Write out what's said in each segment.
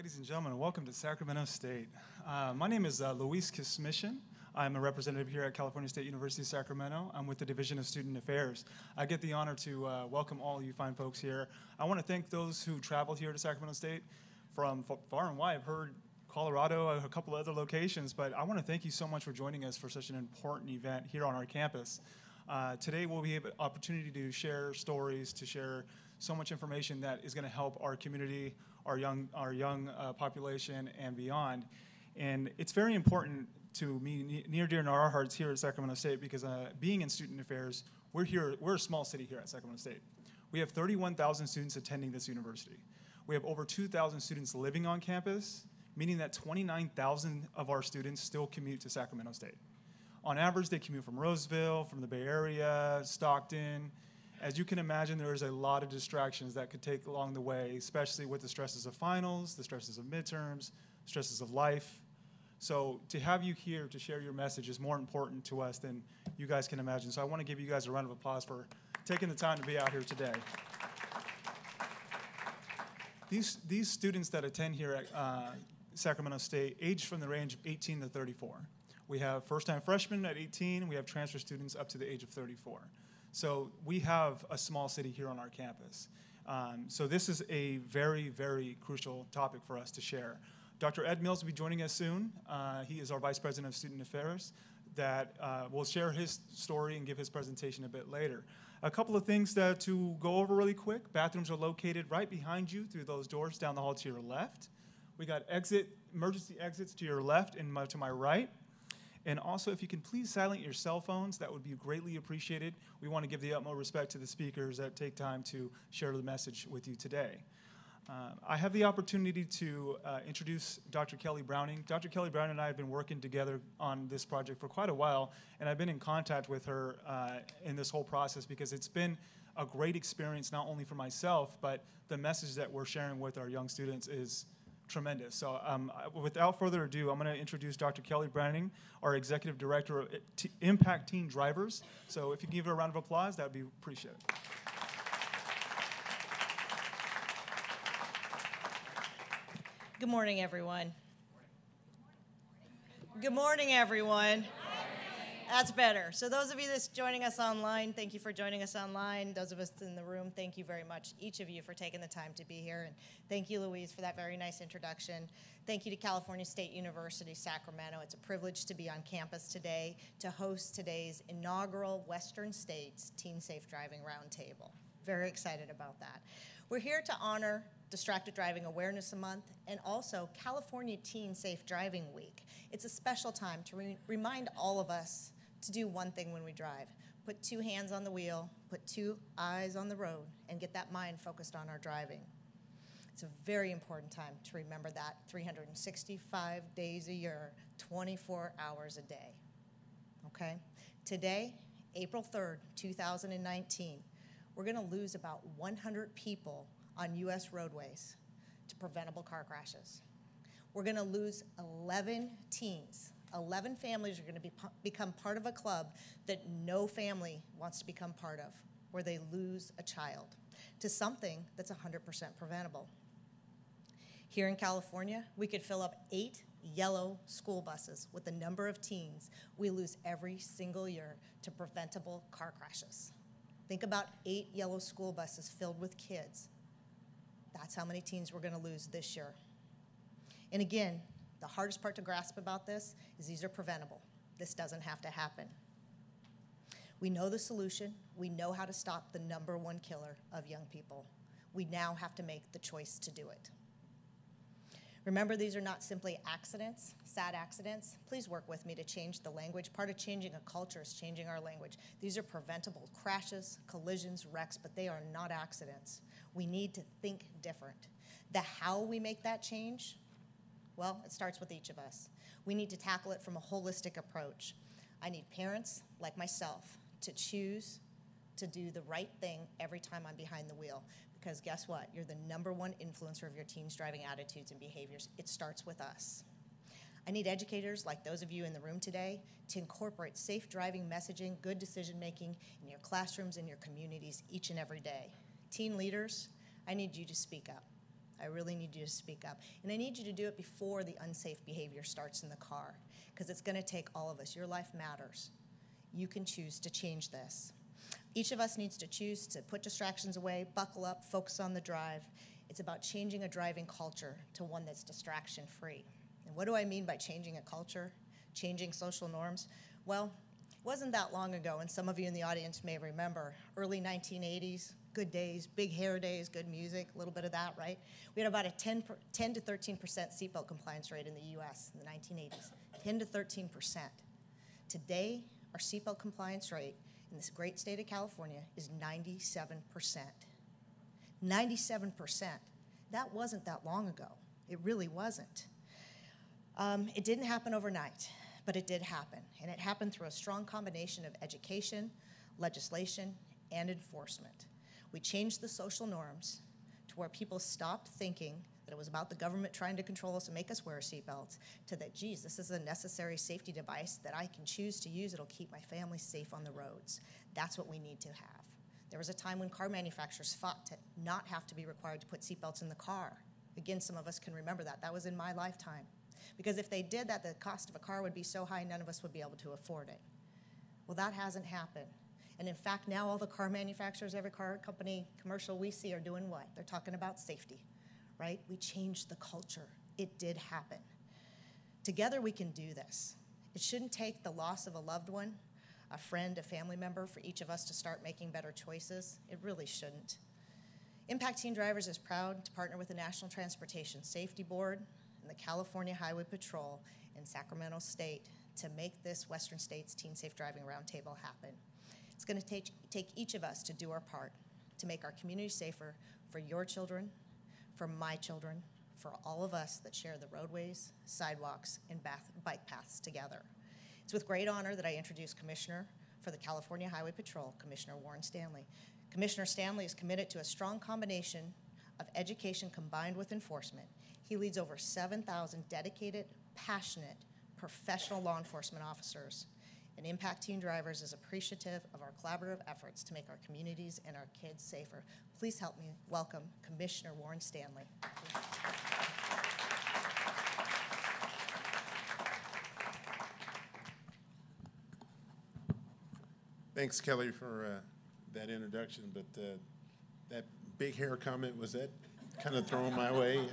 Ladies and gentlemen, welcome to Sacramento State. My name is Luis Kismishin. I'm a representative here at California State University, Sacramento. I'm with the Division of Student Affairs. I get the honor to welcome all you fine folks here. I want to thank those who traveled here to Sacramento State from far and wide. I've heard Colorado, a couple of other locations, but I want to thank you so much for joining us for such an important event here on our campus. Today we'll have an opportunity to share stories, to share so much information that is going to help our community, our young population, and beyond. And it's very important to me, near dear to our hearts here at Sacramento State, because being in student affairs, we're a small city here at Sacramento State. We have 31,000 students attending this university. We have over 2,000 students living on campus, meaning that 29,000 of our students still commute to Sacramento State. On average, they commute from Roseville, from the Bay Area, Stockton. As you can imagine, there's a lot of distractions that could take along the way, especially with the stresses of finals, the stresses of midterms, stresses of life. So to have you here to share your message is more important to us than you guys can imagine. So I want to give you guys a round of applause for taking the time to be out here today. These students that attend here at Sacramento State age from the range of 18 to 34. We have first-time freshmen at 18. We have transfer students up to the age of 34. So we have a small city here on our campus. So this is a very, very crucial topic for us to share. Dr. Ed Mills will be joining us soon. He is our Vice President of Student Affairs that will share his story and give his presentation a bit later. A couple of things to go over really quick. Bathrooms are located right behind you through those doors down the hall to your left. We got emergency exits to your left and to my right. And also, if you can please silence your cell phones, that would be greatly appreciated. We want to give the utmost respect to the speakers that take time to share the message with you today. I have the opportunity to introduce Dr. Kelly Browning. Dr. Kelly Browning and I have been working together on this project for quite a while, and I've been in contact with her in this whole process because it's been a great experience not only for myself, but the message that we're sharing with our young students is tremendous. So without further ado, I'm going to introduce Dr. Kelly Browning, our Executive Director of Impact Teen Drivers. So if you can give her a round of applause, that would be appreciated. Good morning, everyone. Good morning, everyone. That's better. So those of you that's joining us online, thank you for joining us online. Those of us in the room, thank you very much, each of you, for taking the time to be here. And thank you, Louise, for that very nice introduction. Thank you to California State University, Sacramento. It's a privilege to be on campus today to host today's inaugural Western States Teen Safe Driving Roundtable. Very excited about that. We're here to honor Distracted Driving Awareness Month and also California Teen Safe Driving Week. It's a special time to remind all of us to do one thing when we drive. Put two hands on the wheel, put two eyes on the road, and get that mind focused on our driving. It's a very important time to remember that 365 days a year, 24 hours a day. Okay? Today, April 3rd, 2019, we're going to lose about 100 people on U.S. roadways to preventable car crashes. We're going to lose 11 teens. 11 families are going to become part of a club that no family wants to become part of, where they lose a child to something that's 100% preventable. Here in California, we could fill up 8 yellow school buses with the number of teens we lose every single year to preventable car crashes. Think about 8 yellow school buses filled with kids. That's how many teens we're going to lose this year. And again, the hardest part to grasp about this is these are preventable. This doesn't have to happen. We know the solution. We know how to stop the #1 killer of young people. We now have to make the choice to do it. Remember, these are not simply accidents, sad accidents. Please work with me to change the language. Part of changing a culture is changing our language. These are preventable crashes, collisions, wrecks, but they are not accidents. We need to think different. The how we make that change, well, it starts with each of us. We need to tackle it from a holistic approach. I need parents like myself to choose to do the right thing every time I'm behind the wheel. Because guess what? You're the #1 influencer of your teens' driving attitudes and behaviors. It starts with us. I need educators like those of you in the room today to incorporate safe driving messaging, good decision making in your classrooms and your communities each and every day. Teen leaders, I need you to speak up. I really need you to speak up. And I need you to do it before the unsafe behavior starts in the car, because it's going to take all of us. Your life matters. You can choose to change this. Each of us needs to choose to put distractions away, buckle up, focus on the drive. It's about changing a driving culture to one that's distraction-free. And what do I mean by changing a culture, changing social norms? Well, it wasn't that long ago, and some of you in the audience may remember, early 1980s, good days, big hair days, good music, a little bit of that, right? We had about a 10 to 13% seatbelt compliance rate in the US in the 1980s, 10 to 13%. Today, our seatbelt compliance rate in this great state of California is 97%. 97%. That wasn't that long ago. It really wasn't. It didn't happen overnight, but it did happen. And it happened through a strong combination of education, legislation, and enforcement. We changed the social norms to where people stopped thinking that it was about the government trying to control us and make us wear seatbelts, to that, geez, this is a necessary safety device that I can choose to use. It'll keep my family safe on the roads. That's what we need to have. There was a time when car manufacturers fought to not have to be required to put seatbelts in the car. Again, some of us can remember that. That was in my lifetime. Because if they did that, the cost of a car would be so high, none of us would be able to afford it. Well, that hasn't happened. And in fact, now all the car manufacturers, every car company, commercial we see are doing what? They're talking about safety, right? We changed the culture. It did happen. Together we can do this. It shouldn't take the loss of a loved one, a friend, a family member for each of us to start making better choices. It really shouldn't. Impact Teen Drivers is proud to partner with the National Transportation Safety Board and the California Highway Patrol in Sacramento State to make this Western States Teen Safe Driving Roundtable happen. It's going to take each of us to do our part to make our community safer for your children, for my children, for all of us that share the roadways, sidewalks, and bike paths together. It's with great honor that I introduce Commissioner for the California Highway Patrol, Commissioner Warren Stanley. Commissioner Stanley is committed to a strong combination of education combined with enforcement. He leads over 7,000 dedicated, passionate, professional law enforcement officers. And Impact Teen Drivers is appreciative of our collaborative efforts to make our communities and our kids safer. Please help me welcome Commissioner Warren Stanley. Thanks, Kelly, for that introduction, but that big hair comment, was that kind of thrown my way?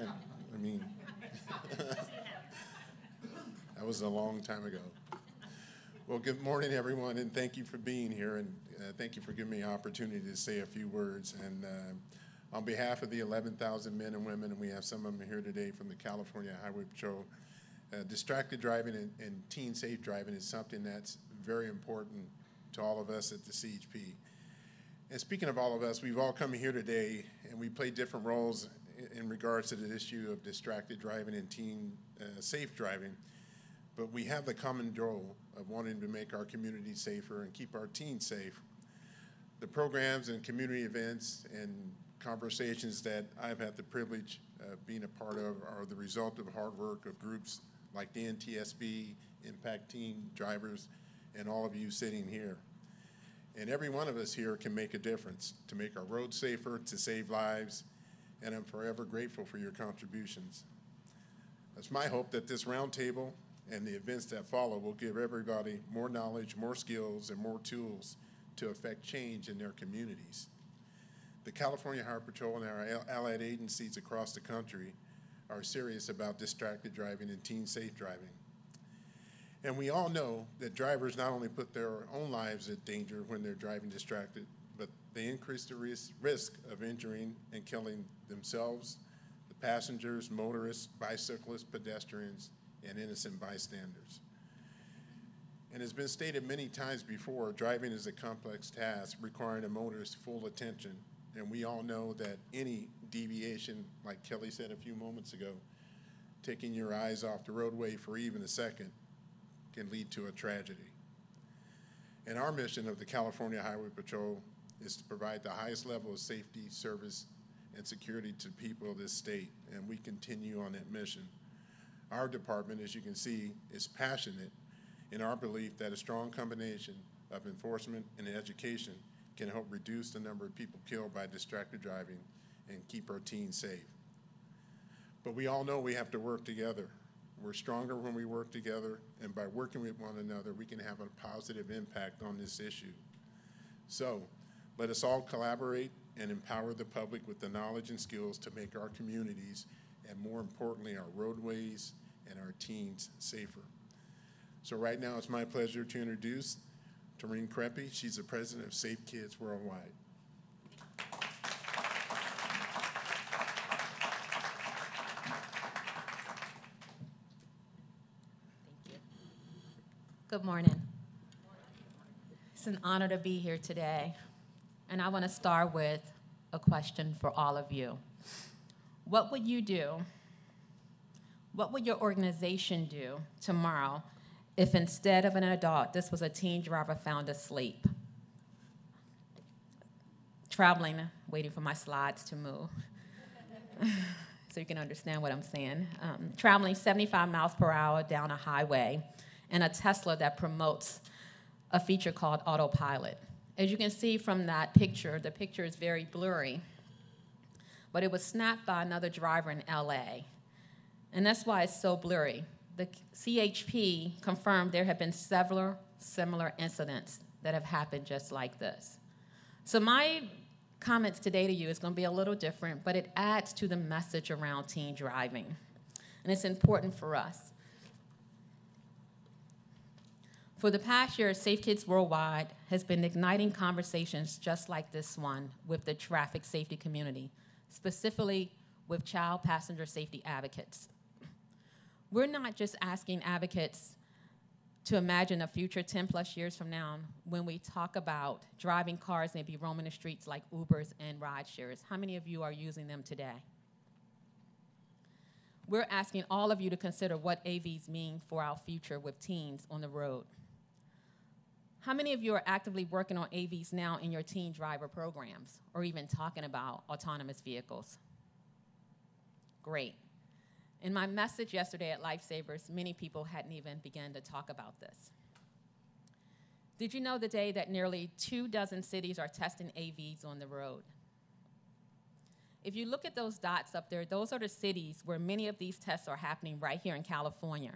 I mean, that was a long time ago. Well, good morning, everyone, and thank you for being here, and thank you for giving me an opportunity to say a few words. And on behalf of the 11,000 men and women, and we have some of them here today from the California Highway Patrol, distracted driving and teen safe driving is something that's very important to all of us at the CHP. And speaking of all of us, we've all come here today, and we play different roles in regards to the issue of distracted driving and teen safe driving. But we have the common goal of wanting to make our community safer and keep our teens safe. The programs and community events and conversations that I've had the privilege of being a part of are the result of hard work of groups like the NTSB, Impact Teen Drivers, and all of you sitting here. And every one of us here can make a difference to make our roads safer, to save lives, and I'm forever grateful for your contributions. It's my hope that this roundtable and the events that follow will give everybody more knowledge, more skills, and more tools to affect change in their communities. The California Highway Patrol and our allied agencies across the country are serious about distracted driving and teen safe driving. And we all know that drivers not only put their own lives at danger when they're driving distracted, but they increase the risk of injuring and killing themselves, the passengers, motorists, bicyclists, pedestrians, and innocent bystanders. And as has been stated many times before, driving is a complex task requiring a motorist's full attention. And we all know that any deviation, like Kelly said a few moments ago, taking your eyes off the roadway for even a second can lead to a tragedy. And our mission of the California Highway Patrol is to provide the highest level of safety, service, and security to people of this state, and we continue on that mission. Our department, as you can see, is passionate in our belief that a strong combination of enforcement and education can help reduce the number of people killed by distracted driving and keep our teens safe. But we all know we have to work together. We're stronger when we work together, and by working with one another, we can have a positive impact on this issue. So let us all collaborate and empower the public with the knowledge and skills to make our communities, and more importantly, our roadways and our teens safer. So right now, it's my pleasure to introduce Tareen Kreppe. She's the president of Safe Kids Worldwide. Good morning. It's an honor to be here today, and I want to start with a question for all of you. What would you do? What would your organization do tomorrow if instead of an adult, this was a teen driver found asleep, traveling, waiting for my slides to move, so you can understand what I'm saying, traveling 75 miles per hour down a highway, and a Tesla that promotes a feature called autopilot. As you can see from that picture, the picture is very blurry, but it was snapped by another driver in LA. And that's why it's so blurry. The CHP confirmed there have been several similar incidents that have happened just like this. So my comments today to you is going to be a little different, but it adds to the message around teen driving. And it's important for us. For the past year, Safe Kids Worldwide has been igniting conversations just like this one with the traffic safety community, specifically with child passenger safety advocates. We're not just asking advocates to imagine a future 10 plus years from now when we talk about driving cars maybe roaming the streets like Ubers and ride shares. How many of you are using them today? We're asking all of you to consider what AVs mean for our future with teens on the road. How many of you are actively working on AVs now in your teen driver programs or even talking about autonomous vehicles? Great. In my message yesterday at Lifesavers, many people hadn't even begun to talk about this. Did you know today that nearly 24 cities are testing AVs on the road? If you look at those dots up there, those are the cities where many of these tests are happening right here in California.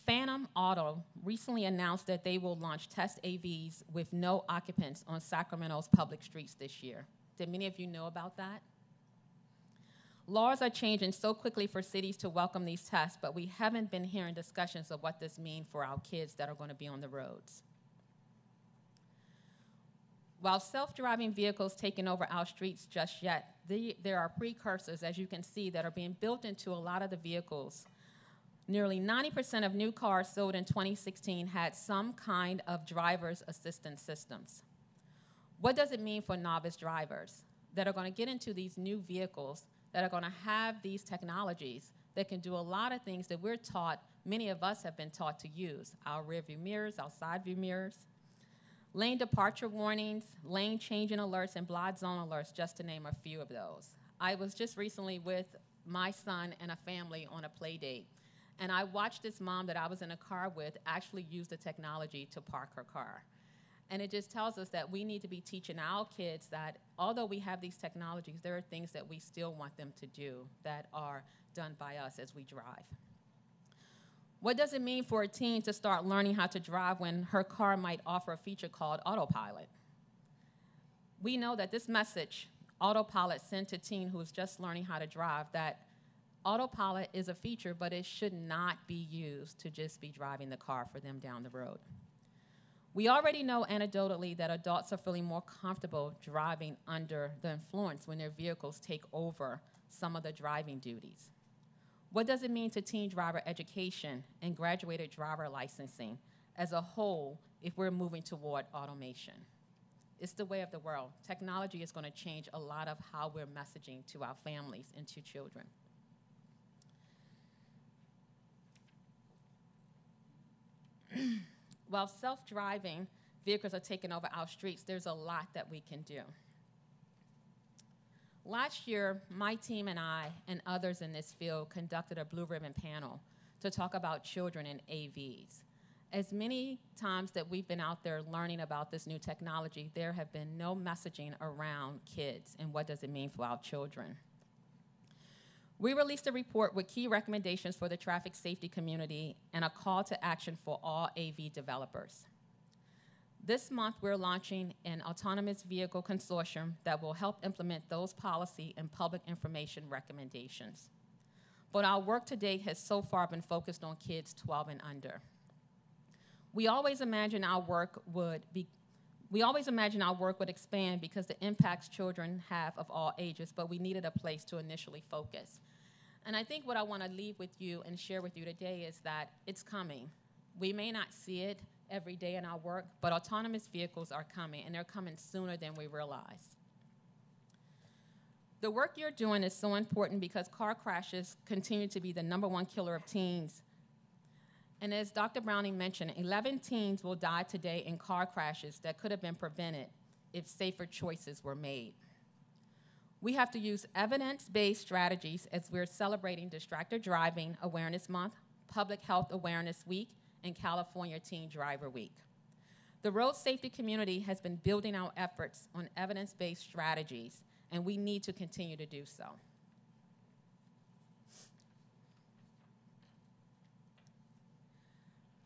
Phantom Auto recently announced that they will launch test AVs with no occupants on Sacramento's public streets this year. Did many of you know about that? Laws are changing so quickly for cities to welcome these tests, but we haven't been hearing discussions of what this means for our kids that are going to be on the roads. While self-driving vehicles taking over our streets just yet, there are precursors, as you can see, that are being built into a lot of the vehicles. Nearly 90% of new cars sold in 2016 had some kind of driver's assistance systems. What does it mean for novice drivers that are going to get into these new vehicles that are going to have these technologies that can do a lot of things that we're taught, many of us have been taught to use, our rear view mirrors, our side view mirrors, lane departure warnings, lane changing alerts, and blind zone alerts, just to name a few of those. I was just recently with my son and a family on a play date, and I watched this mom that I was in a car with actually use the technology to park her car. And it just tells us that we need to be teaching our kids that although we have these technologies, there are things that we still want them to do that are done by us as we drive. What does it mean for a teen to start learning how to drive when her car might offer a feature called autopilot? We know that this message, autopilot, sent to a teen who is just learning how to drive, that autopilot is a feature, but it should not be used to just be driving the car for them down the road. We already know anecdotally that adults are feeling more comfortable driving under the influence when their vehicles take over some of the driving duties. What does it mean to teen driver education and graduated driver licensing as a whole if we're moving toward automation? It's the way of the world. Technology is going to change a lot of how we're messaging to our families and to children. While self-driving vehicles are taking over our streets, there's a lot that we can do. Last year, my team and I and others in this field conducted a Blue Ribbon panel to talk about children and AVs. As many times that we've been out there learning about this new technology, there have been no messaging around kids and what does it mean for our children. We released a report with key recommendations for the traffic safety community and a call to action for all AV developers. This month, we're launching an autonomous vehicle consortium that will help implement those policy and public information recommendations. But our work to date has so far been focused on kids 12 and under. We always imagined our work would expand because the impacts children have of all ages, but we needed a place to initially focus. And I think what I want to leave with you and share with you today is that it's coming. We may not see it every day in our work, but autonomous vehicles are coming, and they're coming sooner than we realize. The work you're doing is so important because car crashes continue to be the #1 killer of teens. And as Dr. Browning mentioned, 11 teens will die today in car crashes that could have been prevented if safer choices were made. We have to use evidence-based strategies as we're celebrating Distracted Driving Awareness Month, Public Health Awareness Week, and California Teen Driver Week. The road safety community has been building our efforts on evidence-based strategies, and we need to continue to do so.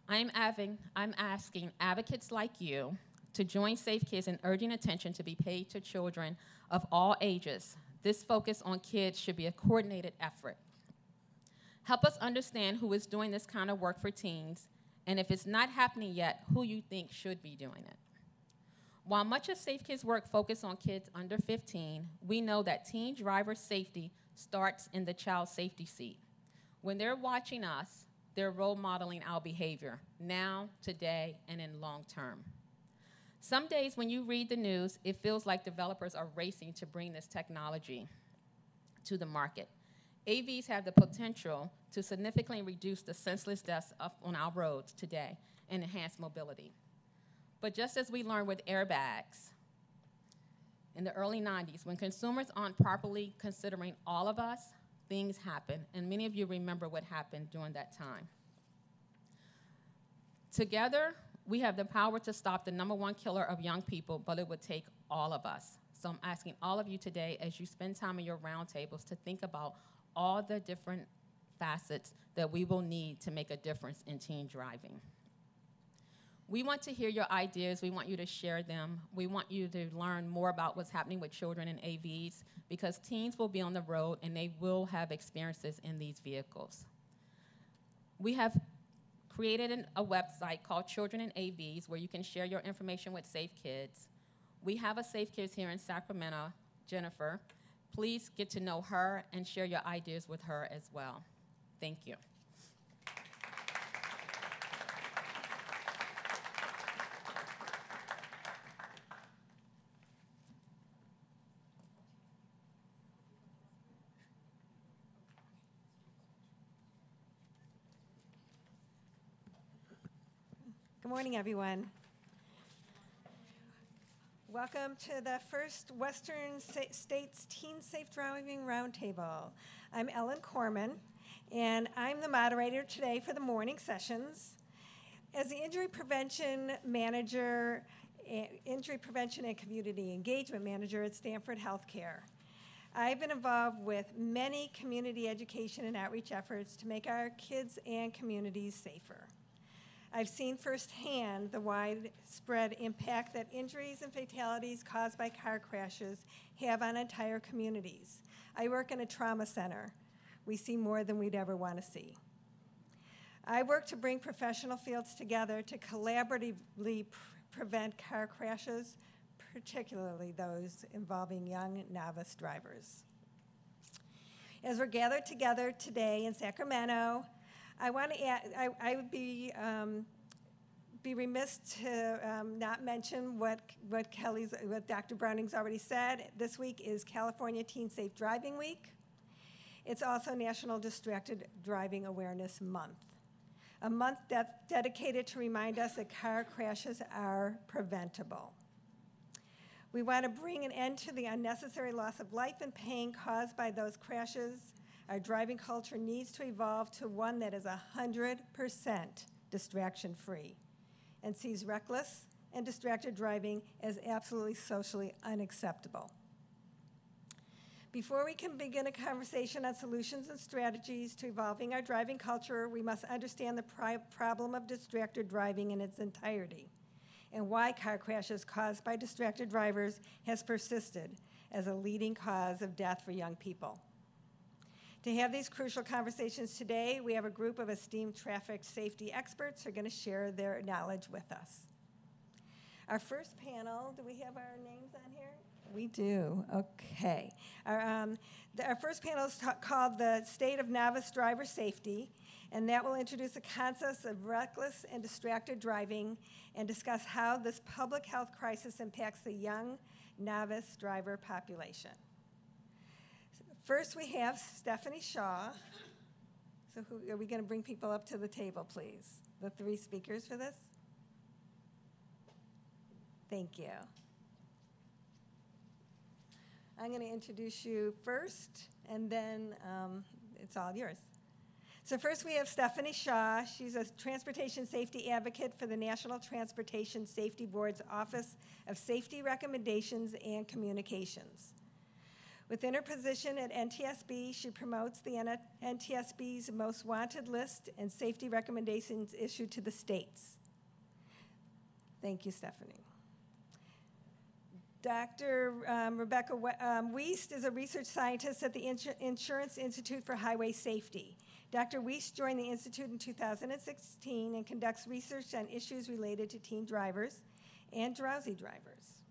I'm asking advocates like you to join Safe Kids in urging attention to be paid to children of all ages. This focus on kids should be a coordinated effort. Help us understand who is doing this kind of work for teens, and if it's not happening yet, who you think should be doing it. While much of Safe Kids work focuses on kids under 15, we know that teen driver safety starts in the child safety seat. When they're watching us, they're role modeling our behavior, now, today, and in long term. Some days when you read the news, it feels like developers are racing to bring this technology to the market. AVs have the potential to significantly reduce the senseless deaths on our roads today and enhance mobility. But just as we learned with airbags in the early 90s, when consumers aren't properly considering all of us, things happen, and many of you remember what happened during that time. Together, we have the power to stop the #1 killer of young people, but it would take all of us. So I'm asking all of you today, as you spend time in your roundtables, to think about all the different facets that we will need to make a difference in teen driving. We want to hear your ideas. We want you to share them. We want you to learn more about what's happening with children in AVs, because teens will be on the road and they will have experiences in these vehicles. We have created a website called Children in AVs where you can share your information with Safe Kids. We have a Safe Kids here in Sacramento, Jennifer. Please get to know her and share your ideas with her as well. Thank you. Good morning, everyone. Welcome to the first Western States Teen Safe Driving Roundtable. I'm Ellen Corman, and I'm the moderator today for the morning sessions. As the injury prevention manager, injury prevention and community engagement manager at Stanford Healthcare, I've been involved with many community education and outreach efforts to make our kids and communities safer. I've seen firsthand the widespread impact that injuries and fatalities caused by car crashes have on entire communities. I work in a trauma center. We see more than we'd ever want to see. I work to bring professional fields together to collaboratively prevent car crashes, particularly those involving young novice drivers. As we're gathered together today in Sacramento, I want to add, I would be remiss to not mention what Dr. Browning's already said. This week is California Teen Safe Driving Week. It's also National Distracted Driving Awareness Month, a month that's dedicated to remind us that car crashes are preventable. We want to bring an end to the unnecessary loss of life and pain caused by those crashes. Our driving culture needs to evolve to one that is 100% distraction-free and sees reckless and distracted driving as absolutely socially unacceptable. Before we can begin a conversation on solutions and strategies to evolving our driving culture, we must understand the problem of distracted driving in its entirety and why car crashes caused by distracted drivers has persisted as a leading cause of death for young people. To have these crucial conversations today, we have a group of esteemed traffic safety experts who are going to share their knowledge with us. Our first panel, do we have our names on here? We do, okay. Our first panel is called The State of Novice Driver Safety, and that will introduce the concepts of reckless and distracted driving and discuss how this public health crisis impacts the young novice driver population. First, we have Stephanie Shaw. So are we going to bring people up to the table, please? The three speakers for this? Thank you. I'm going to introduce you first, and then it's all yours. So first we have Stephanie Shaw. She's a transportation safety advocate for the National Transportation Safety Board's Office of Safety Recommendations and Communications. Within her position at NTSB, she promotes the NTSB's most wanted list and safety recommendations issued to the states. Thank you, Stephanie. Dr. Rebecca Wiest is a research scientist at the Insurance Institute for Highway Safety. Dr. Wiest joined the Institute in 2016 and conducts research on issues related to teen drivers and drowsy drivers.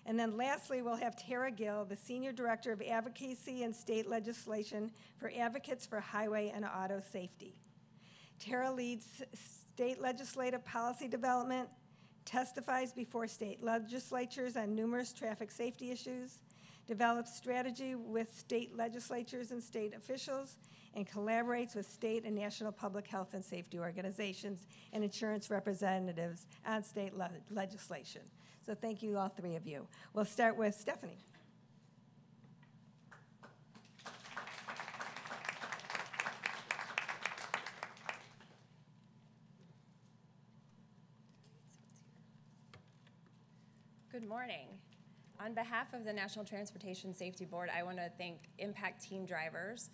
And then lastly, we'll have Tara Gill, the Senior Director of Advocacy and State Legislation for Advocates for Highway and Auto Safety. Tara leads state legislative policy development, testifies before state legislatures on numerous traffic safety issues, develops strategy with state legislatures and state officials, and collaborates with state and national public health and safety organizations and insurance representatives on state legislation. So thank you, all three of you. We'll start with Stephanie. Good morning. On behalf of the National Transportation Safety Board, I want to thank Impact Teen Drivers,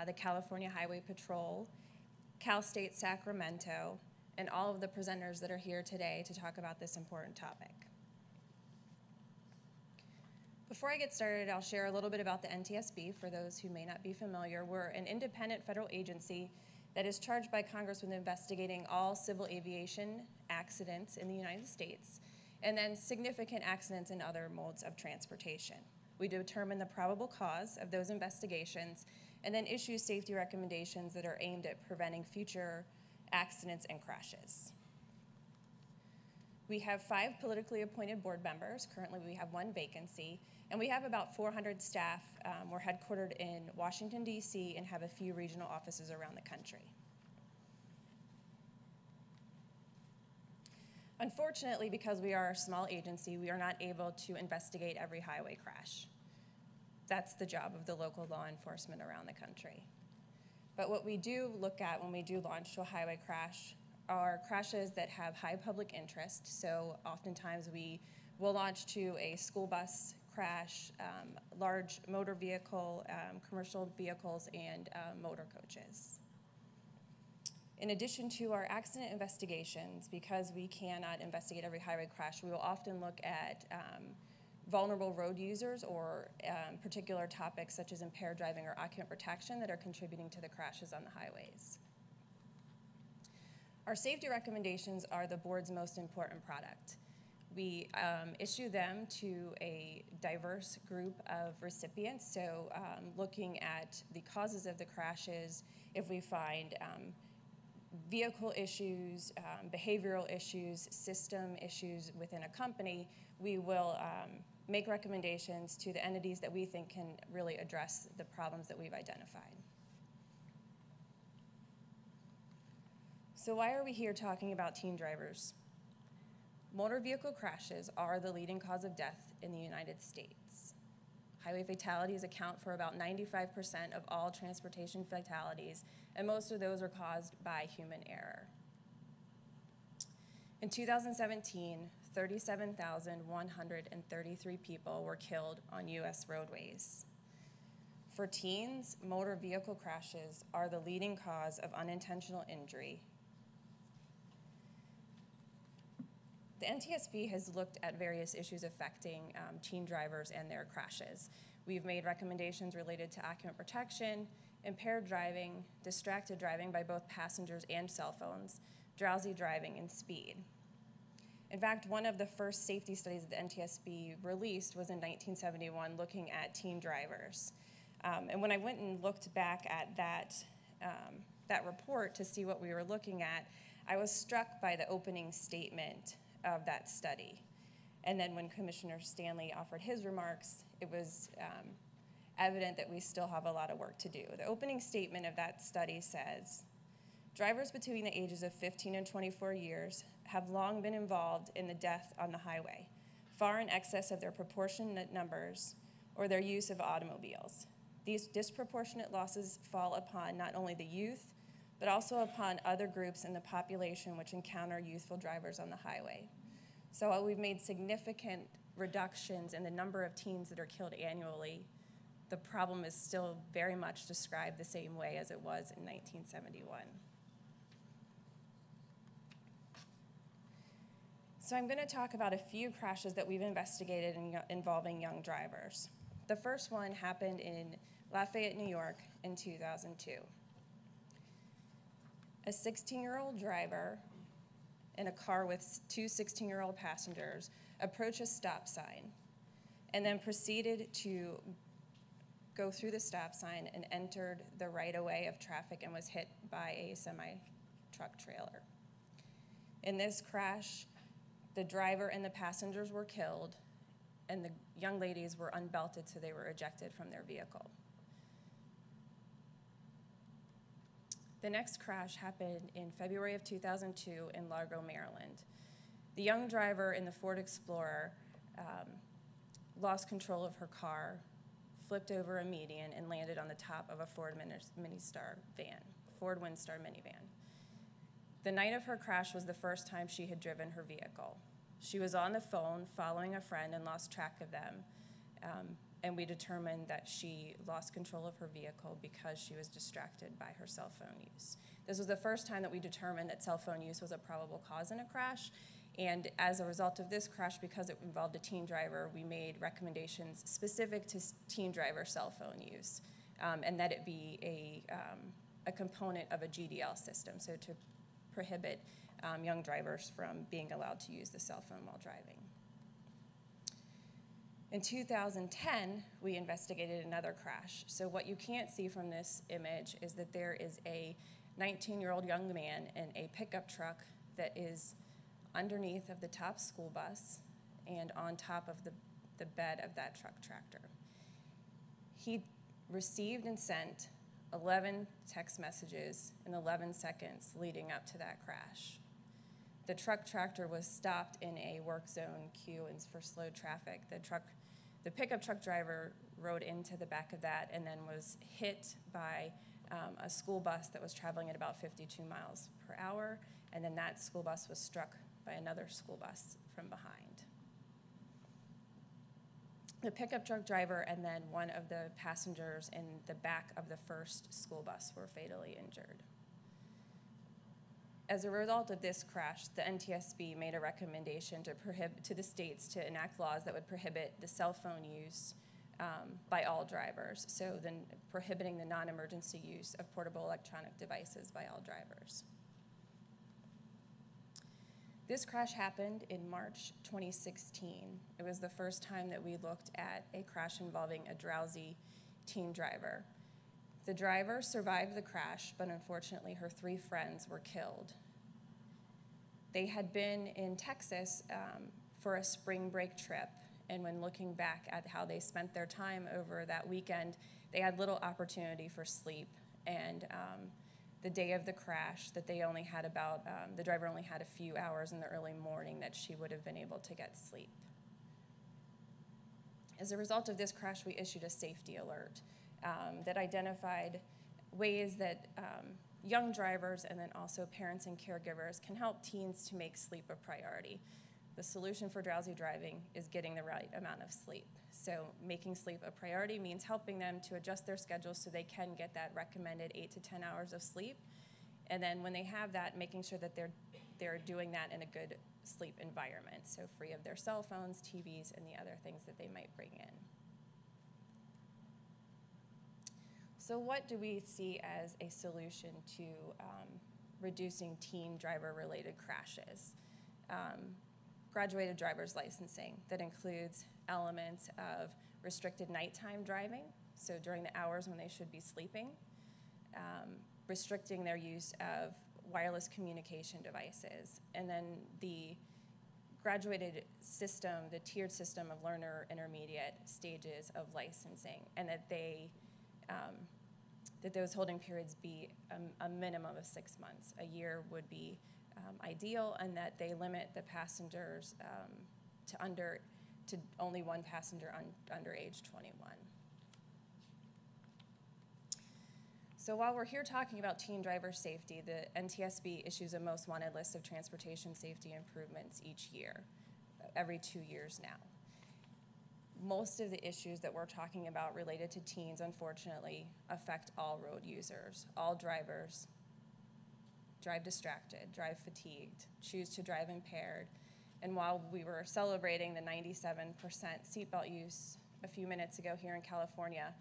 the California Highway Patrol, Cal State Sacramento, and all of the presenters that are here today to talk about this important topic. Before I get started, I'll share a little bit about the NTSB for those who may not be familiar. We're an independent federal agency that is charged by Congress with investigating all civil aviation accidents in the United States, and then significant accidents in other modes of transportation. We determine the probable cause of those investigations and then issue safety recommendations that are aimed at preventing future accidents and crashes. We have 5 politically appointed board members. Currently, we have 1 vacancy, and we have about 400 staff. We're headquartered in Washington, D.C., and have a few regional offices around the country. Unfortunately, because we are a small agency, we are not able to investigate every highway crash. That's the job of the local law enforcement around the country. But what we do look at when we do launch to a highway crash are crashes that have high public interest. So oftentimes we will launch to a school bus crash, large motor vehicle, commercial vehicles, and motor coaches. In addition to our accident investigations, because we cannot investigate every highway crash, we will often look at vulnerable road users or particular topics such as impaired driving or occupant protection that are contributing to the crashes on the highways. Our safety recommendations are the board's most important product. We issue them to a diverse group of recipients, so looking at the causes of the crashes, if we find vehicle issues, behavioral issues, system issues within a company, we will make recommendations to the entities that we think can really address the problems that we've identified. So why are we here talking about teen drivers? Motor vehicle crashes are the leading cause of death in the United States. Highway fatalities account for about 95% of all transportation fatalities, and most of those are caused by human error. In 2017, 37,133 people were killed on U.S. roadways. For teens, motor vehicle crashes are the leading cause of unintentional injury. The NTSB has looked at various issues affecting teen drivers and their crashes. We've made recommendations related to occupant protection, impaired driving, distracted driving by both passengers and cell phones, drowsy driving, and speed. In fact, one of the first safety studies that the NTSB released was in 1971, looking at teen drivers. And when I went and looked back at that report to see what we were looking at, I was struck by the opening statement of that study. And then when Commissioner Stanley offered his remarks, it was evident that we still have a lot of work to do. The opening statement of that study says, drivers between the ages of 15 and 24 years have long been involved in the death on the highway, far in excess of their proportionate numbers or their use of automobiles. These disproportionate losses fall upon not only the youth, but also upon other groups in the population which encounter youthful drivers on the highway. So while we've made significant reductions in the number of teens that are killed annually, the problem is still very much described the same way as it was in 1971. So I'm going to talk about a few crashes that we've investigated involving young drivers. The first one happened in Lafayette, New York in 2002. A 16-year-old driver in a car with two 16-year-old passengers approached a stop sign and then proceeded to go through the stop sign and entered the right-of-way of traffic and was hit by a semi-truck trailer. In this crash, the driver and the passengers were killed, and the young ladies were unbelted, so they were ejected from their vehicle. The next crash happened in February of 2002 in Largo, Maryland. The young driver in the Ford Explorer lost control of her car, flipped over a median, and landed on the top of a Ford Windstar minivan. The night of her crash was the first time she had driven her vehicle. She was on the phone following a friend and lost track of them, and we determined that she lost control of her vehicle because she was distracted by her cell phone use. This was the first time that we determined that cell phone use was a probable cause in a crash, and as a result of this crash, because it involved a teen driver, we made recommendations specific to teen driver cell phone use, and that it be a component of a GDL system, so to prohibit young drivers from being allowed to use the cell phone while driving. In 2010, we investigated another crash. So what you can't see from this image is that there is a 19-year-old young man in a pickup truck that is underneath of the top school bus and on top of the bed of that truck tractor. He received and sent 11 text messages in 11 seconds leading up to that crash. The truck tractor was stopped in a work zone queue and for slow traffic. The pickup truck driver rode into the back of that and then was hit by a school bus that was traveling at about 52 miles per hour, and then that school bus was struck by another school bus from behind. The pickup truck driver and then one of the passengers in the back of the first school bus were fatally injured. As a result of this crash, the NTSB made a recommendation to the states to enact laws that would prohibit the cell phone use by all drivers, so then prohibiting the non-emergency use of portable electronic devices by all drivers. This crash happened in March 2016. It was the first time that we looked at a crash involving a drowsy teen driver. The driver survived the crash, but unfortunately her 3 friends were killed. They had been in Texas for a spring break trip, and when looking back at how they spent their time over that weekend, they had little opportunity for sleep, and the day of the crash, that they only had the driver only had a few hours in the early morning that she would have been able to get sleep. As a result of this crash, we issued a safety alert that identified ways that young drivers and then also parents and caregivers can help teens to make sleep a priority. The solution for drowsy driving is getting the right amount of sleep. So making sleep a priority means helping them to adjust their schedules so they can get that recommended 8 to 10 hours of sleep. And then when they have that, making sure that they're doing that in a good sleep environment, so free of their cell phones, TVs, and the other things that they might bring in. So what do we see as a solution to reducing teen driver-related crashes? Graduated driver's licensing that includes elements of restricted nighttime driving, so during the hours when they should be sleeping, restricting their use of wireless communication devices, and then the graduated system, the tiered system of learner intermediate stages of licensing, and that that those holding periods be a minimum of 6 months. A year would be ideal, and that they limit the passengers to only one passenger under age 21. So while we're here talking about teen driver safety, the NTSB issues a most wanted list of transportation safety improvements each year, every 2 years now. Most of the issues that we're talking about related to teens, unfortunately, affect all road users. All drivers drive distracted, drive fatigued, choose to drive impaired. And while we were celebrating the 97% seatbelt use a few minutes ago here in California,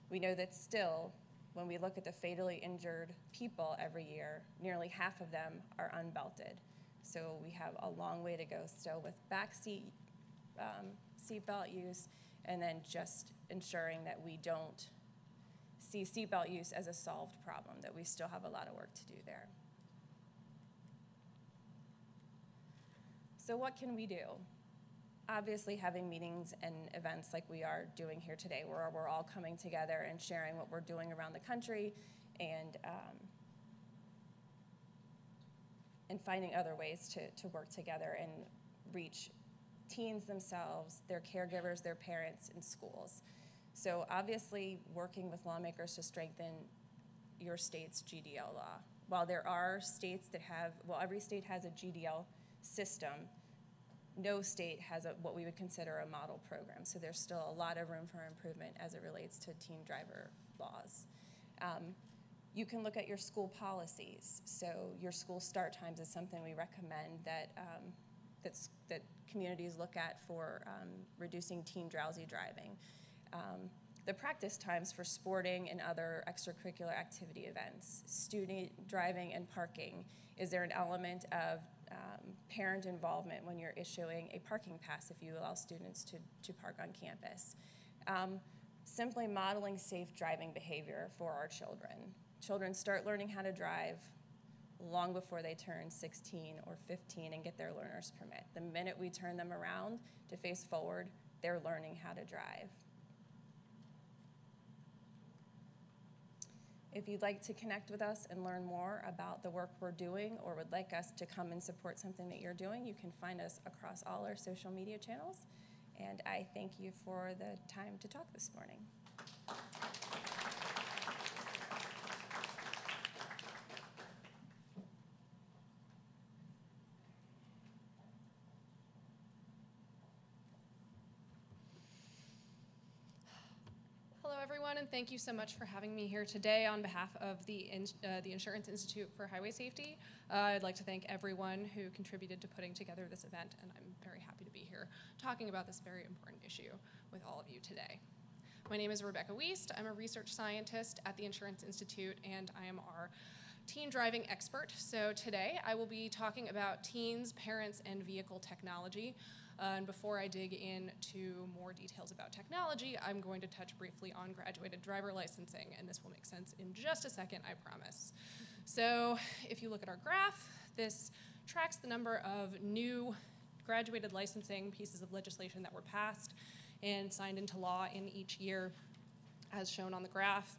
we know that still, when we look at the fatally injured people every year, nearly half of them are unbelted. So we have a long way to go still with backseat seatbelt use, and then just ensuring that we don't see seatbelt use as a solved problem, that we still have a lot of work to do there. So what can we do? Obviously, having meetings and events like we are doing here today, where we're all coming together and sharing what we're doing around the country, and finding other ways to work together and reach teens themselves, their caregivers, their parents, and schools. So obviously, working with lawmakers to strengthen your state's GDL law. While there are states that have, well, every state has a GDL system, no state has what we would consider a model program. So there's still a lot of room for improvement as it relates to teen driver laws. You can look at your school policies. So your school start times is something we recommend that communities look at for reducing teen drowsy driving. The practice times for sporting and other extracurricular activity events, student driving and parking. Is there an element of parent involvement when you're issuing a parking pass if you allow students to park on campus? Simply modeling safe driving behavior for our children. Children start learning how to drive long before they turn 16 or 15 and get their learner's permit. The minute we turn them around to face forward, they're learning how to drive. If you'd like to connect with us and learn more about the work we're doing, or would like us to come and support something that you're doing, you can find us across all our social media channels. And I thank you for the time to talk this morning. And thank you so much for having me here today on behalf of the Insurance Institute for Highway Safety. I'd like to thank everyone who contributed to putting together this event, and I'm very happy to be here talking about this very important issue with all of you today. My name is Rebecca Wiest. I'm a research scientist at the Insurance Institute, and I am our teen driving expert. So today I will be talking about teens, parents, and vehicle technology. And before I dig into more details about technology, I'm going to touch briefly on graduated driver licensing, and this will make sense in just a second, I promise. So if you look at our graph, this tracks the number of new graduated licensing pieces of legislation that were passed and signed into law in each year, as shown on the graph.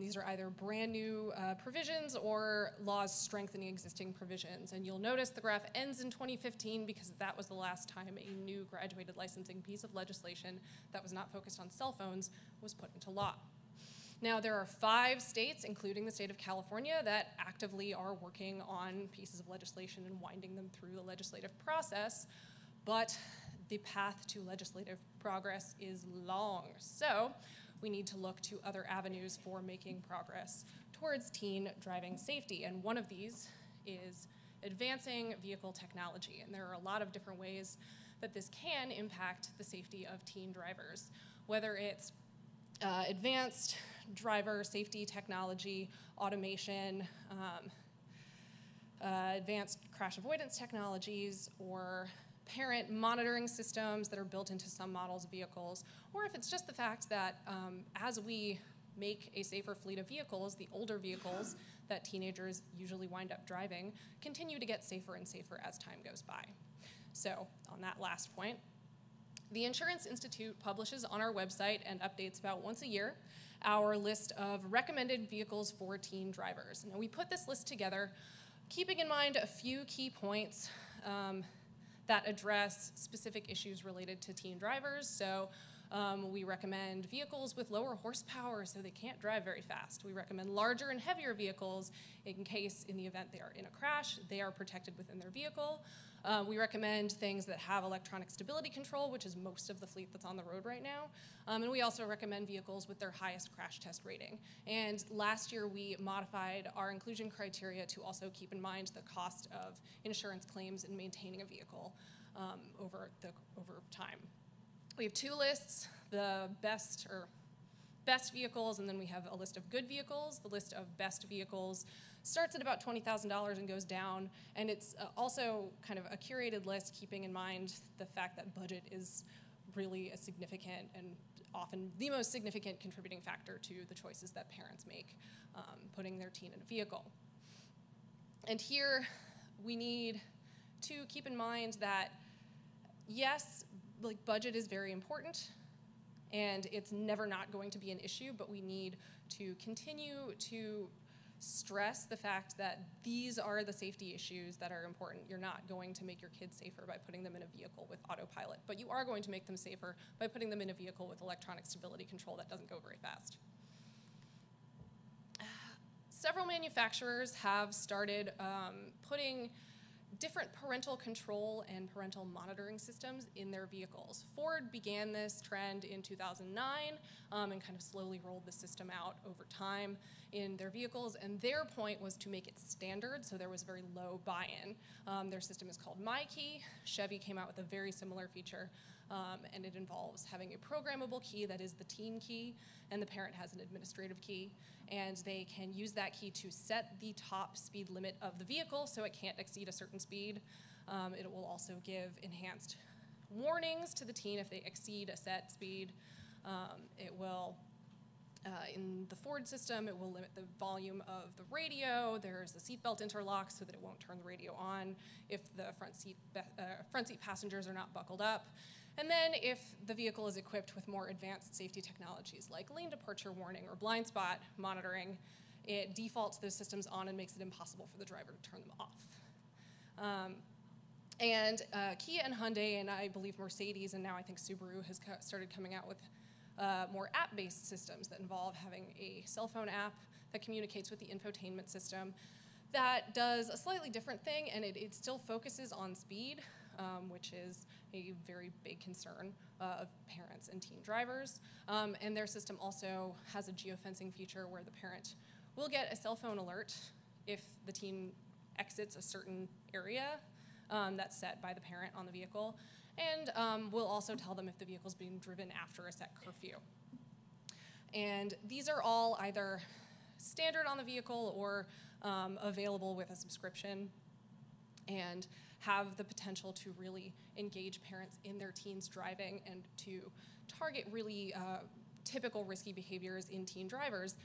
These are either brand new provisions or laws strengthening existing provisions. And you'll notice the graph ends in 2015 because that was the last time a new graduated licensing piece of legislation that was not focused on cell phones was put into law. Now, there are 5 states, including the state of California, that actively are working on pieces of legislation and winding them through the legislative process. but the path to legislative progress is long. So we need to look to other avenues for making progress towards teen driving safety. And one of these is advancing vehicle technology. And there are a lot of different ways that this can impact the safety of teen drivers, whether it's advanced driver safety technology, automation, advanced crash avoidance technologies, or parent monitoring systems that are built into some models of vehicles, or if it's just the fact that as we make a safer fleet of vehicles, the older vehicles that teenagers usually wind up driving continue to get safer and safer as time goes by. So on that last point, the Insurance Institute publishes on our website and updates about once a year our list of recommended vehicles for teen drivers. Now we put this list together keeping in mind a few key points that address specific issues related to teen drivers. So we recommend vehicles with lower horsepower so they can't drive very fast. We recommend larger and heavier vehicles in case, in the event they are in a crash, they are protected within their vehicle. We recommend things that have electronic stability control, which is most of the fleet that's on the road right now. And we also recommend vehicles with their highest crash test rating. And last year we modified our inclusion criteria to also keep in mind the cost of insurance claims and maintaining a vehicle over time. We have two lists, the best vehicles, and then we have a list of good vehicles. The list of best vehicles starts at about $20,000 and goes down, and it's also kind of a curated list, keeping in mind the fact that budget is really a significant and often the most significant contributing factor to the choices that parents make putting their teen in a vehicle. And here we need to keep in mind that, yes, budget is very important, and it's never not going to be an issue, but we need to continue to stress the fact that these are the safety issues that are important. You're not going to make your kids safer by putting them in a vehicle with autopilot, but you are going to make them safer by putting them in a vehicle with electronic stability control that doesn't go very fast. Several manufacturers have started putting different parental control and parental monitoring systems in their vehicles. Ford began this trend in 2009 and kind of slowly rolled the system out over time in their vehicles, and their point was to make it standard, so there was very low buy-in. Their system is called MyKey. Chevy came out with a very similar feature, and it involves having a programmable key that is the teen key, and the parent has an administrative key, and they can use that key to set the top speed limit of the vehicle so it can't exceed a certain speed. It will also give enhanced warnings to the teen if they exceed a set speed. It will, in the Ford system, it will limit the volume of the radio. There's a seatbelt interlock so that it won't turn the radio on if the front seat passengers are not buckled up. And then if the vehicle is equipped with more advanced safety technologies like lane departure warning or blind spot monitoring, it defaults those systems on and makes it impossible for the driver to turn them off. Kia and Hyundai, and I believe Mercedes, and now I think Subaru has started coming out with more app-based systems that involve having a cell phone app that communicates with the infotainment system that does a slightly different thing, and it still focuses on speed, which is a very big concern of parents and teen drivers. And their system also has a geofencing feature where the parent will get a cell phone alert if the teen exits a certain area that's set by the parent on the vehicle, and will also tell them if the vehicle is being driven after a set curfew. And these are all either standard on the vehicle or available with a subscription, and have the potential to really engage parents in their teens driving and to target really typical risky behaviors in teen drivers.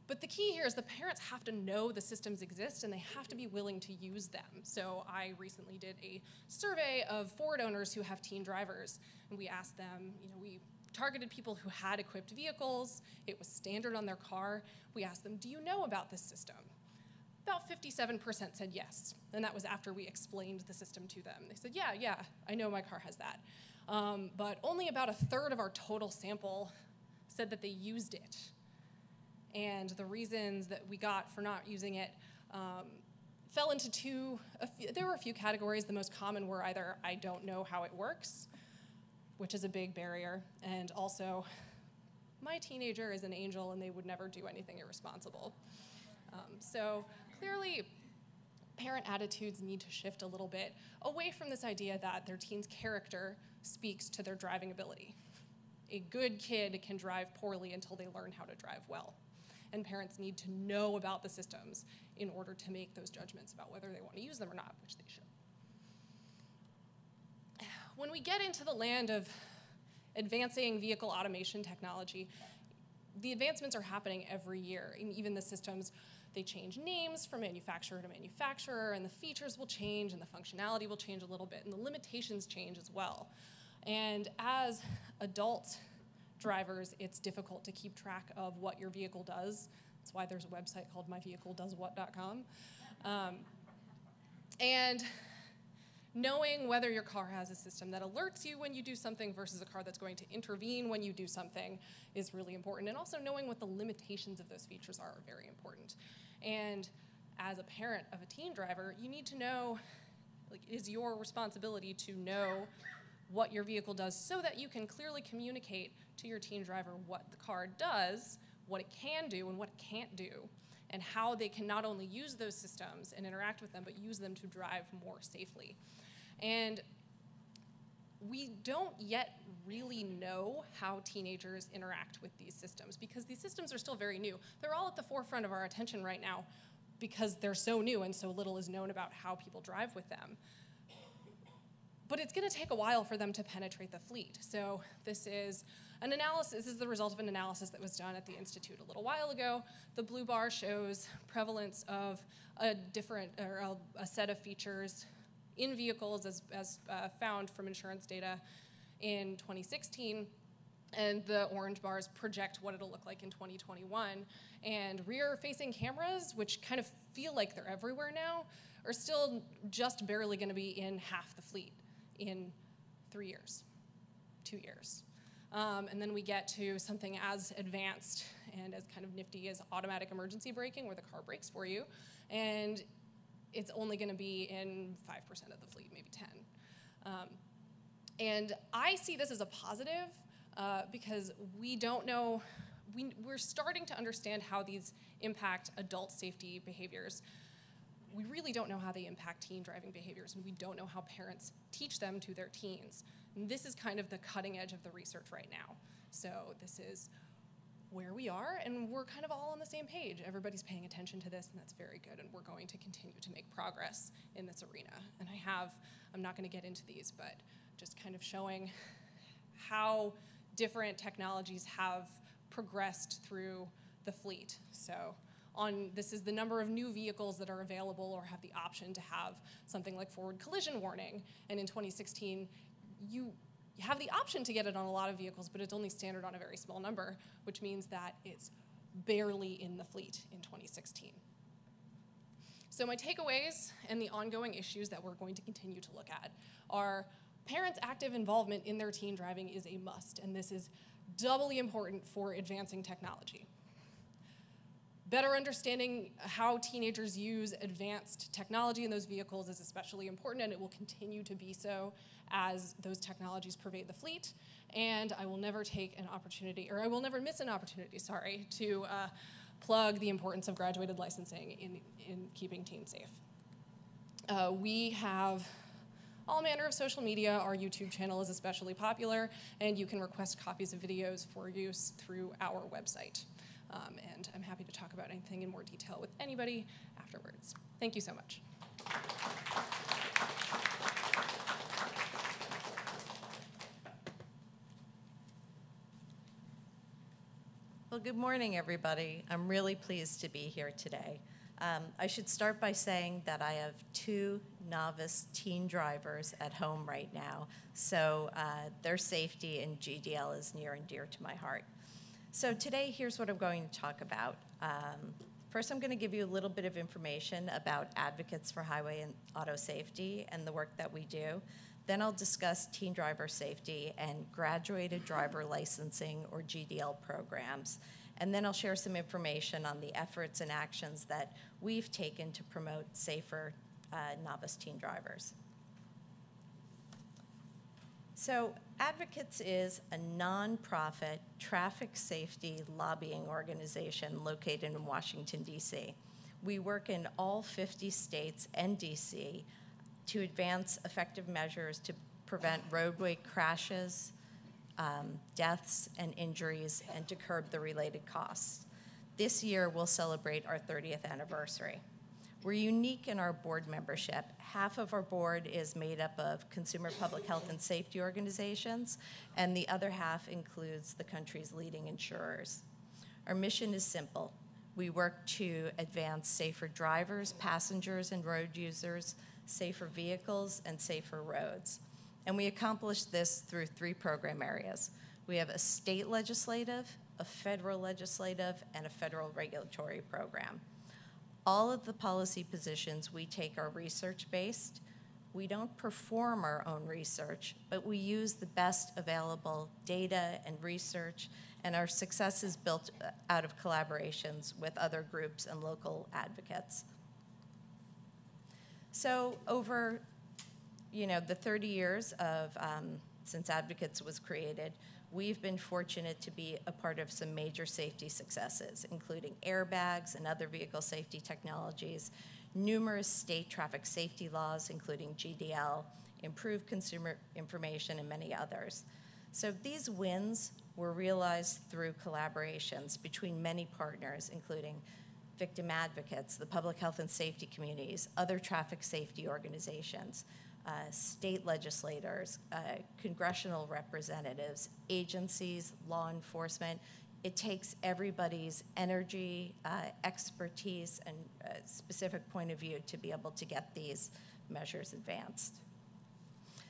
But the key here is the parents have to know the systems exist and they have to be willing to use them. So I recently did a survey of Ford owners who have teen drivers, and we asked them, we targeted people who had equipped vehicles, it was standard on their car. We asked them, do you know about this system? About 57% said yes, and that was after we explained the system to them. They said, yeah, I know my car has that. But only about a third of our total sample said that they used it. And the reasons that we got for not using it, fell into there were a few categories. The most common were either I don't know how it works, which is a big barrier, and also my teenager is an angel and they would never do anything irresponsible. So clearly, parent attitudes need to shift a little bit away from this idea that their teen's character speaks to their driving ability. A good kid can drive poorly until they learn how to drive well. And parents need to know about the systems in order to make those judgments about whether they want to use them or not, which they should. When we get into the land of advancing vehicle automation technology, the advancements are happening every year. And even the systems, they change names from manufacturer to manufacturer, and the features will change, and the functionality will change a little bit, and the limitations change as well. And as adult drivers, it's difficult to keep track of what your vehicle does. That's why there's a website called myvehicledoeswhat.com. And knowing whether your car has a system that alerts you when you do something versus a car that's going to intervene when you do something is really important. And also knowing what the limitations of those features are very important. And as a parent of a teen driver, you need to know, like, it is your responsibility to know what your vehicle does so that you can clearly communicate to your teen driver what the car does, what it can do and what it can't do, and how they can not only use those systems and interact with them, but use them to drive more safely. And we don't yet really know how teenagers interact with these systems because these systems are still very new. They're all at the forefront of our attention right now because they're so new and so little is known about how people drive with them. But it's going to take a while for them to penetrate the fleet. So this is an analysis. This is the result of an analysis that was done at the Institute a little while ago. The blue bar shows prevalence of a set of features in vehicles as found from insurance data in 2016. And the orange bars project what it'll look like in 2021. And rear-facing cameras, which kind of feel like they're everywhere now, are still just barely going to be in half the fleet in 3 years, 2 years. And then we get to something as advanced and as kind of nifty as automatic emergency braking, where the car brakes for you, and it's only going to be in 5% of the fleet, maybe 10. And I see this as a positive because we don't know, we're starting to understand how these impact adult safety behaviors. We really don't know how they impact teen driving behaviors, and we don't know how parents teach them to their teens. And this is kind of the cutting edge of the research right now. So this is where we are, and we're kind of all on the same page. Everybody's paying attention to this, and that's very good, and we're going to continue to make progress in this arena. And I'm not going to get into these, but just kind of showing how different technologies have progressed through the fleet. So this is the number of new vehicles that are available or have the option to have something like forward collision warning. And in 2016, you have the option to get it on a lot of vehicles, but it's only standard on a very small number, which means that it's barely in the fleet in 2016. So my takeaways and the ongoing issues that we're going to continue to look at are parents' active involvement in their teen driving is a must, and this is doubly important for advancing technology. Better understanding how teenagers use advanced technology in those vehicles is especially important, and it will continue to be so as those technologies pervade the fleet. And I will never miss an opportunity, to plug the importance of graduated licensing in keeping teens safe. We have all manner of social media. Our YouTube channel is especially popular, and you can request copies of videos for use through our website. And I'm happy to talk about anything in more detail with anybody afterwards. Thank you so much. Well, good morning, everybody. I'm really pleased to be here today. I should start by saying that I have 2 novice teen drivers at home right now, so their safety in GDL is near and dear to my heart. So today, here's what I'm going to talk about. First, I'm going to give you a little bit of information about Advocates for Highway and Auto Safety and the work that we do. Then I'll discuss teen driver safety and graduated driver licensing, or GDL, programs. And then I'll share some information on the efforts and actions that we've taken to promote safer novice teen drivers. So Advocates is a nonprofit traffic safety lobbying organization located in Washington, D.C. We work in all 50 states and D.C. to advance effective measures to prevent roadway crashes, deaths, and injuries, and to curb the related costs. This year, we'll celebrate our 30th anniversary. We're unique in our board membership. Half of our board is made up of consumer public health and safety organizations, and the other half includes the country's leading insurers. Our mission is simple. We work to advance safer drivers, passengers, and road users, safer vehicles, and safer roads. And we accomplish this through 3 program areas. We have a state legislative, a federal legislative, and a federal regulatory program. All of the policy positions we take are research-based. We don't perform our own research, but we use the best available data and research, and our success is built out of collaborations with other groups and local advocates. So over the 30 years of since Advocates was created, we've been fortunate to be a part of some major safety successes, including airbags and other vehicle safety technologies, numerous state traffic safety laws, including GDL, improved consumer information, and many others. So these wins were realized through collaborations between many partners, including victim advocates, the public health and safety communities, other traffic safety organizations, state legislators, congressional representatives, agencies, law enforcement. It takes everybody's energy, expertise, and specific point of view to be able to get these measures advanced.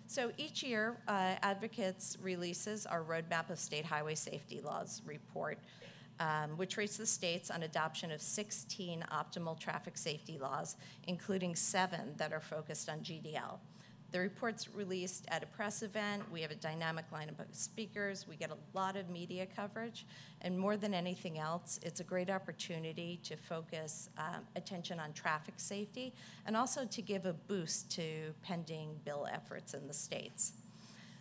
So each year, Advocates releases our Roadmap of State Highway Safety Laws report, which rates the states on adoption of 16 optimal traffic safety laws, including 7 that are focused on GDL. The report's released at a press event. We have a dynamic lineup of speakers. We get a lot of media coverage. And more than anything else, it's a great opportunity to focus attention on traffic safety and also to give a boost to pending bill efforts in the states.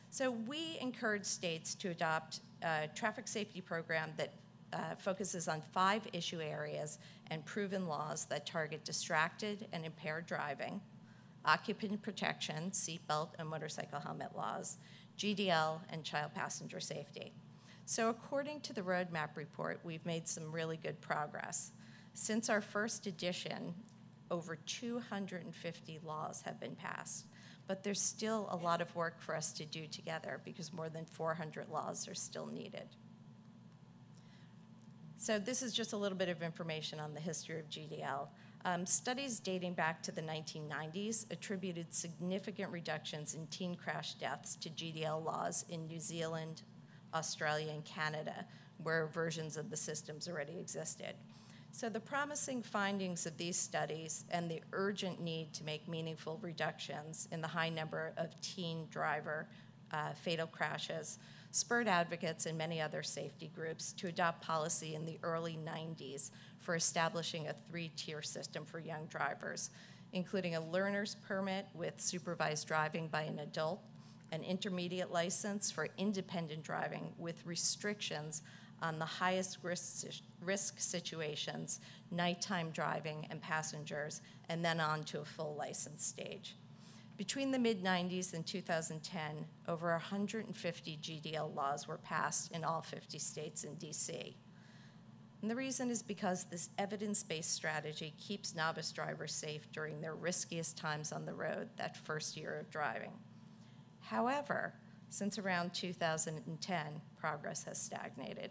So we encourage states to adopt a traffic safety program that focuses on 5 issue areas and proven laws that target distracted and impaired driving, occupant protection, seatbelt and motorcycle helmet laws, GDL, and child passenger safety. So according to the Roadmap report, we've made some really good progress. Since our first edition, over 250 laws have been passed, but there's still a lot of work for us to do together because more than 400 laws are still needed. So this is just a little bit of information on the history of GDL. Studies dating back to the 1990s attributed significant reductions in teen crash deaths to GDL laws in New Zealand, Australia, and Canada, where versions of the systems already existed. So the promising findings of these studies and the urgent need to make meaningful reductions in the high number of teen driver fatal crashes spurred Advocates and many other safety groups to adopt policy in the early 90s for establishing a 3-tier system for young drivers, including a learner's permit with supervised driving by an adult, an intermediate license for independent driving with restrictions on the highest risk situations, nighttime driving and passengers, and then on to a full license stage. Between the mid-90s and 2010, over 150 GDL laws were passed in all 50 states and DC. And the reason is because this evidence-based strategy keeps novice drivers safe during their riskiest times on the road, that first year of driving. However, since around 2010, progress has stagnated.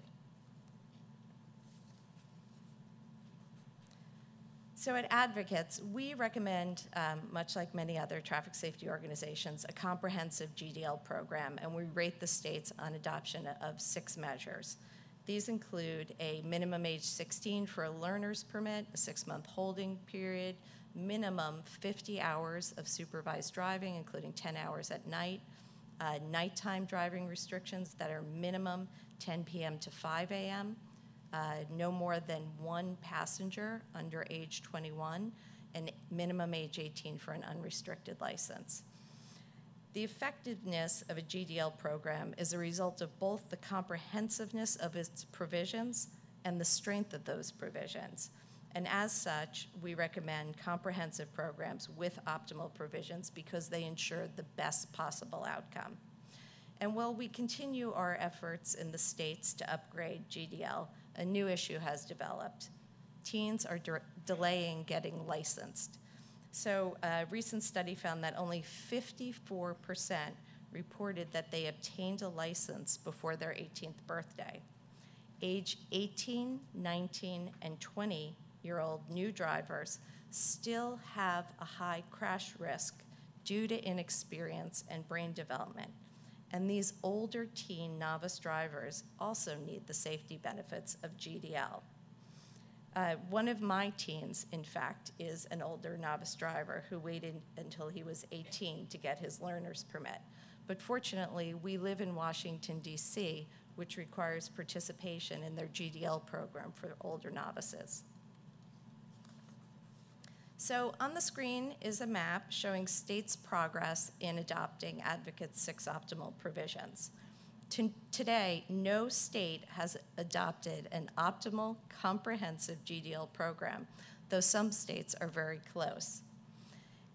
So at Advocates, we recommend, much like many other traffic safety organizations, a comprehensive GDL program, and we rate the states on adoption of 6 measures. These include a minimum age 16 for a learner's permit, a 6-month holding period, minimum 50 hours of supervised driving, including 10 hours at night, nighttime driving restrictions that are minimum 10 p.m. to 5 a.m., no more than one passenger under age 21, and minimum age 18 for an unrestricted license. The effectiveness of a GDL program is a result of both the comprehensiveness of its provisions and the strength of those provisions. And as such, we recommend comprehensive programs with optimal provisions because they ensure the best possible outcome. And while we continue our efforts in the states to upgrade GDL, a new issue has developed. Teens are delaying getting licensed. So a recent study found that only 54% reported that they obtained a license before their 18th birthday. Age 18, 19, and 20-year-old new drivers still have a high crash risk due to inexperience and brain development. And these older teen novice drivers also need the safety benefits of GDL. One of my teens, in fact, is an older novice driver who waited until he was 18 to get his learner's permit. But fortunately, we live in Washington, D.C., which requires participation in their GDL program for older novices. So on the screen is a map showing states' progress in adopting Advocate's 6 optimal provisions. Today, no state has adopted an optimal, comprehensive GDL program, though some states are very close.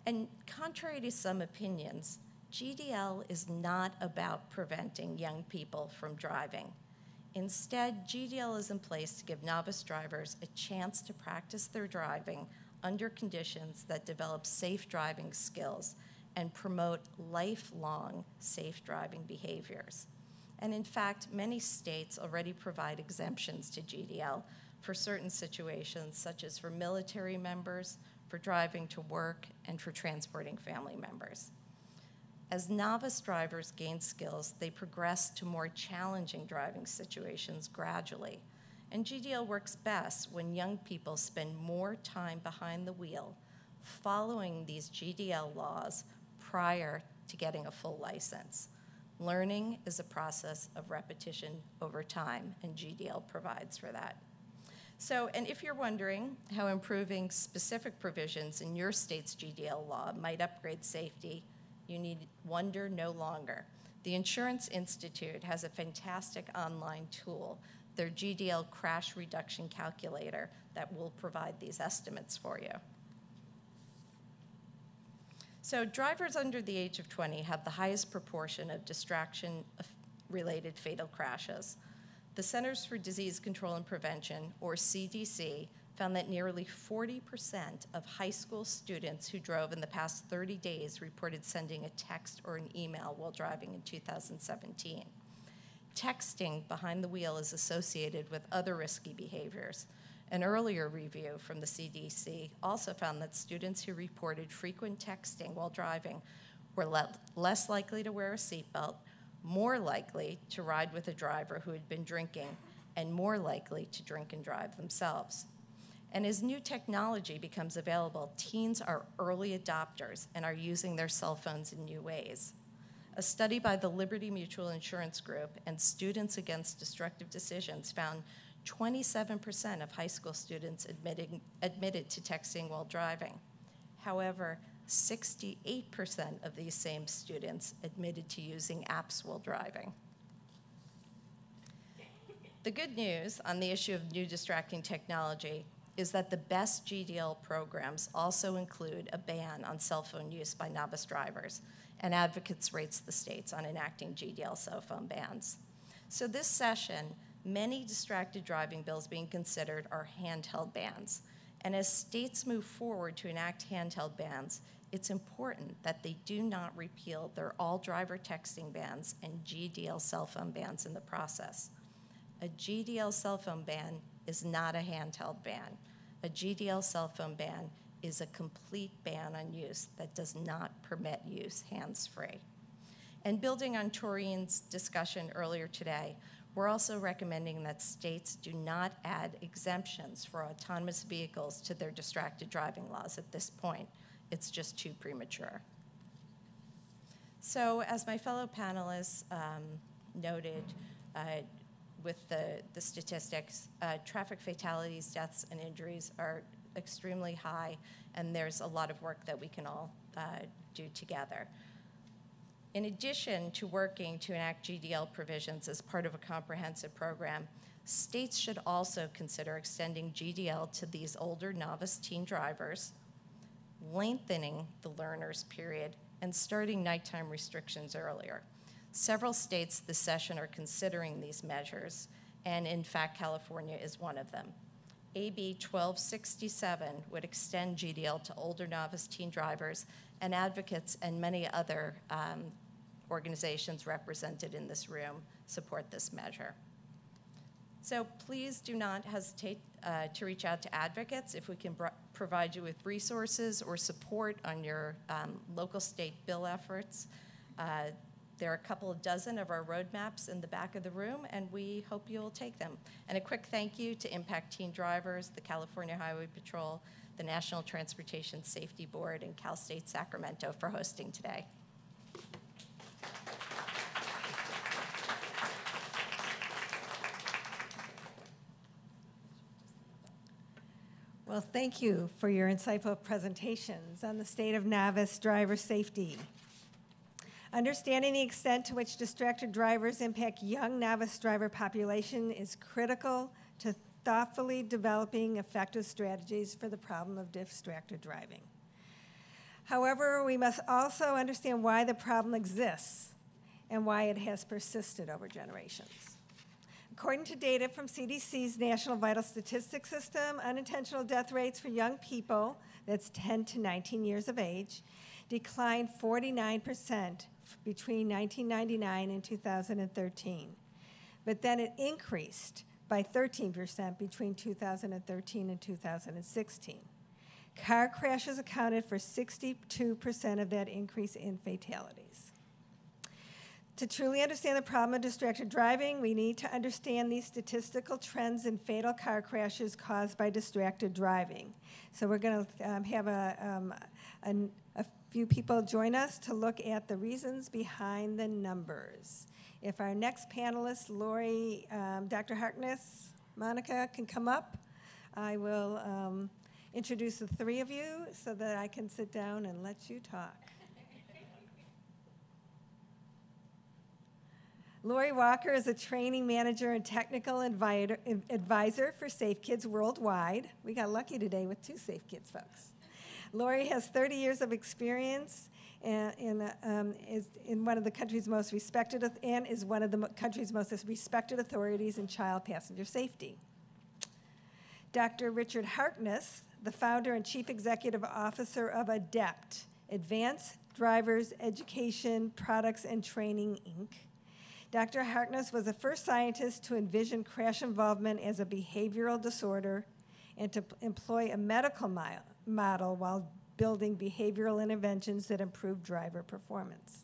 And contrary to some opinions, GDL is not about preventing young people from driving. Instead, GDL is in place to give novice drivers a chance to practice their driving under conditions that develop safe driving skills and promote lifelong safe driving behaviors. And in fact, many states already provide exemptions to GDL for certain situations, such as for military members, for driving to work, and for transporting family members. As novice drivers gain skills, they progress to more challenging driving situations gradually. And GDL works best when young people spend more time behind the wheel following these GDL laws prior to getting a full license. Learning is a process of repetition over time, and GDL provides for that. So, and if you're wondering how improving specific provisions in your state's GDL law might upgrade safety, you need wonder no longer. The Insurance Institute has a fantastic online tool, their GDL Crash Reduction Calculator, that will provide these estimates for you. So drivers under the age of 20 have the highest proportion of distraction-related fatal crashes. The Centers for Disease Control and Prevention, or CDC, found that nearly 40% of high school students who drove in the past 30 days reported sending a text or an email while driving in 2017. Texting behind the wheel is associated with other risky behaviors. An earlier review from the CDC also found that students who reported frequent texting while driving were less likely to wear a seatbelt, more likely to ride with a driver who had been drinking, and more likely to drink and drive themselves. And as new technology becomes available, teens are early adopters and are using their cell phones in new ways. A study by the Liberty Mutual Insurance Group and Students Against Destructive Decisions found 27% of high school students admitted to texting while driving. However, 68% of these same students admitted to using apps while driving. The good news on the issue of new distracting technology is that the best GDL programs also include a ban on cell phone use by novice drivers, and Advocates rates the states on enacting GDL cell phone bans. So this session, many distracted driving bills being considered are handheld bans. And as states move forward to enact handheld bans, it's important that they do not repeal their all driver texting bans and GDL cell phone bans in the process. A GDL cell phone ban is not a handheld ban. A GDL cell phone ban is a complete ban on use that does not permit use hands-free. And building on Taureen's discussion earlier today, we're also recommending that states do not add exemptions for autonomous vehicles to their distracted driving laws at this point. It's just too premature. So as my fellow panelists noted, with the statistics. Traffic fatalities, deaths, and injuries are extremely high, and there's a lot of work that we can all do together. In addition to working to enact GDL provisions as part of a comprehensive program, states should also consider extending GDL to these older novice teen drivers, lengthening the learners period, and starting nighttime restrictions earlier. Several states this session are considering these measures, and in fact, California is one of them. AB 1267 would extend GDL to older novice teen drivers, and advocates and many other organizations represented in this room support this measure. So please do not hesitate to reach out to advocates if we can provide you with resources or support on your local state bill efforts. There are a couple of dozen of our roadmaps in the back of the room, and we hope you'll take them. And a quick thank you to Impact Teen Drivers, the California Highway Patrol, the National Transportation Safety Board, and Cal State Sacramento for hosting today. Well, thank you for your insightful presentations on the state of novice driver safety. Understanding the extent to which distracted drivers impact young novice driver population is critical to thoughtfully developing effective strategies for the problem of distracted driving. However, we must also understand why the problem exists and why it has persisted over generations. According to data from CDC's National Vital Statistics System, unintentional death rates for young people, that's 10 to 19 years of age, declined 49% between 1999 and 2013. But then it increased by 13% between 2013 and 2016. Car crashes accounted for 62% of that increase in fatalities. To truly understand the problem of distracted driving, we need to understand these statistical trends in fatal car crashes caused by distracted driving. So we're going to have a few people join us to look at the reasons behind the numbers. If our next panelists, Lori, Dr. Harkness, Monica, can come up, I will introduce the three of you so that I can sit down and let you talk. Lori Walker is a training manager and technical advisor for Safe Kids Worldwide. We got lucky today with two Safe Kids folks. Lori has 30 years of experience is in one of the country's most respected and is one of the country's most respected authorities in child passenger safety. Dr. Richard Harkness, the founder and chief executive officer of ADEPT, Advanced Drivers Education Products and Training, Inc. Dr. Harkness was the first scientist to envision crash involvement as a behavioral disorder and to employ a medical model while building behavioral interventions that improve driver performance.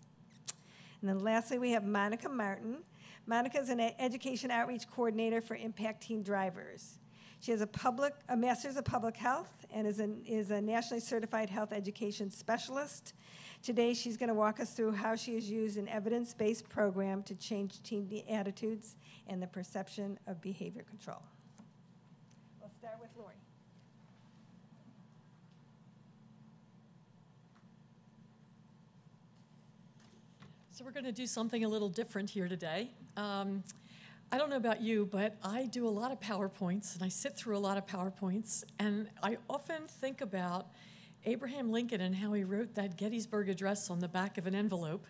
And then lastly, we have Monica Martin. Monica is an education outreach coordinator for Impact Teen Drivers. She has a master's of public health and is a nationally certified health education specialist. Today, she's going to walk us through how she has used an evidence-based program to change teen attitudes and the perception of behavior control. We'll start with Lori. So we're going to do something a little different here today. I don't know about you, but I do a lot of PowerPoints, and I sit through a lot of PowerPoints, and I often think about Abraham Lincoln and how he wrote that Gettysburg Address on the back of an envelope.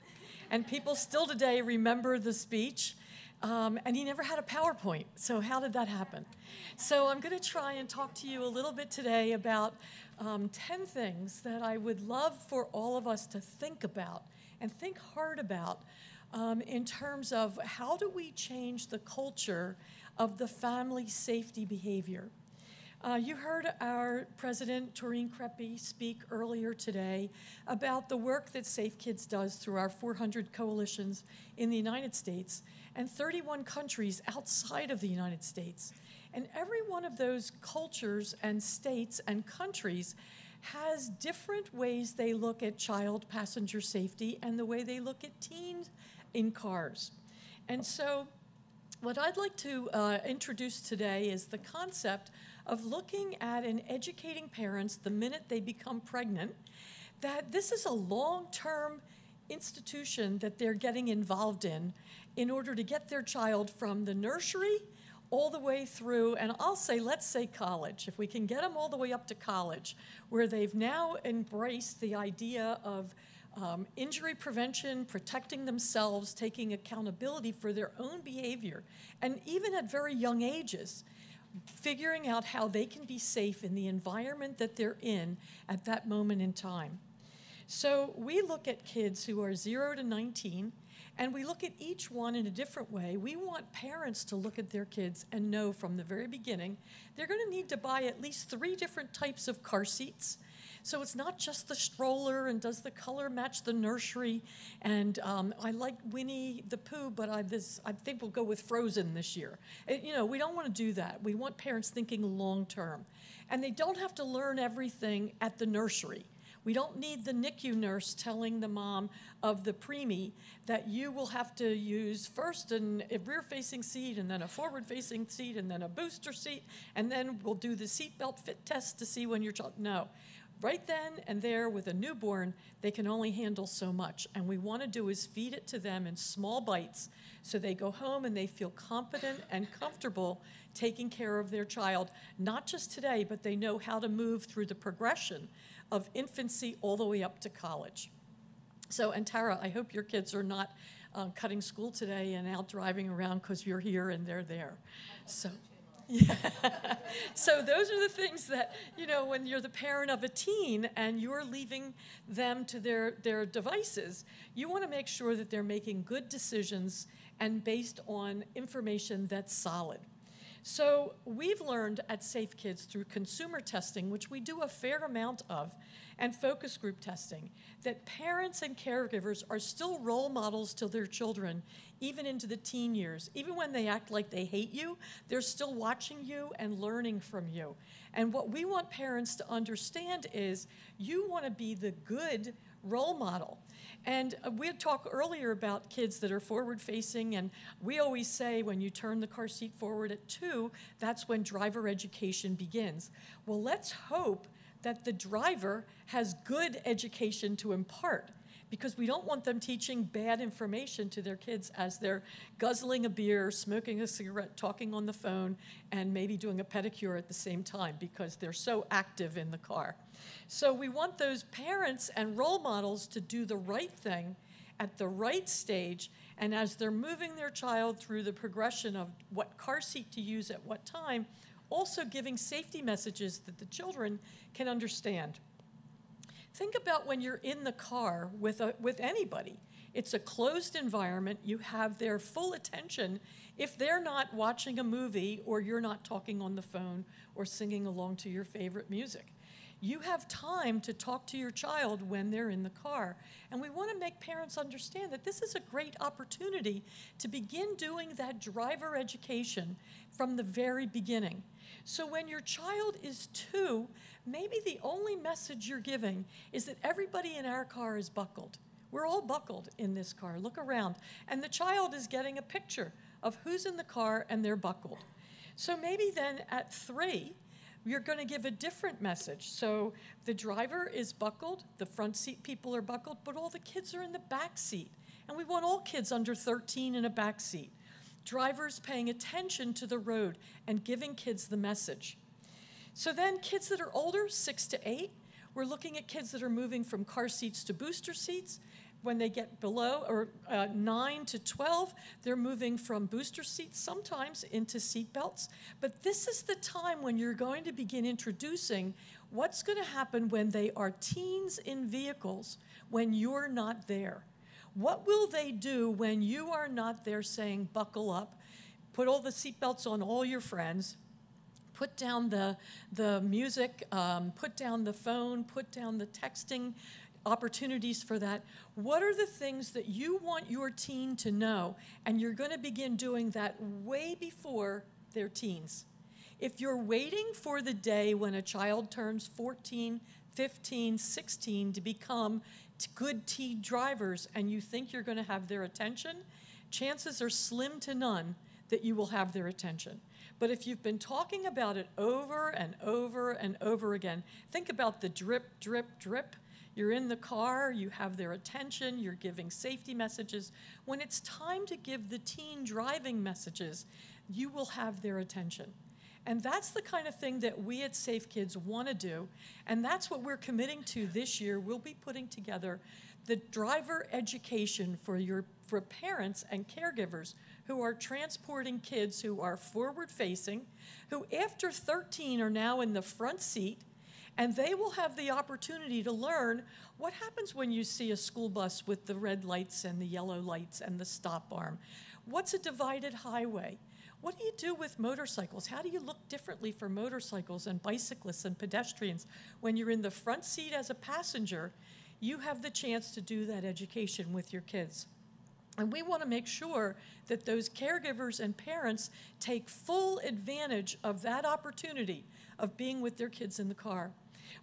And people still today remember the speech, and he never had a PowerPoint. So how did that happen? So I'm going to try and talk to you a little bit today about 10 things that I would love for all of us to think about and think hard about in terms of how do we change the culture of the family safety behavior. You heard our president, Taurine Crepy, speak earlier today about the work that Safe Kids does through our 400 coalitions in the United States and 31 countries outside of the United States. And every one of those cultures and states and countries has different ways they look at child passenger safety and the way they look at teens in cars. And so What I'd like to introduce today is the concept of looking at and educating parents the minute they become pregnant, that this is a long-term institution that they're getting involved in order to get their child from the nursery all the way through, and I'll say, let's say college. If we can get them all the way up to college, where they've now embraced the idea of injury prevention, protecting themselves, taking accountability for their own behavior, and even at very young ages, figuring out how they can be safe in the environment that they're in at that moment in time. So we look at kids who are 0 to 19, and we look at each one in a different way. We want parents to look at their kids and know from the very beginning they're going to need to buy at least 3 different types of car seats. So it's not just the stroller and does the color match the nursery. And I like Winnie the Pooh, but I think we'll go with Frozen this year. We don't want to do that. We want parents thinking long term. And they don't have to learn everything at the nursery. We don't need the NICU nurse telling the mom of the preemie that you will have to use first a rear-facing seat and then a forward-facing seat and then a booster seat, and then we'll do the seatbelt fit test to see when your child. No. Right then and there with a newborn, they can only handle so much. And we want to do is feed it to them in small bites so they go home and they feel competent and comfortable taking care of their child, not just today, but they know how to move through the progression of infancy all the way up to college. So, and Tara, I hope your kids are not cutting school today and out driving around because you're here and they're there. So. Yeah. So those are the things that, when you're the parent of a teen and you're leaving them to their devices, you want to make sure that they're making good decisions and based on information that's solid. So we've learned at Safe Kids through consumer testing, which we do a fair amount of, and focus group testing, that parents and caregivers are still role models to their children, even into the teen years. Even when they act like they hate you, they're still watching you and learning from you. And what we want parents to understand is you want to be the good role model. And we had talked earlier about kids that are forward-facing, and we always say when you turn the car seat forward at 2, that's when driver education begins. Well, let's hope that the driver has good education to impart, because we don't want them teaching bad information to their kids as they're guzzling a beer, smoking a cigarette, talking on the phone, and maybe doing a pedicure at the same time because they're so active in the car. So we want those parents and role models to do the right thing at the right stage, and as they're moving their child through the progression of what car seat to use at what time, also giving safety messages that the children can understand. Think about when you're in the car with anybody. It's a closed environment. You have their full attention if they're not watching a movie or you're not talking on the phone or singing along to your favorite music. You have time to talk to your child when they're in the car. And we want to make parents understand that this is a great opportunity to begin doing that driver education from the very beginning. So when your child is 2, maybe the only message you're giving is that everybody in our car is buckled. We're all buckled in this car. Look around. And the child is getting a picture of who's in the car and they're buckled. So maybe then at 3, you're going to give a different message. So the driver is buckled, the front seat people are buckled, but all the kids are in the back seat. And we want all kids under 13 in a back seat. Drivers paying attention to the road and giving kids the message. So then kids that are older, 6 to 8, we're looking at kids that are moving from car seats to booster seats. When they get below, or 9 to 12, they're moving from booster seats sometimes into seat belts. But this is the time when you're going to begin introducing what's going to happen when they are teens in vehicles when you're not there. What will they do when you are not there saying, buckle up, put all the seat belts on all your friends, put down the music, put down the phone, put down the texting, opportunities for that. What are the things that you want your teen to know? And you're going to begin doing that way before they're teens. If you're waiting for the day when a child turns 14, 15, 16 to become good teen drivers and you think you're going to have their attention, chances are slim to none that you will have their attention. But if you've been talking about it over and over and over again, think about the drip, drip, drip. You're in the car, you have their attention, you're giving safety messages. When it's time to give the teen driving messages, you will have their attention. And that's the kind of thing that we at Safe Kids want to do, and that's what we're committing to this year. We'll be putting together the driver education for parents and caregivers who are transporting kids who are forward-facing, who after 13 are now in the front seat, and they will have the opportunity to learn what happens when you see a school bus with the red lights and the yellow lights and the stop arm. What's a divided highway? What do you do with motorcycles? How do you look differently for motorcycles and bicyclists and pedestrians? When you're in the front seat as a passenger, you have the chance to do that education with your kids. And we want to make sure that those caregivers and parents take full advantage of that opportunity of being with their kids in the car.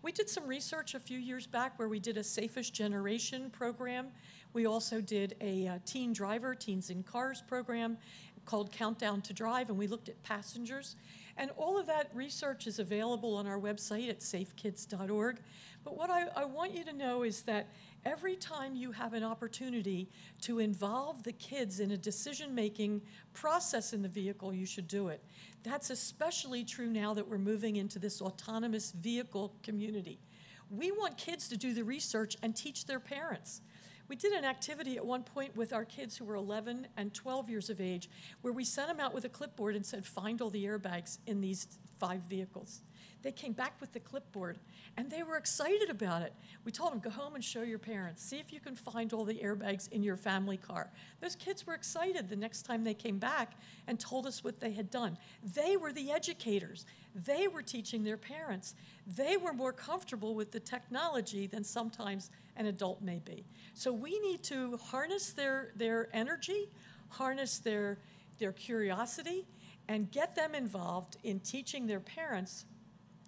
We did some research a few years back where we did a Safest Generation program. We also did a Teen Driver, Teens in Cars program called Countdown to Drive, and we looked at passengers. And all of that research is available on our website at safekids.org. But what I want you to know is that every time you have an opportunity to involve the kids in a decision-making process in the vehicle, you should do it. That's especially true now that we're moving into this autonomous vehicle community. We want kids to do the research and teach their parents. We did an activity at one point with our kids who were 11 and 12 years of age where we sent them out with a clipboard and said, find all the airbags in these 5 vehicles. They came back with the clipboard, and they were excited about it. We told them, go home and show your parents. See if you can find all the airbags in your family car. Those kids were excited the next time they came back and told us what they had done. They were the educators. They were teaching their parents. They were more comfortable with the technology than sometimes an adult may be. So we need to harness their energy, harness their curiosity, and get them involved in teaching their parents.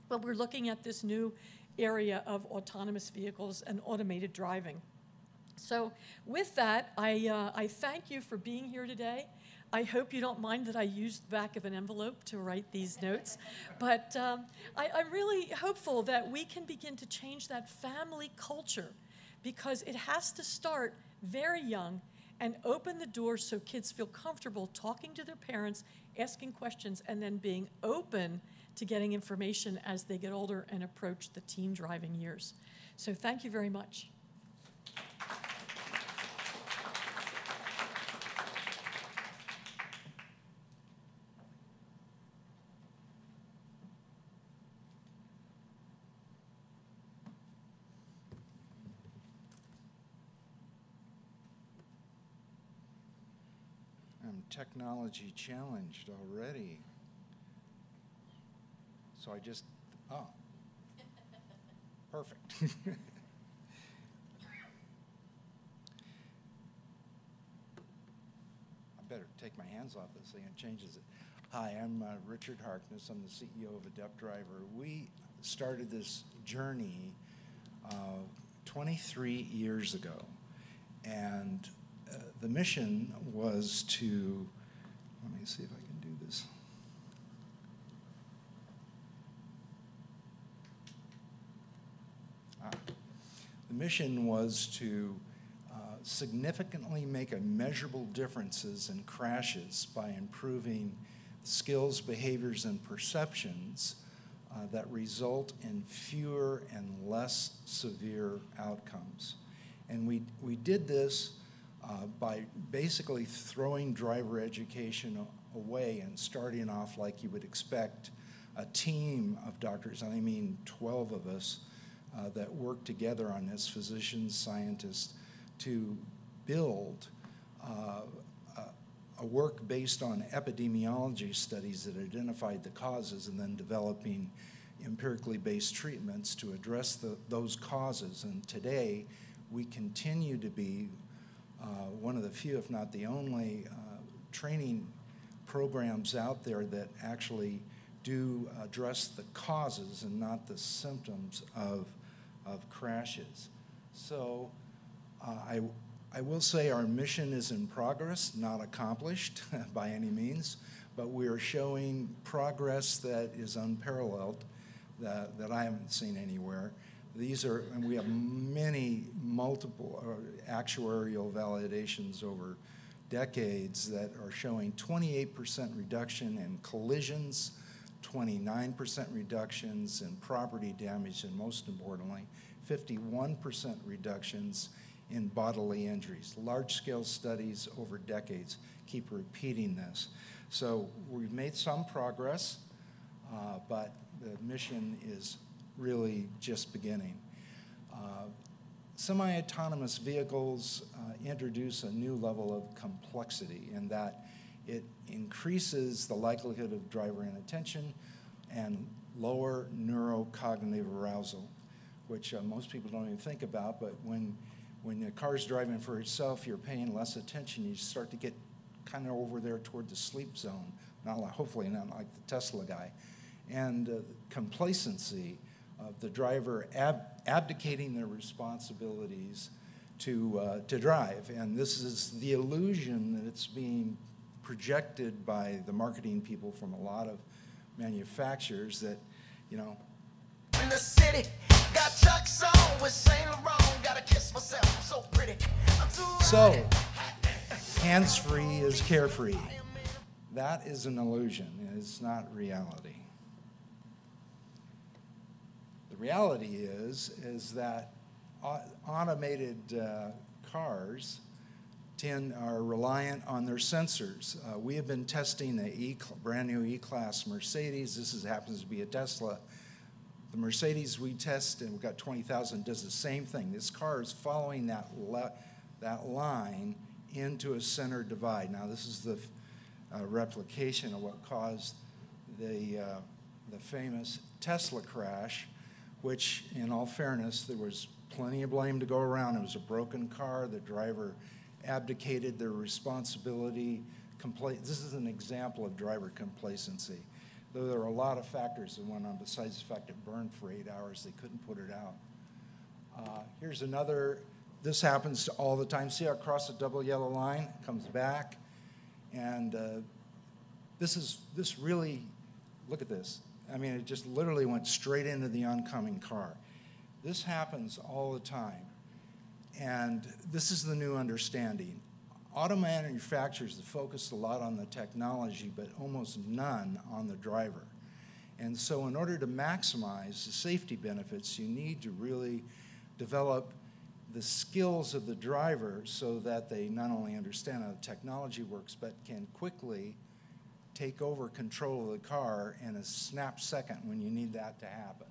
But we're looking at this new area of autonomous vehicles and automated driving. So with that, I thank you for being here today. I hope you don't mind that I used the back of an envelope to write these notes. But I'm really hopeful that we can begin to change that family culture, because it has to start very young and open the door so kids feel comfortable talking to their parents, asking questions, and then being open to getting information as they get older and approach the teen driving years. So thank you very much. I'm technology challenged already. So I just, perfect. I better take my hands off this thing, it changes it. Hi, I'm Richard Harkness. I'm the CEO of Adept Driver. We started this journey 23 years ago, and the mission was to, let me see if I can do this. The mission was to significantly make measurable differences in crashes by improving skills, behaviors, and perceptions that result in fewer and less severe outcomes. And we did this by basically throwing driver education away and starting off like you would expect a team of doctors, and I mean 12 of us, that work together on this, physicians, scientists, to build a work based on epidemiology studies that identified the causes and then developing empirically based treatments to address those causes. And today, we continue to be one of the few, if not the only, training programs out there that actually do address the causes and not the symptoms of crashes. So I I will say our mission is in progress, not accomplished by any means, but we are showing progress that is unparalleled, that I haven't seen anywhere. And we have many multiple actuarial validations over decades that are showing 28% reduction in collisions, 29% reductions in property damage, and most importantly, 51% reductions in bodily injuries. Large-scale studies over decades keep repeating this. So we've made some progress, but the mission is really just beginning. Semi-autonomous vehicles introduce a new level of complexity in that it increases the likelihood of driver inattention and lower neurocognitive arousal, which most people don't even think about, but when the car's driving for itself, you're paying less attention. You start to get kind of over there toward the sleep zone, hopefully not like the Tesla guy. And complacency of the driver abdicating their responsibilities to drive. And this is the illusion that's being projected by the marketing people from a lot of manufacturers that, you know. In the city, got Chuck's on with Saint Laurent, gotta kiss myself, I'm so pretty. So, hands-free is carefree. That is an illusion. It's not reality. The reality is that automated cars are reliant on their sensors. We have been testing a brand new E-Class Mercedes. This happens to be a Tesla. The Mercedes we test, and we've got 20,000, does the same thing. This car is following that line into a center divide. Now, this is the replication of what caused the famous Tesla crash, which, in all fairness, there was plenty of blame to go around. It was a broken car. The driver abdicated their responsibility. This is an example of driver complacency. Though there are a lot of factors that went on besides the fact it burned for 8 hours, they couldn't put it out. Here's another. This happens all the time. See how across the double yellow line comes back? And this really, look at this. I mean, it just literally went straight into the oncoming car. This happens all the time. And this is the new understanding. Auto manufacturers have focused a lot on the technology, but almost none on the driver. And so in order to maximize the safety benefits, you need to really develop the skills of the driver so that they not only understand how the technology works, but can quickly take over control of the car in a snap second when you need that to happen.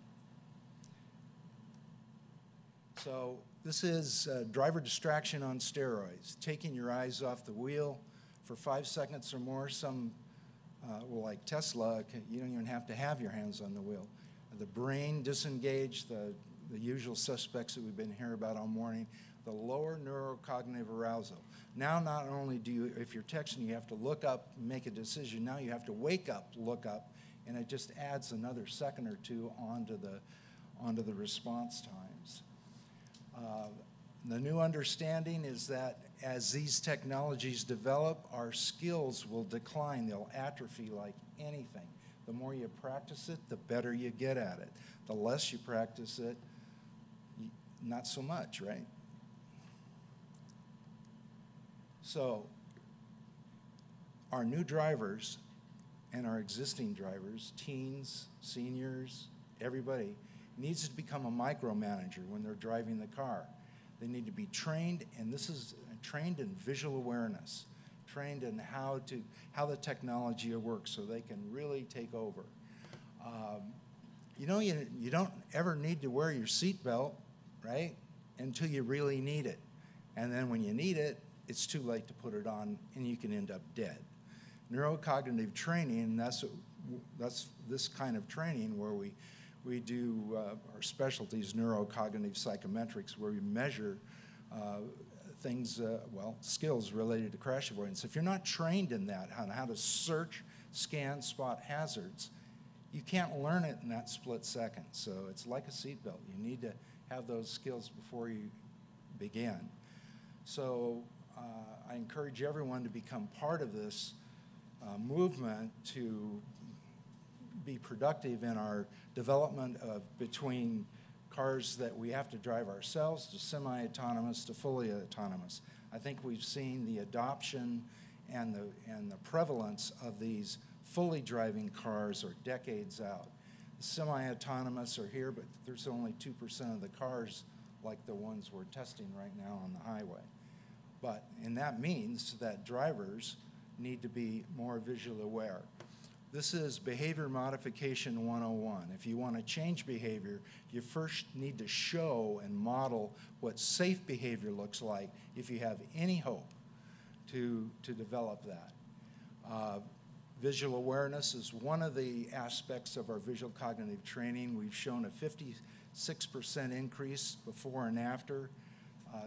So this is driver distraction on steroids, taking your eyes off the wheel for 5 seconds or more. Some, like Tesla, you don't even have to have your hands on the wheel. The brain disengaged, the usual suspects that we've been hearing about all morning, the lower neurocognitive arousal. Now, not only do you, if you're texting, you have to look up, make a decision. Now you have to wake up, look up, and it just adds another second or two onto the response times. The new understanding is that as these technologies develop, our skills will decline. They'll atrophy like anything. The more you practice it, the better you get at it. The less you practice it, not so much, right? So our new drivers and our existing drivers, teens, seniors, everybody, needs to become a micromanager when they're driving the car. They need to be trained, and this is trained in visual awareness, trained in how the technology works so they can really take over. You know, you don't ever need to wear your seatbelt, right, until you really need it. And then when you need it, it's too late to put it on, and you can end up dead. Neurocognitive training, that's this kind of training where we do our specialties, neurocognitive psychometrics, where we measure things, skills related to crash avoidance. If you're not trained in that, on how to search, scan, spot hazards, you can't learn it in that split second. So it's like a seatbelt. You need to have those skills before you begin. So I encourage everyone to become part of this movement to be productive in our development of between cars that we have to drive ourselves to semi-autonomous to fully autonomous. I think we've seen the adoption and the prevalence of these fully driving cars are decades out. The semi-autonomous are here, but there's only 2% of the cars like the ones we're testing right now on the highway. And that means that drivers need to be more visually aware. This is Behavior Modification 101. If you want to change behavior, you first need to show and model what safe behavior looks like if you have any hope to develop that. Visual awareness is one of the aspects of our visual cognitive training. We've shown a 56% increase before and after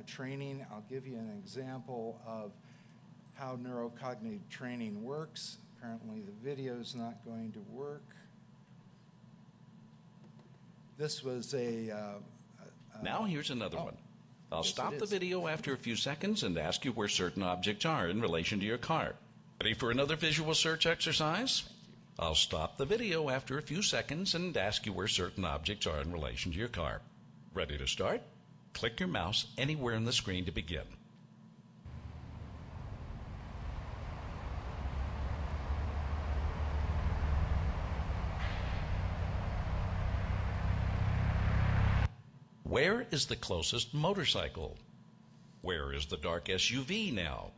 training. I'll give you an example of how neurocognitive training works. Apparently the video's not going to work. This was now here's another one. I'll stop the video after a few seconds and ask you where certain objects are in relation to your car. Ready for another visual search exercise? I'll stop the video after a few seconds and ask you where certain objects are in relation to your car. Ready to start? Click your mouse anywhere on the screen to begin. Where is the closest motorcycle? Where is the dark SUV now?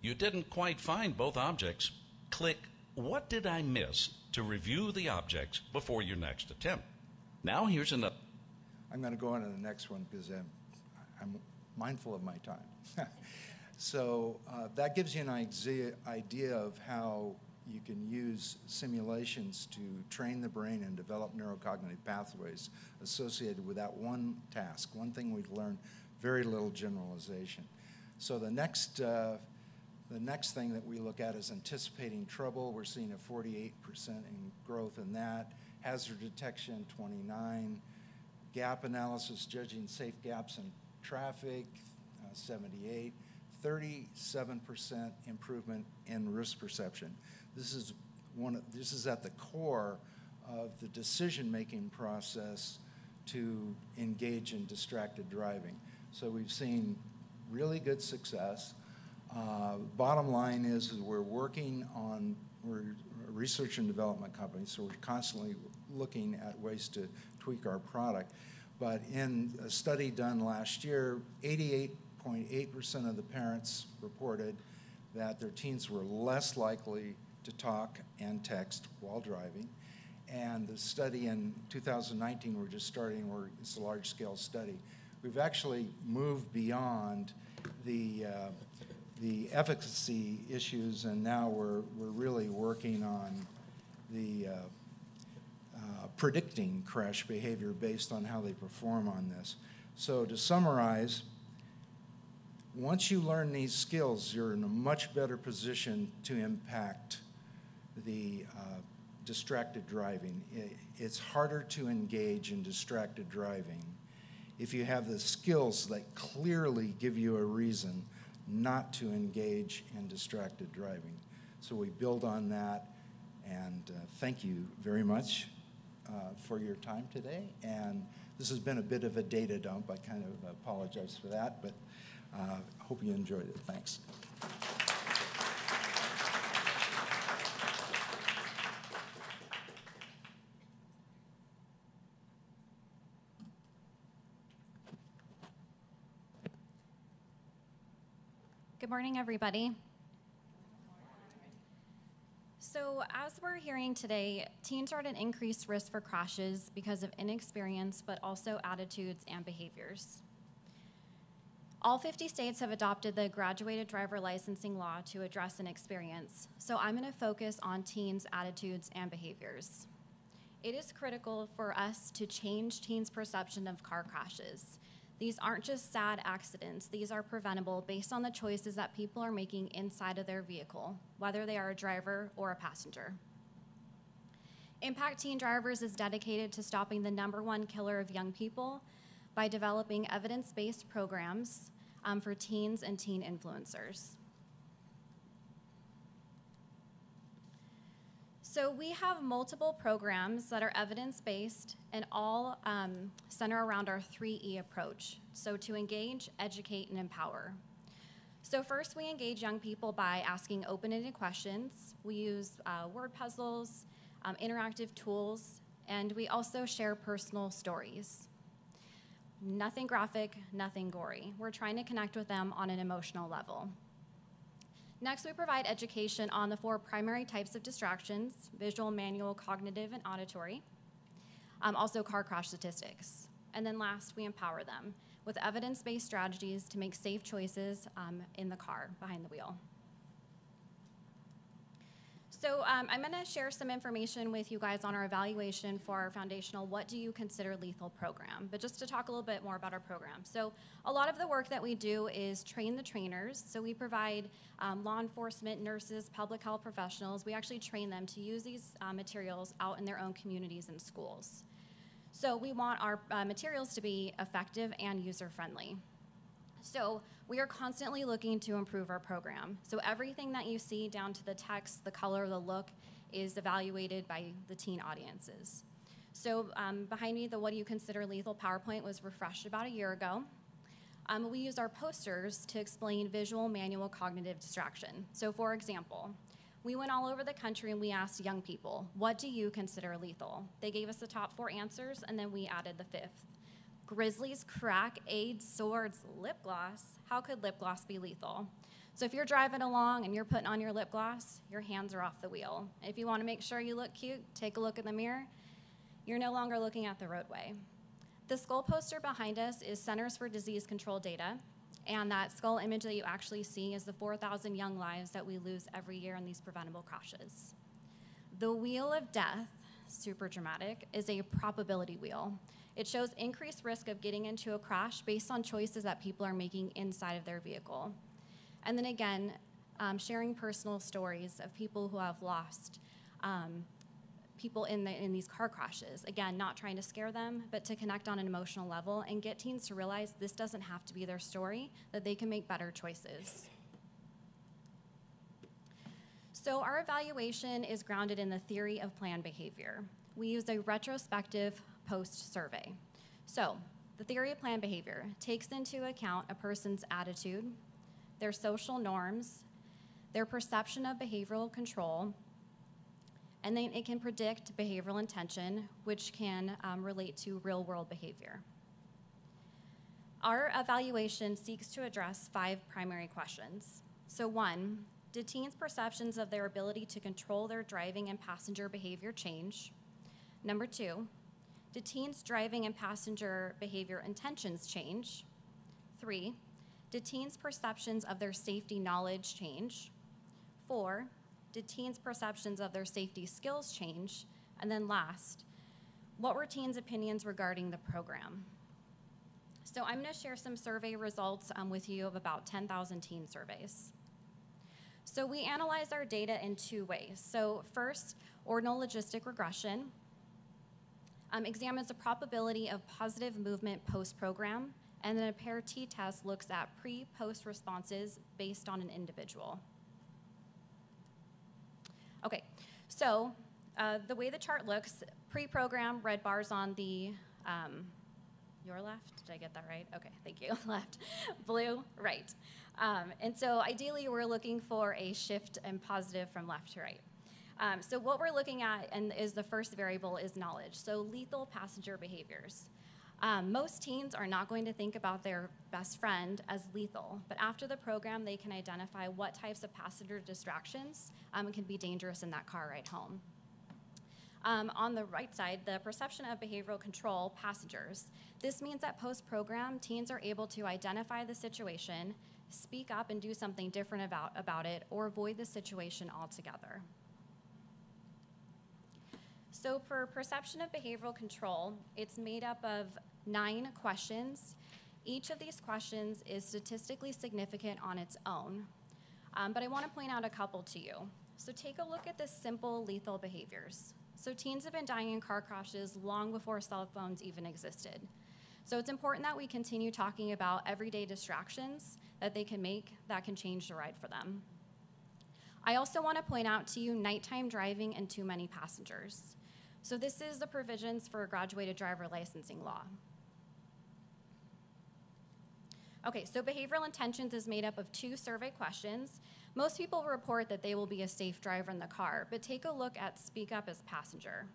You didn't quite find both objects. Click "What did I miss?" to review the objects before your next attempt. Now here's another. I'm going to go on to the next one because I'm mindful of my time. So that gives you an idea of how you can use simulations to train the brain and develop neurocognitive pathways associated with that one task. One thing we've learned, very little generalization. So the next thing that we look at is anticipating trouble. We're seeing a 48% in growth in that. Hazard detection, 29. Gap analysis, judging safe gaps in traffic, 78. 37% improvement in risk perception. This is at the core of the decision-making process to engage in distracted driving. So we've seen really good success. Bottom line is we're a research and development company, so we're constantly looking at ways to tweak our product. But in a study done last year, 88.8% of the parents reported that their teens were less likely to talk and text while driving. And the study in 2019, we're just starting, it's a large-scale study. We've actually moved beyond the efficacy issues, and now we're really working on the predicting crash behavior based on how they perform on this. So to summarize, once you learn these skills, you're in a much better position to impact the distracted driving. It's harder to engage in distracted driving if you have the skills that clearly give you a reason not to engage in distracted driving. So we build on that, and thank you very much for your time today. And this has been a bit of a data dump. I kind of apologize for that, but hope you enjoyed it. Thanks. Good morning, everybody. So as we're hearing today, teens are at an increased risk for crashes because of inexperience, but also attitudes and behaviors. All 50 states have adopted the graduated driver licensing law to address inexperience. So I'm going to focus on teens' attitudes and behaviors. It is critical for us to change teens' perception of car crashes. These aren't just sad accidents. These are preventable based on the choices that people are making inside of their vehicle, whether they are a driver or a passenger. Impact Teen Drivers is dedicated to stopping the #1 killer of young people by developing evidence-based programs, for teens and teen influencers. So we have multiple programs that are evidence-based and all center around our 3E approach. So to engage, educate, and empower. So first, we engage young people by asking open-ended questions. We use word puzzles, interactive tools, and we also share personal stories. Nothing graphic, nothing gory. We're trying to connect with them on an emotional level. Next, we provide education on the 4 primary types of distractions: visual, manual, cognitive, and auditory. Also car crash statistics. And then last, we empower them with evidence-based strategies to make safe choices in the car, behind the wheel. So I'm gonna share some information with you guys on our evaluation for our foundational What Do You Consider Lethal program. But just to talk a little bit more about our program. So a lot of the work that we do is train the trainers. So we provide law enforcement, nurses, public health professionals. We actually train them to use these materials out in their own communities and schools. So we want our materials to be effective and user-friendly. So we are constantly looking to improve our program. So everything that you see down to the text, the color, the look is evaluated by the teen audiences. So behind me, the What Do You Consider Lethal PowerPoint was refreshed about a year ago. We use our posters to explain visual, manual, cognitive distraction. So for example, we went all over the country and we asked young people, what do you consider lethal? They gave us the top 4 answers, and then we added the 5th. Grizzlies, crack, AIDS, swords, lip gloss. How could lip gloss be lethal? So if you're driving along and you're putting on your lip gloss, your hands are off the wheel. If you want to make sure you look cute, take a look in the mirror. You're no longer looking at the roadway. The skull poster behind us is Centers for Disease Control data, and that skull image that you actually see is the 4,000 young lives that we lose every year in these preventable crashes. The wheel of death, super dramatic, is a probability wheel. It shows increased risk of getting into a crash based on choices that people are making inside of their vehicle. And then again, sharing personal stories of people who have lost people in these car crashes. Again, not trying to scare them, but to connect on an emotional level and get teens to realize this doesn't have to be their story, that they can make better choices. So our evaluation is grounded in the theory of planned behavior. We use a retrospective post-survey. So the theory of planned behavior takes into account a person's attitude, their social norms, their perception of behavioral control, and then it can predict behavioral intention, which can relate to real-world behavior. Our evaluation seeks to address 5 primary questions. So 1, did teens' perceptions of their ability to control their driving and passenger behavior change? Number 2, did teens' driving and passenger behavior intentions change? 3, did teens' perceptions of their safety knowledge change? 4, did teens' perceptions of their safety skills change? And then last, what were teens' opinions regarding the program? So I'm gonna share some survey results with you of about 10,000 teen surveys. So we analyze our data in 2 ways. So first, ordinal logistic regression examines the probability of positive movement post-program, and then a pair t-test looks at pre-post responses based on an individual. Okay, so the way the chart looks, pre-program, red bars on the, your left, did I get that right? Okay, thank you, left, blue, right. And so ideally we're looking for a shift and positive from left to right. So what we're looking at and is the first variable is knowledge, so lethal passenger behaviors. Most teens are not going to think about their best friend as lethal, but after the program, they can identify what types of passenger distractions can be dangerous in that car ride home. On the right side, the perception of behavioral control passengers. This means that post-program, teens are able to identify the situation, speak up and do something different about it, or avoid the situation altogether. So for perception of behavioral control, it's made up of 9 questions. Each of these questions is statistically significant on its own, but I want to point out a couple to you. So take a look at the simple lethal behaviors. So teens have been dying in car crashes long before cell phones even existed. So it's important that we continue talking about everyday distractions that they can make that can change the ride for them. I also want to point out to you nighttime driving and too many passengers. So this is the provisions for a graduated driver licensing law. Okay, so behavioral intentions is made up of 2 survey questions. Most people report that they will be a safe driver in the car, but take a look at speak up as passenger.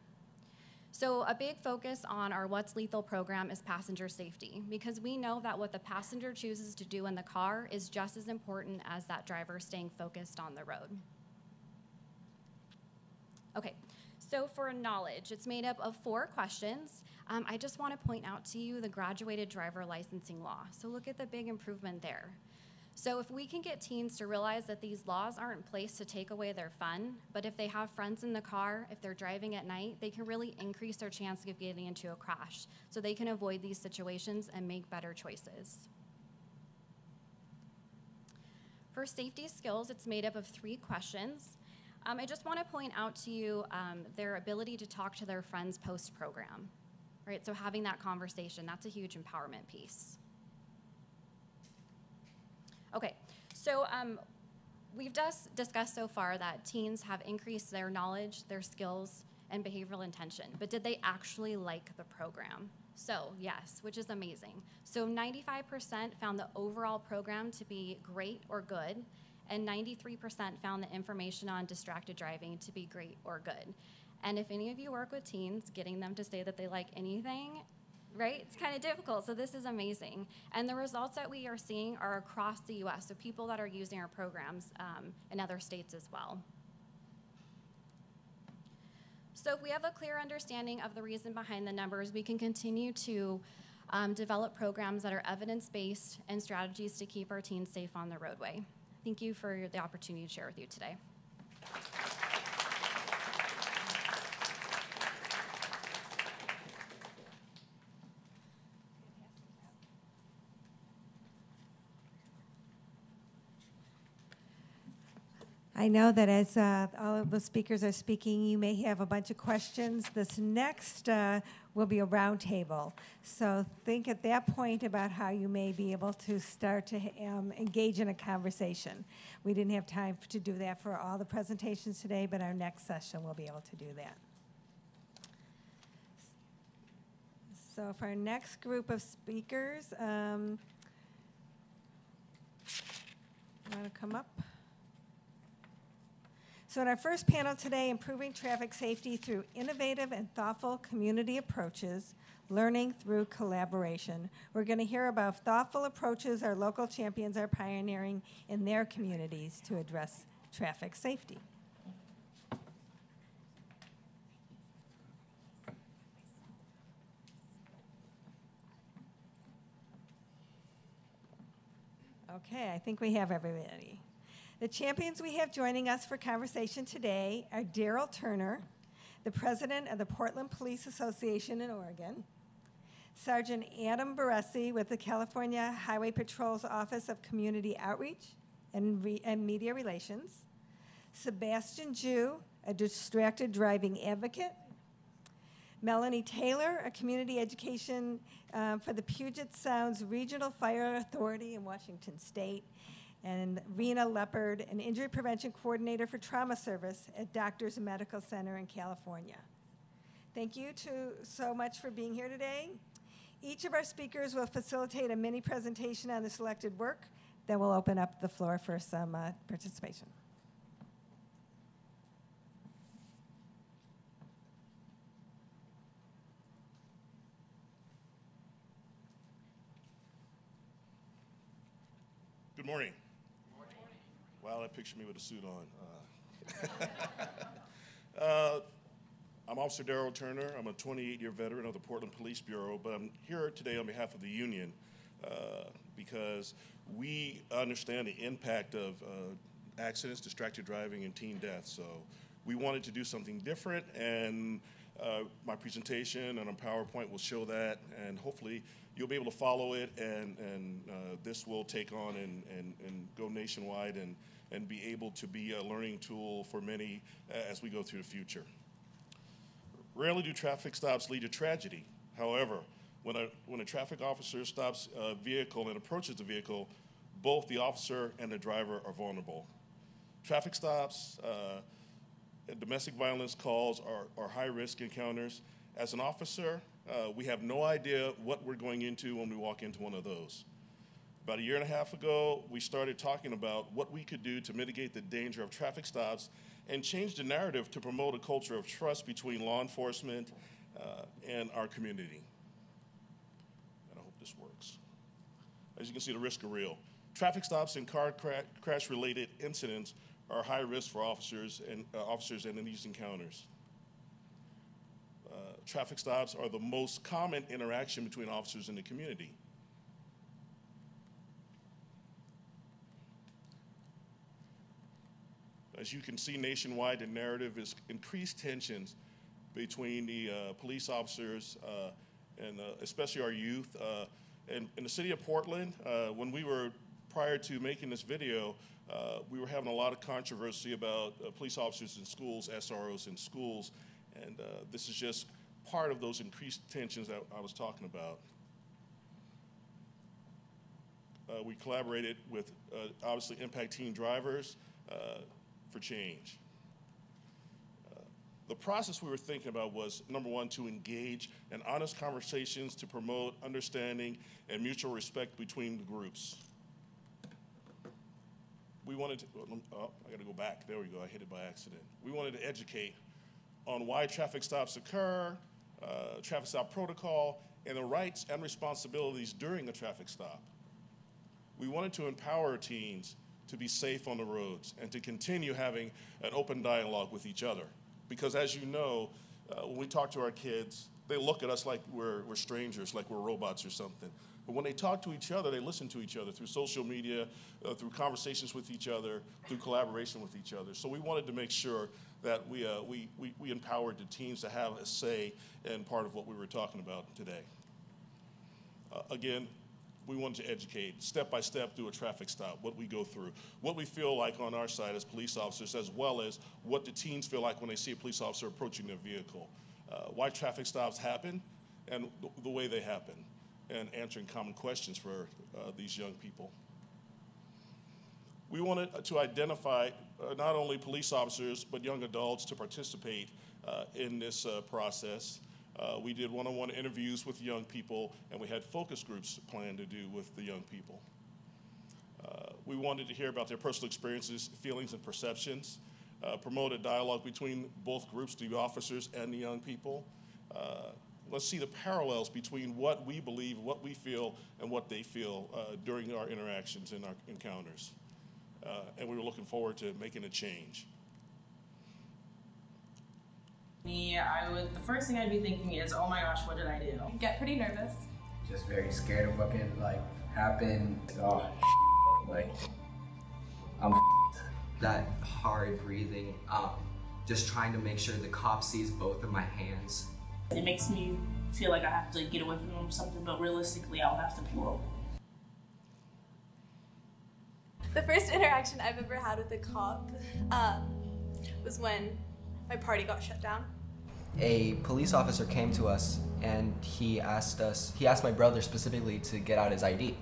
So a big focus on our What's Lethal program is passenger safety, because we know that what the passenger chooses to do in the car is just as important as that driver staying focused on the road. Okay, so for knowledge, it's made up of 4 questions. I just want to point out to you the graduated driver licensing law. So look at the big improvement there. So if we can get teens to realize that these laws aren't in place to take away their fun, but if they have friends in the car, if they're driving at night, they can really increase their chance of getting into a crash. So they can avoid these situations and make better choices. For safety skills, it's made up of 3 questions. I just want to point out to you their ability to talk to their friends post-program. Right? So having that conversation, that's a huge empowerment piece. Okay, so we've just discussed so far that teens have increased their knowledge, their skills, and behavioral intention, but did they actually like the program? So yes, which is amazing. So 95% found the overall program to be great or good, and 93% found the information on distracted driving to be great or good. And if any of you work with teens, getting them to say that they like anything, right? It's kind of difficult, so this is amazing. And the results that we are seeing are across the US, so people that are using our programs in other states as well. So if we have a clear understanding of the reason behind the numbers, we can continue to develop programs that are evidence-based and strategies to keep our teens safe on the roadway. Thank you for the opportunity to share with you today. I know that as all of the speakers are speaking, you may have a bunch of questions. This next will be a roundtable. So think at that point about how you may be able to start to engage in a conversation. We didn't have time to do that for all the presentations today, but our next session will be able to do that. So for our next group of speakers, want to come up? So in our first panel today, Improving Traffic Safety Through Innovative and Thoughtful Community Approaches, Learning Through Collaboration. We're going to hear about thoughtful approaches our local champions are pioneering in their communities to address traffic safety. Okay, I think we have everybody. The champions we have joining us for conversation today are Daryl Turner, the president of the Portland Police Association in Oregon, Sergeant Adam Baresi with the California Highway Patrol's Office of Community Outreach and Media Relations, Sebastian Jew, a distracted driving advocate, Melanie Taylor, a community education for the Puget Sound's Regional Fire Authority in Washington State, and Rena Leopard, an injury prevention coordinator for trauma service at Doctors Medical Center in California. Thank you so much for being here today. Each of our speakers will facilitate a mini presentation on the selected work, then we'll open up the floor for some participation. Good morning. Wow, that picture me with a suit on. I'm Officer Daryl Turner. I'm a 28-year veteran of the Portland Police Bureau, but I'm here today on behalf of the union because we understand the impact of accidents, distracted driving, and teen deaths. So we wanted to do something different, and my presentation and a PowerPoint will show that, and hopefully you'll be able to follow it, and this will take on and go nationwide and be able to be a learning tool for many as we go through the future. Rarely do traffic stops lead to tragedy. However, When a traffic officer stops a vehicle and approaches the vehicle, both the officer and the driver are vulnerable. Traffic stops, and domestic violence calls are high-risk encounters. As an officer, we have no idea what we're going into when we walk into one of those. About a year and a half ago, we started talking about what we could do to mitigate the danger of traffic stops and change the narrative to promote a culture of trust between law enforcement and our community. And I hope this works. As you can see, the risks are real. Traffic stops and car crash-related incidents are high risk for officers and in these encounters. Traffic stops are the most common interaction between officers and the community. As you can see nationwide, the narrative is increased tensions between the police officers and especially our youth. In the city of Portland, when we were, prior to making this video, we were having a lot of controversy about police officers in schools, SROs in schools, and this is just part of those increased tensions that I was talking about. We collaborated with, obviously, Impact Teen Drivers for change. The process we were thinking about was, number one, to engage in honest conversations to promote understanding and mutual respect between the groups. We wanted to, I gotta go back, there we go, I hit it by accident. We wanted to educate on why traffic stops occur, traffic stop protocol, and the rights and responsibilities during a traffic stop. We wanted to empower teens to be safe on the roads and to continue having an open dialogue with each other. Because as you know, when we talk to our kids, they look at us like we're strangers, like we're robots or something. But when they talk to each other, they listen to each other through social media, through conversations with each other, through collaboration with each other. So we wanted to make sure that we empowered the teens to have a say in part of what we were talking about today. Again, we wanted to educate step by step through a traffic stop, what we go through, what we feel like on our side as police officers, as well as what the teens feel like when they see a police officer approaching their vehicle, why traffic stops happen and the way they happen, and answering common questions for these young people. We wanted to identify not only police officers, but young adults to participate in this process. We did one-on-one interviews with young people, and we had focus groups planned to do with the young people. We wanted to hear about their personal experiences, feelings, and perceptions, promote a dialogue between both groups, the officers and the young people. Let's see the parallels between what we believe, what we feel, and what they feel during our interactions and our encounters. And we were looking forward to making a change. Me, the first thing I'd be thinking is, oh my gosh, what did I do? Get pretty nervous. Just very scared of what could happen. Oh, like I'm that hard breathing, just trying to make sure the cop sees both of my hands. It makes me feel like I have to get away from them or something, but realistically, I'll have to pull over. The first interaction I've ever had with a cop was when my party got shut down. A police officer came to us and he asked my brother specifically to get out his ID.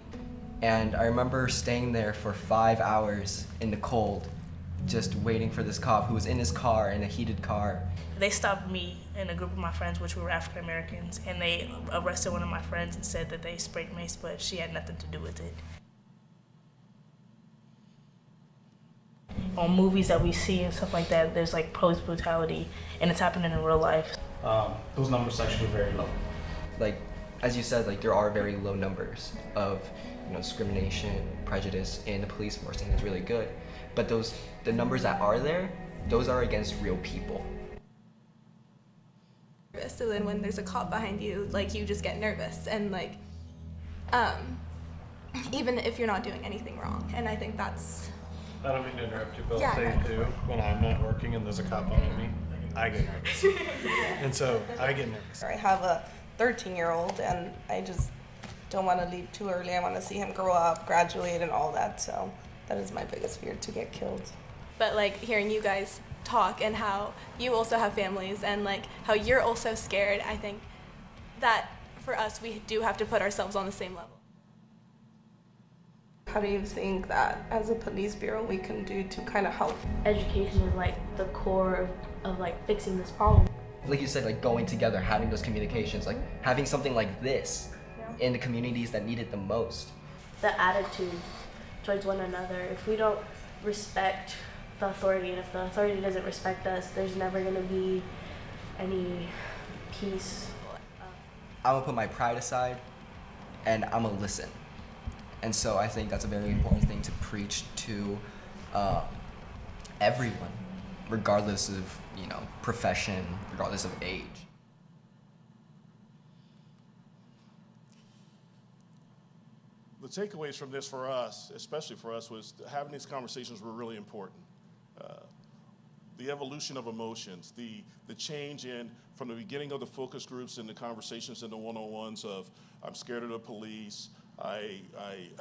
And I remember staying there for 5 hours in the cold, just waiting for this cop who was in his car, in a heated car. They stopped me and a group of my friends, which were African Americans, and they arrested one of my friends and said that they sprayed mace, but she had nothing to do with it. On movies that we see and stuff like that, there's like police brutality, and it's happening in real life. Those numbers actually very low. Like, as you said, like there are very low numbers of discrimination, prejudice in the police force, and it's really good. But the numbers that are there, those are against real people. So then when there's a cop behind you, like you just get nervous, and like, even if you're not doing anything wrong, and I think that's. I don't mean to interrupt you, but Yeah. I'll say too, when I'm not working and there's a cop behind me, I get nervous. And so I get nervous. I have a 13-year-old and I just don't want to leave too early. I want to see him grow up, graduate, and all that. So that is my biggest fear, to get killed. But like hearing you guys talk and how you also have families and like how you're also scared, I think that for us, we do have to put ourselves on the same level. How do you think that as a police bureau we can do to kind of help? Education is like the core of like fixing this problem. Like you said, like going together, having those communications, like having something like this in the communities that need it the most. The attitude towards one another. If we don't respect the authority, and if the authority doesn't respect us, there's never going to be any peace. I'm gonna put my pride aside, and I'm gonna listen. And so I think that's a very important thing to preach to everyone, regardless of, you know, profession, regardless of age. The takeaways from this for us, especially for us, was having these conversations were really important. The evolution of emotions, the change in, from the beginning of the focus groups and the conversations and the one-on-ones of, I'm scared of the police, I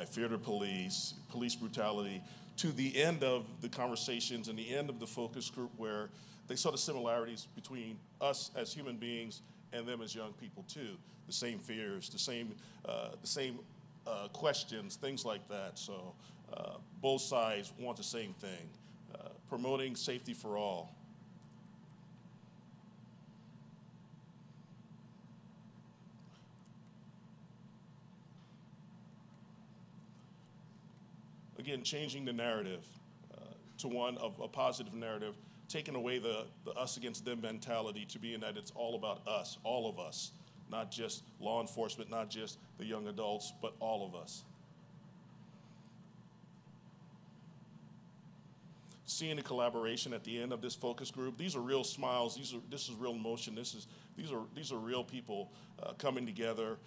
fear the police brutality, to the end of the conversations and the end of the focus group where they saw the similarities between us as human beings and them as young people too. The same fears, the same questions, things like that. So both sides want the same thing, promoting safety for all. Again, changing the narrative to one of a positive narrative, taking away the us against them mentality to being that it's all about us, all of us, not just law enforcement, not just the young adults, but all of us. Seeing the collaboration at the end of this focus group, these are real smiles. This is real emotion. These are real people coming together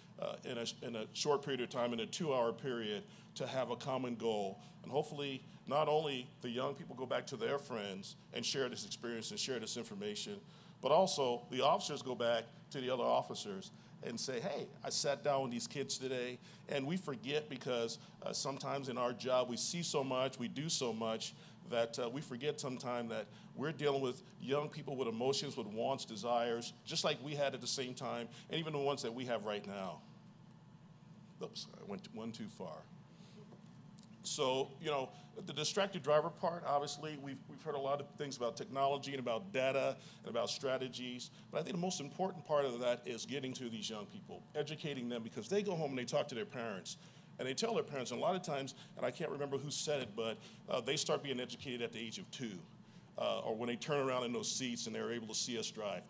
in a short period of time, in a 2-hour period, to have a common goal. And hopefully, not only the young people go back to their friends and share this experience and share this information, but also the officers go back to the other officers and say, hey, I sat down with these kids today, and we forget because sometimes in our job we see so much, we do so much, that we forget sometimes that we're dealing with young people with emotions, with wants, desires, just like we had at the same time, and even the ones that we have right now. Oops, I went one too far. So, you know, the distracted driver part, obviously, we've heard a lot of things about technology and about data and about strategies, but I think the most important part of that is getting to these young people, educating them, because they go home and they talk to their parents. And they tell their parents, and a lot of times, and I can't remember who said it, but they start being educated at the age of 2, or when they turn around in those seats and they're able to see us drive.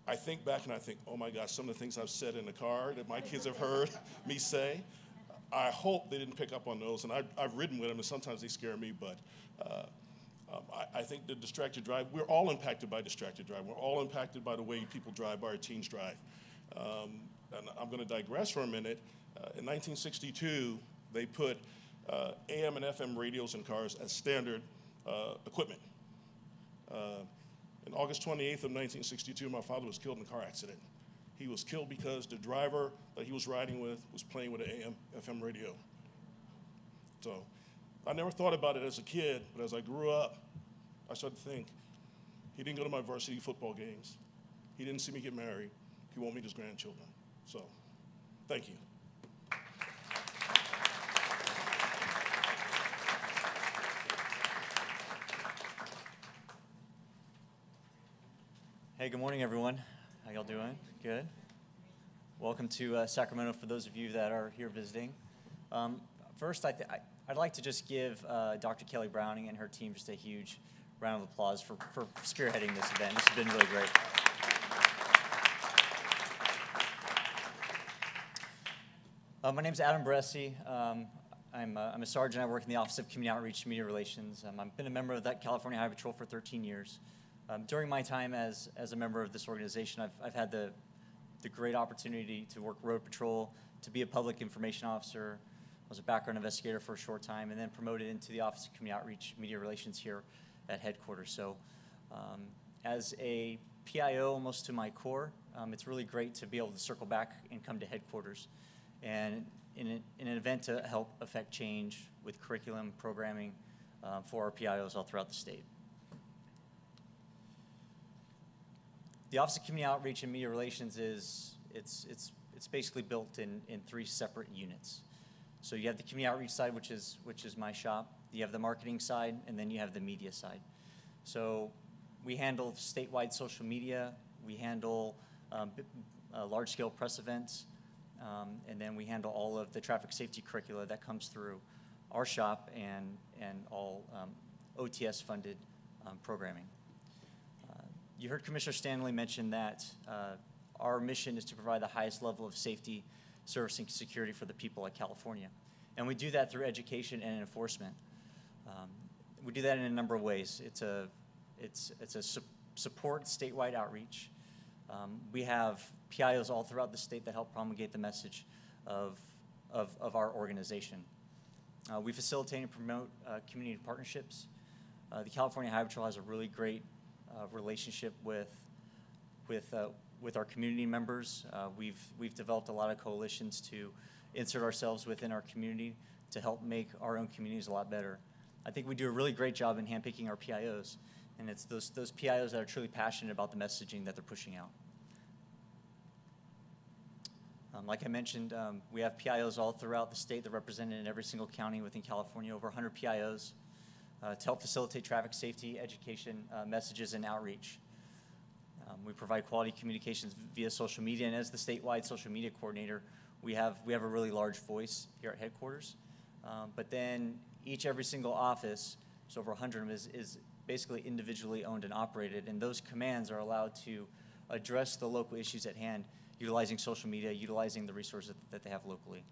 I think back and I think, oh my gosh, some of the things I've said in the car that my kids have heard me say, I hope they didn't pick up on those. And I've ridden with them, and sometimes they scare me, but I think the distracted drive, we're all impacted by distracted drive. We're all impacted by the way people drive, by our teens drive. And I'm going to digress for a minute. In 1962, they put AM and FM radios in cars as standard equipment. On August 28th of 1962, my father was killed in a car accident. He was killed because the driver that he was riding with was playing with an AM, FM radio. So I never thought about it as a kid, but as I grew up, I started to think, he didn't go to my varsity football games. He didn't see me get married. He won't meet his grandchildren. So, thank you. Hey, good morning, everyone. How y'all doing? Good. Welcome to Sacramento for those of you that are here visiting. First, I'd like to just give Dr. Kelly Browning and her team just a huge round of applause for spearheading this event. This has been really great. My name is Adam Bresci. I'm a sergeant. I work in the Office of Community Outreach and Media Relations. I've been a member of that California Highway Patrol for 13 years. During my time as a member of this organization, I've had the great opportunity to work road patrol, to be a public information officer. I was a background investigator for a short time, and then promoted into the Office of Community Outreach Media Relations here at headquarters. So as a PIO almost to my core, it's really great to be able to circle back and come to headquarters and in an event to help affect change with curriculum programming for our PIOs all throughout the state. The Office of Community Outreach and Media Relations it's it's basically built in 3 separate units. So you have the community outreach side, which is my shop. You have the marketing side, and then you have the media side. So we handle statewide social media. We handle large-scale press events, and then we handle all of the traffic safety curricula that comes through our shop and all OTS-funded programming. You heard Commissioner Stanley mention that our mission is to provide the highest level of safety, service, and security for the people of California. And we do that through education and enforcement. We do that in a number of ways. It's a support statewide outreach. We have PIOs all throughout the state that help promulgate the message of our organization. We facilitate and promote community partnerships. The California Highway Patrol has a really great relationship with our community members. We've developed a lot of coalitions to insert ourselves within our community to help make our own communities a lot better. I think we do a really great job in handpicking our PIOs, and it's those PIOs that are truly passionate about the messaging that they're pushing out. Like I mentioned, we have PIOs all throughout the state. They're represented in every single county within California, over 100 PIOs, to help facilitate traffic safety, education, messages, and outreach. We provide quality communications via social media, and as the statewide social media coordinator, we have a really large voice here at headquarters. But then every single office, there's over 100 of them, is basically individually owned and operated, and those commands are allowed to address the local issues at hand, utilizing social media, utilizing the resources that they have locally.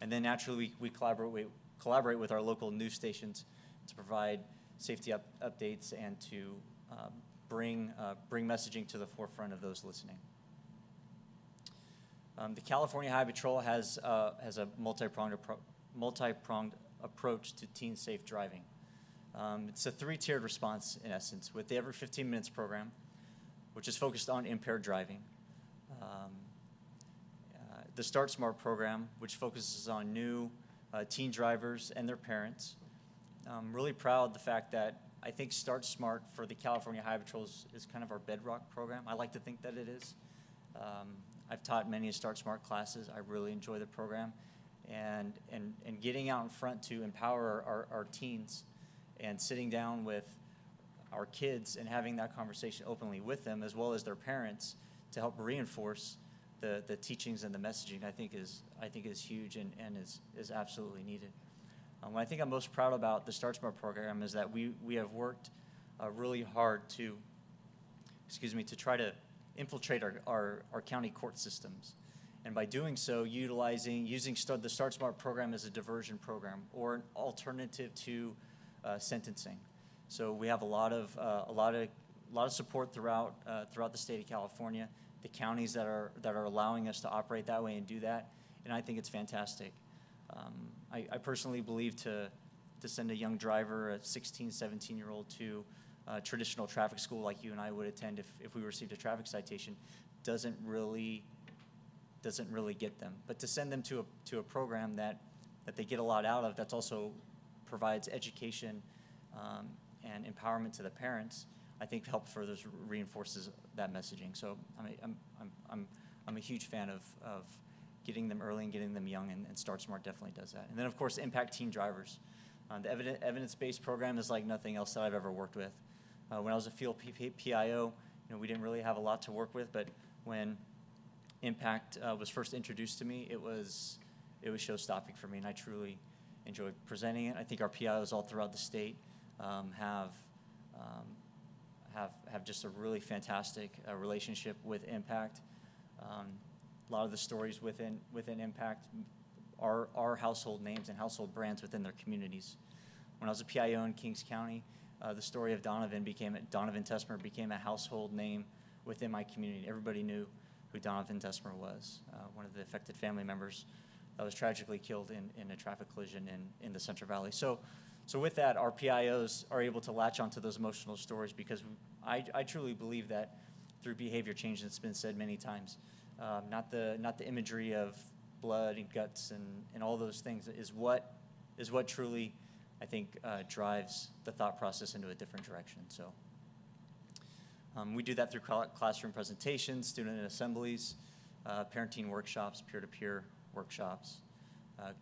And then naturally, we collaborate with our local news stations to provide safety updates and to bring messaging to the forefront of those listening. The California Highway Patrol has a multi-pronged approach to teen safe driving. It's a 3-tiered response, in essence, with the Every 15 Minutes program, which is focused on impaired driving. The Start Smart program, which focuses on new teen drivers and their parents. I'm really proud of the fact that I think Start Smart for the California Highway Patrol is kind of our bedrock program. I like to think that it is. I've taught many Start Smart classes. I really enjoy the program. And getting out in front to empower our teens and sitting down with our kids and having that conversation openly with them, as well as their parents, to help reinforce the teachings and the messaging, I think is huge and is absolutely needed. What I think I'm most proud about the Start Smart program is that we have worked really hard to try to infiltrate our county court systems. And by doing so, using the Start Smart program as a diversion program or an alternative to sentencing. So we have a lot of support throughout the state of California, the counties that are allowing us to operate that way and do that, and I think it's fantastic. I personally believe to send a young driver, a 16, 17-year-old, to traditional traffic school like you and I would attend if we received a traffic citation doesn't really get them. But to send them to a program that they get a lot out of, that also provides education and empowerment to the parents, I think help further reinforces that messaging. So I'm a huge fan of getting them early and getting them young, and Start Smart definitely does that. And then, of course, Impact Teen Drivers. The evidence-based program is like nothing else that I've ever worked with. When I was a field PIO, we didn't really have a lot to work with, but when Impact was first introduced to me, it was show-stopping for me, and I truly enjoyed presenting it. I think our PIOs all throughout the state have just a really fantastic relationship with Impact. A lot of the stories within Impact are household names and household brands within their communities. When I was a PIO in Kings County, the story of Donovan Tesmer became a household name within my community. Everybody knew who Donovan Tesmer was, one of the affected family members that was tragically killed in a traffic collision in the Central Valley. So with that, our PIOs are able to latch onto those emotional stories because I truly believe that through behavior change, it's been said many times, not the imagery of blood and guts and all those things is what truly, I think, drives the thought process into a different direction. So we do that through classroom presentations, student assemblies, parenting workshops, peer-to-peer workshops,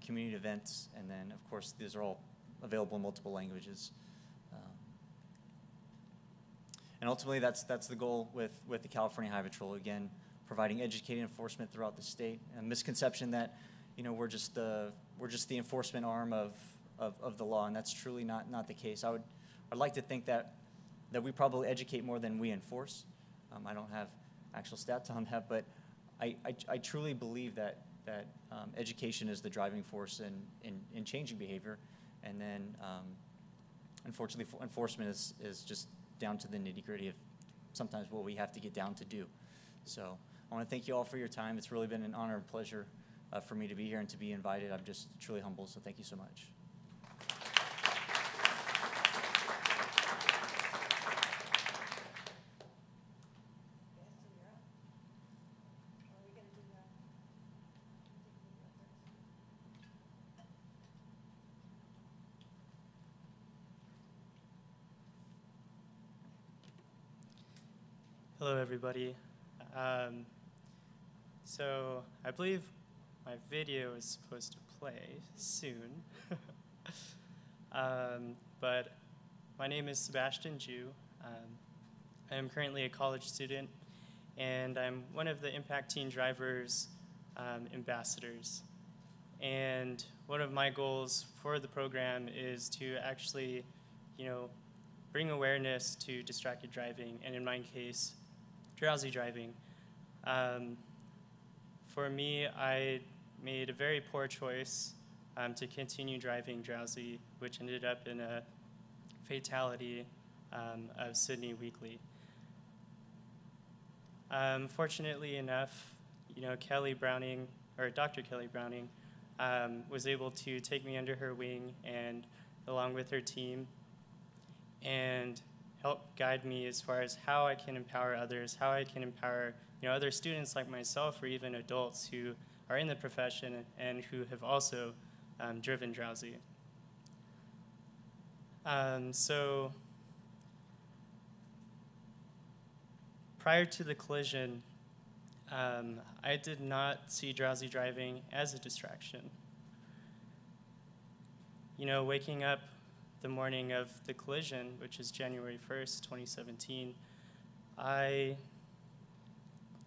community events, and then, of course, these are all available in multiple languages. And ultimately, that's the goal with the California Highway Patrol. Again, providing educated enforcement throughout the state. A misconception that, we're just the enforcement arm of the law, and that's truly not the case. I'd like to think that we probably educate more than we enforce. I don't have actual stats on that, but I truly believe that education is the driving force in changing behavior, and then unfortunately enforcement is just down to the nitty-gritty of sometimes what we have to get down to do. So I want to thank you all for your time. It's really been an honor and pleasure for me to be here and to be invited. I'm just truly humbled, so thank you so much. Hello, everybody. So I believe my video is supposed to play soon. But my name is Sebastian Jew. I am currently a college student, and I'm one of the Impact Teen Drivers ambassadors. And one of my goals for the program is to actually, bring awareness to distracted driving, and in my case, drowsy driving. For me, I made a very poor choice to continue driving drowsy, which ended up in a fatality of Sydney Weekly. Fortunately enough, Kelly Browning, or Dr. Kelly Browning, was able to take me under her wing and along with her team and help guide me as far as how I can empower others, how I can empower other students like myself or even adults who are in the profession and who have also driven drowsy. So prior to the collision, I did not see drowsy driving as a distraction. Waking up the morning of the collision, which is January 1st, 2017, I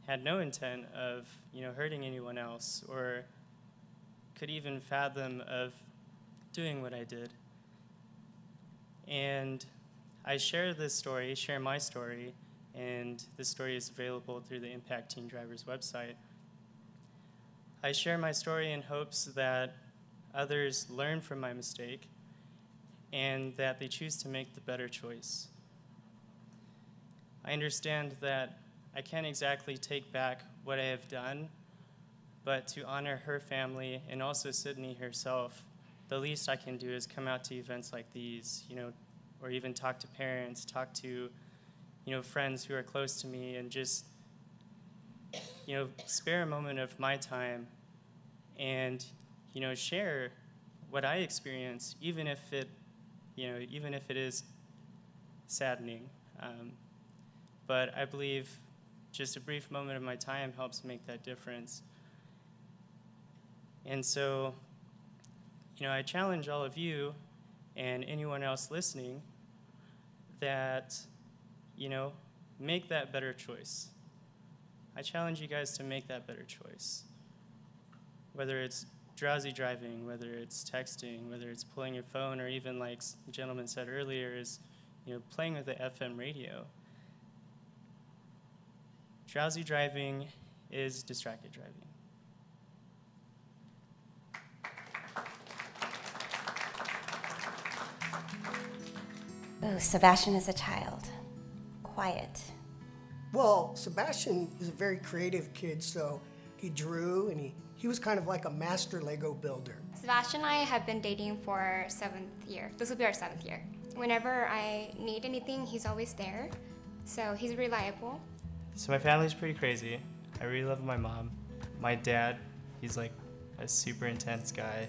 had no intent of, hurting anyone else or could even fathom of doing what I did. And I share my story, and this story is available through the Impact Teen Drivers website. I share my story in hopes that others learn from my mistake and that they choose to make the better choice. I understand that I can't exactly take back what I have done, but to honor her family and also Sydney herself, the least I can do is come out to events like these, or even talk to parents, talk to, friends who are close to me, and just, spare a moment of my time and, share what I experienced, even if it is saddening. But I believe just a brief moment of my time helps make that difference. And so, I challenge all of you and anyone else listening that, make that better choice. I challenge you guys to make that better choice. Whether it's drowsy driving, whether it's texting, whether it's pulling your phone, or even like the gentleman said earlier, is playing with the FM radio. Drowsy driving is distracted driving. Oh, Sebastian is a child. Quiet. Well, Sebastian is a very creative kid, so he drew and he was kind of like a master Lego builder. Sebastian and I have been dating for 7th year. This will be our 7th year. Whenever I need anything, he's always there. So he's reliable. So my family's pretty crazy. I really love my mom. My dad, he's like a super intense guy.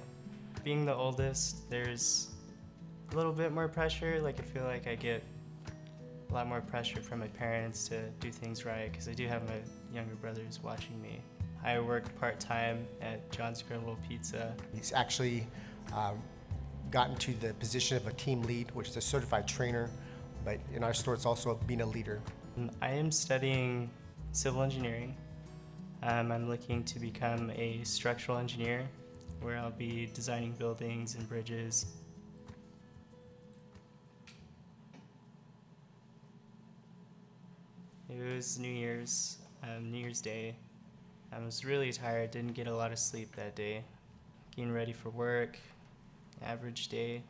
Being the oldest, there's a little bit more pressure. Like I feel like I get a lot more pressure from my parents to do things right because I do have my younger brothers watching me. I work part-time at John's Grill Pizza. He's actually gotten to the position of a team lead, which is a certified trainer, but in our store it's also being a leader. I am studying civil engineering. I'm looking to become a structural engineer, where I'll be designing buildings and bridges. It was New Year's Day. I was really tired, didn't get a lot of sleep that day. Getting ready for work, average day.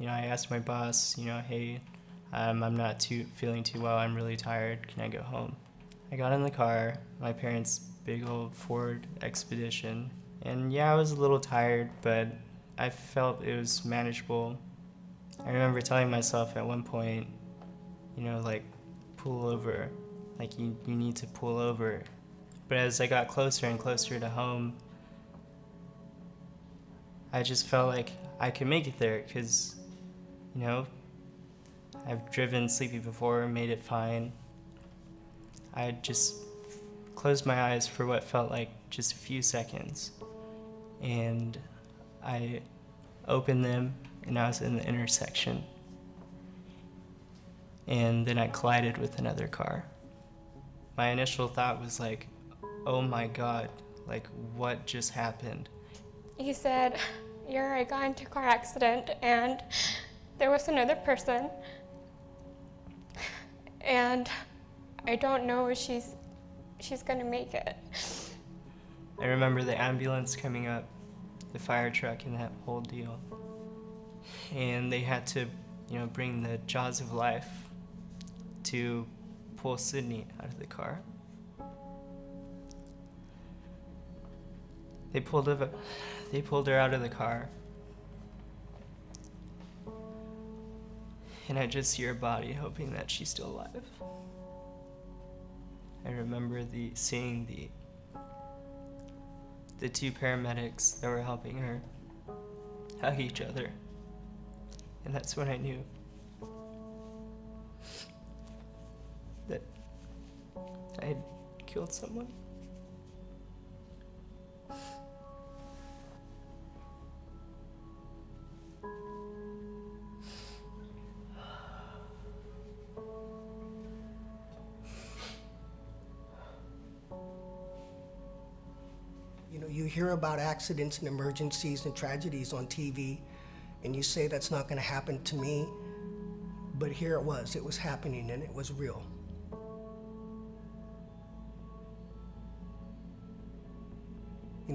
I asked my boss, hey, I'm not feeling too well, I'm really tired, can I go home? I got in the car, my parents' big old Ford Expedition, and yeah, I was a little tired, but I felt it was manageable. I remember telling myself at one point, pull over, you need to pull over. But as I got closer and closer to home, I just felt like I could make it there, because, I've driven sleepy before, made it fine. I just closed my eyes for what felt like just a few seconds, and I opened them, and I was in the intersection. And then I collided with another car. My initial thought was like, oh my God, what just happened? He said, I got into a car accident and there was another person, and I don't know if she's gonna make it. I remember the ambulance coming up, the fire truck, and that whole deal. And they had to, bring the jaws of life to pull Sydney out of the car. They pulled her out of the car. And I just see her body, hoping that she's still alive. I remember seeing the two paramedics that were helping her hug each other. And that's when I knew that I had killed someone. You hear about accidents and emergencies and tragedies on TV, and you say that's not going to happen to me, but here it was happening, and it was real.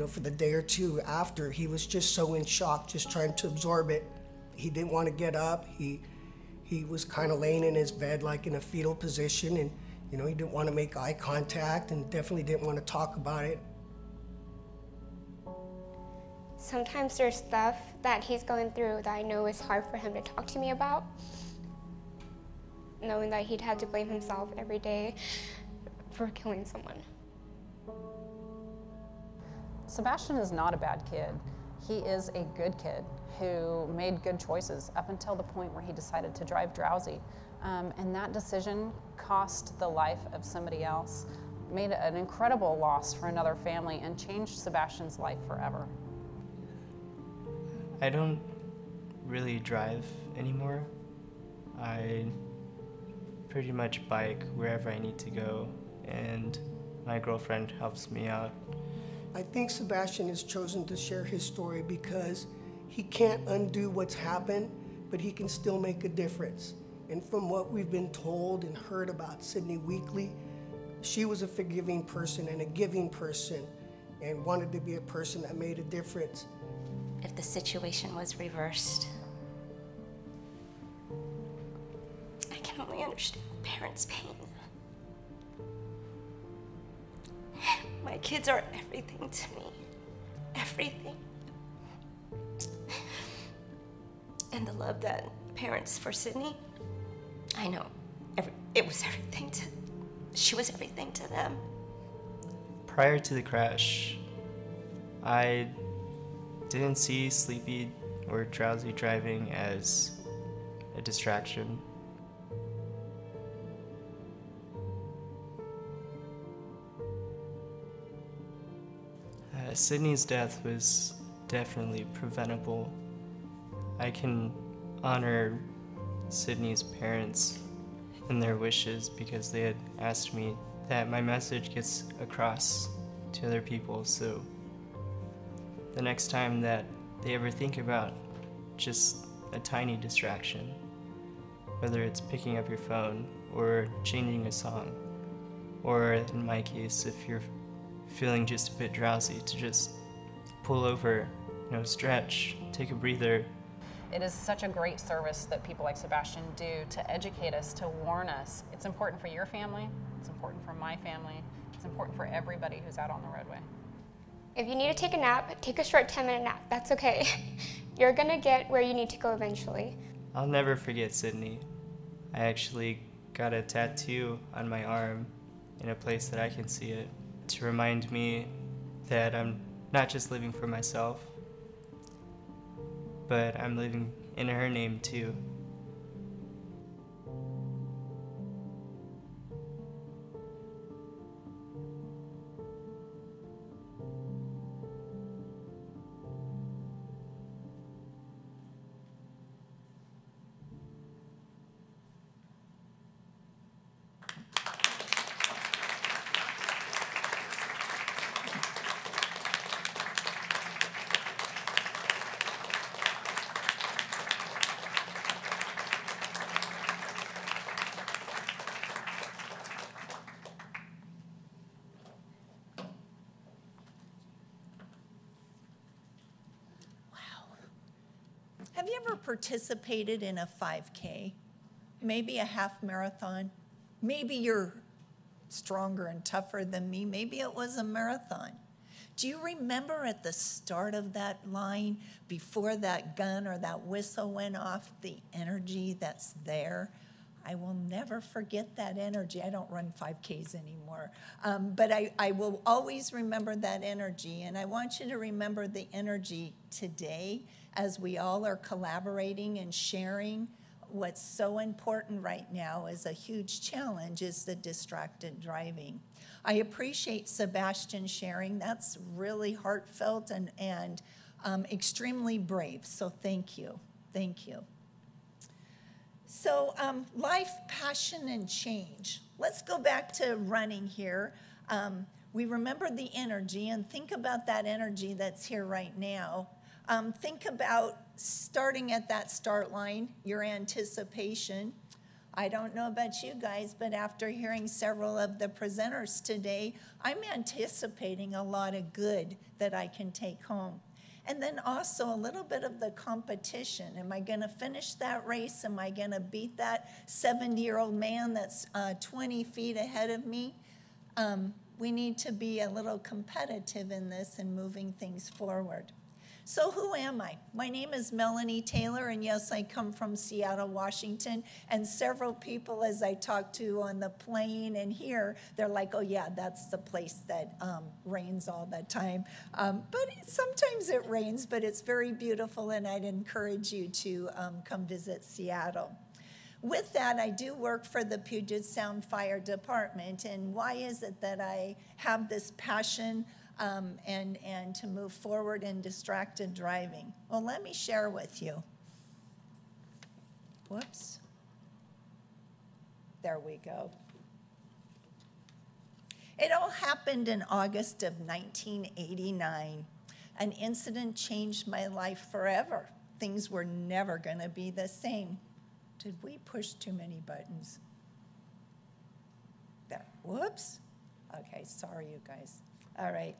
For the day or two after, he was just so in shock, just trying to absorb it. He didn't want to get up. He was kind of laying in his bed like in a fetal position, and he didn't want to make eye contact and definitely didn't want to talk about it. Sometimes there's stuff that he's going through that I know is hard for him to talk to me about, knowing that he'd have to blame himself every day for killing someone. Sebastian is not a bad kid. He is a good kid who made good choices up until the point where he decided to drive drowsy. And that decision cost the life of somebody else, made an incredible loss for another family, and changed Sebastian's life forever. I don't really drive anymore. I pretty much bike wherever I need to go, and my girlfriend helps me out. I think Sebastian has chosen to share his story because he can't undo what's happened, but he can still make a difference. And from what we've been told and heard about Sydney Weekly, she was a forgiving person and a giving person and wanted to be a person that made a difference. If the situation was reversed, I can only understand parents' pain. My kids are everything to me. Everything. And the love that parents for Sydney, I know, it was everything to, she was everything to them. Prior to the crash, I didn't see sleepy or drowsy driving as a distraction. Sydney's death was definitely preventable. I can honor Sydney's parents and their wishes because they had asked me that my message gets across to other people, so the next time that they ever think about just a tiny distraction, whether it's picking up your phone or changing a song, or in my case, if you're feeling just a bit drowsy, to just pull over, stretch, take a breather. It is such a great service that people like Sebastian do to educate us, to warn us. It's important for your family, it's important for my family, it's important for everybody who's out on the roadway. If you need to take a nap, take a short 10-minute nap. That's okay. You're gonna get where you need to go eventually. I'll never forget Sydney. I actually got a tattoo on my arm in a place that I can see it to remind me that I'm not just living for myself, but I'm living in her name too. Have you ever participated in a 5K? Maybe a half marathon? Maybe you're stronger and tougher than me. Maybe it was a marathon. Do you remember at the start of that line, before that gun or that whistle went off, the energy that's there? I will never forget that energy. I don't run 5Ks anymore. But I will always remember that energy. And I want you to remember the energy today as we all are collaborating and sharing. What's so important right now is a huge challenge is the distracted driving. I appreciate Sebastian sharing. That's really heartfelt and extremely brave. So thank you. Thank you. So life, passion, and change. Let's go back to running here. We remember the energy and think about that energy that's here right now. Think about starting at that start line, your anticipation. I don't know about you guys, but after hearing several of the presenters today, I'm anticipating a lot of good that I can take home. And then also a little bit of the competition. Am I going to finish that race? Am I going to beat that 70-year-old man that's 20 feet ahead of me? We need to be a little competitive in this and moving things forward. So who am I? My name is Melanie Taylor, and yes, I come from Seattle, Washington, and several people as I talk to on the plane and here, they're like, oh yeah, that's the place that rains all the time. But sometimes it rains, but it's very beautiful, and I'd encourage you to come visit Seattle. With that, I do work for the Puget Sound Fire Department, and why is it that I have this passion and to move forward in distracted driving? Well, let me share with you. Whoops. There we go. It all happened in August of 1989. An incident changed my life forever. Things were never going to be the same. Did we push too many buttons? There. Whoops. Okay, sorry, you guys. All right.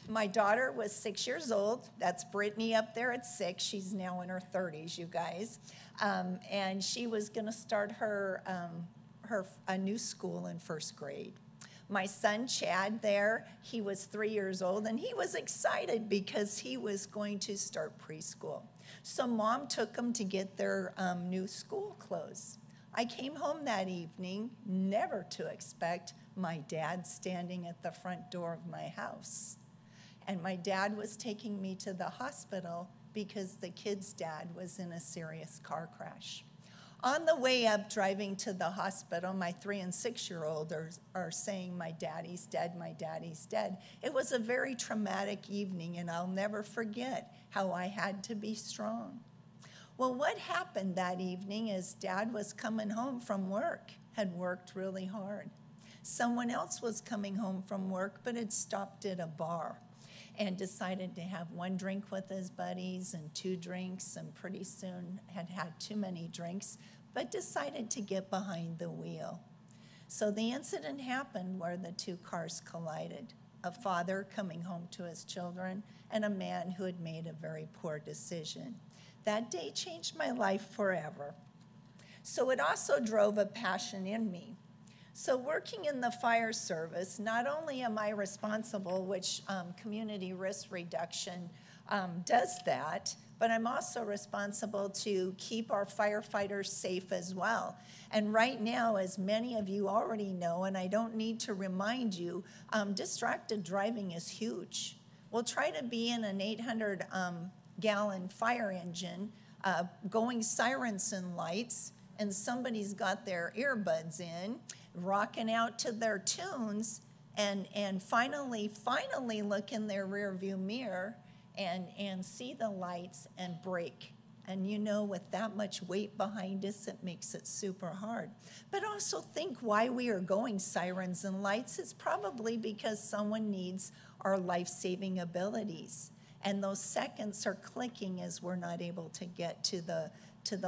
My daughter was 6 years old. That's Brittany up there at 6. She's now in her 30s, you guys. And she was going to start a new school in first grade. My son, Chad, there, he was 3 years old, and he was excited because he was going to start preschool. So Mom took him to get their new school clothes. I came home that evening, never to expect my dad standing at the front door of my house. And my dad was taking me to the hospital because the kid's dad was in a serious car crash. On the way up, driving to the hospital, my 3 and 6-year-old are saying, "My daddy's dead, my daddy's dead." It was a very traumatic evening, and I'll never forget how I had to be strong. Well, what happened that evening is Dad was coming home from work, had worked really hard. Someone else was coming home from work, but had stopped at a bar and decided to have 1 drink with his buddies and 2 drinks, and pretty soon had had too many drinks, but decided to get behind the wheel. So the incident happened where the 2 cars collided, a father coming home to his children and a man who had made a very poor decision. That day changed my life forever. So it also drove a passion in me. So working in the fire service, not only am I responsible, which community risk reduction does that, but I'm also responsible to keep our firefighters safe as well. And right now, as many of you already know, and I don't need to remind you, distracted driving is huge. We'll try to be in an 800-gallon fire engine going sirens and lights, and somebody's got their earbuds in, rocking out to their tunes, and finally look in their rearview mirror and see the lights and brake. And you know, with that much weight behind us, it makes it super hard. But also think why we are going sirens and lights is probably because someone needs our life-saving abilities. And those seconds are clicking as we're not able to get to the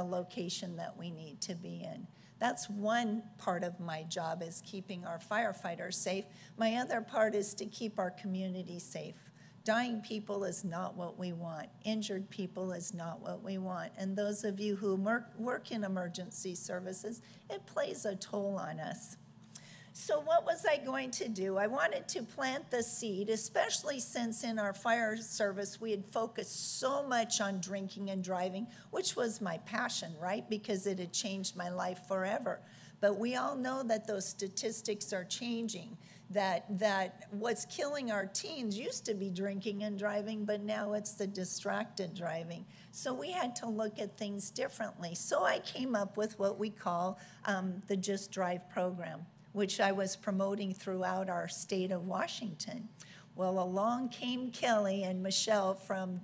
location that we need to be in. That's one part of my job, is keeping our firefighters safe. My other part is to keep our community safe. Dying people is not what we want. Injured people is not what we want. And those of you who work in emergency services, it plays a toll on us. So what was I going to do? I wanted to plant the seed, especially since in our fire service we had focused so much on drinking and driving, which was my passion, right? Because it had changed my life forever. But we all know that those statistics are changing, that what's killing our teens used to be drinking and driving, but now it's the distracted driving. So we had to look at things differently. So I came up with what we call the Just Drive program, which I was promoting throughout our state of Washington. Well, along came Kelly and Michelle from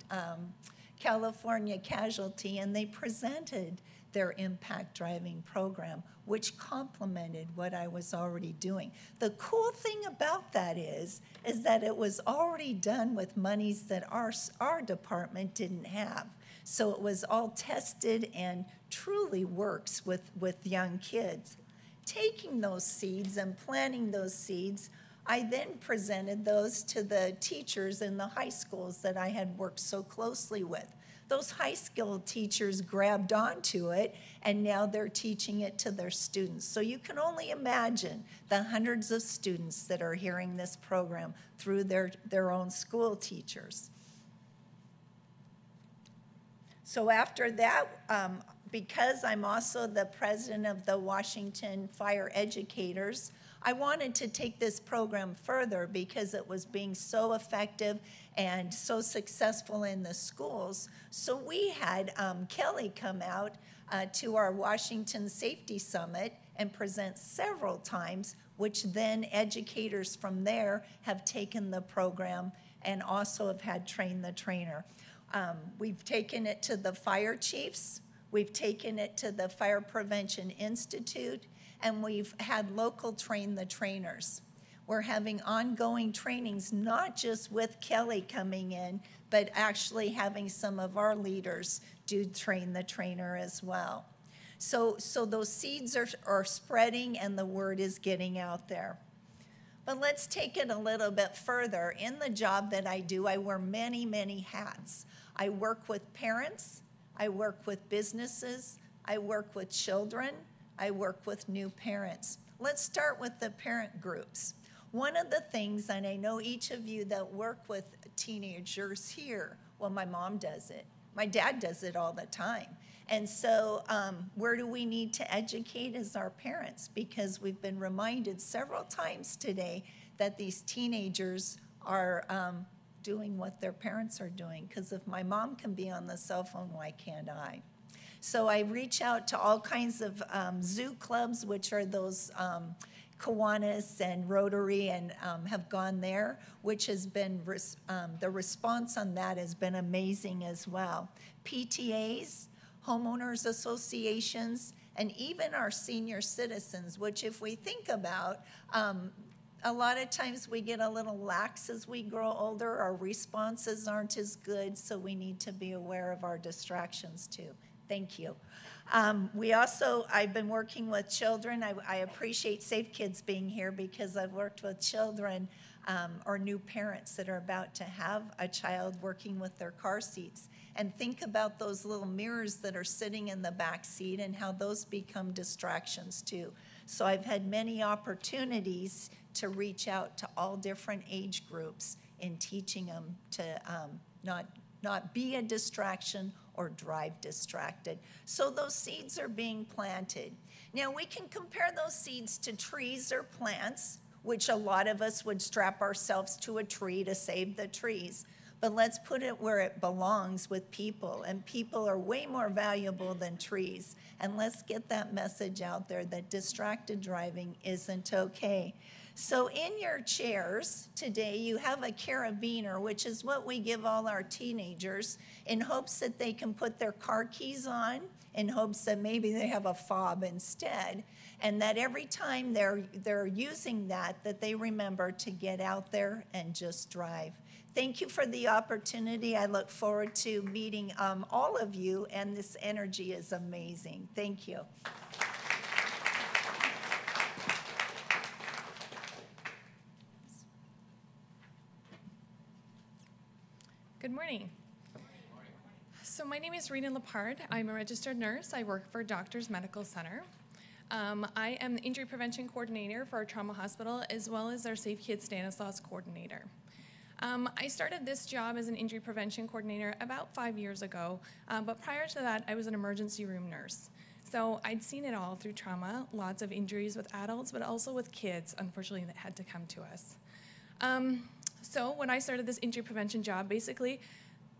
California Casualty, and they presented their impact driving program, which complemented what I was already doing. The cool thing about that is that it was already done with monies that our department didn't have. So it was all tested and truly works with young kids. Taking those seeds and planting those seeds, I then presented those to the teachers in the high schools that I had worked so closely with. Those high school teachers grabbed onto it, and now they're teaching it to their students. So you can only imagine the hundreds of students that are hearing this program through their own school teachers. So after that, because I'm also the president of the Washington Fire Educators, I wanted to take this program further because it was being so effective and so successful in the schools. So we had Kelly come out to our Washington Safety Summit and present several times, which then educators from there have taken the program and also have had Train the Trainer. We've taken it to the fire chiefs. We've taken it to the Fire Prevention Institute, and we've had local Train the Trainers. We're having ongoing trainings, not just with Kelly coming in, but actually having some of our leaders do Train the Trainer as well. So those seeds are spreading and the word is getting out there. But let's take it a little bit further. In the job that I do, I wear many, many hats. I work with parents, I work with businesses, I work with children, I work with new parents. Let's start with the parent groups. One of the things, and I know each of you that work with teenagers here, well, my mom does it. My dad does it all the time. And so where do we need to educate as our parents? Because we've been reminded several times today that these teenagers are doing what their parents are doing, because if my mom can be on the cell phone, why can't I? So I reach out to all kinds of zoo clubs, which are those Kiwanis and Rotary, and have gone there, which has been, the response on that has been amazing as well. PTAs, homeowners associations, and even our senior citizens, which if we think about, a lot of times we get a little lax as we grow older. Our responses aren't as good, so we need to be aware of our distractions too. Thank you. I've been working with children. I appreciate Safe Kids being here because I've worked with children or new parents that are about to have a child working with their car seats. And think about those little mirrors that are sitting in the back seat and how those become distractions too. So I've had many opportunities to reach out to all different age groups in teaching them to not be a distraction or drive distracted. So those seeds are being planted. Now we can compare those seeds to trees or plants, which a lot of us would strap ourselves to a tree to save the trees. But let's put it where it belongs with people, and people are way more valuable than trees. And let's get that message out there that distracted driving isn't okay. So in your chairs today, you have a carabiner, which is what we give all our teenagers in hopes that they can put their car keys on, in hopes that maybe they have a fob instead, and that every time they're using that they remember to get out there and just drive. Thank you for the opportunity. I look forward to meeting all of you, and this energy is amazing. Thank you. Good morning. So my name is Rena Lepard. I'm a registered nurse. I work for Doctors Medical Center. I am the injury prevention coordinator for our trauma hospital, as well as our Safe Kids Stanislaus coordinator. I started this job as an injury prevention coordinator about 5 years ago, but prior to that, I was an emergency room nurse. So I'd seen it all through trauma, lots of injuries with adults, but also with kids, unfortunately, that had to come to us. So when I started this injury prevention job, basically,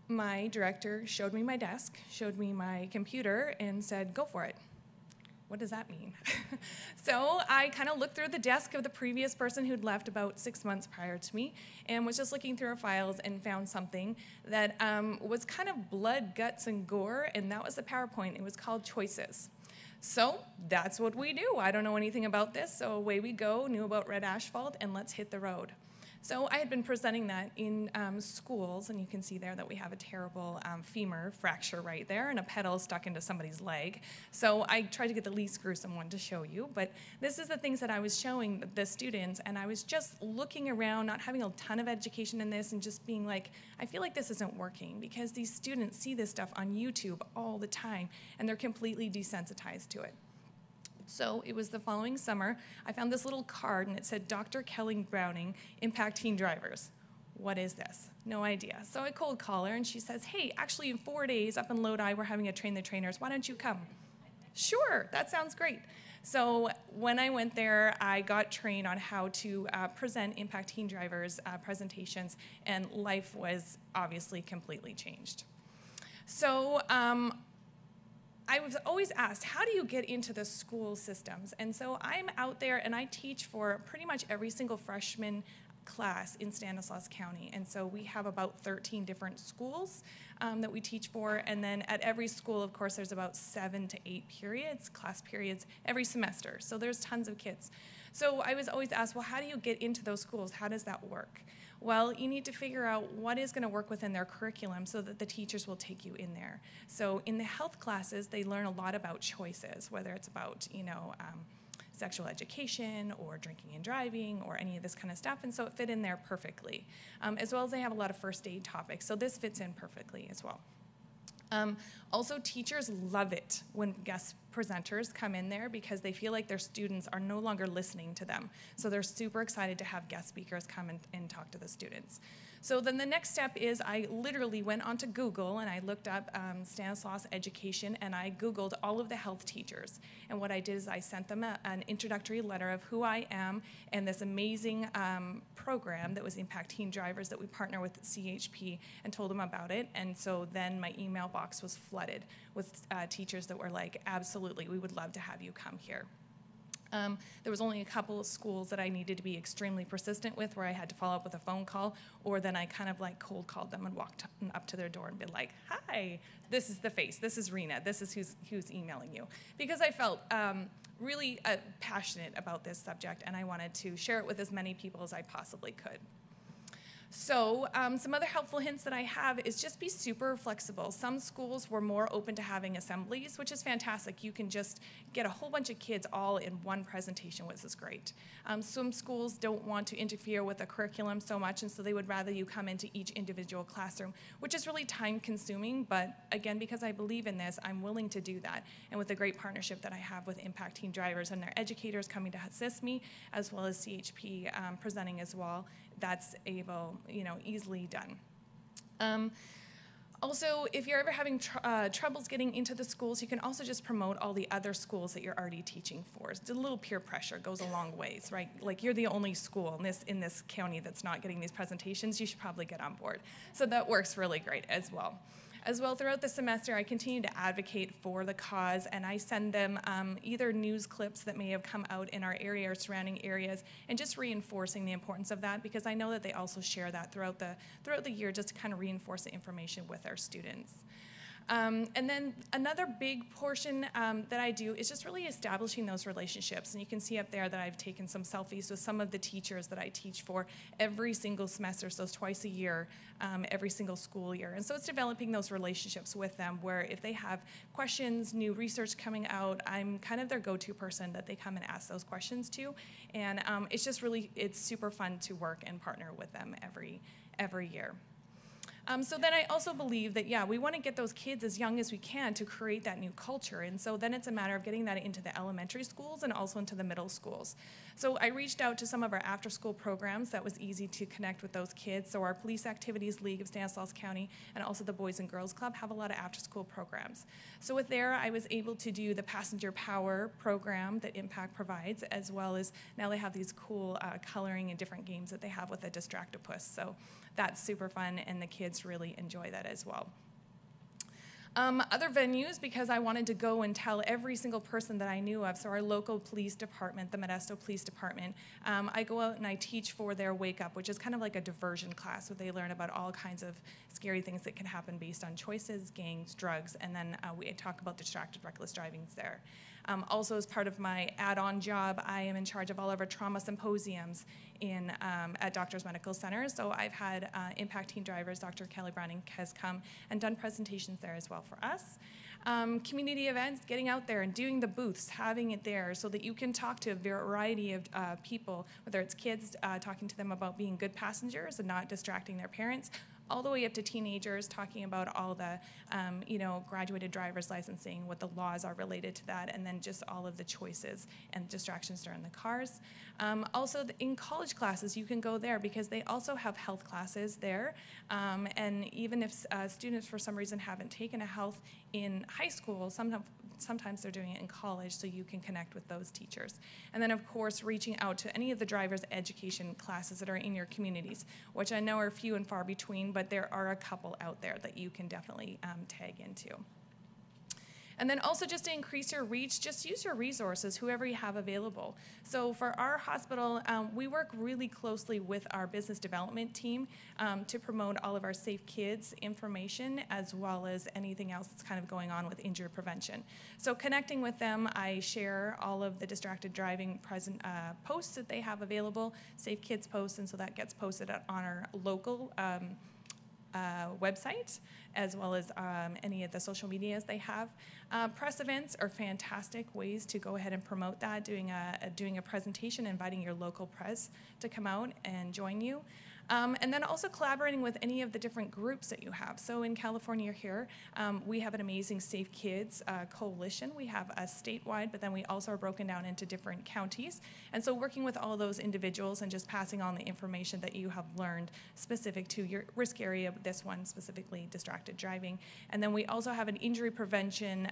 my director showed me my desk, showed me my computer, and said, go for it. What does that mean? So I kind of looked through the desk of the previous person who'd left about 6 months prior to me and was just looking through our files and found something that was kind of blood, guts, and gore, and that was the PowerPoint. It was called Choices. So that's what we do. I don't know anything about this, so away we go, knew about red asphalt, and let's hit the road. So I had been presenting that in schools, and you can see there that we have a terrible femur fracture right there and a pedal stuck into somebody's leg. So I tried to get the least gruesome one to show you, but this is the things that I was showing the students, and I was just looking around, not having a ton of education in this, and just being like, I feel like this isn't working, because these students see this stuff on YouTube all the time, and they're completely desensitized to it. So it was the following summer, I found this little card and it said, Dr. Kelly Browning, Impact Teen Drivers. What is this? No idea. So I cold call her and she says, hey, actually in 4 days up in Lodi, we're having a Train the Trainers. Why don't you come? Sure, that sounds great. So when I went there, I got trained on how to present Impact Teen Drivers presentations, and life was obviously completely changed. So I was always asked, how do you get into the school systems? And so I'm out there and I teach for pretty much every single freshman class in Stanislaus County. And so we have about 13 different schools that we teach for. And then at every school, of course, there's about 7 to 8 periods, class periods, every semester. So there's tons of kids. So I was always asked, well, how do you get into those schools? How does that work? Well, you need to figure out what is going to work within their curriculum so that the teachers will take you in there. So in the health classes, they learn a lot about choices, whether it's about, sexual education or drinking and driving or any of this kind of stuff, and so it fit in there perfectly. As well as they have a lot of first aid topics, so this fits in perfectly as well. Also, teachers love it when guest presenters come in there because they feel like their students are no longer listening to them. So they're super excited to have guest speakers come and talk to the students. So then the next step is I literally went onto Google and I looked up Stanislaus education, and I Googled all of the health teachers. And what I did is I sent them an introductory letter of who I am and this amazing program that was Impact Teen Drivers that we partner with CHP, and told them about it. And so then my email box was flooded with teachers that were like, absolutely, we would love to have you come here. There was only a couple of schools that I needed to be extremely persistent with, where I had to follow up with a phone call, or then I kind of like cold called them and walked up to their door and been like, hi, this is the face, this is Rena, this is who's emailing you. Because I felt really passionate about this subject, and I wanted to share it with as many people as I possibly could. So some other helpful hints that I have is just be super flexible. Some schools were more open to having assemblies, which is fantastic. You can just get a whole bunch of kids all in one presentation, which is great. Some schools don't want to interfere with the curriculum so much, and so they would rather you come into each individual classroom, which is really time consuming, but again, because I believe in this, I'm willing to do that. And with the great partnership that I have with Impact Teen Drivers and their educators coming to assist me, as well as CHP presenting as well, that's easily done. Also, if you're ever having troubles getting into the schools, you can also just promote all the other schools that you're already teaching for. It's a little peer pressure goes a long ways, right? Like, you're the only school in this county that's not getting these presentations, you should probably get on board. So that works really great as well. As well, throughout the semester, I continue to advocate for the cause, and I send them either news clips that may have come out in our area or surrounding areas, and just reinforcing the importance of that, because I know that they also share that throughout the year, just to kind of reinforce the information with our students. And then another big portion that I do is just really establishing those relationships. And you can see up there that I've taken some selfies with some of the teachers that I teach for every single semester, so it's twice a year, every single school year. And so it's developing those relationships with them, where if they have questions, new research coming out, I'm kind of their go-to person that they come and ask those questions to. And it's just really, it's super fun to work and partner with them every year. So then I also believe that, yeah, we want to get those kids as young as we can to create that new culture. And so then it's a matter of getting that into the elementary schools and also into the middle schools. So I reached out to some of our after-school programs that was easy to connect with those kids. So our Police Activities League of Stanislaus County and also the Boys and Girls Club have a lot of after-school programs. So with there, I was able to do the Passenger Power program that Impact provides, as well as now they have these cool coloring and different games that they have with a Distractopus. So that's super fun, and the kids really enjoy that as well. Other venues, because I wanted to go and tell every single person that I knew of, so our local police department, the Modesto Police Department, I go out and I teach for their Wake Up, which is kind of like a diversion class where they learn about all kinds of scary things that can happen based on choices, gangs, drugs, and then we talk about distracted, reckless drivings there. Also, as part of my add-on job, I am in charge of all of our trauma symposiums at Doctors Medical Center. So I've had Impact Teen Drivers, Dr. Kelly Browning has come and done presentations there as well for us. Community events, getting out there and doing the booths, having it there so that you can talk to a variety of people, whether it's kids, talking to them about being good passengers and not distracting their parents, all the way up to teenagers, talking about all the, graduated driver's licensing, what the laws are related to that, and then just all of the choices and distractions during the cars. Also, in college classes, you can go there because they also have health classes there. And even if students, for some reason, haven't taken a health in high school, sometimes they're doing it in college, so you can connect with those teachers. And then, of course, reaching out to any of the driver's education classes that are in your communities, which I know are few and far between, but there are a couple out there that you can definitely tag into. And then also, just to increase your reach, just use your resources, whoever you have available. So for our hospital, we work really closely with our business development team to promote all of our Safe Kids information, as well as anything else that's kind of going on with injury prevention. So connecting with them, I share all of the distracted driving posts that they have available, Safe Kids posts, and so that gets posted on our local website, as well as any of the social medias they have. Press events are fantastic ways to go ahead and promote that, doing a presentation, inviting your local press to come out and join you. And then also collaborating with any of the different groups that you have. So in California here, we have an amazing Safe Kids coalition. We have a statewide, but then we also are broken down into different counties. And so working with all those individuals and just passing on the information that you have learned specific to your risk area, this one specifically distracted driving. And then we also have an injury prevention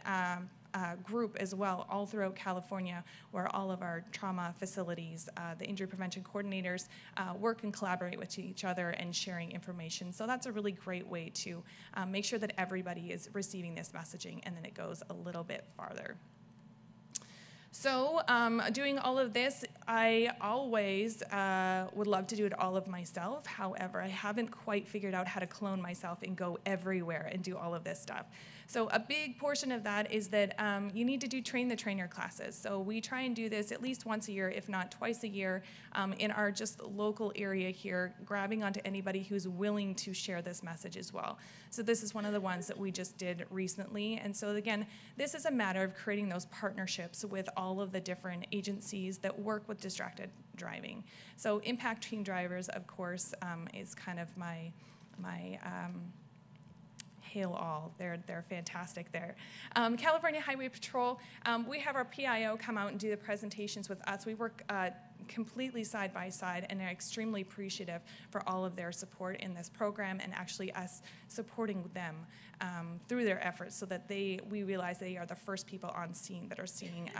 group as well all throughout California, where all of our trauma facilities, the injury prevention coordinators work and collaborate with each other and sharing information. So that's a really great way to make sure that everybody is receiving this messaging, and then it goes a little bit farther. So doing all of this, I always would love to do it all of myself. However, I haven't quite figured out how to clone myself and go everywhere and do all of this stuff. So a big portion of that is that you need to do train the trainer classes. So we try and do this at least once a year, if not twice a year, in our just local area here, grabbing onto anybody who's willing to share this message as well. So this is one of the ones that we just did recently. And so again, this is a matter of creating those partnerships with all of the different agencies that work with distracted driving. So Impact Teen Drivers, of course, is kind of my hail all. They're fantastic there. California Highway Patrol, we have our PIO come out and do the presentations with us. We work completely side by side and are extremely appreciative for all of their support in this program and actually us supporting them through their efforts so that we realize they are the first people on scene that are seeing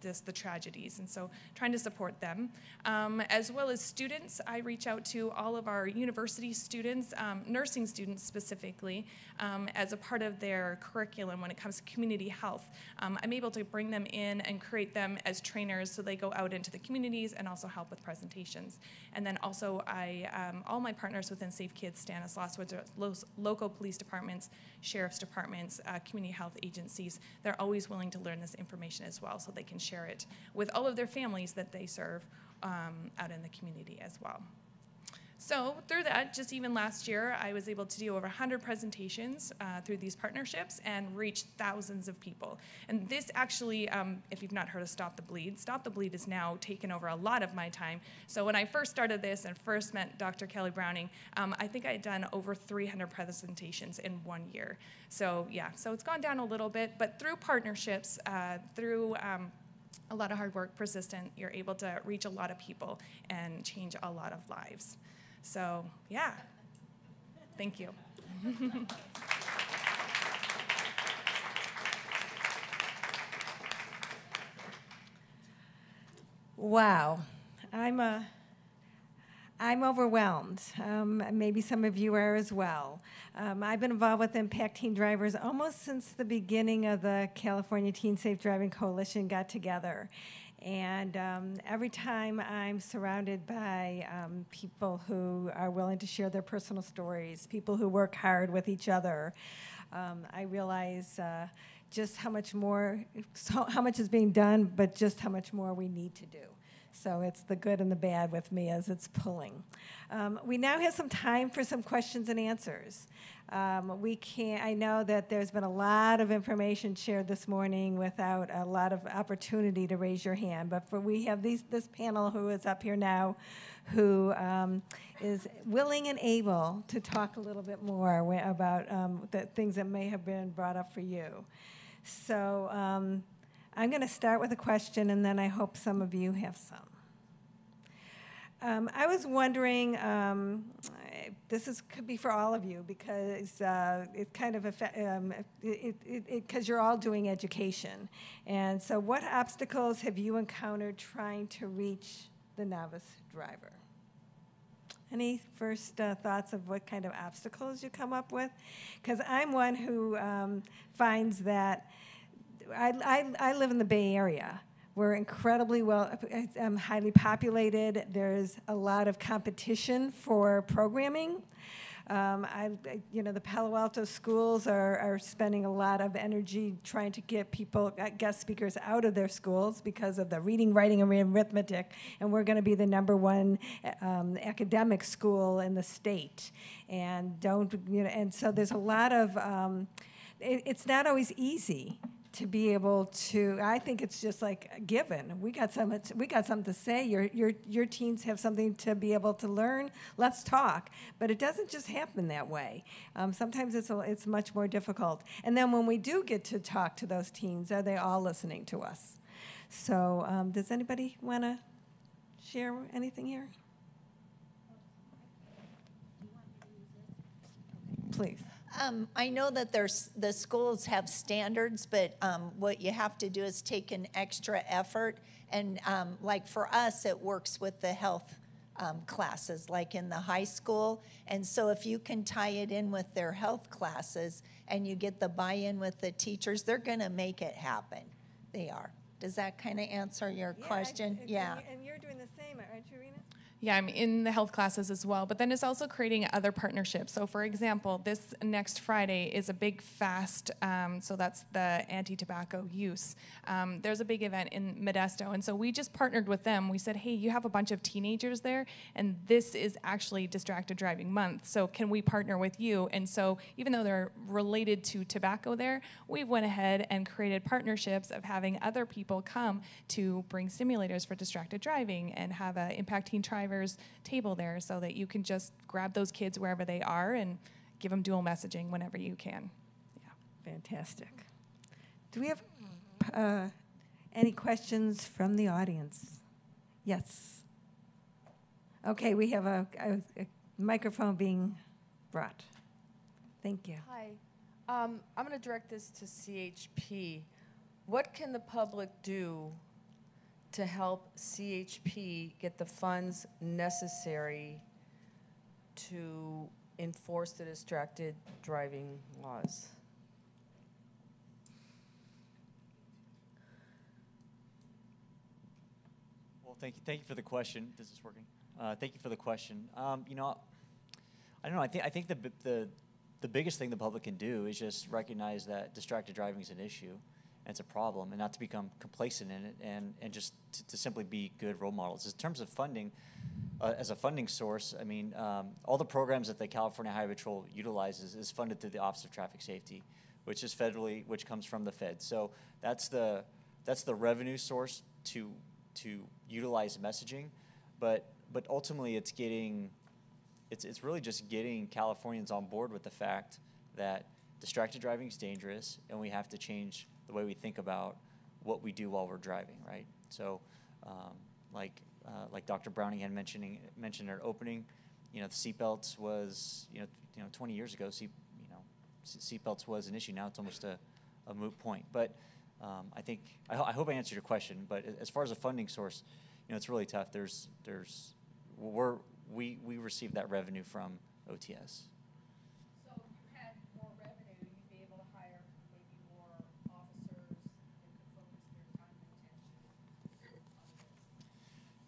the tragedies, and so trying to support them. As well as students, I reach out to all of our university students, nursing students specifically, as a part of their curriculum when it comes to community health. I'm able to bring them in and create them as trainers so they go out into the communities and also help with presentations. And then also all my partners within Safe Kids, Stanislaus, which are local police departments, sheriff's departments, community health agencies, they're always willing to learn this information as well so they can share it with all of their families that they serve out in the community as well. So through that, just even last year, I was able to do over 100 presentations through these partnerships and reach thousands of people. And this actually, if you've not heard of Stop the Bleed is now taken over a lot of my time. So when I first started this and first met Dr. Kelly Browning, I think I had done over 300 presentations in 1 year. So yeah, so it's gone down a little bit, but through partnerships, through a lot of hard work, persistent, you're able to reach a lot of people and change a lot of lives. So, yeah, thank you. Wow, I'm overwhelmed. Maybe some of you are as well. I've been involved with Impact Teen Drivers almost since the beginning of the California Teen Safe Driving Coalition got together. And every time I'm surrounded by people who are willing to share their personal stories, people who work hard with each other, I realize just how much more, how much is being done, but just how much more we need to do. So it's the good and the bad with me as it's pulling. We now have some time for some questions and answers. I know that there's been a lot of information shared this morning without a lot of opportunity to raise your hand, but we have this panel who is up here now who is willing and able to talk a little bit more about the things that may have been brought up for you. So I'm going to start with a question, and then I hope some of you have some. I was wondering, could be for all of you because it kind of because you're all doing education, and so what obstacles have you encountered trying to reach the novice driver? Any first thoughts of what kind of obstacles you come up with? Because I'm one who finds that I live in the Bay Area. We're incredibly highly populated. There's a lot of competition for programming. The Palo Alto schools are spending a lot of energy trying to get people, guest speakers, out of their schools because of the reading, writing, and arithmetic. And we're going to be the #1 academic school in the state. And so there's a lot of. It's not always easy to be able to, I think it's just like a given. We got something to say. Your teens have something to be able to learn. Let's talk. But it doesn't just happen that way. Sometimes it's much more difficult. And then when we do get to talk to those teens, are they all listening to us? So does anybody want to share anything here? Please. I know that the schools have standards, but what you have to do is take an extra effort. And like for us, it works with the health classes, like in the high school. And so if you can tie it in with their health classes and you get the buy-in with the teachers, they're going to make it happen. They are. Does that kind of answer your question? Yeah. And you're doing the same, aren't you, Rena? Yeah, I'm in the health classes as well, but then it's also creating other partnerships. So for example, this next Friday is a big fast, so that's the anti-tobacco use. There's a big event in Modesto, and so we just partnered with them. We said, hey, you have a bunch of teenagers there, and this is actually Distracted Driving Month, so can we partner with you? And so even though they're related to tobacco there, we went ahead and created partnerships of having other people come to bring simulators for distracted driving and have an Impact Teen Drivers table there so that you can just grab those kids wherever they are and give them dual messaging whenever you can. Yeah, fantastic. Do we have any questions from the audience? Yes. Okay, we have a microphone being brought. Thank you. Hi. I'm going to direct this to CHP. What can the public do to help CHP get the funds necessary to enforce the distracted driving laws? Well, thank you for the question. This is working. Thank you for the question. You know, I don't know. I think the biggest thing the public can do is just recognize that distracted driving is an issue. It's a problem, and not to become complacent in it, and just to simply be good role models. In terms of funding, as a funding source, I mean, all the programs that the California Highway Patrol utilizes is funded through the Office of Traffic Safety, which comes from the Fed. So that's the revenue source to utilize messaging, but ultimately it's really just getting Californians on board with the fact that distracted driving is dangerous, and we have to change the way we think about what we do while we're driving, right? So, like Dr. Browning had mentioned in her opening, you know, the seatbelts was, 20 years ago, seatbelts was an issue. Now it's almost a moot point. But I hope I answered your question. But as far as a funding source, it's really tough. We receive that revenue from OTS.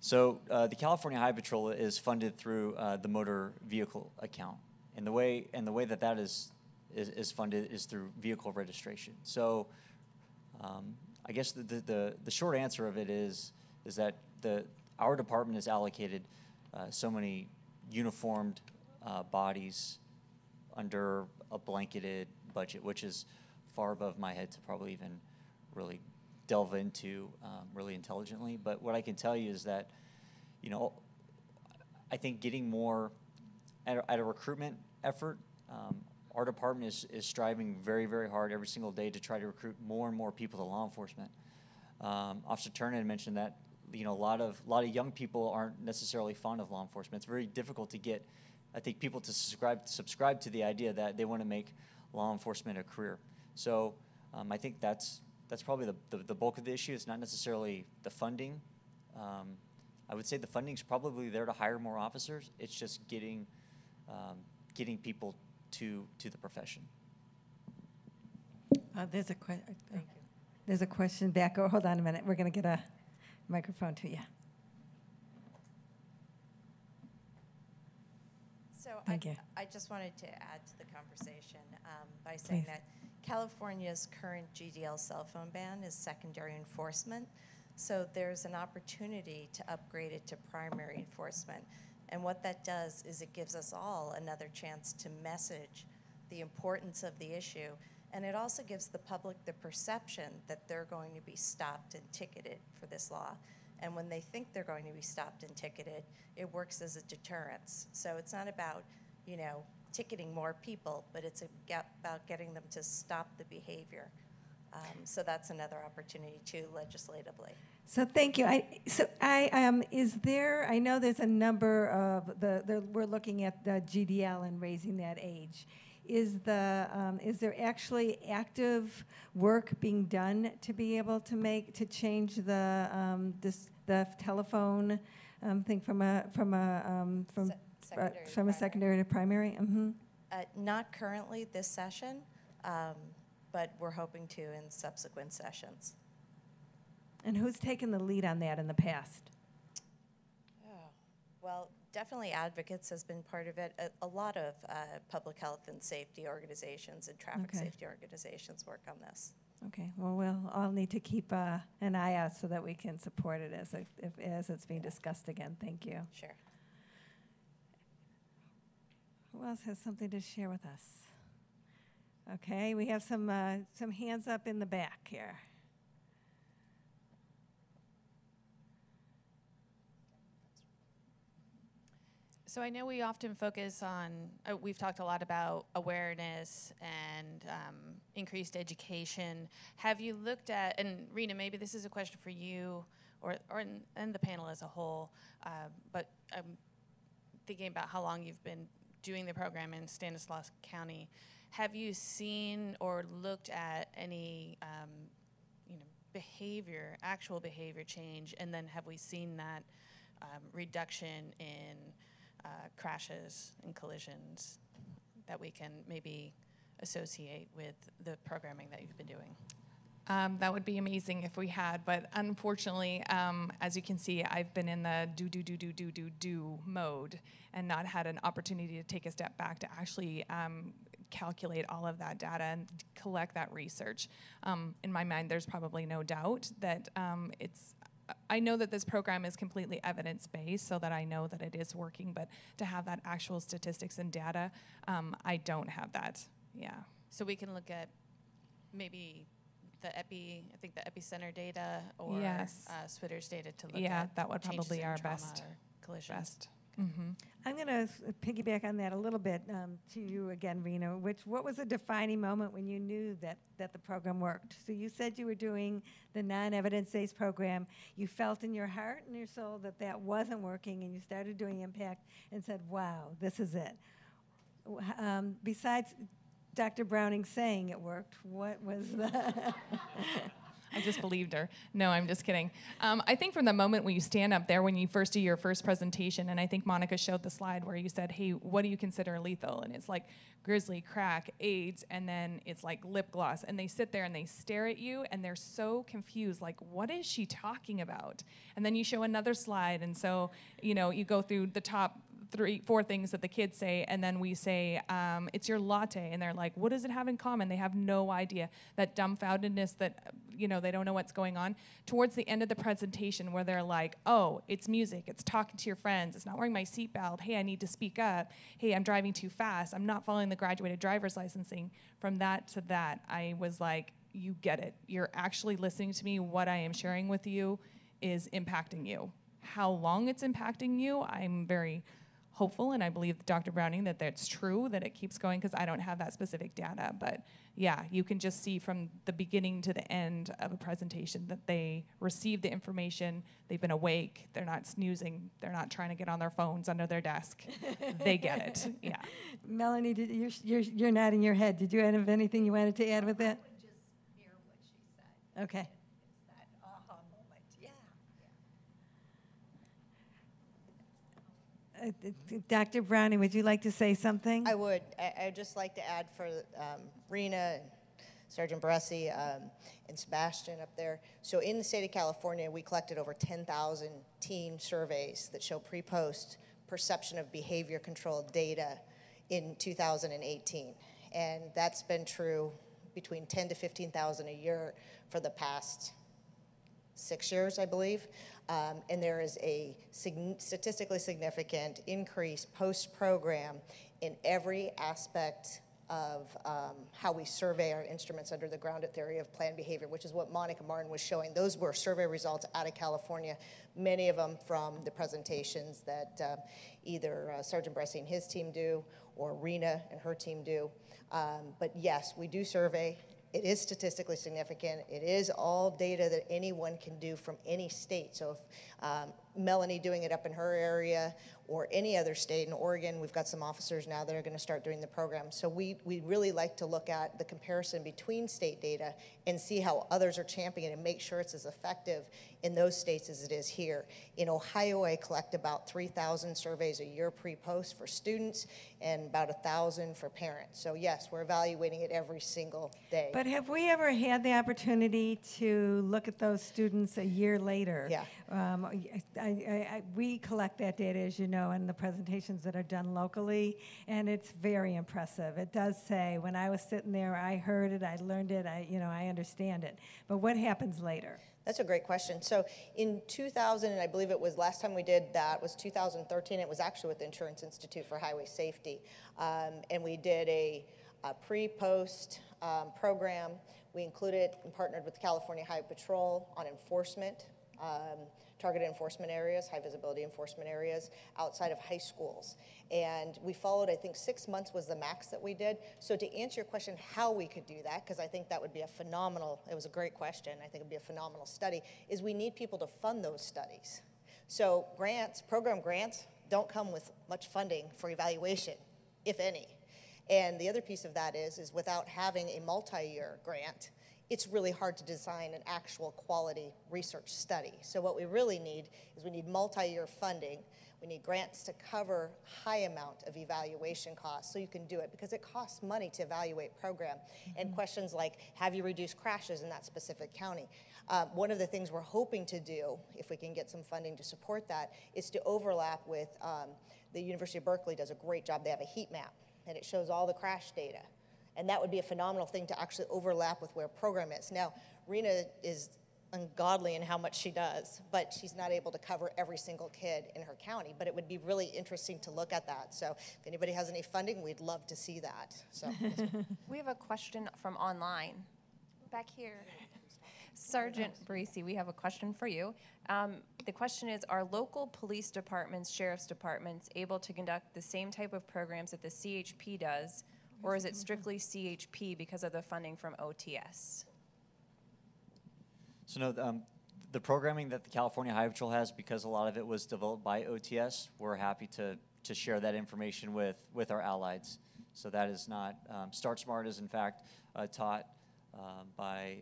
So the California Highway Patrol is funded through the motor vehicle account, and the way that is funded is through vehicle registration. So I guess the short answer of it is that our department is allocated so many uniformed bodies under a blanketed budget, which is far above my head to probably even really delve into really intelligently. But what I can tell you is that, I think getting more at a recruitment effort, our department is striving very, very hard every single day to try to recruit more and more people to law enforcement. Officer Turner had mentioned that a lot of young people aren't necessarily fond of law enforcement. It's very difficult to get, I think, people to subscribe to the idea that they want to make law enforcement a career. So I think that's probably the bulk of the issue. It's not necessarily the funding. I would say the funding's probably there to hire more officers. It's just getting people to the profession. There's a question back. Oh, hold on a minute. We're going to get a microphone to you. So Thank you. I just wanted to add to the conversation by saying that California's current GDL cell phone ban is secondary enforcement. So there's an opportunity to upgrade it to primary enforcement. And what that does is it gives us all another chance to message the importance of the issue And it also gives the public the perception that they're going to be stopped and ticketed for this law. And when they think they're going to be stopped and ticketed, it works as a deterrence. So it's not about, you know, ticketing more people, but it's about getting them to stop the behavior. So that's another opportunity too, legislatively. So thank you. Is there? I know there's a number of we're looking at the GDL and raising that age. Is there actually active work being done to be able to change the telephone thing from a secondary to primary? Mm-hmm. Not currently this session, but we're hoping to in subsequent sessions. And who's taken the lead on that in the past? Oh, well, definitely Advocates has been part of it. A lot of public health and safety organizations and traffic safety organizations work on this. Okay, well, we'll all need to keep an eye out so that we can support it as it's being discussed again. Thank you. Sure. Who else has something to share with us? Okay, we have some hands up in the back here. So I know we often focus on, we've talked a lot about awareness and increased education. Have you looked at, and Rena, maybe this is a question for you and the panel as a whole, but I'm thinking about how long you've been doing the program in Stanislaus County. Have you seen or looked at any actual behavior change, and then have we seen that reduction in crashes and collisions that we can maybe associate with the programming that you've been doing? That would be amazing if we had, but unfortunately, as you can see, I've been in the do mode and not had an opportunity to take a step back to actually calculate all of that data and collect that research. In my mind, there's probably no doubt that I know that this program is completely evidence-based, so that I know that it is working, but to have that actual statistics and data, I don't have that, yeah. So we can look at maybe the epicenter data or yes. Switter's data to look at. Yeah, that would changes probably in our trauma best. or collisions. Mm-hmm. I'm going to piggyback on that a little bit to you again, Rena. What was a defining moment when you knew that the program worked? So you said you were doing the non-evidence-based program. You felt in your heart and your soul that wasn't working, and you started doing Impact and said, wow, this is it. Besides Dr. Browning saying it worked, what was the... I just believed her. No, I'm just kidding. I think from the moment when you stand up there, when you first do your first presentation, and I think Monica showed the slide where you said, hey, what do you consider lethal? And it's like grizzly, crack, AIDS, and then it's like lip gloss. And they sit there and they stare at you, and they're so confused, like, what is she talking about? And then you show another slide, and so, you go through the top 3-4 things that the kids say, and then we say, it's your latte, and they're like, what does it have in common? They have no idea. That dumbfoundedness that, they don't know what's going on. Towards the end of the presentation where they're like, oh, it's music, it's talking to your friends, it's not wearing my seatbelt, hey, I need to speak up, hey, I'm driving too fast, I'm not following the graduated driver's licensing. From that to that, I was like, you get it. You're actually listening to me. What I am sharing with you is impacting you. How long it's impacting you, I'm very hopeful, and I believe Dr. Browning that that's true, that it keeps going, because I don't have that specific data. But yeah, you can just see from the beginning to the end of a presentation that they receive the information, they've been awake, they're not snoozing, they're not trying to get on their phones under their desk. They get it, yeah. Melanie, you're nodding your head. Did you have anything you wanted to add with that? I would just mirror what she said. Okay. It's that aha moment, yeah. Dr. Browning, would you like to say something? I would. I'd just like to add for Rena and Sergeant Baresi and Sebastian up there. So in the state of California, we collected over 10,000 teen surveys that show pre-post perception of behavior control data in 2018. And that's been true between 10 to 15,000 a year for the past 6 years, I believe. And there is a statistically significant increase post-program in every aspect of how we survey our instruments under the grounded theory of planned behavior, which is what Monica Martin was showing. Those were survey results out of California, many of them from the presentations that either Sergeant Bressie and his team do or Rena and her team do. But yes, we do survey. It is statistically significant. It is all data that anyone can do from any state. So if Melanie doing it up in her area or any other state in Oregon, we've got some officers now that are going to start doing the program. So we really like to look at the comparison between state data and see how others are championing it and make sure it's as effective in those states as it is here. In Ohio, I collect about 3,000 surveys a year pre-post for students and about 1,000 for parents. So yes, we're evaluating it every single day. But have we ever had the opportunity to look at those students a year later? Yeah. We collect that data, as you know, in the presentations that are done locally, and it's very impressive. It does say, when I was sitting there, I heard it, I learned it, I understand it. But what happens later? That's a great question. So in 2000, and I believe it was last time we did that was 2013, it was actually with the Insurance Institute for Highway Safety. And we did a pre-post program. We included and partnered with the California Highway Patrol on enforcement, targeted enforcement areas, high visibility enforcement areas outside of high schools. And we followed, I think 6 months was the max that we did. So to answer your question, how we could do that, because I think that would be it was a great question, I think it would be a phenomenal study, is we need people to fund those studies. So program grants don't come with much funding for evaluation, if any. And the other piece of that is without having a multi-year grant, it's really hard to design an actual quality research study. So what we really need is we need multi-year funding. We need grants to cover high amount of evaluation costs so you can do it, because it costs money to evaluate program. And questions like, have you reduced crashes in that specific county? One of the things we're hoping to do, if we can get some funding to support that, is to overlap with the University of Berkeley does a great job. They have a heat map, and it shows all the crash data. And that would be a phenomenal thing to actually overlap with where a program is. Now, Rena is ungodly in how much she does, but she's not able to cover every single kid in her county. But it would be really interesting to look at that. So if anybody has any funding, we'd love to see that. So we have a question from online. Back here. Sergeant Bressie, we have a question for you. The question is, are local police departments, sheriff's departments able to conduct the same type of programs that the CHP does, or is it strictly CHP because of the funding from OTS? So no, the programming that the California Highway Patrol has, because a lot of it was developed by OTS, we're happy to share that information with our allies. So that is not, Start Smart is in fact taught by,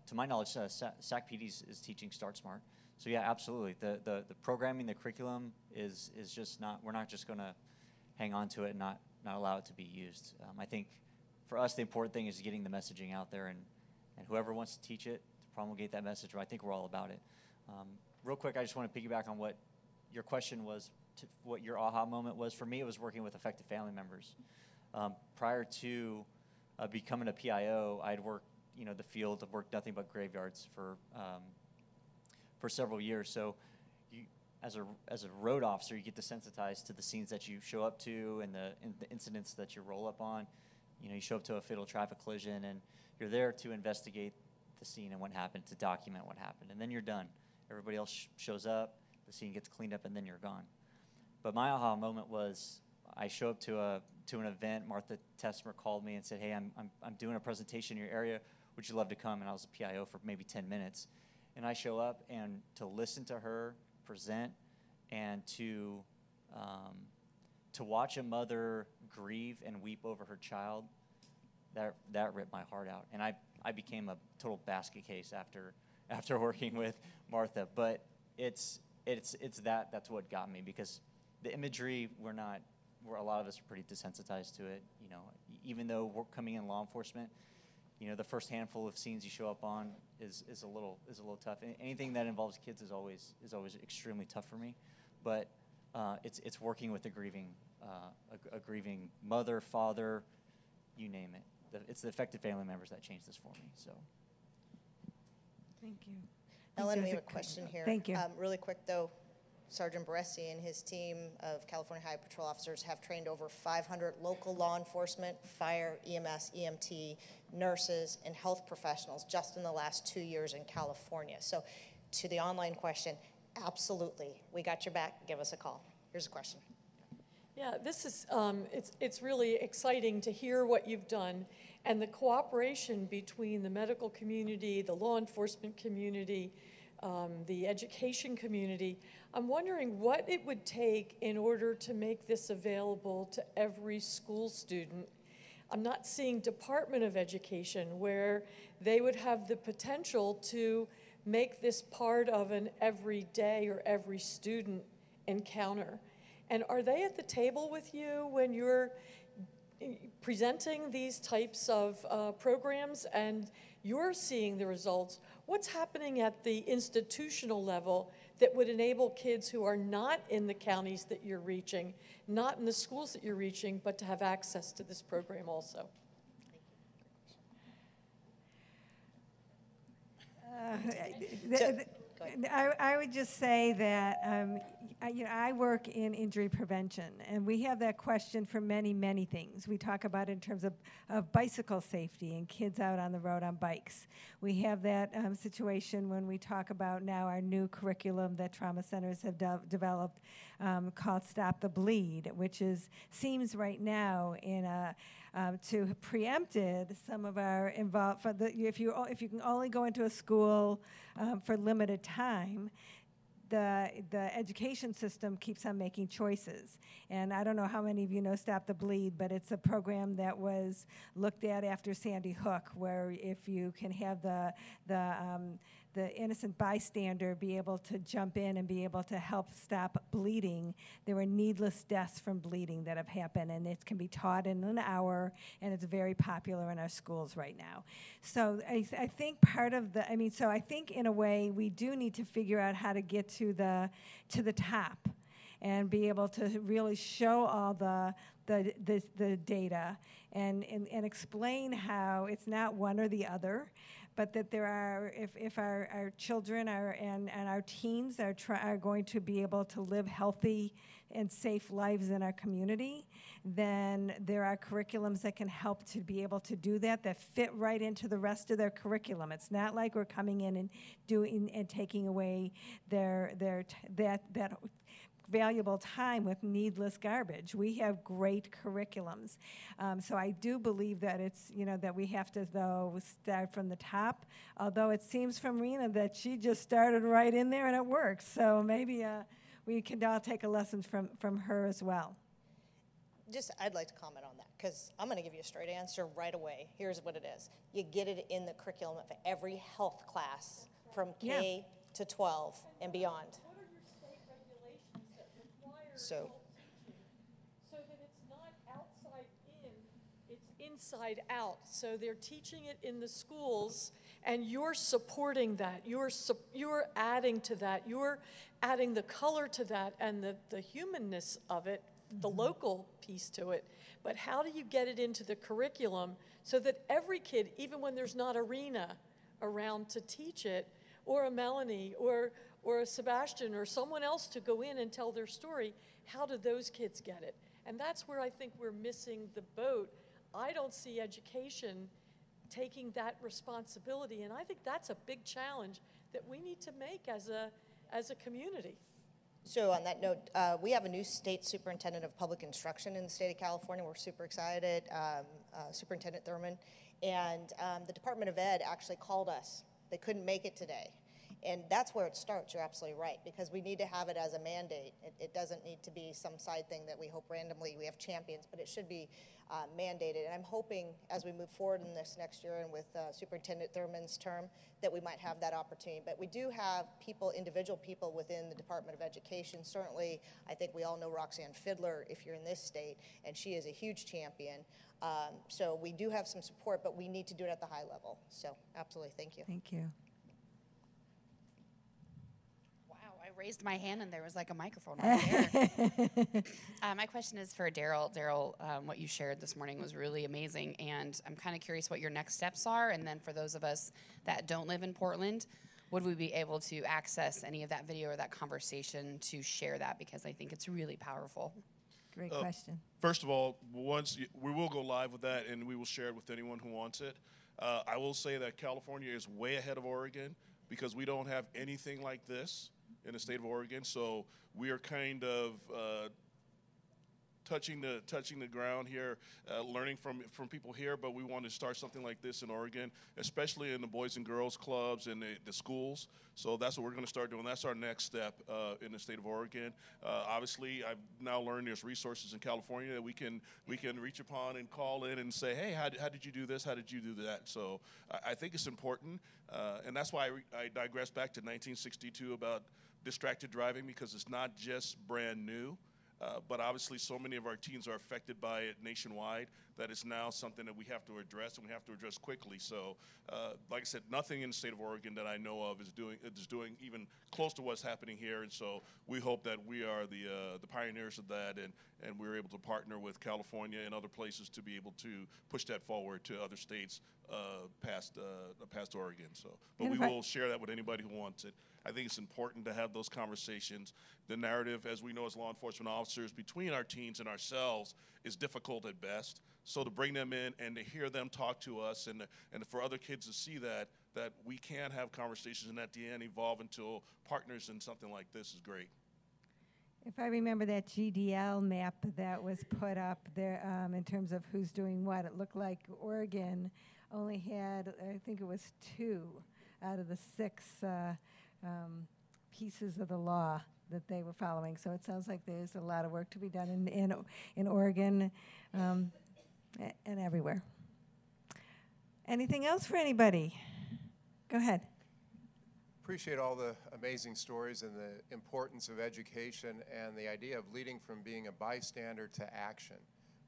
to my knowledge, SAC PD is teaching Start Smart. So yeah, absolutely. The programming, the curriculum is just not, we're not just gonna hang on to it and not allow it to be used. I think for us the important thing is getting the messaging out there, and whoever wants to teach it, to promulgate that message, I think we're all about it. Real quick, I just want to piggyback on what your question was, what your aha moment was. For me, it was working with affected family members. Prior to becoming a PIO, I'd worked the field, I've worked nothing but graveyards for several years. So as a road officer, you get desensitized to the scenes that you show up to and the incidents that you roll up on. You show up to a fatal traffic collision, and you're there to investigate the scene and what happened, to document what happened, and then you're done. Everybody else shows up, the scene gets cleaned up, and then you're gone. But my aha moment was, I show up to an event. Martha Tessmer called me and said, "Hey, I'm doing a presentation in your area. Would you love to come?" And I was a PIO for maybe 10 minutes, and I show up, and to listen to her present and to watch a mother grieve and weep over her child, that ripped my heart out. And I became a total basket case after working with Martha. But it's that's what got me, because the imagery, a lot of us are pretty desensitized to it. Even though we're coming in law enforcement, the first handful of scenes you show up on is a little tough. Anything that involves kids is always extremely tough for me. But it's working with a grieving mother, father, you name it. It's the affected family members that changed this for me. So. Thank you. Ellen, we have a question here. Thank you. Really quick though, Sergeant Baresi and his team of California Highway Patrol officers have trained over 500 local law enforcement, fire, EMS, EMT, nurses, and health professionals just in the last 2 years in California. So to the online question, absolutely, we got your back, give us a call. Here's a question. Yeah, this is, it's really exciting to hear what you've done and the cooperation between the medical community, the law enforcement community, the education community. I'm wondering what it would take in order to make this available to every school student. I'm not seeing Department of Education where they would have the potential to make this part of an everyday or every student encounter. And are they at the table with you when you're presenting these types of programs and you're seeing the results? What's happening at the institutional level that would enable kids who are not in the counties that you're reaching, not in the schools that you're reaching, but to have access to this program also? I would just say that I work in injury prevention, and we have that question for many, many things. We talk about it in terms of bicycle safety and kids out on the road on bikes. We have that situation when we talk about now our new curriculum that trauma centers have developed called Stop the Bleed, which seems right now in to have preempted some of our involved. If you can only go into a school for limited time, the education system keeps on making choices. And I don't know how many of you know Stop the Bleed, but it's a program that was looked at after Sandy Hook, where if you can have the innocent bystander be able to jump in and be able to help stop bleeding. There were needless deaths from bleeding that have happened, and it can be taught in an hour, and it's very popular in our schools right now. So I think part of so I think in a way we do need to figure out how to get to the top and be able to really show all the data and explain how it's not one or the other, but that there are, if our children and our teens are going to be able to live healthy and safe lives in our community, then there are curriculums that can help to be able to do that fit right into the rest of their curriculum. It's not like we're coming in and doing and taking away that valuable time with needless garbage. We have great curriculums. So I do believe that it's, that we have to, though, start from the top, although it seems from Rena that she just started right in there and it works. So maybe we can all take a lesson from her as well. I'd like to comment on that, because I'm going to give you a straight answer right away. Here's what it is. You get it in the curriculum of every health class from K to 12 and beyond. So that it's not outside in, it's inside out. So they're teaching it in the schools, and you're supporting that. You're adding to that. You're adding the color to that and the humanness of it, the local piece to it. But how do you get it into the curriculum so that every kid, even when there's not a Rena around to teach it, or a Melanie, or a Sebastian, or someone else to go in and tell their story, how do those kids get it? And that's where I think we're missing the boat. I don't see education taking that responsibility, and I think that's a big challenge that we need to make as a community. So on that note, we have a new state superintendent of public instruction in the state of California. We're super excited, Superintendent Thurman. And the Department of Ed actually called us. They couldn't make it today. And that's where it starts, you're absolutely right, because we need to have it as a mandate. It doesn't need to be some side thing that we hope randomly we have champions, but it should be mandated. And I'm hoping as we move forward in this next year and with Superintendent Thurman's term that we might have that opportunity. But we do have individual people within the Department of Education. Certainly, I think we all know Roxanne Fiddler if you're in this state, and she is a huge champion. So we do have some support, but we need to do it at the high level. So absolutely, thank you. Thank you. I raised my hand and there was like a microphone right there. My question is for Daryl. Daryl, what you shared this morning was really amazing, and I'm kind of curious what your next steps are. And then for those of us that don't live in Portland, would we be able to access any of that video or that conversation to share that? Because I think it's really powerful. Great question. First of all, we will go live with that, and we will share it with anyone who wants it. I will say that California is way ahead of Oregon because we don't have anything like this in the state of Oregon. So we are kind of touching the ground here, learning from people here, but we want to start something like this in Oregon, especially in the Boys and Girls Clubs and the schools. So that's what we're going to start doing. That's our next step in the state of Oregon. Obviously, I've now learned there's resources in California that we can reach upon and call in and say, hey, how did you do this? How did you do that? So I think it's important, and that's why I digress back to 1962 about distracted driving, because it's not just brand new. But obviously, so many of our teens are affected by it nationwide that it's now something that we have to address, and we have to address quickly. So, like I said, nothing in the state of Oregon that I know of is doing even close to what's happening here. And so, we hope that we are the pioneers of that, and we're able to partner with California and other places to be able to push that forward to other states past Oregon. So, but we will share that with anybody who wants it. I think it's important to have those conversations. The narrative, as we know as law enforcement officers, between our teens and ourselves is difficult at best. So to bring them in and to hear them talk to us, and for other kids to see that we can have conversations and at the end evolve into partners in something like this is great. If I remember that GDL map that was put up there in terms of who's doing what, it looked like Oregon only had, I think it was 2 out of the 6 pieces of the law that they were following. So it sounds like there's a lot of work to be done in Oregon and everywhere. Anything else for anybody? Go ahead. Appreciate all the amazing stories and the importance of education and the idea of leading from being a bystander to action.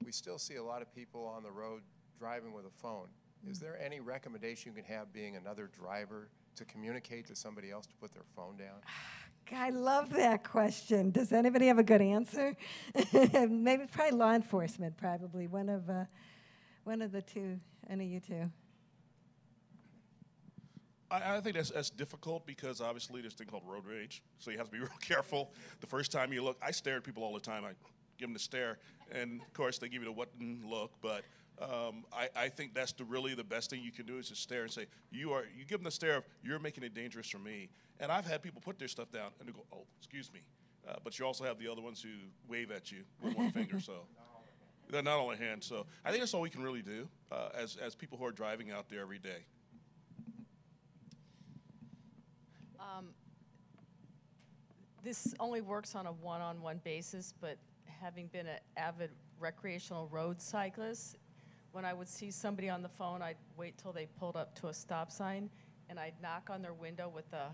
We still see a lot of people on the road driving with a phone. Is there any recommendation you can have being another driver to communicate to somebody else to put their phone down? I love that question. Does anybody have a good answer? Maybe probably law enforcement, probably one of the two, any of you two. I think that's difficult because obviously there's a thing called road rage, so you have to be real careful. The first time you look, I stare at people all the time. I give them the stare, and of course they give you the what look, but I think that's really the best thing you can do is just stare and say, you give them the stare of, you're making it dangerous for me. And I've had people put their stuff down and they go, oh, excuse me. But you also have the other ones who wave at you with one finger, so they're not all in hand. So I think that's all we can really do as people who are driving out there every day. This only works on a one-on-one basis, but having been an avid recreational road cyclist, when I would see somebody on the phone, I'd wait till they pulled up to a stop sign, and I'd knock on their window with a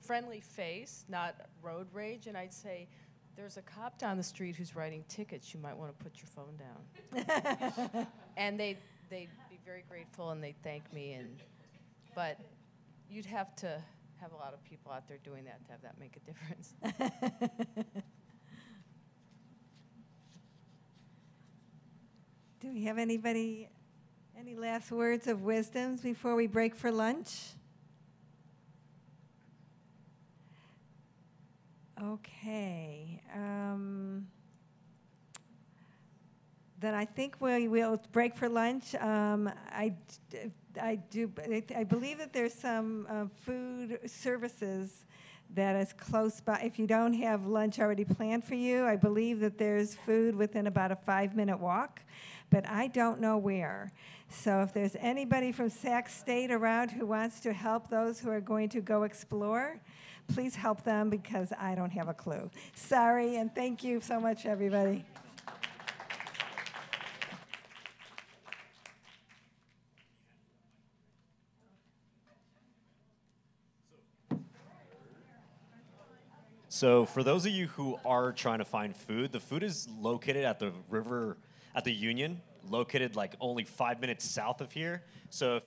friendly face, not road rage, and I'd say, there's a cop down the street who's writing tickets. You might want to put your phone down. And they'd be very grateful, and they'd thank me. But you'd have to have a lot of people out there doing that to have that make a difference. Do we have any last words of wisdoms before we break for lunch? Okay. Then I think we will break for lunch. I believe that there's some food services that is close by. If you don't have lunch already planned for you, I believe that there's food within about a 5-minute walk, but I don't know where. So if there's anybody from Sac State around who wants to help those who are going to go explore, please help them because I don't have a clue. Sorry, and thank you so much, everybody. So for those of you who are trying to find food, the food is located at the river, at the Union, located like only 5 minutes south of here. So if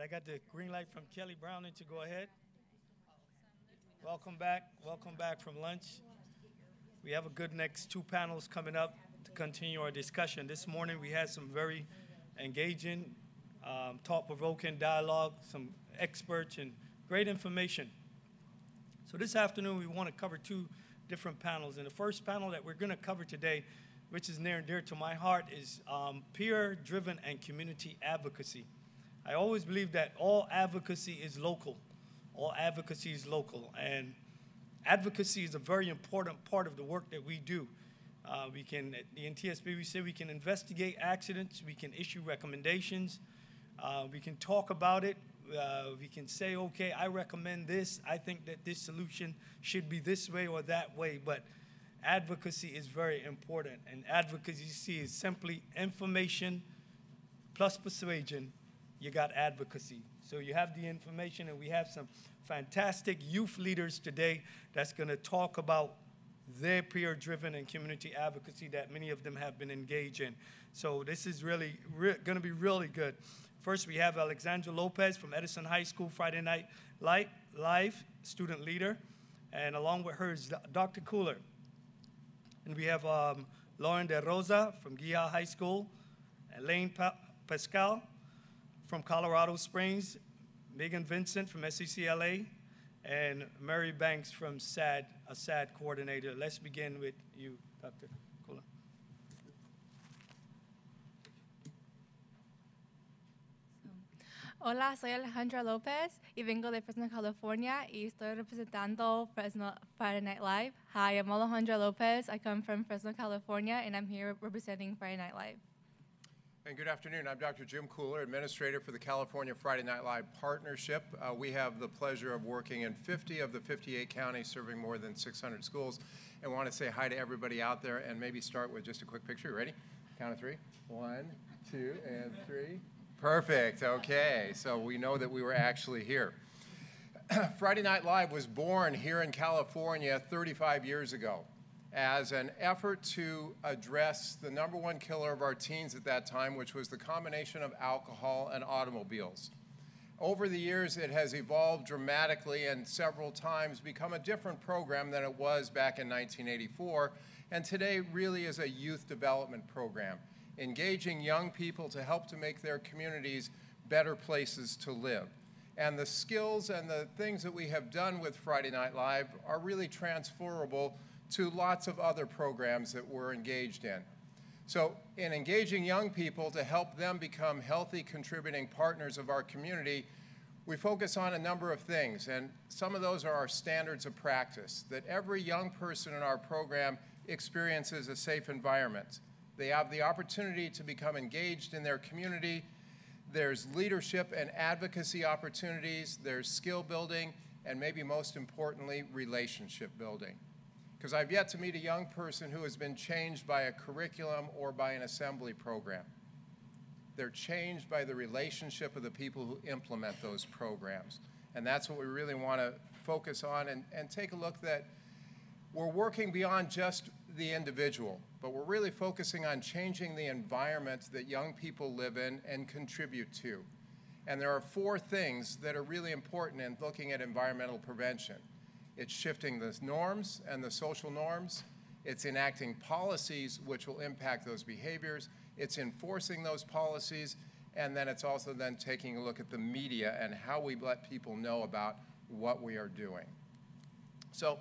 I got the green light from Kelly Browning to go ahead. Welcome back from lunch. We have a good next 2 panels coming up to continue our discussion. This morning we had some very engaging, thought-provoking dialogue, some experts, and great information. So this afternoon we want to cover 2 different panels. And the first panel that we're going to cover today, which is near and dear to my heart, is peer-driven and community advocacy. I always believe that all advocacy is local. All advocacy is local. And advocacy is a very important part of the work that we do. At the NTSB, we say we can investigate accidents, we can issue recommendations, we can talk about it, we can say, okay, I recommend this, I think that this solution should be this way or that way, but advocacy is very important. And advocacy is simply information plus persuasion. You got advocacy. So you have the information, and we have some fantastic youth leaders today that's going to talk about their peer-driven and community advocacy that many of them have been engaged in. So this is really going to be really good. First, we have Alexandra Lopez from Edison High School, Friday Night Live student leader, and along with her is Dr. Cooler. And we have Lauren De Rosa from Guia High School, Elaine Pascal from Colorado Springs, Megan Vincent from SCCLA, and Mary Banks from SAD, a SAD coordinator. Let's begin with you, Dr. Kula. Hola, soy Alejandra Lopez y vengo de Fresno, California, y estoy representando Fresno Friday Night Live. Hi, I'm Alejandra Lopez. I come from Fresno, California, and I'm here representing Friday Night Live. And good afternoon. I'm Dr. Jim Cooler, Administrator for the California Friday Night Live Partnership. We have the pleasure of working in 50 of the 58 counties, serving more than 600 schools. And want to say hi to everybody out there and maybe start with just a quick picture. Ready? Count of 3. 1, 2, and 3. Perfect. Okay. So we know that we were actually here. Friday Night Live was born here in California 35 years ago as an effort to address the #1 killer of our teens at that time, which was the combination of alcohol and automobiles. Over the years, it has evolved dramatically and several times become a different program than it was back in 1984, and today really is a youth development program, engaging young people to help to make their communities better places to live. And the skills and the things that we have done with Friday Night Live are really transferable to lots of other programs that we're engaged in. So in engaging young people to help them become healthy, contributing partners of our community, we focus on a number of things, and some of those are our standards of practice, that every young person in our program experiences a safe environment. They have the opportunity to become engaged in their community. There's leadership and advocacy opportunities, there's skill building, and maybe most importantly, relationship building. Because I've yet to meet a young person who has been changed by a curriculum or by an assembly program. They're changed by the relationship of the people who implement those programs. And that's what we really want to focus on and take a look that we're working beyond just the individual, but we're really focusing on changing the environment that young people live in and contribute to. And there are 4 things that are really important in looking at environmental prevention. It's shifting the norms and the social norms. It's enacting policies which will impact those behaviors. It's enforcing those policies. And then it's also then taking a look at the media and how we let people know about what we are doing. So,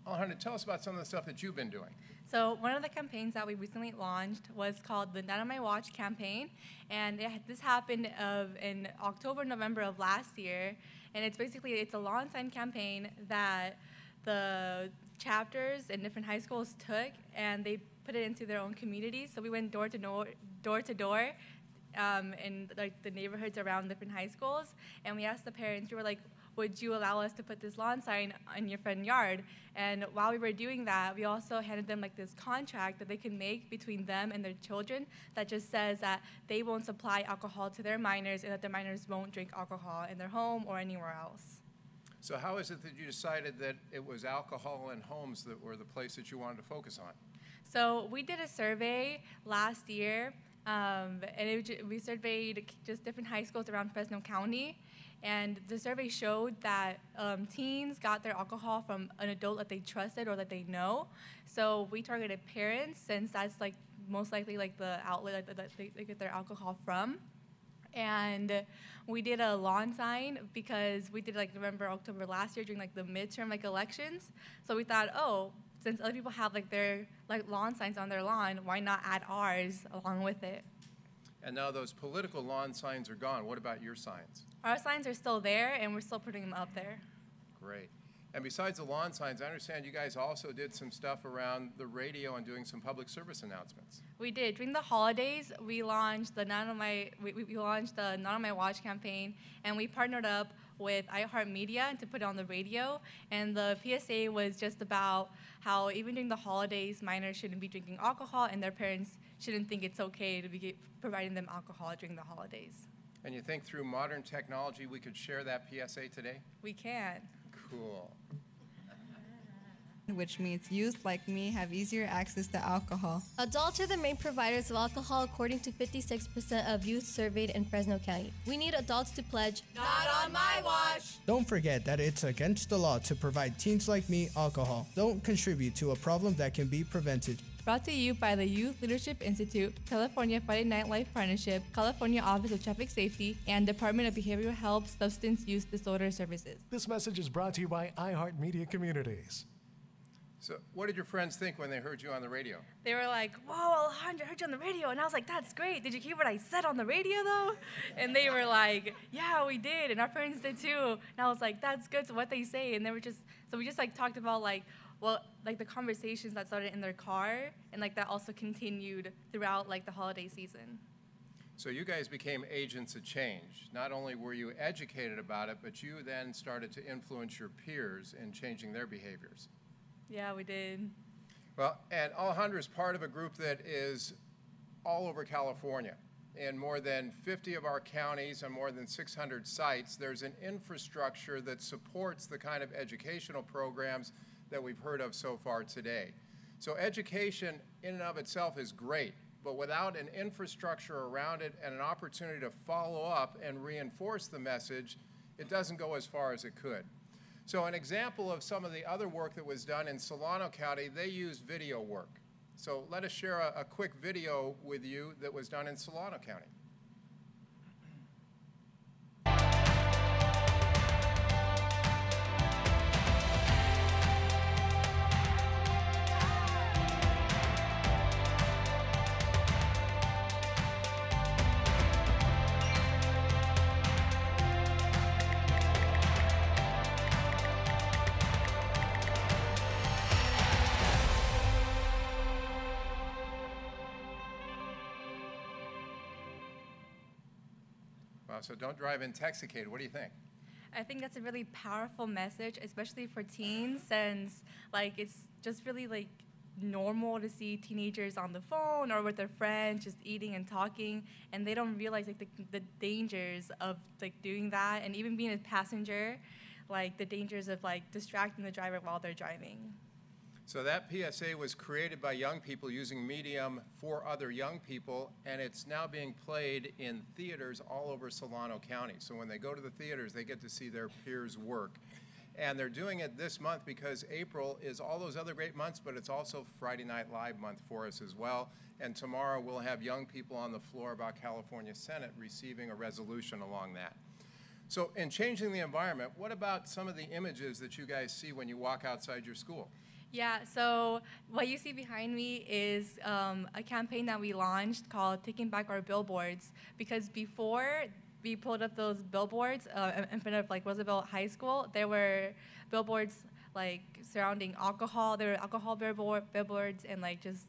Alejandra, tell us about some of the stuff that you've been doing. So one of the campaigns that we recently launched was called the Not on My Watch campaign, and this happened in October, November of last year, and it's a lawn sign campaign that the chapters in different high schools took, and they put it into their own communities. So we went door to door in like the neighborhoods around different high schools, and we asked the parents, we were like, would you allow us to put this lawn sign in your front yard? And while we were doing that, we also handed them like this contract that they can make between them and their children that just says that they won't supply alcohol to their minors and that their minors won't drink alcohol in their home or anywhere else. So how is it that you decided that it was alcohol and homes that were the place that you wanted to focus on? So we did a survey last year We surveyed just different high schools around Fresno County, and the survey showed that teens got their alcohol from an adult that they trusted or that they know. So we targeted parents, since that's like most likely like the outlet that they get their alcohol from. And we did a lawn sign because we did like November, October last year during like the midterm like elections. So we thought, oh, since other people have like their like lawn signs on their lawn, why not add ours along with it? And now those political lawn signs are gone. What about your signs? Our signs are still there, and we're still putting them up there. Great. And besides the lawn signs, I understand you guys also did some stuff around the radio and doing some public service announcements. We did. During the holidays, we launched the Not on My Watch campaign, and we partnered up with iHeartMedia to put it on the radio. And the PSA was just about how even during the holidays, minors shouldn't be drinking alcohol, and their parents shouldn't think it's okay to be providing them alcohol during the holidays. And you think through modern technology we could share that PSA today? We can. Cool. Which means youth like me have easier access to alcohol. Adults are the main providers of alcohol according to 56% of youth surveyed in Fresno County. We need adults to pledge, "Not on my watch." Don't forget that it's against the law to provide teens like me alcohol. Don't contribute to a problem that can be prevented. Brought to you by the Youth Leadership Institute, California Friday Night Life Partnership, California Office of Traffic Safety, and Department of Behavioral Health Substance Use Disorder Services. This message is brought to you by iHeartMedia Communities. So what did your friends think when they heard you on the radio? They were like, "Whoa, Alejandra, I heard you on the radio." And I was like, "That's great. Did you hear what I said on the radio, though?" And they were like, "Yeah, we did." And our parents did, too. And I was like, "That's good." So what they say. And they were so we just, like, talked about, like, well, like, the conversations that started in their car. And, like, that also continued throughout, like, the holiday season. So you guys became agents of change. Not only were you educated about it, but you then started to influence your peers in changing their behaviors. Yeah, we did. Well, and Alejandra is part of a group that is all over California. In more than 50 of our counties and more than 600 sites, there's an infrastructure that supports the kind of educational programs that we've heard of so far today. So education in and of itself is great, but without an infrastructure around it and an opportunity to follow up and reinforce the message, it doesn't go as far as it could. So an example of some of the other work that was done in Solano County, they used video work. So let us share a quick video with you that was done in Solano County. So don't drive intoxicated. What do you think? I think that's a really powerful message, especially for teens, since like it's just really like normal to see teenagers on the phone or with their friends just eating and talking, and they don't realize like the dangers of like doing that, and even being a passenger, like the dangers of like distracting the driver while they're driving. So that PSA was created by young people using Medium for other young people, and it's now being played in theaters all over Solano County. So when they go to the theaters, they get to see their peers work. And they're doing it this month because April is all those other great months, but it's also Friday Night Live month for us as well. And tomorrow we'll have young people on the floor about California Senate receiving a resolution along that. So in changing the environment, what about some of the images that you guys see when you walk outside your school? Yeah, so what you see behind me is a campaign that we launched called Taking Back Our Billboards, because before we pulled up those billboards in front of like Roosevelt High School, there were billboards like surrounding alcohol. There were alcohol billboards, and like just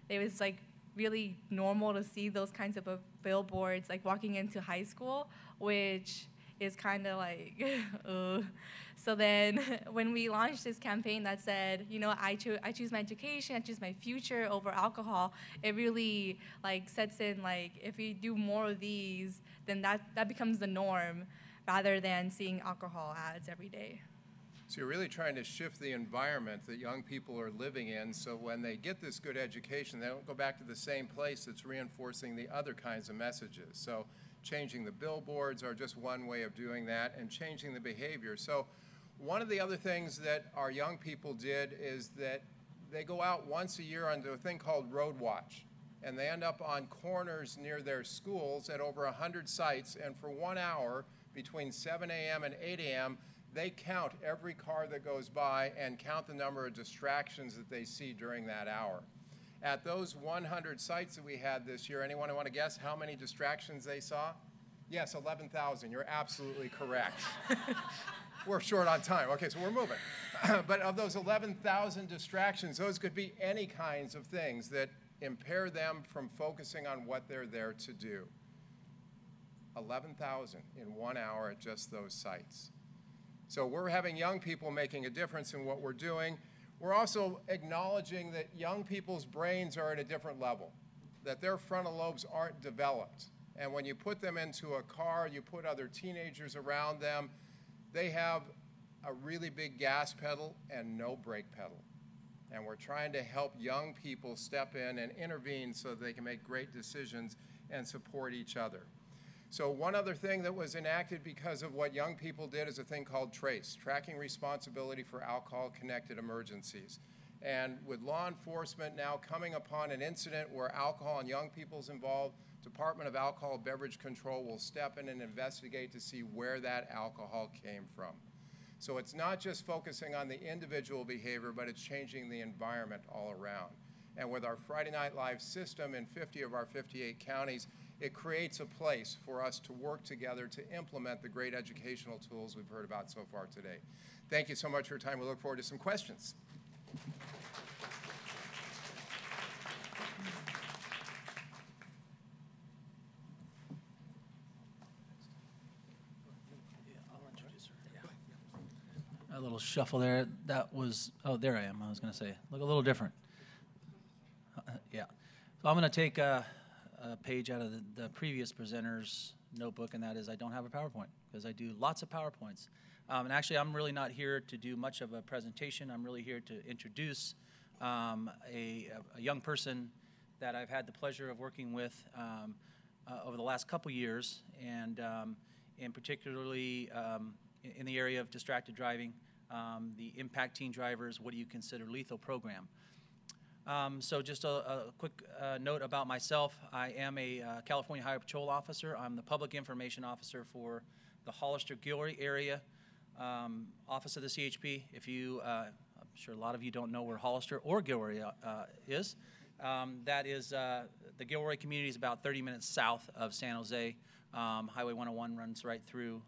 it was like really normal to see those kinds of billboards like walking into high school, which is kind of like, So then when we launched this campaign that said, you know, I choose my education, I choose my future over alcohol, it really like sets in like if we do more of these, then that becomes the norm rather than seeing alcohol ads every day. So you're really trying to shift the environment that young people are living in, so when they get this good education, they don't go back to the same place that's reinforcing the other kinds of messages. So changing the billboards are just one way of doing that, and changing the behavior. So one of the other things that our young people did is that they go out once a year on a thing called Road Watch, and they end up on corners near their schools at over 100 sites, and for 1 hour between 7 a.m. and 8 a.m., they count every car that goes by and count the number of distractions that they see during that hour. At those 100 sites that we had this year, anyone want to guess how many distractions they saw? Yes, 11,000. You're absolutely correct. We're short on time. Okay, so we're moving. But of those 11,000 distractions, those could be any kinds of things that impair them from focusing on what they're there to do. 11,000 in 1 hour at just those sites. So we're having young people making a difference in what we're doing. We're also acknowledging that young people's brains are at a different level, that their frontal lobes aren't developed. And when you put them into a car, you put other teenagers around them, they have a really big gas pedal and no brake pedal. And we're trying to help young people step in and intervene so they can make great decisions and support each other. So one other thing that was enacted because of what young people did is a thing called TRACE, Tracking Responsibility for Alcohol-Connected Emergencies. And with law enforcement now coming upon an incident where alcohol and young people's involved, Department of Alcohol Beverage Control will step in and investigate to see where that alcohol came from. So it's not just focusing on the individual behavior, but it's changing the environment all around. And with our Friday Night Live system in 50 of our 58 counties, it creates a place for us to work together to implement the great educational tools we've heard about so far today. Thank you so much for your time. We look forward to some questions. A little shuffle there. That was, oh, there I am. I was going to say, look a little different. Yeah. So I'm going to take a page out of the previous presenter's notebook, and that is I don't have a PowerPoint because I do lots of PowerPoints. And actually, I'm really not here to do much of a presentation. I'm really here to introduce a young person that I've had the pleasure of working with over the last couple years, and particularly in the area of distracted driving, the Impact Teen Drivers, What Do You Consider Lethal program. So just a quick note about myself. I am a California Highway Patrol officer. I'm the Public Information Officer for the Hollister-Gilroy area office of the CHP. If you, I'm sure a lot of you don't know where Hollister or Gilroy is. That is, the Gilroy community is about 30 minutes south of San Jose. Highway 101 runs right through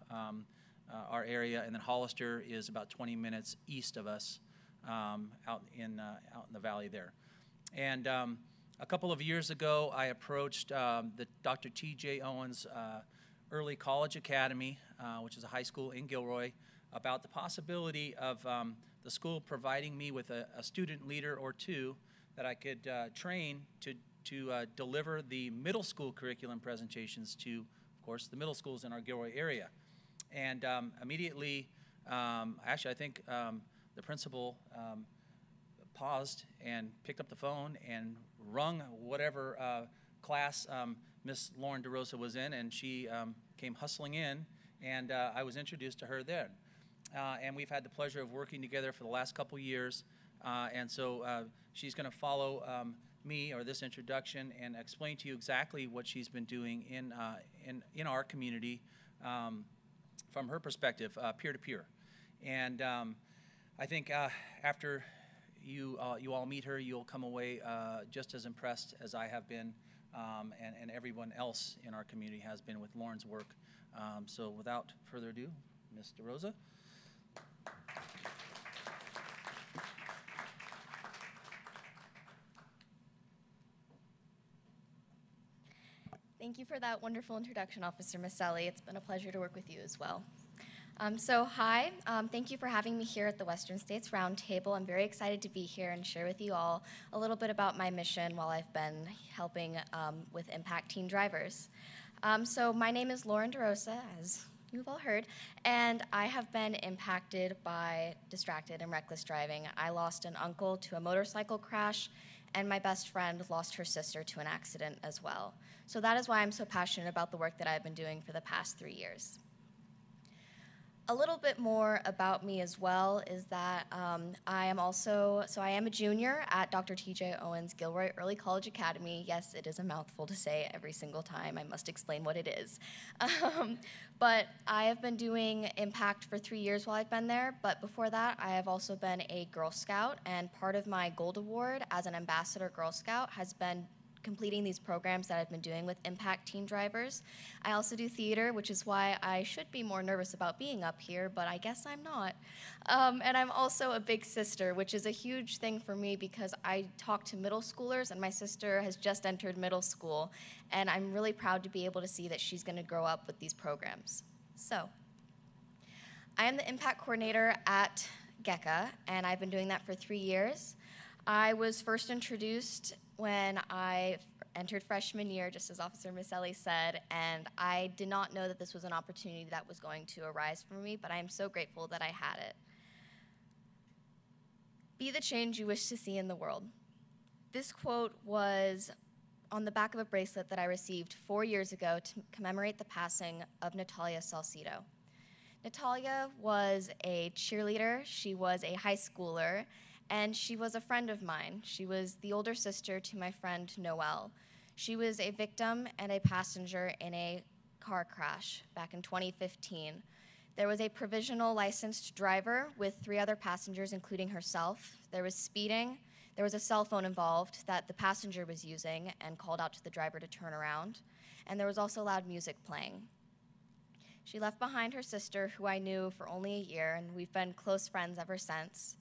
our area, and then Hollister is about 20 minutes east of us, out in the valley there. And a couple of years ago, I approached the Dr. T.J. Owens Early College Academy, which is a high school in Gilroy, about the possibility of the school providing me with a student leader or two that I could train to deliver the middle school curriculum presentations to, of course, the middle schools in our Gilroy area. And immediately, actually, I think the principal paused and picked up the phone and rung whatever class Miss Lauren DeRosa was in, and she came hustling in, and I was introduced to her then. And we've had the pleasure of working together for the last couple years, and so she's going to follow me, or this introduction, and explain to you exactly what she's been doing in our community from her perspective, peer-to-peer. And I think after you all meet her, you'll come away just as impressed as I have been, and everyone else in our community has been with Lauren's work. So without further ado, Ms. DeRosa. Thank you for that wonderful introduction, Officer Maselli. It's been a pleasure to work with you as well. Hi, thank you for having me here at the Western States Roundtable. I'm very excited to be here and share with you all a little bit about my mission while I've been helping with Impact Teen Drivers. My name is Lauren DeRosa, as you've all heard, and I have been impacted by distracted and reckless driving. I lost an uncle to a motorcycle crash, and my best friend lost her sister to an accident as well. So that is why I'm so passionate about the work that I've been doing for the past 3 years. A little bit more about me as well is that I am a junior at Dr. T.J. Owens Gilroy Early College Academy. Yes, it is a mouthful to say every single time. I must explain what it is. But I have been doing Impact for 3 years while I've been there, but before that, I have also been a Girl Scout, and part of my Gold Award as an Ambassador Girl Scout has been completing these programs that I've been doing with Impact Teen Drivers. I also do theater, which is why I should be more nervous about being up here, but I guess I'm not. And I'm also a big sister, which is a huge thing for me because I talk to middle schoolers, and my sister has just entered middle school, and I'm really proud to be able to see that she's going to grow up with these programs. So, I am the Impact Coordinator at GECA, and I've been doing that for 3 years. I was first introduced when I entered freshman year, just as Officer Misselli said, and I did not know that this was an opportunity that was going to arise for me, but I am so grateful that I had it. Be the change you wish to see in the world. This quote was on the back of a bracelet that I received 4 years ago to commemorate the passing of Natalia Salcido. Natalia was a cheerleader, she was a high schooler, and she was a friend of mine. She was the older sister to my friend Noelle. She was a victim and a passenger in a car crash back in 2015. There was a provisional licensed driver with 3 other passengers, including herself. There was speeding. There was a cell phone involved that the passenger was using and called out to the driver to turn around. And there was also loud music playing. She left behind her sister, who I knew for only a year, and we've been close friends ever since.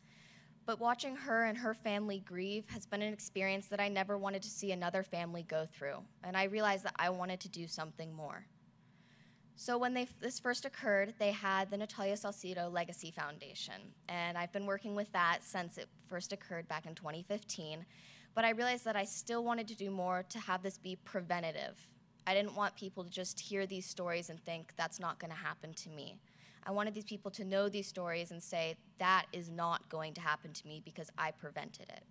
But watching her and her family grieve has been an experience that I never wanted to see another family go through, and I realized that I wanted to do something more. So when this first occurred, they had the Natalia Salcido Legacy Foundation, and I've been working with that since it first occurred back in 2015, but I realized that I still wanted to do more to have this be preventative. I didn't want people to just hear these stories and think that's not going to happen to me. I wanted these people to know these stories and say, that is not going to happen to me because I prevented it.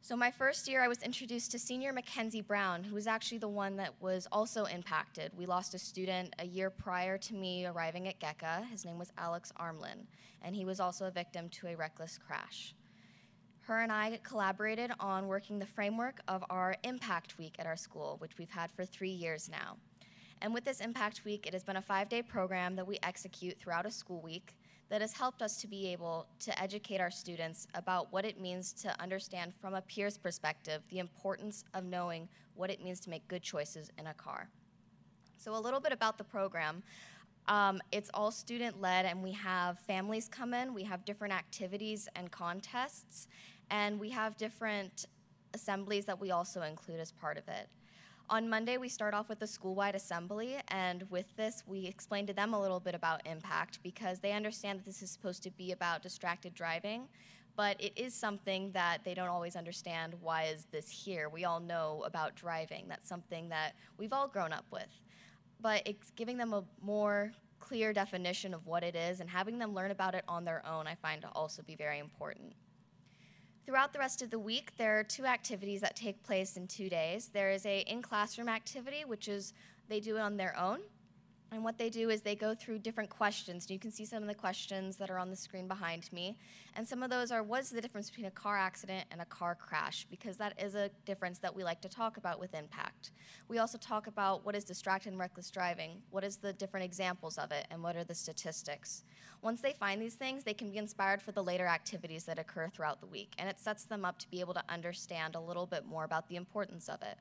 So my first year, I was introduced to senior Mackenzie Brown, who was actually the one that was also impacted. We lost a student a year prior to me arriving at GECA. His name was Alex Armlin, and he was also a victim to a reckless crash. Her and I collaborated on working the framework of our Impact Week at our school, which we've had for 3 years now. And with this Impact Week, it has been a 5-day program that we execute throughout a school week that has helped us to be able to educate our students about what it means to understand from a peer's perspective the importance of knowing what it means to make good choices in a car. So a little bit about the program. It's all student-led, and we have families come in, we have different activities and contests, and we have different assemblies that we also include as part of it. On Monday, we start off with a school-wide assembly, and with this, we explain to them a little bit about impact because they understand that this is supposed to be about distracted driving, but it is something that they don't always understand. Why is this here? We all know about driving. That's something that we've all grown up with. But it's giving them a more clear definition of what it is and having them learn about it on their own, I find to also be very important. Throughout the rest of the week, there are 2 activities that take place in 2 days. There is a in-classroom activity, which is they do it on their own. And what they do is they go through different questions. You can see some of the questions that are on the screen behind me. And some of those are, what's the difference between a car accident and a car crash? Because that is a difference that we like to talk about with impact. We also talk about what is distracted and reckless driving, what is the different examples of it, and what are the statistics. Once they find these things, they can be inspired for the later activities that occur throughout the week, and it sets them up to be able to understand a little bit more about the importance of it.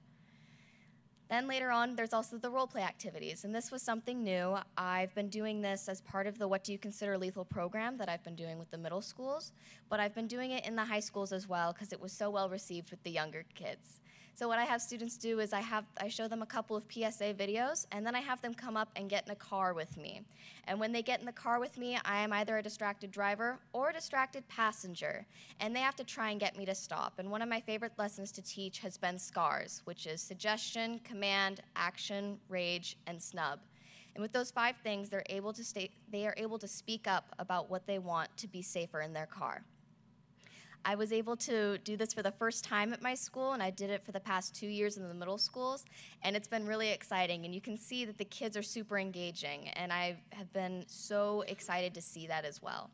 Then later on, there's also the role play activities, and this was something new. I've been doing this as part of the What Do You Consider Lethal program that I've been doing with the middle schools, but I've been doing it in the high schools as well because it was so well received with the younger kids. So what I have students do is I show them a couple of PSA videos, and then I have them come up and get in a car with me. And when they get in the car with me, I am either a distracted driver or a distracted passenger, and they have to try and get me to stop. And one of my favorite lessons to teach has been SCARS, which is suggestion, command, action, rage, and snub. And with those 5 things, they are able to speak up about what they want to be safer in their car. I was able to do this for the first time at my school, and I did it for the past 2 years in the middle schools, and it's been really exciting. And you can see that the kids are super engaging, and I have been so excited to see that as well.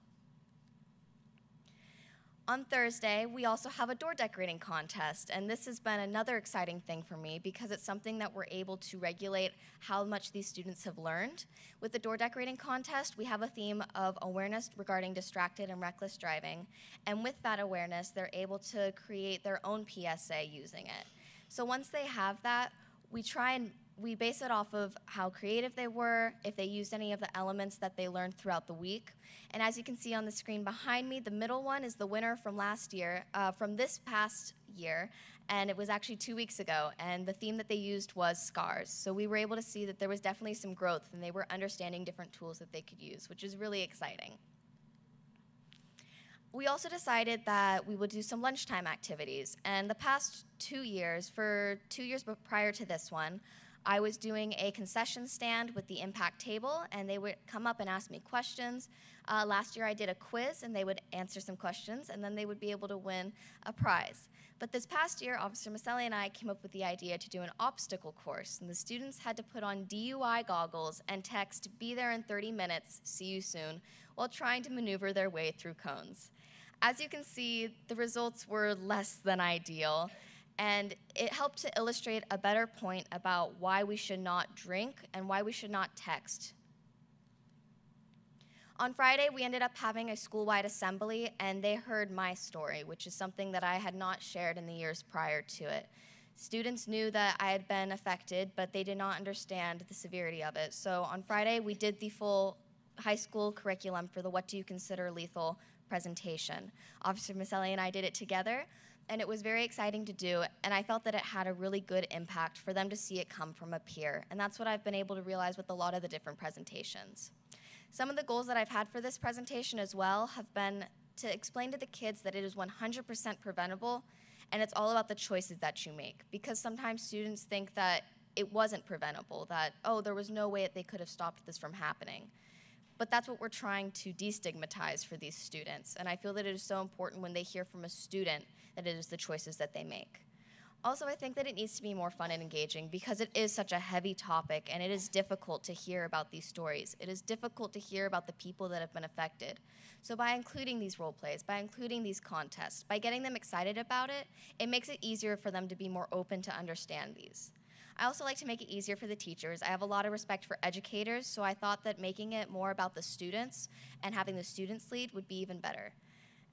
On Thursday, we also have a door decorating contest, and this has been another exciting thing for me because it's something that we're able to regulate how much these students have learned. With the door decorating contest, we have a theme of awareness regarding distracted and reckless driving, and with that awareness, they're able to create their own PSA using it. So once they have that, we base it off of how creative they were, if they used any of the elements that they learned throughout the week. And as you can see on the screen behind me, the middle one is the winner from last year, from this past year, and it was actually 2 weeks ago, and the theme that they used was scars. So we were able to see that there was definitely some growth, and they were understanding different tools that they could use, which is really exciting. We also decided that we would do some lunchtime activities, and the past 2 years, for 2 years prior to this one, I was doing a concession stand with the impact table, and they would come up and ask me questions. Last year I did a quiz, and they would answer some questions, and then they would be able to win a prize. But this past year, Officer Maselli and I came up with the idea to do an obstacle course, and the students had to put on DUI goggles and text, "Be there in 30 minutes, see you soon," while trying to maneuver their way through cones. As you can see, the results were less than ideal, and it helped to illustrate a better point about why we should not drink and why we should not text. On Friday, we ended up having a school-wide assembly, and they heard my story, which is something that I had not shared in the years prior to it. Students knew that I had been affected, but they did not understand the severity of it. So on Friday, we did the full high school curriculum for the What Do You Consider Lethal presentation. Officer Maselli and I did it together, and it was very exciting to do, and I felt that it had a really good impact for them to see it come from a peer, and that's what I've been able to realize with a lot of the different presentations. Some of the goals that I've had for this presentation as well have been to explain to the kids that it is 100% preventable, and it's all about the choices that you make, because sometimes students think that it wasn't preventable, that, oh, there was no way that they could have stopped this from happening. But that's what we're trying to destigmatize for these students, and I feel that it is so important when they hear from a student that it is the choices that they make. Also, I think that it needs to be more fun and engaging because it is such a heavy topic, and it is difficult to hear about these stories. It is difficult to hear about the people that have been affected. So by including these role plays, by including these contests, by getting them excited about it, it makes it easier for them to be more open to understand these. I also like to make it easier for the teachers. I have a lot of respect for educators, so I thought that making it more about the students and having the students lead would be even better.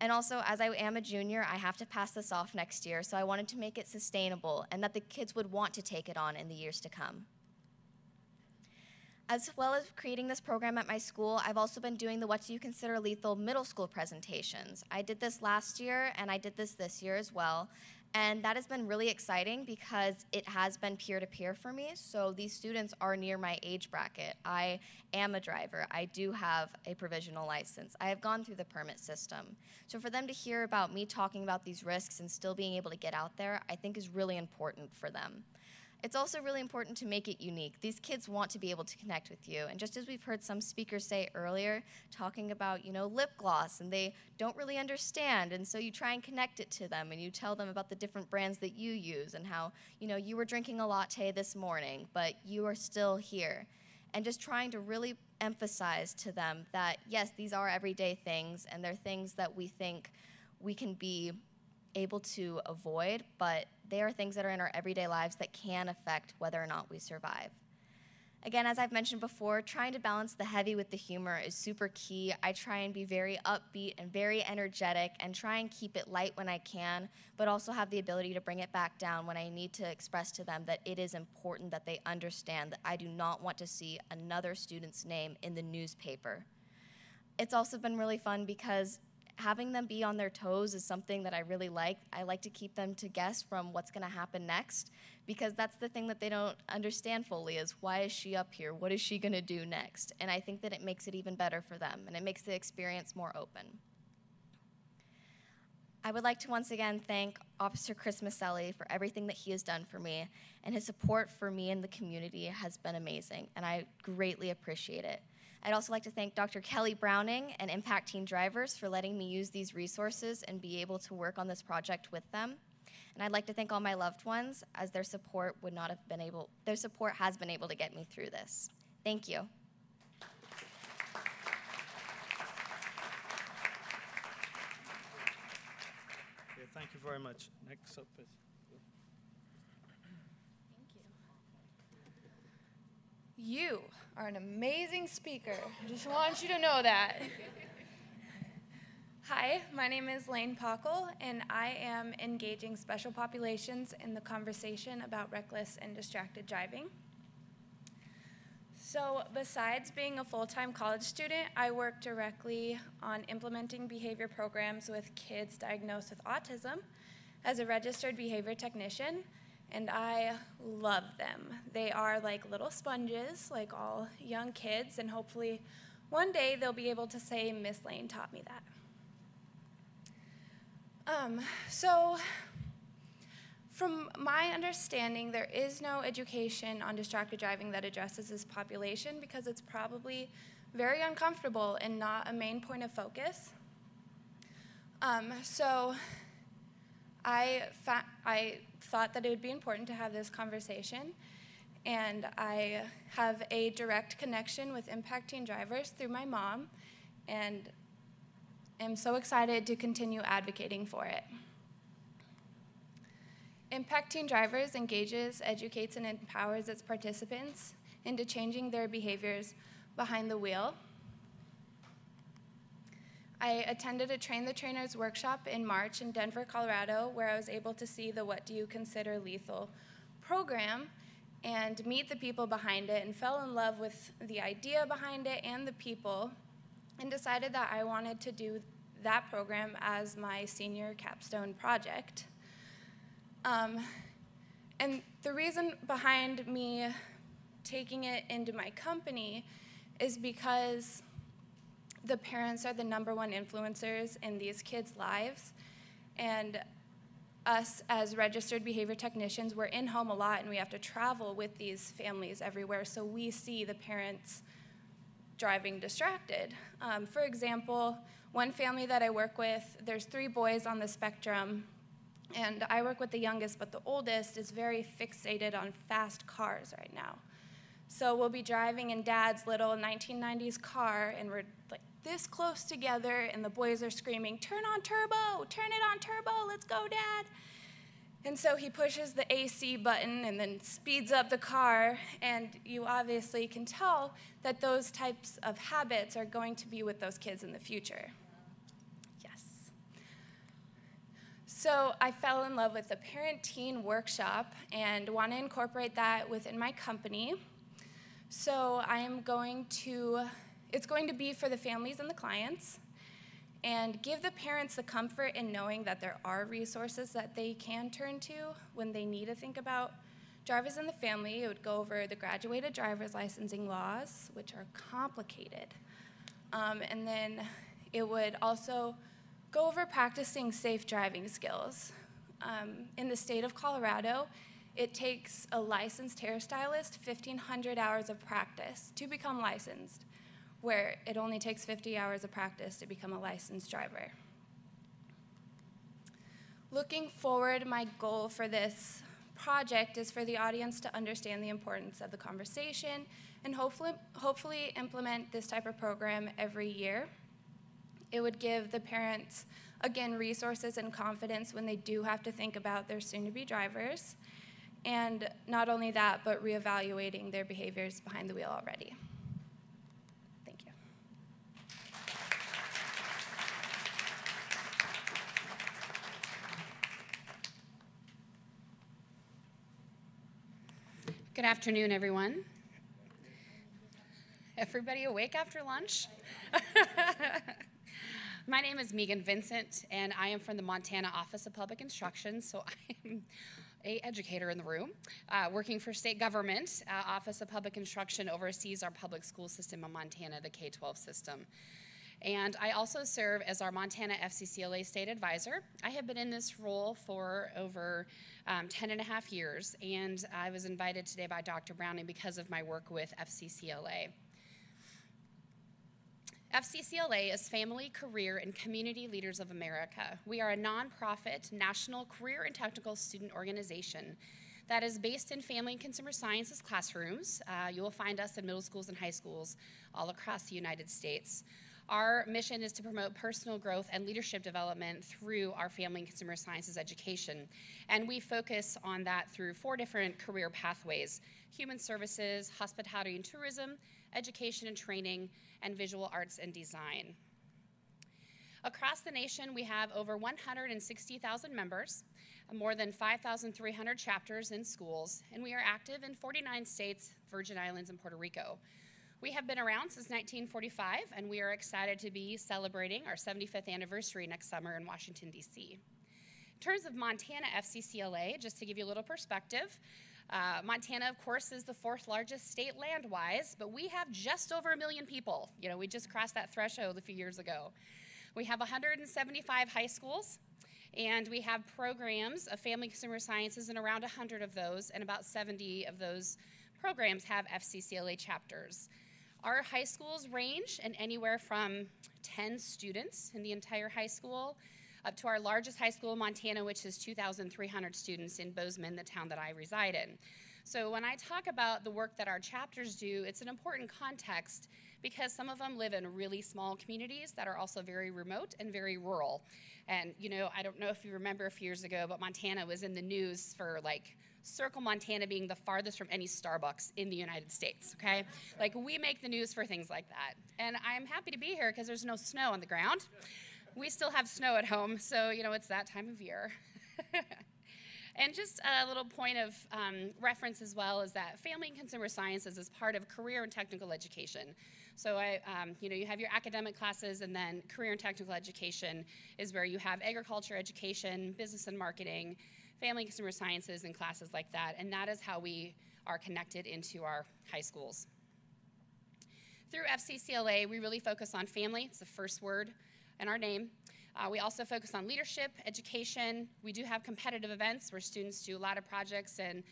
And also, as I am a junior, I have to pass this off next year, so I wanted to make it sustainable and that the kids would want to take it on in the years to come. As well as creating this program at my school, I've also been doing the What Do You Consider Lethal middle school presentations. I did this last year, and I did this year as well. And that has been really exciting because it has been peer-to-peer for me, so these students are near my age bracket. I am a driver. I do have a provisional license. I have gone through the permit system. So for them to hear about me talking about these risks and still being able to get out there, I think is really important for them. It's also really important to make it unique. These kids want to be able to connect with you. And just as we've heard some speakers say earlier, talking about, lip gloss, and they don't really understand. And so you try and connect it to them, and you tell them about the different brands that you use and how, you were drinking a latte this morning, but you are still here. And just trying to really emphasize to them that, yes, these are everyday things, and they're things that we think we can be able to avoid, but they are things that are in our everyday lives that can affect whether or not we survive. Again, as I've mentioned before, trying to balance the heavy with the humor is super key. I try and be very upbeat and very energetic and try and keep it light when I can, but also have the ability to bring it back down when I need to express to them that it is important that they understand that I do not want to see another student's name in the newspaper. It's also been really fun because having them be on their toes is something that I really like. I like to keep them to guess from what's going to happen next, because that's the thing that they don't understand fully is, why is she up here? What is she going to do next? And I think that it makes it even better for them, and it makes the experience more open. I would like to once again thank Officer Chris Maselli for everything that he has done for me, and his support for me and the community has been amazing, and I greatly appreciate it. I'd also like to thank Dr. Kelly Browning and Impact Teen Drivers for letting me use these resources and be able to work on this project with them. And I'd like to thank all my loved ones, as their support has been able to get me through this. Thank you. Okay, thank you very much. Next up is. You are an amazing speaker. Just want you to know that. Hi, my name is Lane Pockle, and I am engaging special populations in the conversation about reckless and distracted driving. So besides being a full-time college student, I work directly on implementing behavior programs with kids diagnosed with autism as a registered behavior technician, and I love them. They are like little sponges, like all young kids, and hopefully one day they'll be able to say, Miss Lane taught me that. So from my understanding, there is no education on distracted driving that addresses this population because it's probably very uncomfortable and not a main point of focus. So I thought that it would be important to have this conversation, and I have a direct connection with Impact Teen Drivers through my mom, and am so excited to continue advocating for it. Impact Teen Drivers engages, educates, and empowers its participants into changing their behaviors behind the wheel. I attended a Train the Trainers workshop in March in Denver, Colorado, where I was able to see the What Do You Consider Lethal program and meet the people behind it, and fell in love with the idea behind it and the people, and decided that I wanted to do that program as my senior capstone project. And the reason behind me taking it into my company is because the parents are the #1 influencers in these kids' lives, and us as registered behavior technicians, we're in home a lot and we have to travel with these families everywhere, so we see the parents driving distracted. For example, one family that I work with, there's 3 boys on the spectrum, and I work with the youngest, but the oldest is very fixated on fast cars right now. So we'll be driving in Dad's little 1990s car, and we're like this close together, and the boys are screaming, turn on turbo, turn it on turbo, let's go, Dad. And so he pushes the AC button and then speeds up the car, and you obviously can tell that those types of habits are going to be with those kids in the future. Yes. So I fell in love with the parent-teen workshop and want to incorporate that within my company. So it's going to be for the families and the clients, and give the parents the comfort in knowing that there are resources that they can turn to when they need to think about drivers in the family. It would go over the graduated driver's licensing laws, which are complicated. And then it would also go over practicing safe driving skills. In the state of Colorado, it takes a licensed hairstylist 1,500 hours of practice to become licensed, where it only takes 50 hours of practice to become a licensed driver. Looking forward, my goal for this project is for the audience to understand the importance of the conversation and hopefully implement this type of program every year. It would give the parents, again, resources and confidence when they do have to think about their soon-to-be drivers, and not only that, but reevaluating their behaviors behind the wheel already. Good afternoon, everyone. Everybody awake after lunch? My name is Megan Vincent, and I am from the Montana Office of Public Instruction, so I'm an educator in the room. Working for state government, Office of Public Instruction oversees our public school system in Montana, the K-12 system. And I also serve as our Montana FCCLA State Advisor. I have been in this role for over 10 and a half years, and I was invited today by Dr. Browning because of my work with FCCLA. FCCLA is Family, Career, and Community Leaders of America. We are a nonprofit national career and technical student organization that is based in family and consumer sciences classrooms. You will find us in middle schools and high schools all across the United States. Our mission is to promote personal growth and leadership development through our family and consumer sciences education. And we focus on that through 4 different career pathways: human services, hospitality and tourism, education and training, and visual arts and design. Across the nation, we have over 160,000 members, more than 5,300 chapters in schools, and we are active in 49 states, Virgin Islands, and Puerto Rico. We have been around since 1945, and we are excited to be celebrating our 75th anniversary next summer in Washington, D.C. In terms of Montana FCCLA, just to give you a little perspective, Montana, of course, is the 4th largest state land-wise, but we have just over 1 million people. You know, we just crossed that threshold a few years ago. We have 175 high schools, and we have programs of family consumer sciences in around 100 of those, and about 70 of those programs have FCCLA chapters. Our high schools range in anywhere from 10 students in the entire high school up to our largest high school in Montana, which is 2,300 students in Bozeman, the town that I reside in. So when I talk about the work that our chapters do, it's an important context because some of them live in really small communities that are also very remote and very rural. And, you know, I don't know if you remember a few years ago, but Montana was in the news for, like, Circle, Montana being the farthest from any Starbucks in the United States, okay? Like, we make the news for things like that. And I'm happy to be here because there's no snow on the ground. We still have snow at home, so, you know, it's that time of year. And just a little point of reference as well is that family and consumer sciences is part of career and technical education. So you know, you have your academic classes, and then career and technical education is where you have agriculture education, business and marketing, family and consumer sciences, and classes like that. And that is how we are connected into our high schools. Through FCCLA, we really focus on family. It's the first word in our name. We also focus on leadership, education. We do have competitive events where students do a lot of projects and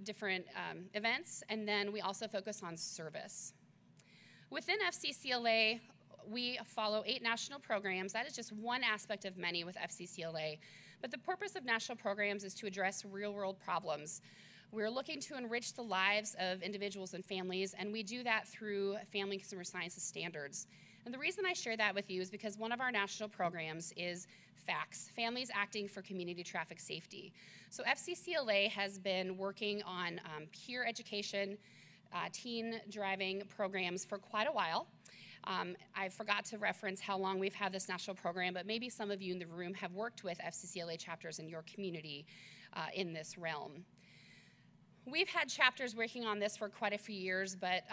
different events. And then we also focus on service. Within FCCLA, we follow 8 national programs. That is just one aspect of many with FCCLA. But the purpose of national programs is to address real-world problems. We're looking to enrich the lives of individuals and families, and we do that through family and consumer sciences standards. And the reason I share that with you is because one of our national programs is FACS, Families Acting for Community Traffic Safety. So FCCLA has been working on peer education, teen driving programs for quite a while. I forgot to reference how long we've had this national program, but maybe some of you in the room have worked with FCCLA chapters in your community in this realm. We've had chapters working on this for quite a few years, but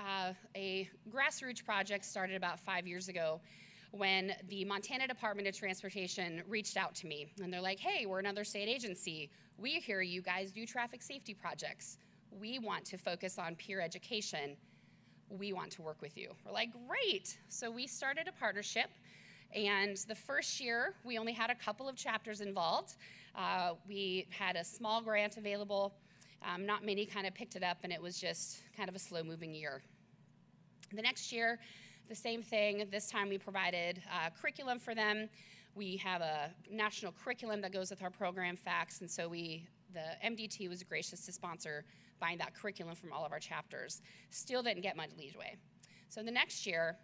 a grassroots project started about 5 years ago when the Montana Department of Transportation reached out to me. And they're like, hey, we're another state agency. We hear you guys do traffic safety projects. We want to focus on peer education. We want to work with you. We're like, great. So we started a partnership. And the first year, we only had a couple of chapters involved. We had a small grant available. Not many kind of picked it up, and it was just kind of a slow-moving year. The next year, the same thing. This time we provided curriculum for them. We have a national curriculum that goes with our program, FACS, and so the MDT was gracious to sponsor buying that curriculum from all of our chapters. Still didn't get much leeway. So the next year,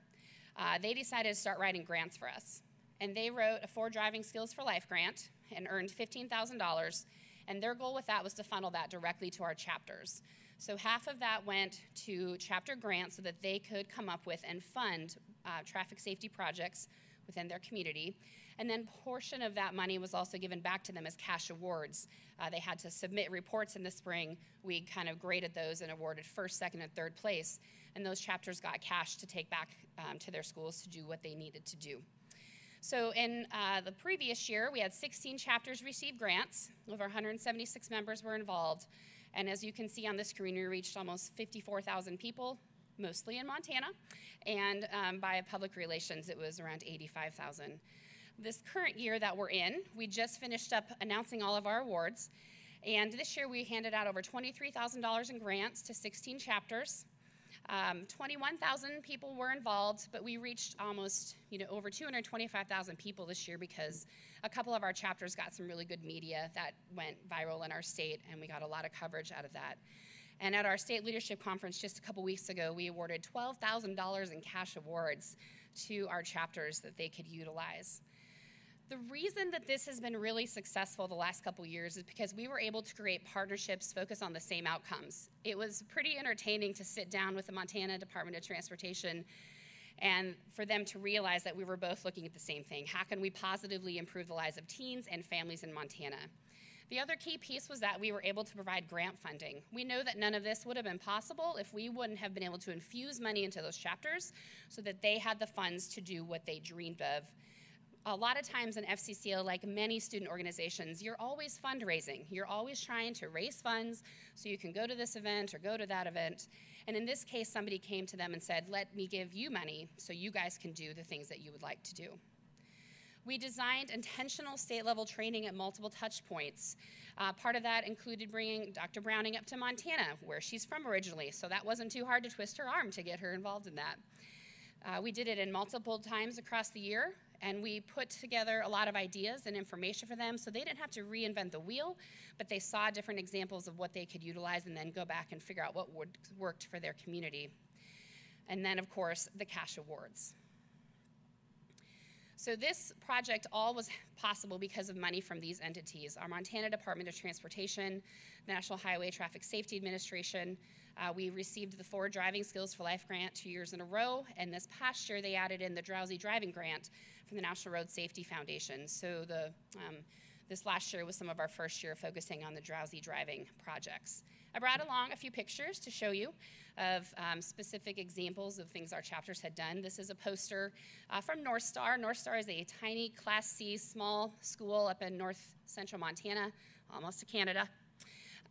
they decided to start writing grants for us. And they wrote a Ford Driving Skills for Life grant and earned $15,000. And their goal with that was to funnel that directly to our chapters. So half of that went to chapter grants so that they could come up with and fund traffic safety projects within their community. And then portion of that money was also given back to them as cash awards. They had to submit reports in the spring. We kind of graded those and awarded first, second, and third place. And those chapters got cash to take back to their schools to do what they needed to do. So in the previous year, we had 16 chapters receive grants. Over 176 members were involved. And as you can see on the screen, we reached almost 54,000 people mostly in Montana, and by public relations, it was around 85,000. This current year that we're in, we just finished up announcing all of our awards, and this year we handed out over $23,000 in grants to 16 chapters. 21,000 people were involved, but we reached almost, over 225,000 people this year because a couple of our chapters got some really good media that went viral in our state, and we got a lot of coverage out of that. And at our state leadership conference just a couple weeks ago, we awarded $12,000 in cash awards to our chapters that they could utilize. The reason that this has been really successful the last couple years is because we were able to create partnerships focused on the same outcomes. It was pretty entertaining to sit down with the Montana Department of Transportation and for them to realize that we were both looking at the same thing. How can we positively improve the lives of teens and families in Montana? The other key piece was that we were able to provide grant funding. We know that none of this would have been possible if we wouldn't have been able to infuse money into those chapters so that they had the funds to do what they dreamed of. A lot of times in FCCL, like many student organizations, you're always fundraising. You're always trying to raise funds so you can go to this event or go to that event. And in this case, somebody came to them and said, let me give you money so you guys can do the things that you would like to do. We designed intentional state-level training at multiple touch points. Part of that included bringing Dr. Browning up to Montana, where she's from originally, so that wasn't too hard to twist her arm to get her involved in that. We did it in multiple times across the year, and we put together a lot of ideas and information for them so they didn't have to reinvent the wheel, but they saw different examples of what they could utilize and then go back and figure out what worked for their community. And then, of course, the cash awards. So this project all was possible because of money from these entities: our Montana Department of Transportation, National Highway Traffic Safety Administration. We received the Forward Driving Skills for Life grant 2 years in a row, and this past year they added in the Drowsy Driving grant from the National Road Safety Foundation. So this last year was some of our first year focusing on the drowsy driving projects. I brought along a few pictures to show you of specific examples of things our chapters had done. This is a poster from North Star. North Star is a tiny Class C small school up in north central Montana, almost to Canada.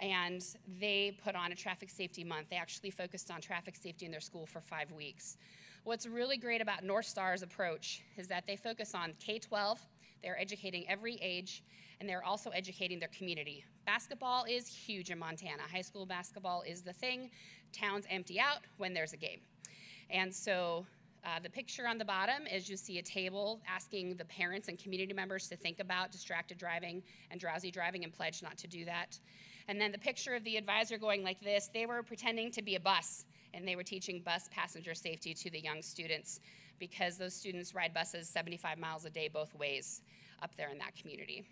And they put on a traffic safety month. They actually focused on traffic safety in their school for 5 weeks. What's really great about North Star's approach is that they focus on K-12. They're educating every age, and they're also educating their community. Basketball is huge in Montana. High school basketball is the thing. Towns empty out when there's a game. And so the picture on the bottom is you see a table asking the parents and community members to think about distracted driving and drowsy driving and pledge not to do that. And then the picture of the advisor going like this, they were pretending to be a bus, and they were teaching bus passenger safety to the young students because those students ride buses 75 miles a day both ways up there in that community.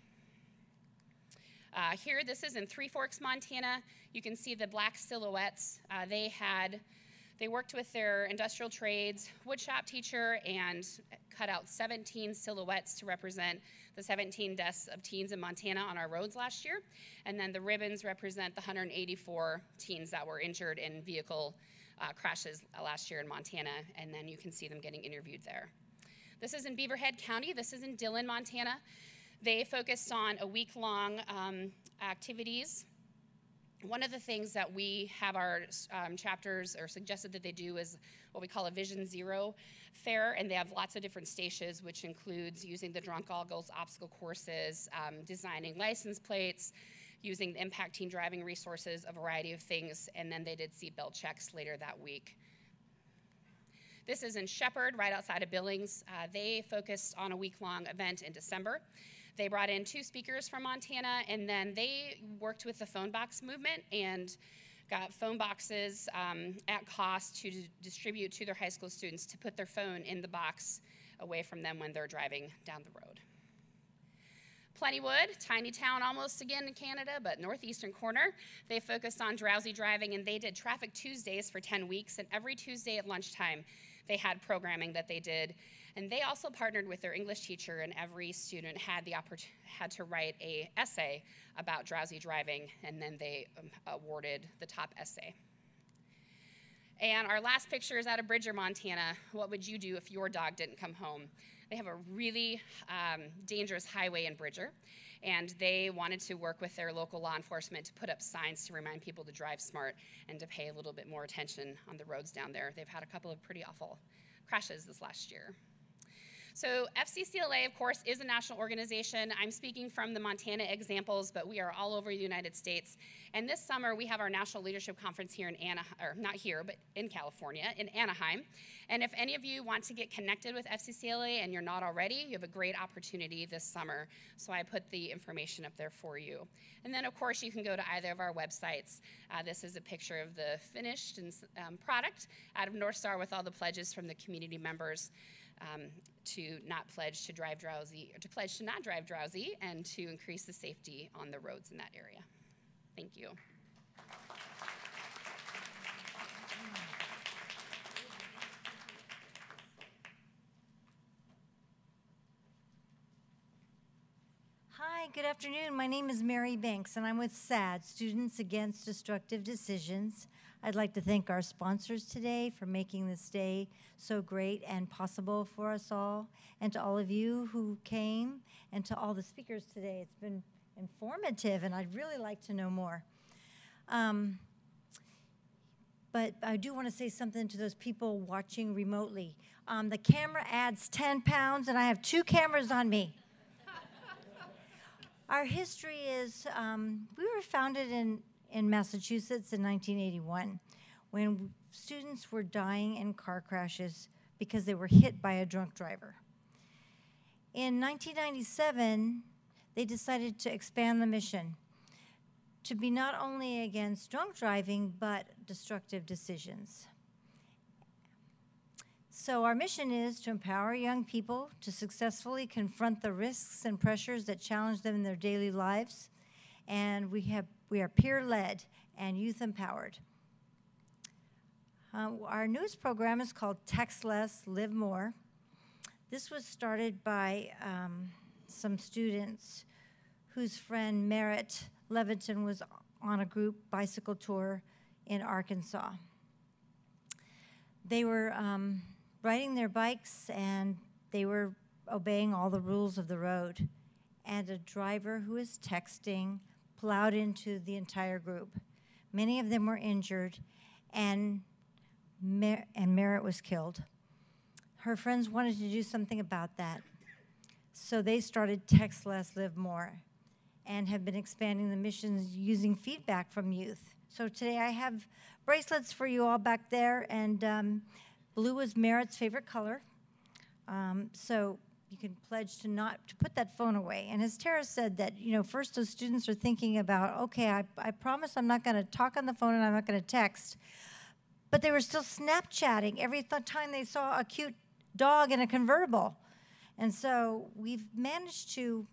Here, this is in Three Forks, Montana. You can see the black silhouettes. They worked with their industrial trades woodshop teacher and cut out 17 silhouettes to represent the 17 deaths of teens in Montana on our roads last year. And then the ribbons represent the 184 teens that were injured in vehicle crashes last year in Montana. And then you can see them getting interviewed there. This is in Beaverhead County. This is in Dillon, Montana. They focused on a week-long activities. One of the things that we have our chapters or suggested that they do is what we call a Vision Zero fair, and they have lots of different stages, which includes using the drunk goggles obstacle courses, designing license plates, using the impact teen driving resources, a variety of things, and then they did seatbelt checks later that week. This is in Shepherd, right outside of Billings. They focused on a week-long event in December. They brought in 2 speakers from Montana, and then they worked with the phone box movement and got phone boxes at cost to distribute to their high school students to put their phone in the box away from them when they're driving down the road. Plentywood, tiny town almost again in Canada, but northeastern corner. They focused on drowsy driving, and they did Traffic Tuesdays for 10 weeks, and every Tuesday at lunchtime they had programming that they did. And they also partnered with their English teacher, and every student had to write an essay about drowsy driving, and then they awarded the top essay. And our last picture is out of Bridger, Montana. What would you do if your dog didn't come home? They have a really dangerous highway in Bridger, and they wanted to work with their local law enforcement to put up signs to remind people to drive smart and to pay a little bit more attention on the roads down there. They've had a couple of pretty awful crashes this last year. So FCCLA, of course, is a national organization. I'm speaking from the Montana examples, but we are all over the United States. And this summer, we have our National Leadership Conference here in Anaheim, or not here, but in California, in Anaheim. And if any of you want to get connected with FCCLA and you're not already, you have a great opportunity this summer. So I put the information up there for you. And then, of course, you can go to either of our websites. This is a picture of the finished product out of North Star with all the pledges from the community members. To not pledge to drive drowsy, or to pledge to not drive drowsy, and to increase the safety on the roads in that area. Thank you. Hi, good afternoon. My name is Mary Banks, and I'm with SAD, Students Against Destructive Decisions. I'd like to thank our sponsors today for making this day so great and possible for us all, and to all of you who came, and to all the speakers today. It's been informative, and I'd really like to know more. But I do want to say something to those people watching remotely. The camera adds 10 pounds, and I have 2 cameras on me. Our history is, we were founded in Massachusetts in 1981 when students were dying in car crashes because they were hit by a drunk driver. In 1997, they decided to expand the mission to be not only against drunk driving, but destructive decisions. So our mission is to empower young people to successfully confront the risks and pressures that challenge them in their daily lives. And we are peer-led and youth-empowered. Our newest program is called Text Less, Live More. This was started by some students whose friend Merritt Leviton was on a group bicycle tour in Arkansas. They were riding their bikes, and they were obeying all the rules of the road. And a driver who was texting plowed into the entire group. Many of them were injured, and Merritt was killed. Her friends wanted to do something about that. So they started Text Less, Live More, and have been expanding the missions using feedback from youth. So today I have bracelets for you all back there, and blue is Merritt's favorite color. So you can pledge to put that phone away. And as Tara said, that first those students are thinking about, okay, I promise I'm not going to talk on the phone and I'm not going to text. But they were still Snapchatting every time they saw a cute dog in a convertible. And so we've managed to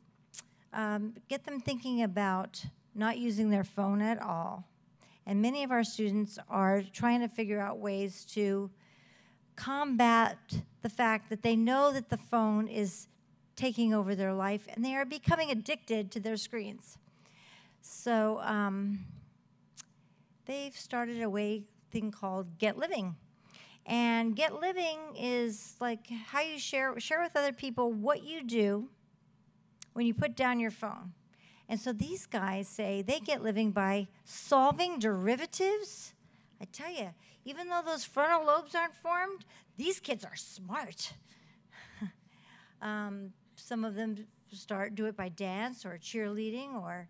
get them thinking about not using their phone at all. And many of our students are trying to figure out ways to combat the fact that they know that the phone is taking over their life, and they are becoming addicted to their screens. So they've started a thing called Get Living. And Get Living is like how you share with other people what you do when you put down your phone. And so these guys say they get living by solving derivatives. I tell you, even though those frontal lobes aren't formed, these kids are smart. Some of them do it by dance or cheerleading or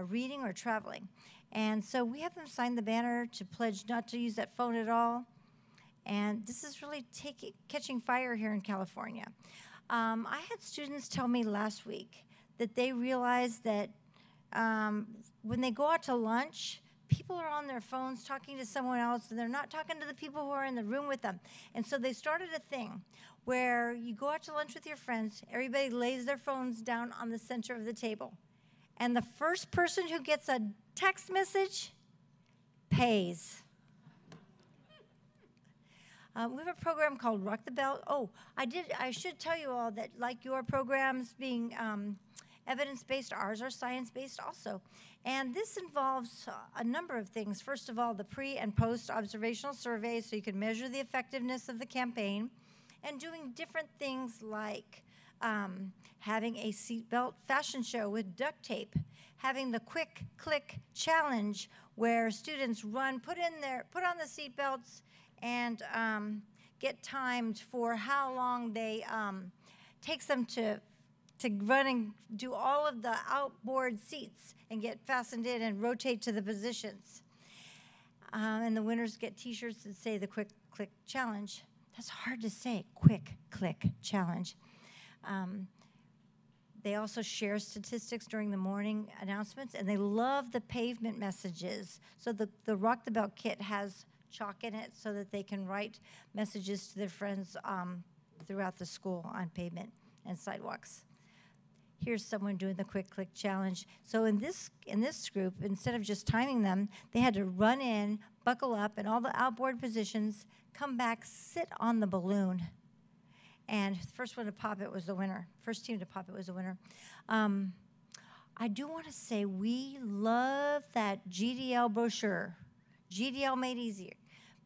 reading or traveling. And so we have them sign the banner to pledge not to use that phone at all. And this is really catching fire here in California. I had students tell me last week that they realized that when they go out to lunch, people are on their phones talking to someone else, and they're not talking to the people who are in the room with them. And so they started a thing where you go out to lunch with your friends, everybody lays their phones down on the center of the table. And the first person who gets a text message pays. We have a program called Rock the Bell. Oh, I should tell you all that, like your programs being evidence-based, ours are science-based also. And this involves a number of things. First of all, the pre- and post-observational surveys, so you can measure the effectiveness of the campaign. and doing different things like having a seatbelt fashion show with duct tape, having the quick click challenge where students run, put on the seatbelts, and get timed for how long they takes them to run and do all of the outboard seats and get fastened in and rotate to the positions. And the winners get T-shirts that say the Quick Click Challenge. That's hard to say, Quick Click Challenge. They also share statistics during the morning announcements, and they love the pavement messages. So the Rock the Belt kit has chalk in it so that they can write messages to their friends throughout the school on pavement and sidewalks. Here's someone doing the Quick Click Challenge. So in this group, instead of just timing them, they had to run in, buckle up in all the outboard positions, come back, sit on the balloon. And the first one to pop it was the winner. First team to pop it was the winner. I do want to say we love that GDL brochure, GDL Made Easier,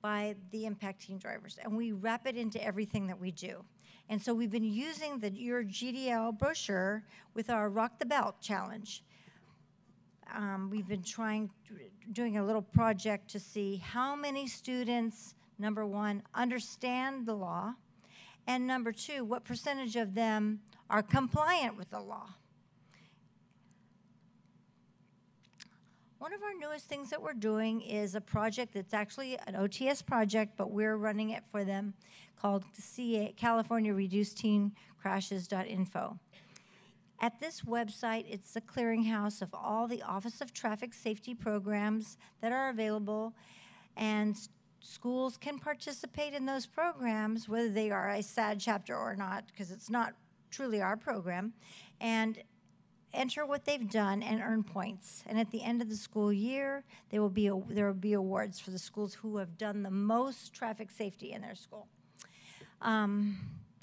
by the Impact Team drivers. And we wrap it into everything that we do. And so we've been using your GDL brochure with our Rock the Belt challenge. We've been doing a little project to see how many students, number one, understand the law, and number two, what percentage of them are compliant with the law. One of our newest things that we're doing is a project that's actually an OTS project, but we're running it for them, called California Reduced Teen Crashes.info. At this website, it's the clearinghouse of all the Office of Traffic Safety programs that are available, and schools can participate in those programs, whether they are a SAD chapter or not, because it's not truly our program, and enter what they've done and earn points. And at the end of the school year, there will be awards for the schools who have done the most traffic safety in their school.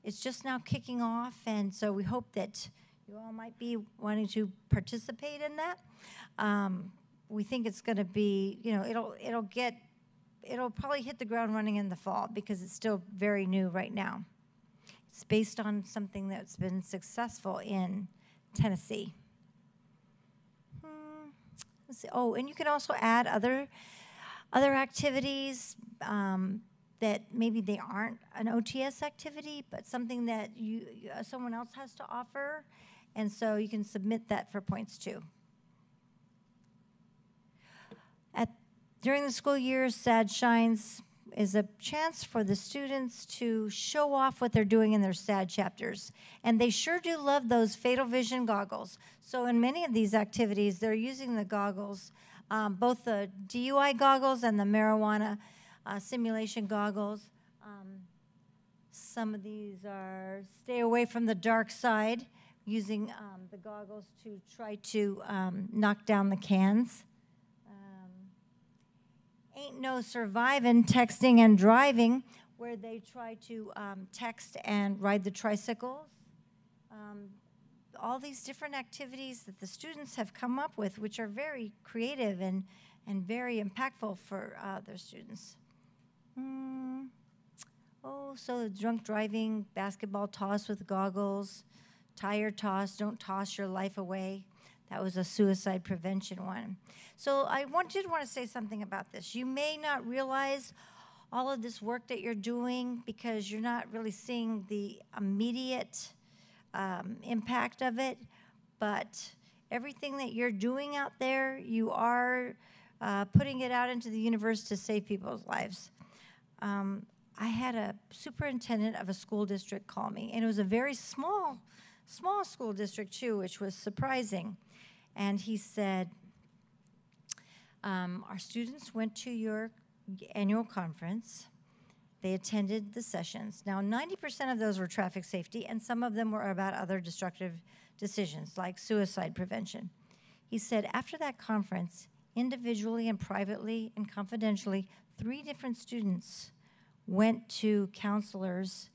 It's just now kicking off, and so we hope that you all might be wanting to participate in that. We think it's going to be, it'll probably hit the ground running in the fall because it's still very new right now. It's based on something that's been successful in Tennessee. Let's see. Oh, and you can also add other activities that maybe they aren't an OTS activity, but something that someone else has to offer, and so you can submit that for points too. During the school year, SAD Shines is a chance for the students to show off what they're doing in their SAD chapters. And they sure do love those Fatal Vision goggles. So in many of these activities, they're using the goggles, both the DUI goggles and the marijuana simulation goggles. Some of these are stay away from the dark side, using the goggles to try to knock down the cans. Ain't No Surviving, Texting and Driving, where they try to text and ride the tricycles. All these different activities that the students have come up with, which are very creative and very impactful for their students. So the drunk driving, basketball toss with goggles, tire toss, don't toss your life away. That was a suicide prevention one. So I did want to say something about this. You may not realize all of this work that you're doing because you're not really seeing the immediate impact of it, but everything that you're doing out there, you are putting it out into the universe to save people's lives. I had a superintendent of a school district call me, and it was a very small school district too, which was surprising. And he said, our students went to your annual conference. They attended the sessions. Now, 90% of those were traffic safety, and some of them were about other destructive decisions, like suicide prevention. He said, after that conference, individually and privately and confidentially, 3 different students went to counselors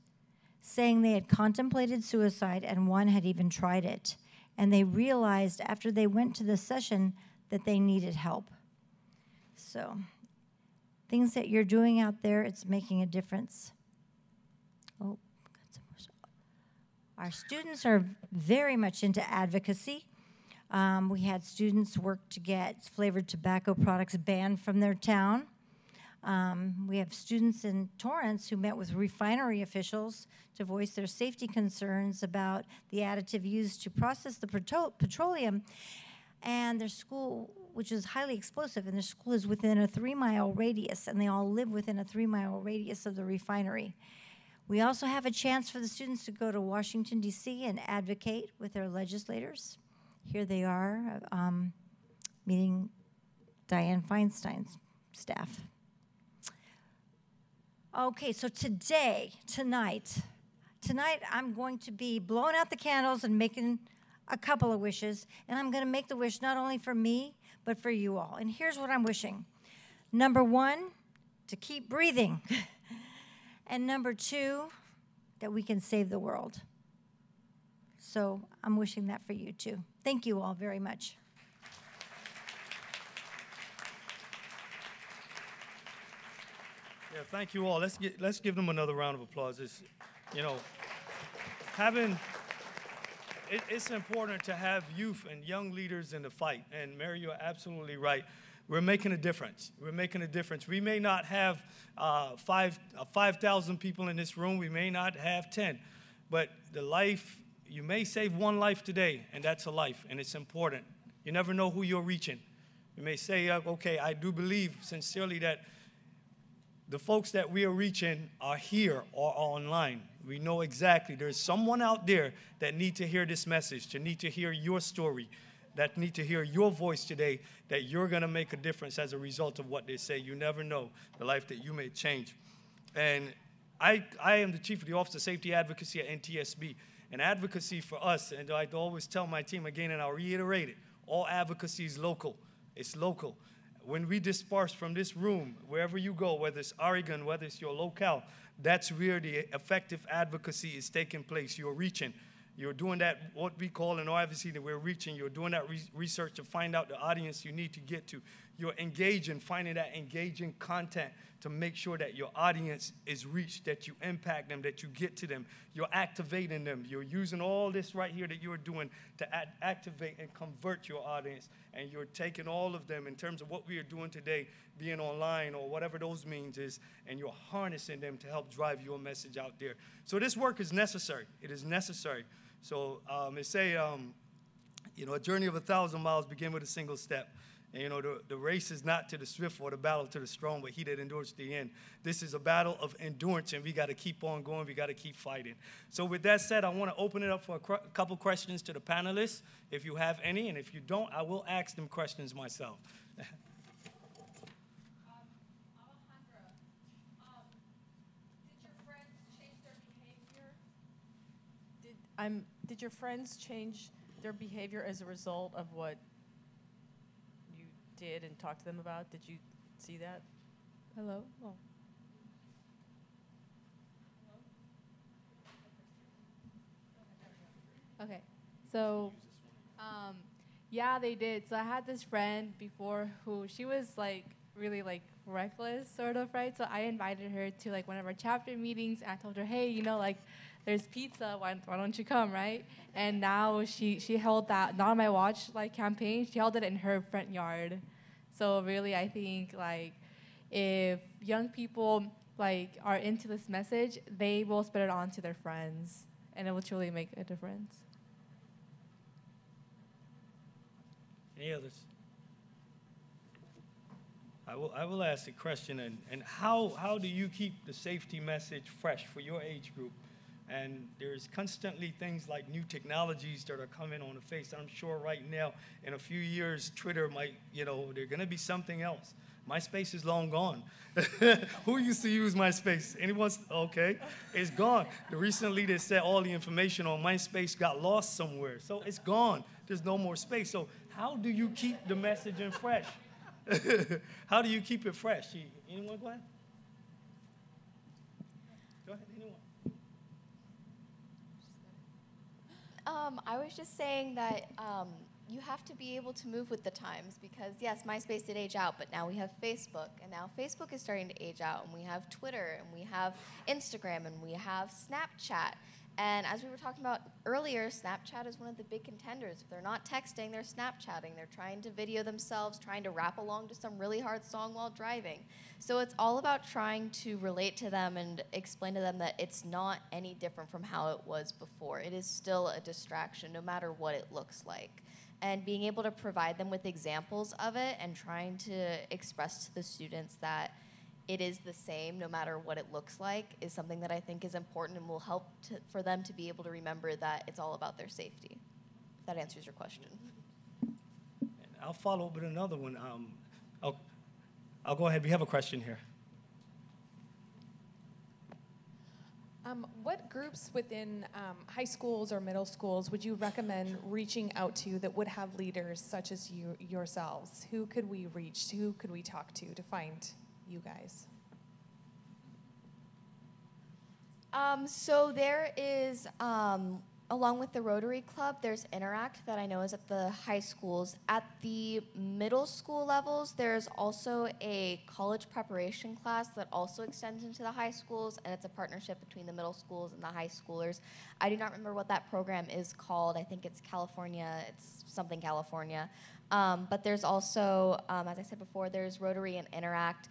saying they had contemplated suicide, and one had even tried it. And they realized after they went to the session that they needed help. So things that you're doing out there, it's making a difference. Oh, Our students are very much into advocacy. We had students work to get flavored tobacco products banned from their town. We have students in Torrance who met with refinery officials to voice their safety concerns about the additive used to process the petroleum. And their school, which is highly explosive, and their school is within a 3-mile radius, and they all live within a 3-mile radius of the refinery. We also have a chance for the students to go to Washington, D.C. and advocate with their legislators. Here they are meeting Dianne Feinstein's staff. Okay, so tonight I'm going to be blowing out the candles and making a couple of wishes, and I'm going to make the wish not only for me, but for you all. And here's what I'm wishing. Number 1, to keep breathing. And number 2, that we can save the world. So I'm wishing that for you too. Thank you all very much. Yeah, thank you all. Let's give them another round of applause. It's, you know, it's important to have youth and young leaders in the fight. And Mary, you're absolutely right. We're making a difference. We're making a difference. We may not have 5,000 people in this room. We may not have 10. But the life, you may save one life today, and that's a life, and it's important. You never know who you're reaching. You may say, okay, I do believe sincerely that the folks that we are reaching are here or online. We know exactly there's someone out there that need to hear this message, to need to hear your story, that need to hear your voice today, that you're going to make a difference as a result of what they say. You never know the life that you may change. And I am the chief of the Office of Safety Advocacy at NTSB. And advocacy for us, and I always tell my team again, and I'll reiterate it, all advocacy is local. It's local. When we disperse from this room, wherever you go, whether it's Oregon, whether it's your locale, that's where the effective advocacy is taking place. You're reaching. You're doing that, what we call in advocacy that we're reaching. You're doing that research to find out the audience you need to get to. You're engaging, finding that engaging content to make sure that your audience is reached, that you impact them, that you get to them. You're activating them. You're using all this right here that you're doing to activate and convert your audience. And you're taking all of them in terms of what we are doing today, being online or whatever those means is, and you're harnessing them to help drive your message out there. So this work is necessary. It is necessary. So they say, you know, a journey of 1,000 miles begin with a single step. And, you know, the race is not to the swift or the battle to the strong, but he that endures to the end. This is a battle of endurance, and we got to keep on going. We got to keep fighting. So with that said, I want to open it up for a couple questions to the panelists, if you have any. And if you don't, I will ask them questions myself. Did your friends change their behavior as a result of what you did and talked to them about? Did you see that? Hello? Oh. Okay. So, yeah, they did. So I had this friend before who she was like really like reckless sort of, right? So I invited her to like one of our chapter meetings, and I told her, hey, you know, like there's pizza, why don't you come, right? And now she held that Not on My Watch like campaign. She held it in her front yard. So really, I think like if young people like are into this message, they will spread it on to their friends, and it will truly make a difference. Any others? I will ask a question, and how do you keep the safety message fresh for your age group? And there's constantly things like new technologies that are coming on the face. I'm sure right now, in a few years, Twitter might, you know, there's going to be something else. MySpace is long gone. Who used to use MySpace? Anyone? Okay, it's gone. Recently, they said all the information on MySpace got lost somewhere. So it's gone. There's no more space. So how do you keep the messaging fresh? How do you keep it fresh? Anyone go ahead? Go ahead, anyone. I was just saying that you have to be able to move with the times because, yes, MySpace did age out, but now we have Facebook, and now Facebook is starting to age out, and we have Twitter, and we have Instagram, and we have Snapchat. And as we were talking about earlier, Snapchat is one of the big contenders. If they're not texting, they're Snapchatting. They're trying to video themselves, trying to rap along to some really hard song while driving. So it's all about trying to relate to them and explain to them that it's not any different from how it was before. It is still a distraction, no matter what it looks like. And being able to provide them with examples of it and trying to express to the students that it is the same no matter what it looks like is something that I think is important and will help for them to be able to remember that it's all about their safety. If that answers your question. I'll follow up with another one. I'll go ahead. We have a question here. What groups within high schools or middle schools would you recommend reaching out to that would have leaders such as you yourselves? Who could we reach? Who could we talk to find you guys? So there is, along with the Rotary Club, there's Interact that I know is at the high schools. At the middle school levels, there's also a college preparation class that also extends into the high schools, and it's a partnership between the middle schools and the high schoolers. I do not remember what that program is called. I think it's California. It's something California. But there's also, as I said before, there's Rotary and Interact.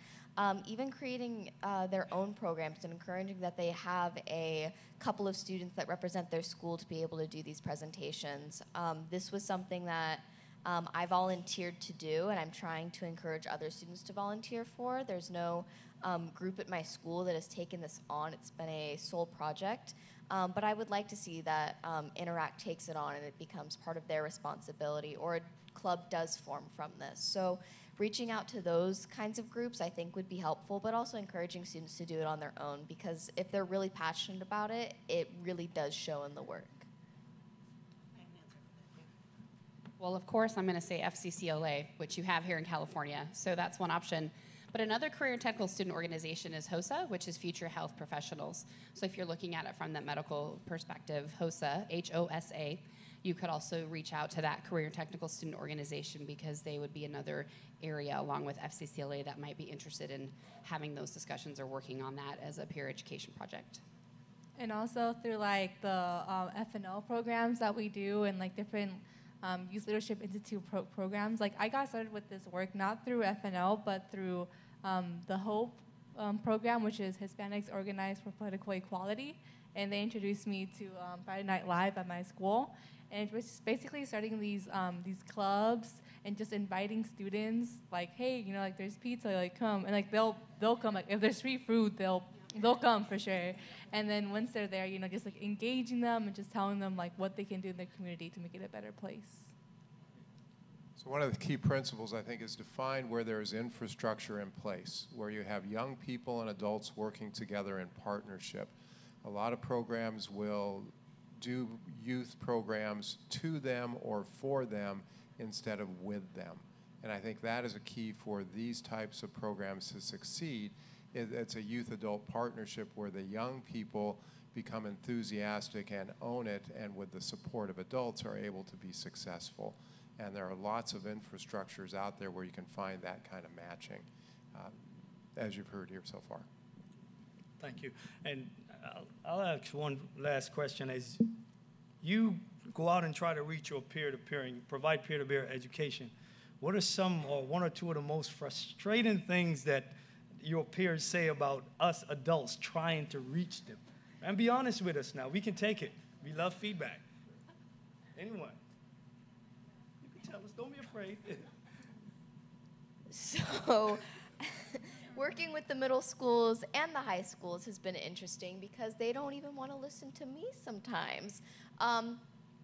Even creating their own programs and encouraging that they have a couple of students that represent their school to be able to do these presentations. This was something that I volunteered to do, and I'm trying to encourage other students to volunteer for. There's no group at my school that has taken this on. It's been a sole project. But I would like to see that Interact takes it on and it becomes part of their responsibility, or a club does form from this. So reaching out to those kinds of groups I think would be helpful, but also encouraging students to do it on their own, because if they're really passionate about it, it really does show in the work. Well, of course, I'm going to say FCCLA, which you have here in California, so that's one option. But another career and technical student organization is HOSA, which is Future Health Professionals. So if you're looking at it from the medical perspective, HOSA, H-O-S-A, you could also reach out to that career and technical student organization, because they would be another area along with FCCLA that might be interested in having those discussions or working on that as a peer education project. And also through like the F&L programs that we do and like different Youth Leadership Institute programs. Like I got started with this work not through F&L, but through the HOPE program, which is Hispanics Organized for Political Equality. And they introduced me to Friday Night Live at my school. And it was basically starting these clubs and just inviting students, like, hey, you know, like there's pizza, like come, and like they'll come. Like if there's free food, they'll come for sure. And then once they're there, you know, just like engaging them and just telling them like what they can do in their community to make it a better place. So one of the key principles, I think, is to find where there is infrastructure in place, where you have young people and adults working together in partnership. A lot of programs will do youth programs to them or for them instead of with them. And I think that is a key for these types of programs to succeed. It's a youth-adult partnership where the young people become enthusiastic and own it, and with the support of adults are able to be successful. And there are lots of infrastructures out there where you can find that kind of matching, as you've heard here so far. Thank you. And I'll ask one last question. As you go out and try to reach your peer-to-peer and provide peer-to-peer education, what are some or one or two of the most frustrating things that your peers say about us adults trying to reach them? And be honest with us now. We can take it. We love feedback. Anyone? You can tell us. Don't be afraid. So working with the middle schools and the high schools has been interesting, because they don't even want to listen to me sometimes.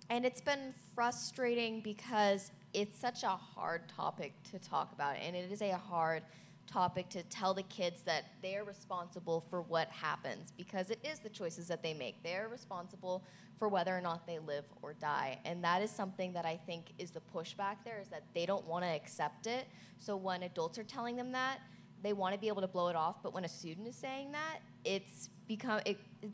And it's been frustrating because it's such a hard topic to talk about, and it is a hard topic to tell the kids that they're responsible for what happens, because it is the choices that they make. They're responsible for whether or not they live or die. And that is something that I think is the pushback there, is that they don't want to accept it. So when adults are telling them that, they want to be able to blow it off, but when a student is saying that, it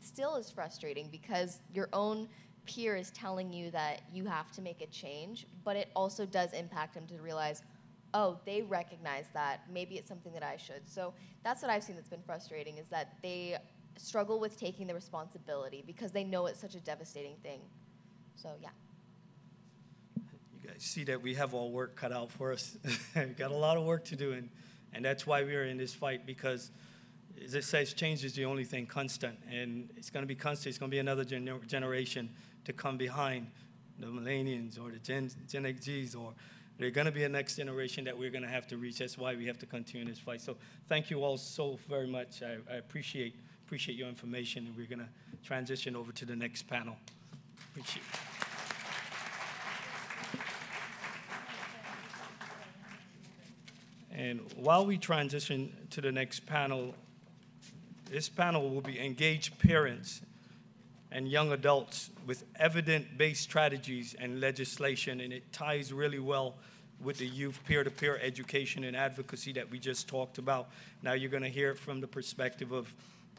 still is frustrating, because your own peer is telling you that you have to make a change, but it also does impact them to realize, oh, they recognize that. Maybe it's something that I should. So that's what I've seen that's been frustrating, is that they struggle with taking the responsibility because they know it's such a devastating thing. So yeah. You guys see that we have all work cut out for us. We've got a lot of work to do, and that's why we're in this fight, because as it says, change is the only thing constant, and it's going to be constant. It's going to be another generation to come behind the millennials or the Gen Xs, or there's going to be a next generation that we're going to have to reach. That's why we have to continue this fight. So thank you all so very much. I appreciate your information, and we're going to transition over to the next panel. Appreciate it. And while we transition to the next panel, this panel will be engaged parents and young adults with evidence-based strategies and legislation, and it ties really well with the youth peer-to-peer education and advocacy that we just talked about. Now you're going to hear it from the perspective of,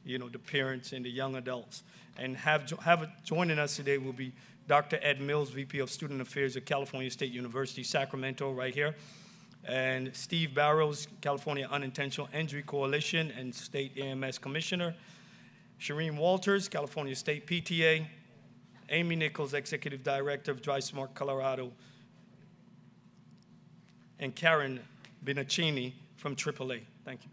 the parents and the young adults. And joining us today will be Dr. Ed Mills, VP of Student Affairs at California State University, Sacramento, right here. And Steve Barrows, California Unintentional Injury Coalition and State EMS Commissioner. Shireen Walters, California State PTA. Amy Nichols, Executive Director of Drive Smart Colorado. And Karen Binaccini from AAA. Thank you.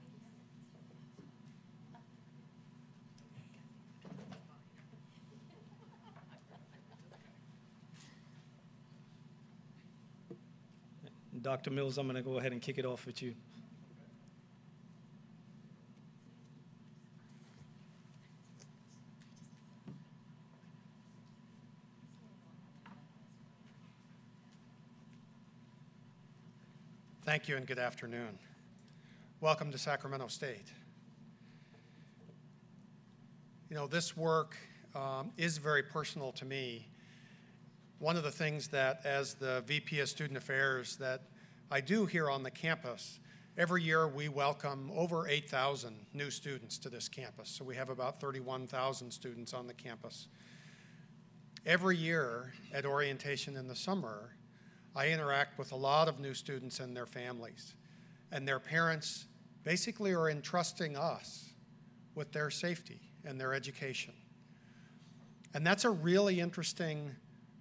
Dr. Mills, I'm going to go ahead and kick it off with you. Thank you and good afternoon. Welcome to Sacramento State. This work is very personal to me. One of the things that, as the VP of Student Affairs, that I do here on the campus, every year we welcome over 8,000 new students to this campus. So we have about 31,000 students on the campus. Every year at orientation in the summer, I interact with a lot of new students and their families. And their parents basically are entrusting us with their safety and their education. And that's a really interesting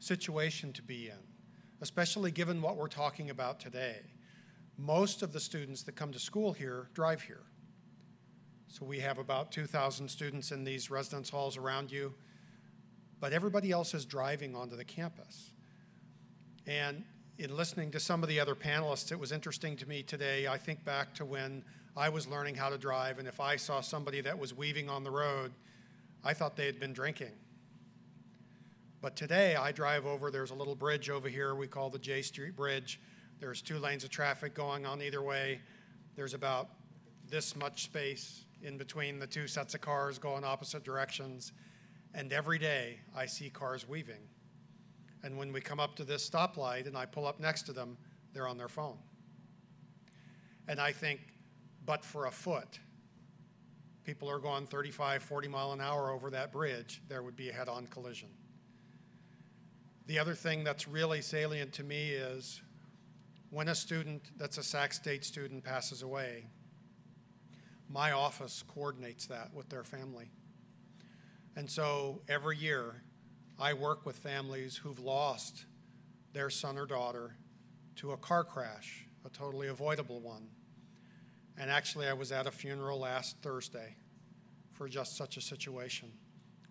situation to be in, especially given what we're talking about today. Most of the students that come to school here drive here. So we have about 2,000 students in these residence halls around you, but everybody else is driving onto the campus. And in listening to some of the other panelists, it was interesting to me today. I think back to when I was learning how to drive, and if I saw somebody that was weaving on the road, I thought they had been drinking. But today, I drive over, there's a little bridge over here we call the J Street Bridge. There's 2 lanes of traffic going on either way. There's about this much space in between the 2 sets of cars going opposite directions. And every day, I see cars weaving. And when we come up to this stoplight and I pull up next to them, they're on their phone. And I think, but for a foot, people are going 35, 40 mile an hour over that bridge, there would be a head-on collision. The other thing that's really salient to me is when a student that's a Sac State student passes away, my office coordinates that with their family. And so every year, I work with families who've lost their son or daughter to a car crash, a totally avoidable one. And actually, I was at a funeral last Thursday for just such a situation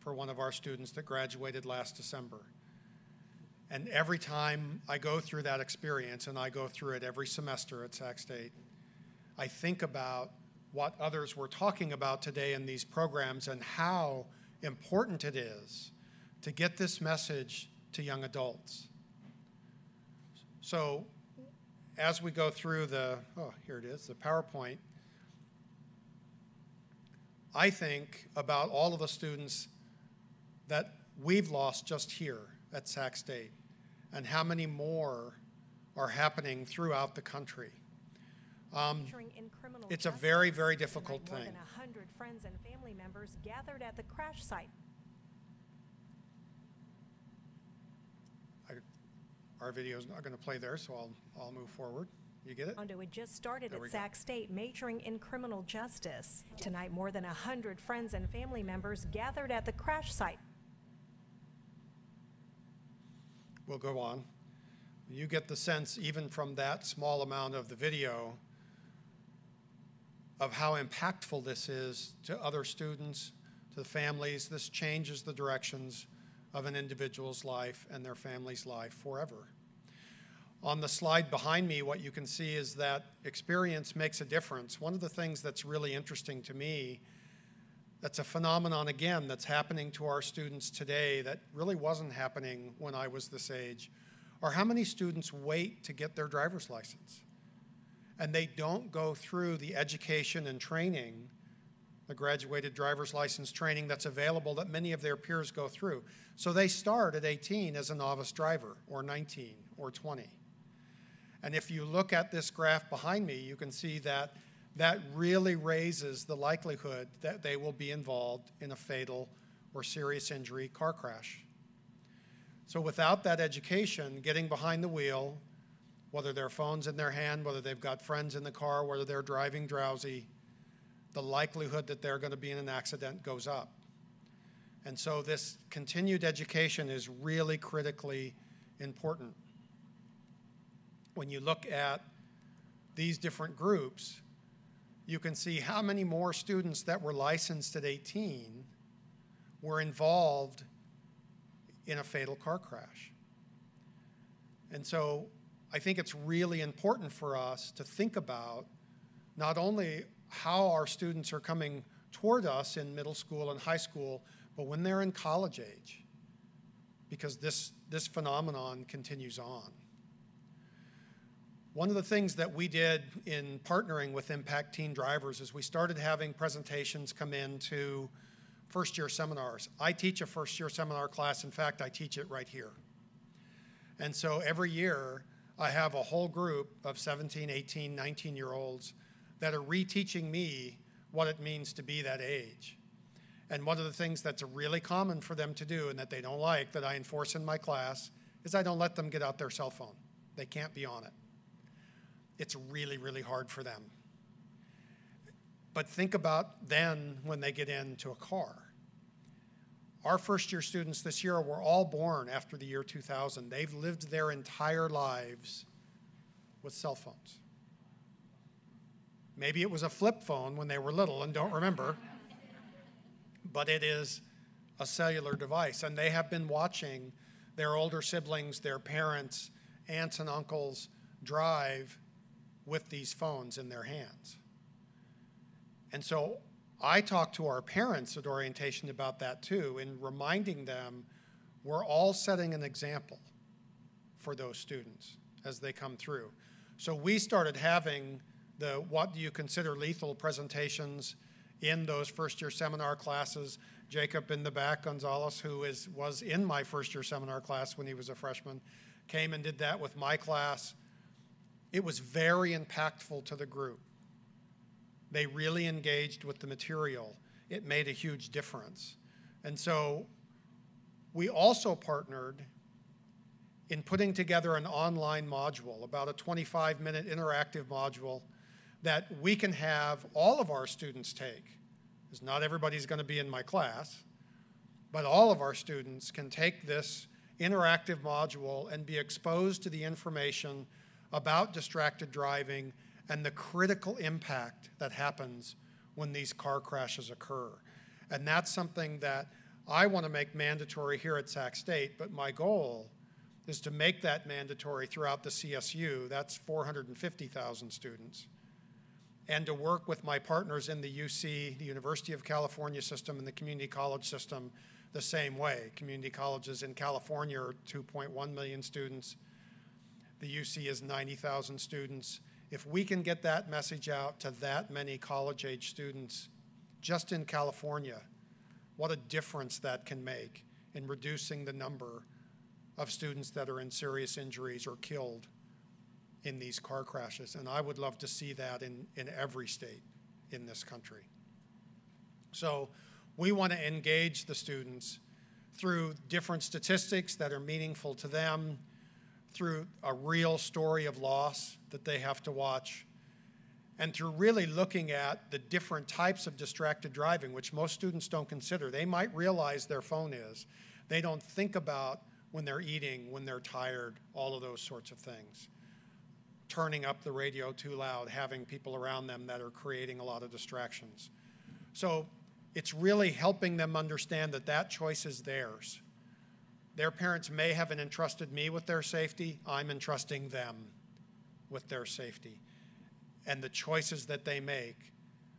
for one of our students that graduated last December. And every time I go through that experience, and I go through it every semester at Sac State, I think about what others were talking about today in these programs and how important it is to get this message to young adults. So as we go through here it is, the PowerPoint, I think about all of the students that we've lost just here at Sac State and how many more are happening throughout the country. It's a very, very difficult thing. More than 100 friends and family members gathered at the crash site. Our video is not going to play there, so I'll move forward. You get it? It just started There we at go. Sac State, majoring in criminal justice. Tonight, more than 100 friends and family members gathered at the crash site. We'll go on. You get the sense, even from that small amount of the video, of how impactful this is to other students, to the families. This changes the directions of an individual's life and their family's life forever. On the slide behind me, what you can see is that experience makes a difference. One of the things that's really interesting to me, that's a phenomenon, again, that's happening to our students today that really wasn't happening when I was this age, are how many students wait to get their driver's license. And they don't go through the education and training, the graduated driver's license training that's available that many of their peers go through. So they start at 18 as a novice driver, or 19, or 20. And if you look at this graph behind me, you can see that that really raises the likelihood that they will be involved in a fatal or serious injury car crash. So without that education, getting behind the wheel, whether their phone's in their hand, whether they've got friends in the car, whether they're driving drowsy, the likelihood that they're going to be in an accident goes up. And so this continued education is really critically important. When you look at these different groups, you can see how many more students that were licensed at 18 were involved in a fatal car crash. And so I think it's really important for us to think about not only how our students are coming toward us in middle school and high school, but when they're in college age, because this phenomenon continues on. One of the things that we did in partnering with Impact Teen Drivers is we started having presentations come in to first-year seminars. I teach a first-year seminar class. In fact, I teach it right here. And so every year, I have a whole group of 17, 18, 19-year-olds that are reteaching me what it means to be that age. And one of the things that's really common for them to do and that they don't like, that I enforce in my class, is I don't let them get out their cell phone. They can't be on it. It's really, really hard for them. But think about then when they get into a car. Our first-year students this year were all born after the year 2000. They've lived their entire lives with cell phones. Maybe it was a flip phone when they were little and don't remember, but it is a cellular device. And they have been watching their older siblings, their parents, aunts and uncles drive with these phones in their hands. And so I talk to our parents at orientation about that too, in reminding them we're all setting an example for those students as they come through. So we started having the what do you consider lethal presentations in those first-year seminar classes. Jacob in the back, Gonzalez, who was in my first-year seminar class when he was a freshman, came and did that with my class. It was very impactful to the group. They really engaged with the material. It made a huge difference. And so we also partnered in putting together an online module, about a 25-minute interactive module that we can have all of our students take. Because not everybody's going to be in my class, but all of our students can take this interactive module and be exposed to the information about distracted driving and the critical impact that happens when these car crashes occur. And that's something that I want to make mandatory here at Sac State, but my goal is to make that mandatory throughout the CSU. That's 450,000 students. And to work with my partners in the UC, the University of California system, and the community college system the same way. Community colleges in California are 2.1 million students. The UC is 90,000 students. If we can get that message out to that many college-age students just in California, what a difference that can make in reducing the number of students that are in serious injuries or killed in these car crashes. And I would love to see that in every state in this country. So we want to engage the students through different statistics that are meaningful to them, through a real story of loss that they have to watch, and through really looking at the different types of distracted driving, which most students don't consider. They might realize their phone is. They don't think about when they're eating, when they're tired, all of those sorts of things. Turning up the radio too loud, having people around them that are creating a lot of distractions. So it's really helping them understand that that choice is theirs. Their parents may have entrusted me with their safety. I'm entrusting them with their safety. And the choices that they make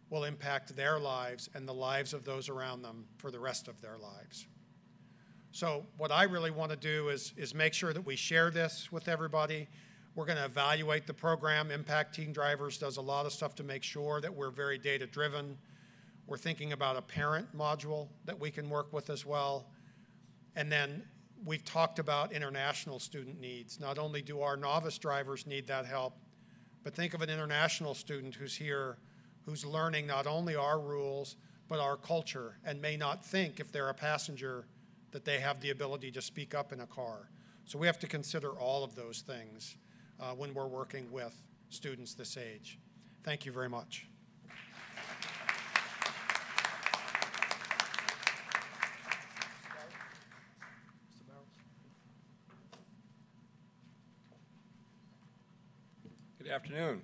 will impact their lives and the lives of those around them for the rest of their lives. So what I really want to do is make sure that we share this with everybody. We're going to evaluate the program. Impact Teen Drivers does a lot of stuff to make sure that we're very data-driven. We're thinking about a parent module that we can work with as well. And then we've talked about international student needs. Not only do our novice drivers need that help, but think of an international student who's here, who's learning not only our rules, but our culture, and may not think, if they're a passenger, that they have the ability to speak up in a car. So we have to consider all of those things when we're working with students this age. Thank you very much. Good afternoon.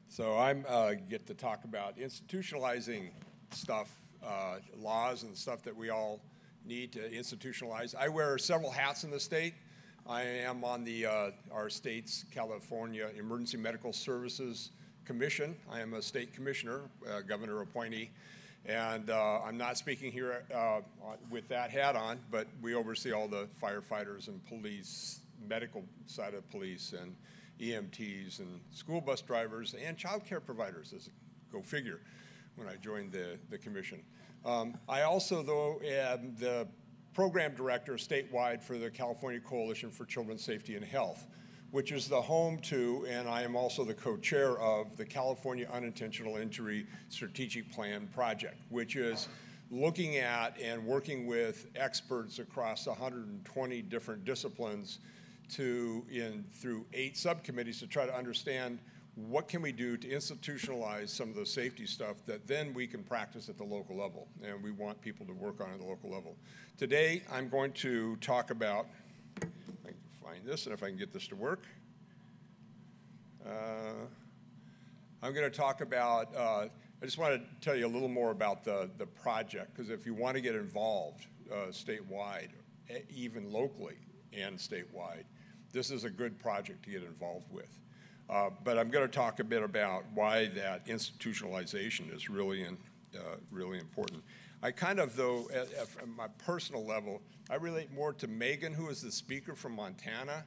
So I'm get to talk about institutionalizing stuff, laws and stuff that we all need to institutionalize. I wear several hats in the state. I am on the our state's California Emergency Medical Services Commission. I am a state commissioner, governor appointee, and I'm not speaking here with that hat on, but we oversee all the firefighters and police, medical side of police, and EMTs and school bus drivers and child care providers, as a go figure, when I joined the commission. I also, though, am the program director statewide for the California Coalition for Children's Safety and Health, which is the home to, and I am also the co-chair of, the California Unintentional Injury Strategic Plan Project, which is looking at and working with experts across 120 different disciplines through 8 subcommittees to try to understand what can we do to institutionalize some of the safety stuff that then we can practice at the local level, and we want people to work on at the local level. Today, I'm going to talk about, if I can find this and if I can get this to work. I'm going to talk about, I just want to tell you a little more about the project, because if you want to get involved statewide, even locally and statewide, this is a good project to get involved with. But I'm going to talk a bit about why that institutionalization is really important. I kind of, though, at my personal level, I relate more to Megan, who is the speaker from Montana.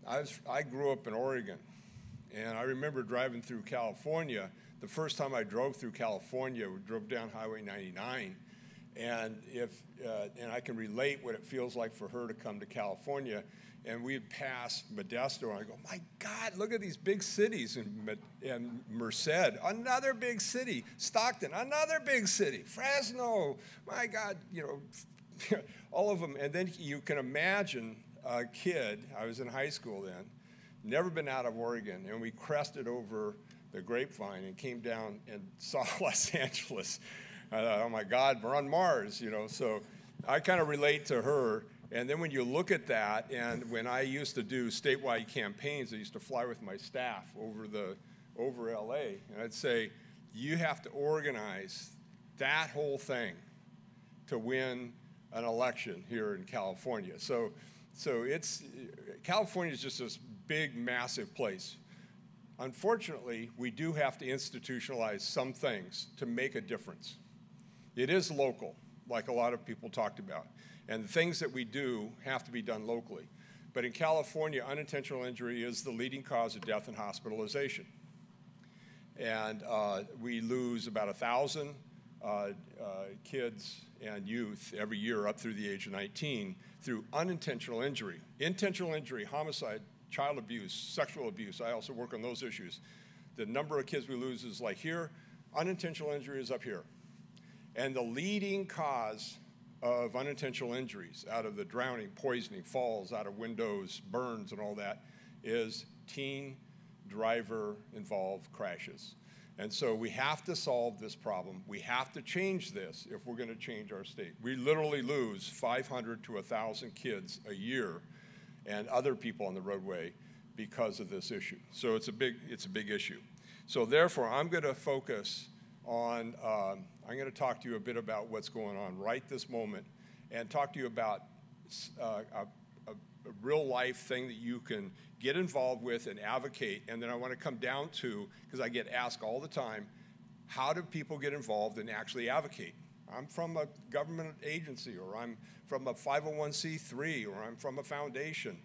I grew up in Oregon, and I remember driving through California. The first time I drove through California, we drove down Highway 99, and I can relate what it feels like for her to come to California. And we'd pass Modesto, and I go, my God, look at these big cities. And Merced, another big city. Stockton, another big city. Fresno, my God, all of them. And then you can imagine a kid, I was in high school then, never been out of Oregon, and we crested over the Grapevine and came down and saw Los Angeles. I thought, oh my God, we're on Mars, So I kind of relate to her. And then when you look at that, and when I used to do statewide campaigns, I used to fly with my staff over LA, and I'd say, you have to organize that whole thing to win an election here in California. So California is just this big, massive place. Unfortunately, we do have to institutionalize some things to make a difference. It is local, like a lot of people talked about. And the things that we do have to be done locally. But in California, unintentional injury is the leading cause of death and hospitalization. And we lose about 1,000 kids and youth every year up through the age of 19 through unintentional injury. Intentional injury, homicide, child abuse, sexual abuse, I also work on those issues. The number of kids we lose is like here, unintentional injury is up here. And the leading cause of unintentional injuries out of the drowning, poisoning, falls out of windows, burns, and all that is teen driver-involved crashes. And so we have to solve this problem. We have to change this if we're going to change our state. We literally lose 500 to 1,000 kids a year and other people on the roadway because of this issue. So it's a big issue. So therefore, I'm going to focus on, I'm going to talk to you a bit about what's going on right this moment and talk to you about a real life thing that you can get involved with and advocate. And then I want to come down to, because I get asked all the time, how do people get involved and actually advocate? I'm from a government agency, or I'm from a 501c3, or I'm from a foundation.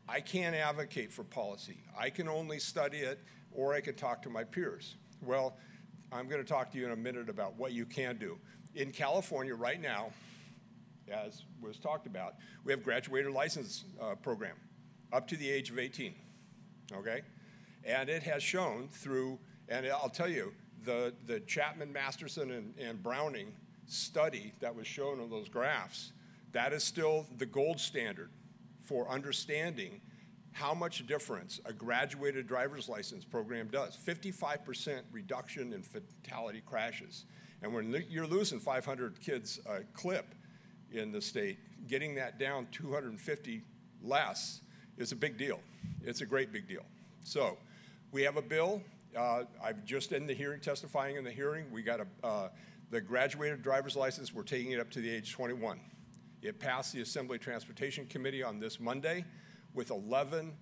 I can't advocate for policy. I can only study it, or I can talk to my peers. Well, I'm going to talk to you in a minute about what you can do. In California right now, as was talked about, we have graduated license program up to the age of 18, okay? And it has shown through, and I'll tell you, the Chapman, Masterson, and Browning study that was shown on those graphs, that is still the gold standard for understanding how much difference a graduated driver's license program does. 55% reduction in fatality crashes. And when you're losing 500 kids a clip in the state, getting that down 250 less is a big deal. It's a great big deal. So we have a bill. I've just in the hearing, testifying in the hearing, we got the graduated driver's license, we're taking it up to the age 21. It passed the Assembly Transportation Committee on this Monday with 11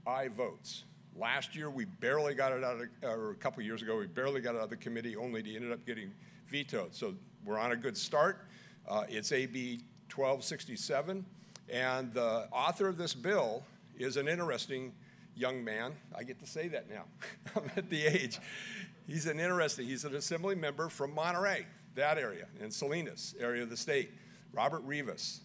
aye votes. Last year, we barely got it out of, or a couple years ago, we barely got it out of the committee, only to end up getting vetoed. So we're on a good start. It's AB 1267, and the author of this bill is an interesting young man. I get to say that now. I'm at the age. He's an assembly member from Monterey, that area, in Salinas area of the state, Robert Rivas.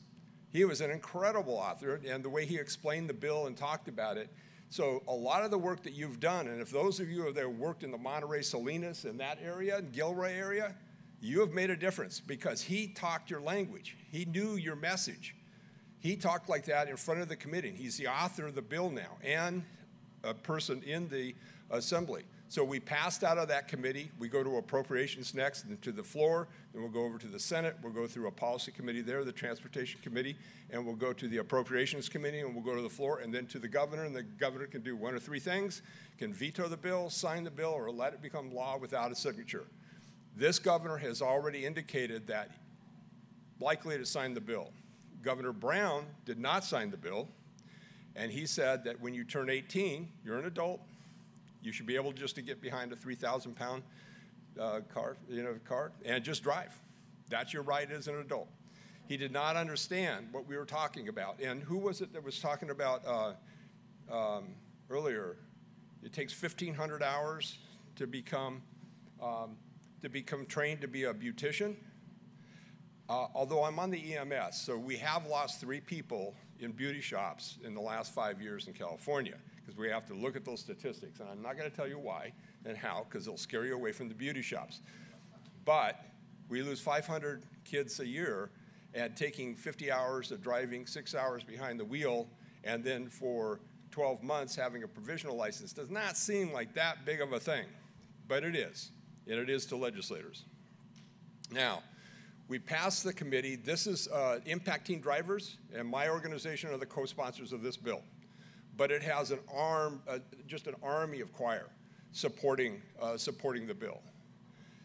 He was an incredible author, and the way he explained the bill and talked about it. So a lot of the work that you've done, and if those of you that have worked in the Monterey, Salinas, in that area, Gilroy area, you have made a difference because he talked your language. He knew your message. He talked like that in front of the committee. He's the author of the bill now and a person in the assembly. So we passed out of that committee. We go to appropriations next and to the floor. Then we'll go over to the Senate. We'll go through a policy committee there, the Transportation Committee, and we'll go to the Appropriations Committee, and we'll go to the floor, and then to the governor. And the governor can do one or three things: can veto the bill, sign the bill, or let it become law without a signature. This governor has already indicated that likely to sign the bill. Governor Brown did not sign the bill, and he said that when you turn 18, you're an adult. You should be able just to get behind a 3,000-pound car, and just drive. That's your right as an adult. He did not understand what we were talking about. And who was it that was talking about earlier? It takes 1,500 hours to become trained to be a beautician. Although I'm on the EMS, so we have lost 3 people in beauty shops in the last 5 years in California, because we have to look at those statistics. And I'm not going to tell you why and how, because they'll scare you away from the beauty shops. But we lose 500 kids a year, and taking 50 hours of driving, 6 hours behind the wheel, and then for 12 months having a provisional license does not seem like that big of a thing. But it is, and it is to legislators. Now, we passed the committee. This is Impact Teen Drivers, and my organization are the co-sponsors of this bill. But it has an just an army of choir supporting the bill.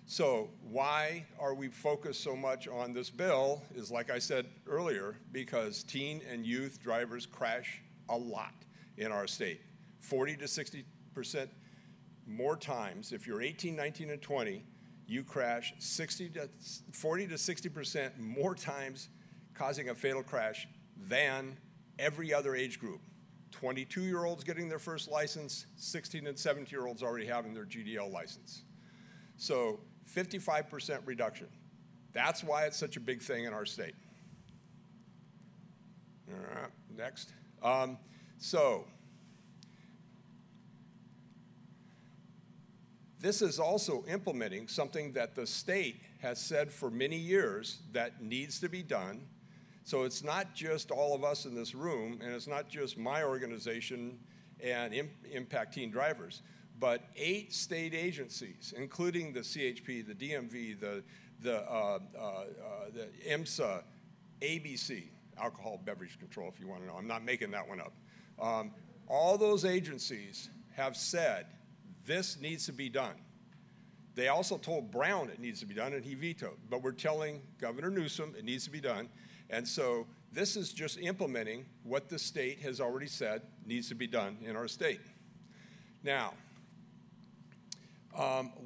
So why are we focused so much on this bill is, like I said earlier, because teen and youth drivers crash a lot in our state. 40 to 60% more times. If you're 18, 19, and 20, you crash 40 to 60% more times, causing a fatal crash than every other age group. 22-year-olds getting their first license, 16 and 17-year-olds already having their GDL license. So 55% reduction. That's why it's such a big thing in our state. All right, next. This is also implementing something that the state has said for many years that needs to be done. So it's not just all of us in this room, and it's not just my organization and Impact Teen Drivers, but 8 state agencies, including the CHP, the DMV, the IMSA, ABC, Alcohol Beverage Control, if you want to know. I'm not making that one up. All those agencies have said this needs to be done. They also told Brown it needs to be done, and he vetoed. But we're telling Governor Newsom it needs to be done. And so this is just implementing what the state has already said needs to be done in our state. Now,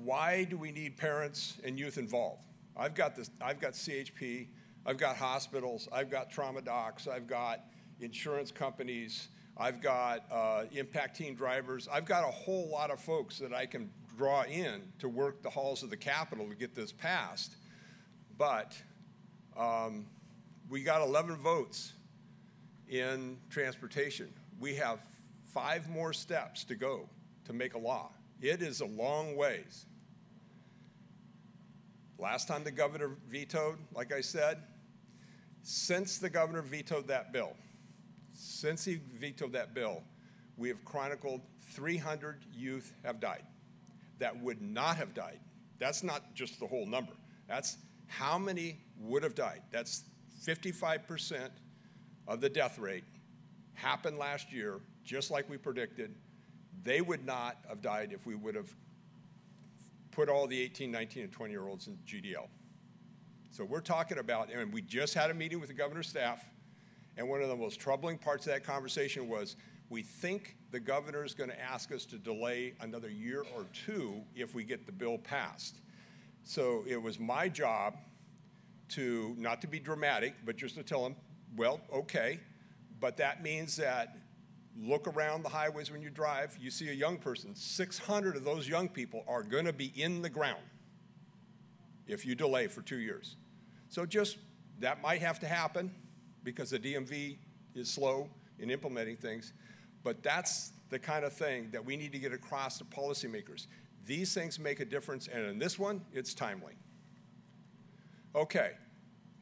why do we need parents and youth involved? I've got CHP, I've got hospitals, I've got trauma docs, I've got insurance companies, I've got Impact Teen Drivers. I've got a whole lot of folks that I can draw in to work the halls of the Capitol to get this passed. But we got 11 votes in transportation. We have 5 more steps to go to make a law. It is a long ways. Last time the governor vetoed, like I said, since the governor vetoed that bill, we have chronicled 300 youth have died that would not have died. That's not just the whole number. That's how many would have died. That's 55% of the death rate happened last year, just like we predicted. They would not have died if we would have put all the 18, 19, and 20-year-olds in GDL. So we're talking about, and we just had a meeting with the governor's staff, and one of the most troubling parts of that conversation was we think the governor is going to ask us to delay another year or 2 if we get the bill passed. So it was my job to, not to be dramatic, but just to tell him, well, okay, but that means that look around the highways when you drive, you see a young person, 600 of those young people are going to be in the ground if you delay for 2 years. So just, that might have to happen because the DMV is slow in implementing things, but that's the kind of thing that we need to get across to policymakers. These things make a difference, and in this one, it's timely. Okay,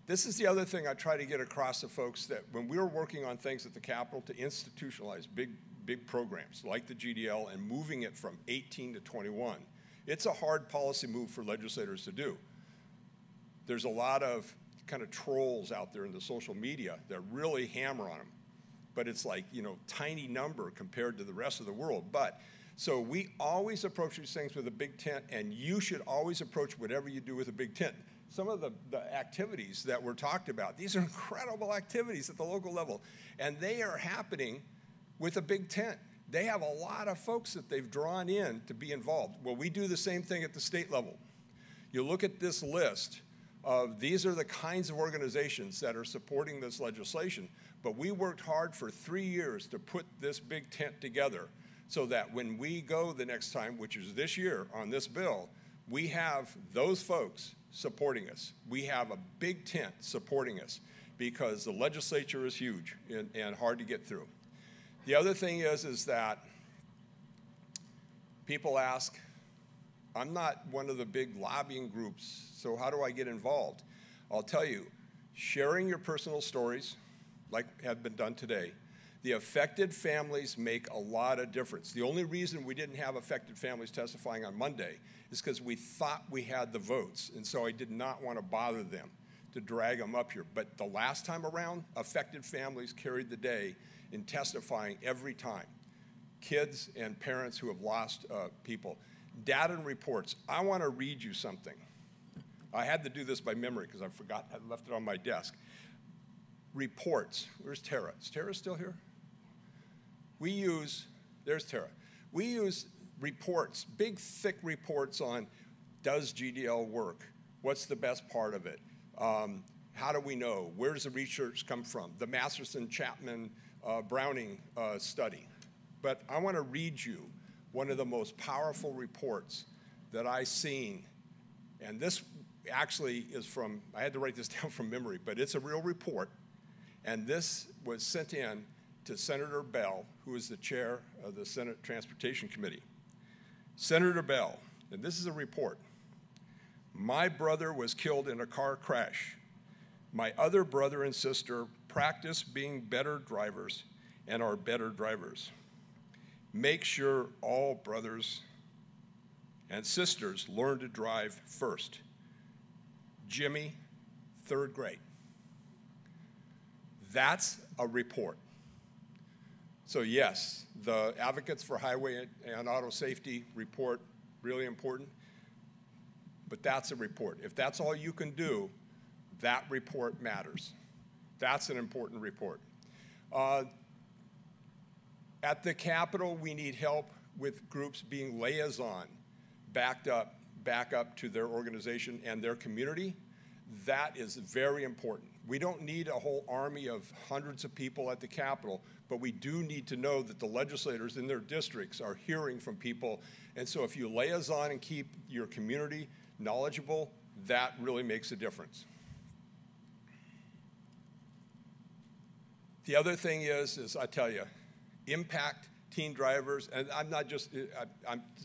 this is the other thing I try to get across to folks, that when we were working on things at the Capitol to institutionalize big programs like the GDL and moving it from 18 to 21, it's a hard policy move for legislators to do. There's a lot of kind of trolls out there in the social media that really hammer on them, but it's like, you know, tiny number compared to the rest of the world. But so we always approach these things with a big tent, and you should always approach whatever you do with a big tent. Some of the activities that were talked about, these are incredible activities at the local level, and they are happening with a big tent. They have a lot of folks that they've drawn in to be involved. Well, we do the same thing at the state level. You look at this list of these are the kinds of organizations that are supporting this legislation, but we worked hard for 3 years to put this big tent together so that when we go the next time, which is this year on this bill, we have those folks supporting us. We have a big tent supporting us because the legislature is huge and hard to get through. The other thing is that people ask, I'm not one of the big lobbying groups, so how do I get involved? I'll tell you, sharing your personal stories, like have been done today, the affected families make a lot of difference. The only reason we didn't have affected families testifying on Monday is because we thought we had the votes, and so I did not want to bother them to drag them up here. But the last time around, affected families carried the day in testifying every time. Kids and parents who have lost people. Data and reports. I want to read you something. I had to do this by memory because I forgot, I left it on my desk. Reports. Where's Tara? Is Tara still here? There's Tara. We use reports, big, thick reports on does GDL work? What's the best part of it? How do we know? Where does the research come from? The Masterson-Chapman-Browning study. But I want to read you one of the most powerful reports that I've seen. And this actually is from, I had to write this down from memory, but it's a real report. And this was sent in to Senator Bell, who is the chair of the Senate Transportation Committee. Senator Bell, and this is a report. My brother was killed in a car crash. My other brother and sister practice being better drivers and are better drivers. Make sure all brothers and sisters learn to drive first. Jimmy, 3rd grade. That's a report. So yes, the Advocates for Highway and Auto Safety report, really important, but that's a report. If that's all you can do, that report matters. That's an important report. At the Capitol, we need help with groups being liaison, back up to their organization and their community. That is very important. We don't need a whole army of hundreds of people at the Capitol, but we do need to know that the legislators in their districts are hearing from people. And so if you liaison and keep your community knowledgeable, that really makes a difference. The other thing is I tell you, impact teen drivers, and I'm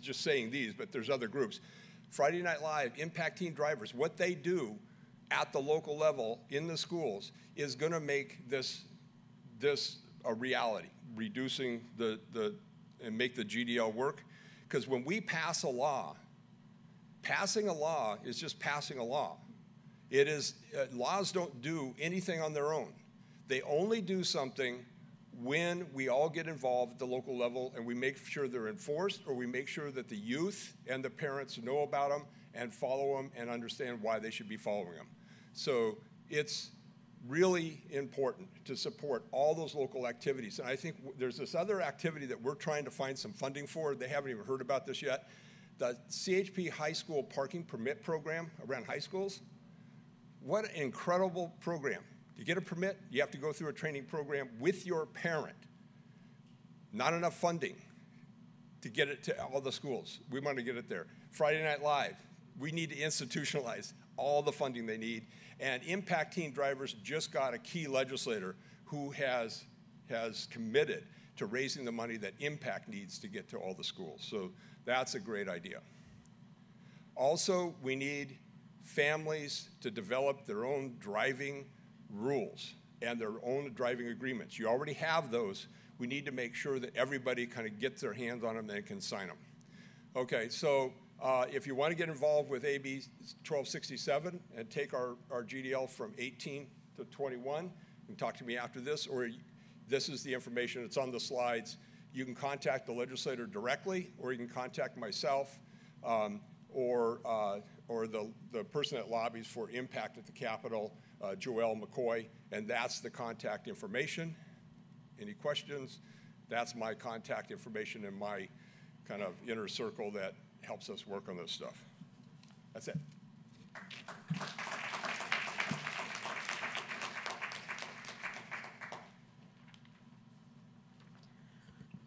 just saying these, but there's other groups. Friday Night Live, impact teen drivers, what they do at the local level in the schools is going to make this a reality, reducing and make the GDL work. Because when we pass a law, passing a law is just passing a law. It is, laws don't do anything on their own. They only do something when we all get involved at the local level and we make sure they're enforced, or we make sure that the youth and the parents know about them and follow them and understand why they should be following them. So it's really important to support all those local activities. And I think there's this other activity that we're trying to find some funding for. They haven't even heard about this yet. The CHP High School Parking Permit Program around high schools. What an incredible program. To get a permit, you have to go through a training program with your parent. Not enough funding to get it to all the schools. We want to get it there. Friday Night Live, we need to institutionalize all the funding they need. And Impact Teen Drivers just got a key legislator who has committed to raising the money that Impact needs to get to all the schools. So that's a great idea. Also, we need families to develop their own driving rules and their own driving agreements. You already have those. We need to make sure that everybody kind of gets their hands on them and can sign them. Okay, so if you want to get involved with AB 1267 and take our GDL from 18 to 21, you can talk to me after this, or this is the information that's on the slides. You can contact the legislator directly, or you can contact myself, or the person that lobbies for impact at the Capitol, Joelle McCoy, and that's the contact information. Any questions? That's my contact information and my kind of inner circle that helps us work on this stuff. That's it.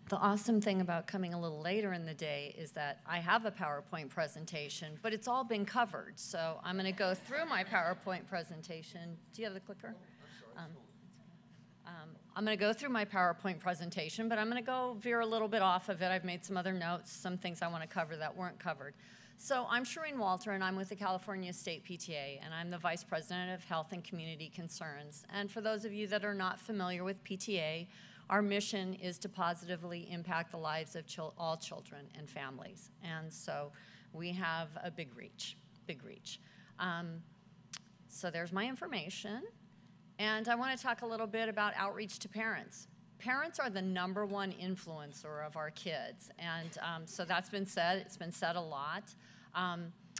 The awesome thing about coming a little later in the day is that I have a PowerPoint presentation, but it's all been covered. So I'm going to go through my PowerPoint presentation. Do you have the clicker? I'm going to go through my PowerPoint presentation, but I'm going to go veer a little bit off of it. I've made some other notes, some things I want to cover that weren't covered. So I'm Shireen Walter, and I'm with the California State PTA, and I'm the Vice President of Health and Community Concerns. And for those of you that are not familiar with PTA, our mission is to positively impact the lives of all children and families. And so we have a big reach, big reach. So there's my information. And I want to talk a little bit about outreach to parents. Parents are the #1 influencer of our kids. And so that's been said. It's been said a lot.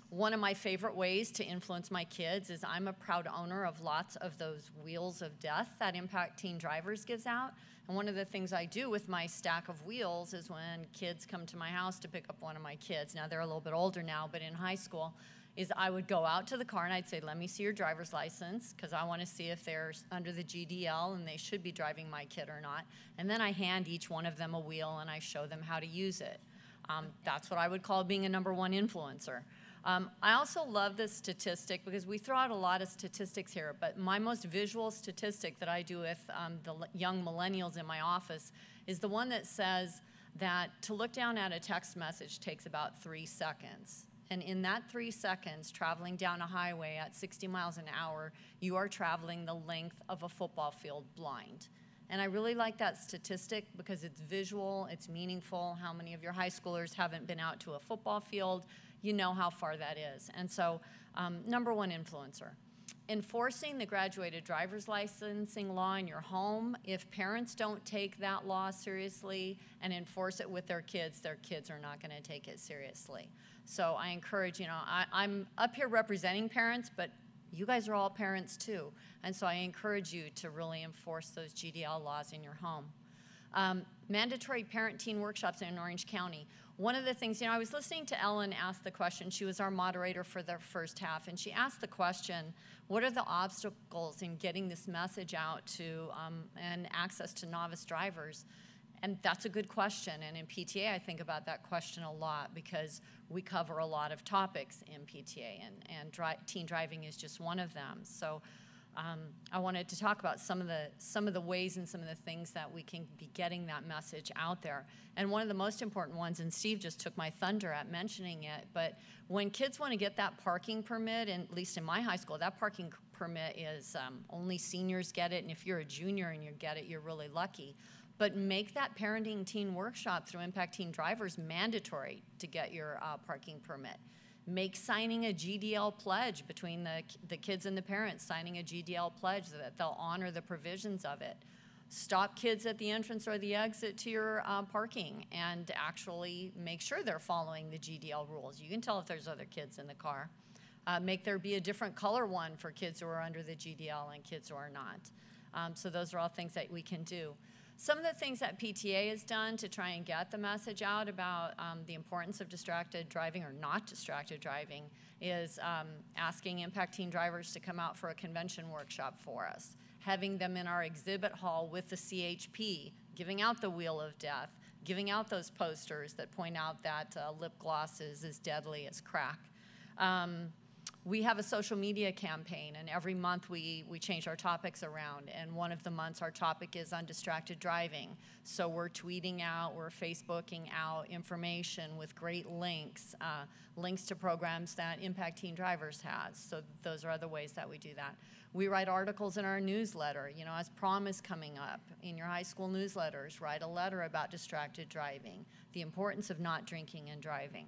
One of my favorite ways to influence my kids is I'm a proud owner of lots of those wheels of death that Impact Teen Drivers gives out. And one of the things I do with my stack of wheels is when kids come to my house to pick up one of my kids, now they're a little bit older now, but in high school, is I would go out to the car and I'd say, let me see your driver's license, because I want to see if they're under the GDL and they should be driving my kid or not. And then I hand each one of them a wheel and I show them how to use it. That's what I would call being a #1 influencer. I also love this statistic because we throw out a lot of statistics here, but my most visual statistic that I do with the young millennials in my office is the one that says that to look down at a text message takes about 3 seconds. And in that 3 seconds, traveling down a highway at 60 miles an hour, you are traveling the length of a football field blind. And I really like that statistic because it's visual, it's meaningful. How many of your high schoolers haven't been out to a football field? You know how far that is. And so, number one influencer. Enforcing the graduated driver's licensing law in your home. If parents don't take that law seriously and enforce it with their kids are not going to take it seriously. So I encourage, I'm up here representing parents, but you guys are all parents too. And so I encourage you to really enforce those GDL laws in your home. Mandatory parent-teen workshops in Orange County. One of the things, I was listening to Ellen ask the question. She was our moderator for the first half, and she asked the question, what are the obstacles in getting this message out to and access to novice drivers? And that's a good question. And in PTA, I think about that question a lot because we cover a lot of topics in PTA, and teen driving is just one of them. So I wanted to talk about some of the ways and some of the things that we can be getting that message out there. And one of the most important ones, and Steve just took my thunder at mentioning it, but when kids want to get that parking permit, and at least in my high school, that parking permit is only seniors get it, and if you're a junior and you get it, you're really lucky. But make that parenting teen workshop through Impact Teen Drivers mandatory to get your parking permit. Make signing a GDL pledge between the kids and the parents, signing a GDL pledge that they'll honor the provisions of it. Stop kids at the entrance or the exit to your parking and actually make sure they're following the GDL rules. You can tell if there's other kids in the car. Make there be a different color one for kids who are under the GDL and kids who are not. So those are all things that we can do. Some of the things that PTA has done to try and get the message out about the importance of distracted driving or not distracted driving is asking Impact Teen Drivers to come out for a convention workshop for us, having them in our exhibit hall with the CHP, giving out the Wheel of Death, giving out those posters that point out that lip gloss is as deadly as crack. We have a social media campaign, and every month we change our topics around, and one of the months our topic is undistracted driving. So we're tweeting out, we're Facebooking out information with great links, links to programs that Impact Teen Drivers has. So those are other ways that we do that. We write articles in our newsletter. As prom is coming up, in your high school newsletters, write a letter about distracted driving, the importance of not drinking and driving.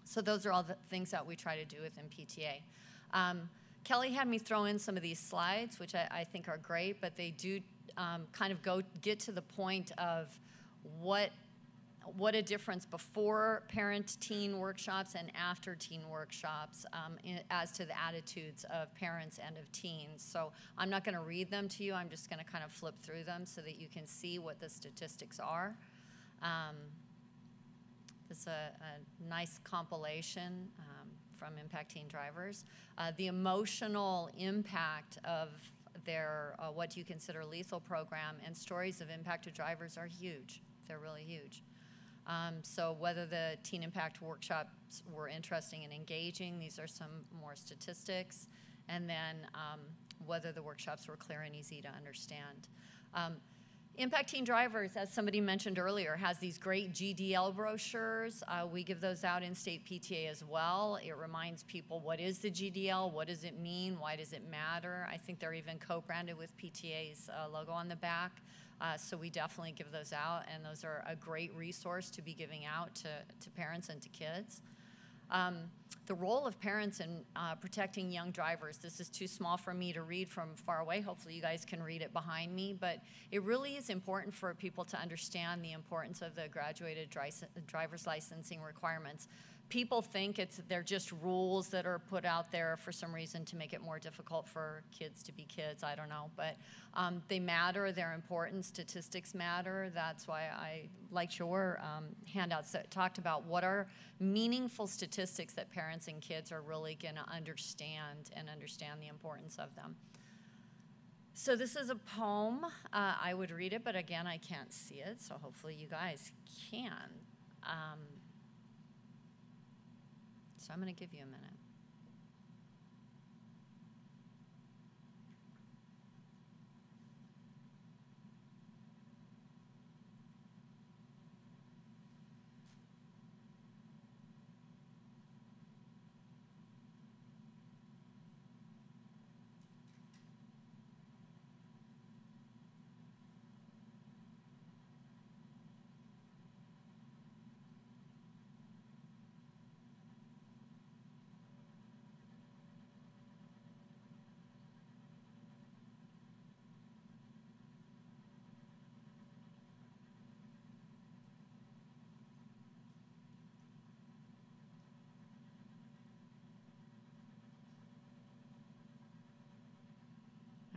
So those are all the things that we try to do within PTA. Kelly had me throw in some of these slides, which I think are great, but they do kind of get to the point of what a difference before parent-teen workshops and after teen workshops as to the attitudes of parents and of teens. So I'm not going to read them to you. I'm just going to kind of flip through them so that you can see what the statistics are. It's a nice compilation from Impact Teen Drivers. The emotional impact of their what you consider lethal program and stories of impacted drivers are huge. They're really huge. So whether the Teen Impact workshops were interesting and engaging, these are some more statistics, and then whether the workshops were clear and easy to understand. Impact Teen Drivers, as somebody mentioned earlier, has these great GDL brochures. We give those out in state PTA as well. It reminds people, what is the GDL? What does it mean? Why does it matter? I think they're even co-branded with PTA's logo on the back. So we definitely give those out, and those are a great resource to be giving out to parents and to kids. The role of parents in protecting young drivers. This is too small for me to read from far away. Hopefully you guys can read it behind me. But it really is important for people to understand the importance of the graduated driver's licensing requirements. People think they're just rules that are put out there for some reason to make it more difficult for kids to be kids. I don't know. But they matter. They're important. Statistics matter. That's why I liked your handouts that talked about what are meaningful statistics that parents and kids are really going to understand and understand the importance of them. So this is a poem. I would read it, but again, I can't see it. So hopefully you guys can. So I'm going to give you a minute.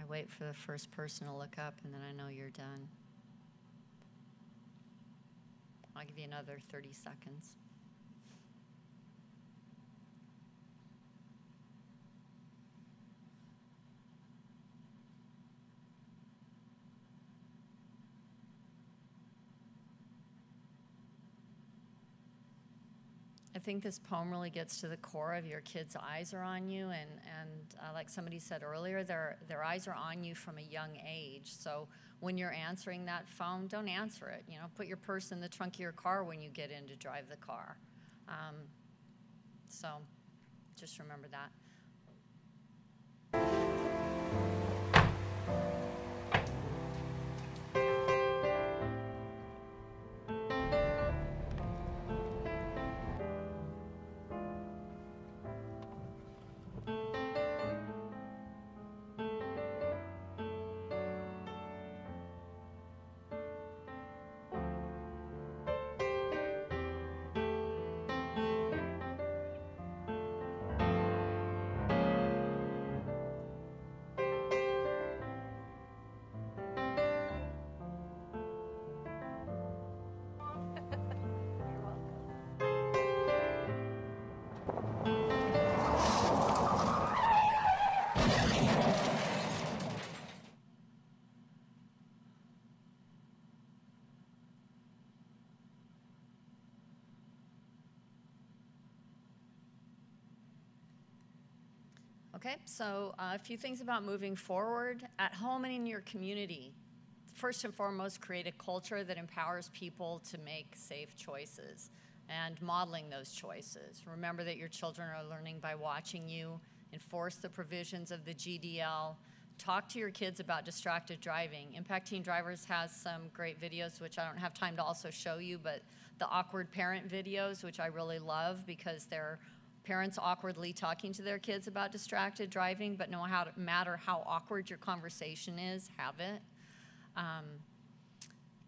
I wait for the first person to look up, and then I know you're done. I'll give you another 30 seconds. I think this poem really gets to the core of your kids' eyes are on you, and like somebody said earlier, their eyes are on you from a young age. So when you're answering that phone, don't answer it. You know, put your purse in the trunk of your car when you get in to drive the car. So just remember that. Okay, so a few things about moving forward. At home and in your community, first and foremost, create a culture that empowers people to make safe choices and modeling those choices. Remember that your children are learning by watching you. Enforce the provisions of the GDL. Talk to your kids about distracted driving. Impact Teen Drivers has some great videos, which I don't have time to also show you, but the awkward parent videos, which I really love because they're parents awkwardly talking to their kids about distracted driving, but no matter how awkward your conversation is, have it.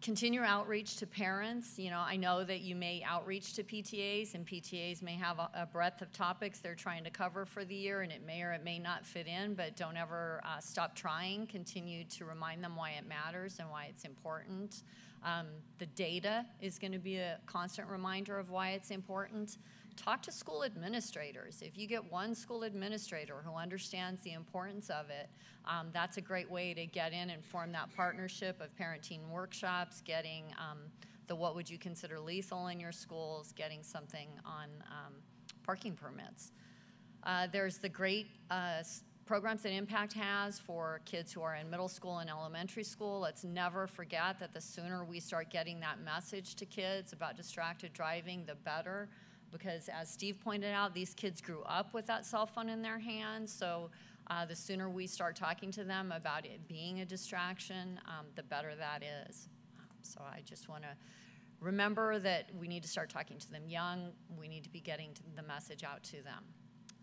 Continue outreach to parents. You know, I know that you may outreach to PTAs, and PTAs may have a breadth of topics they're trying to cover for the year, and it may or it may not fit in, but don't ever stop trying. Continue to remind them why it matters and why it's important. The data is going to be a constant reminder of why it's important. Talk to school administrators. If you get one school administrator who understands the importance of it, that's a great way to get in and form that partnership of parent-teen workshops, getting the what would you consider lethal in your schools, getting something on parking permits. There's the great programs that Impact has for kids who are in middle school and elementary school. Let's never forget that the sooner we start getting that message to kids about distracted driving, the better. Because as Steve pointed out, these kids grew up with that cell phone in their hands, so the sooner we start talking to them about it being a distraction, the better that is. So I just want to remember that we need to start talking to them young. We need to be getting the message out to them.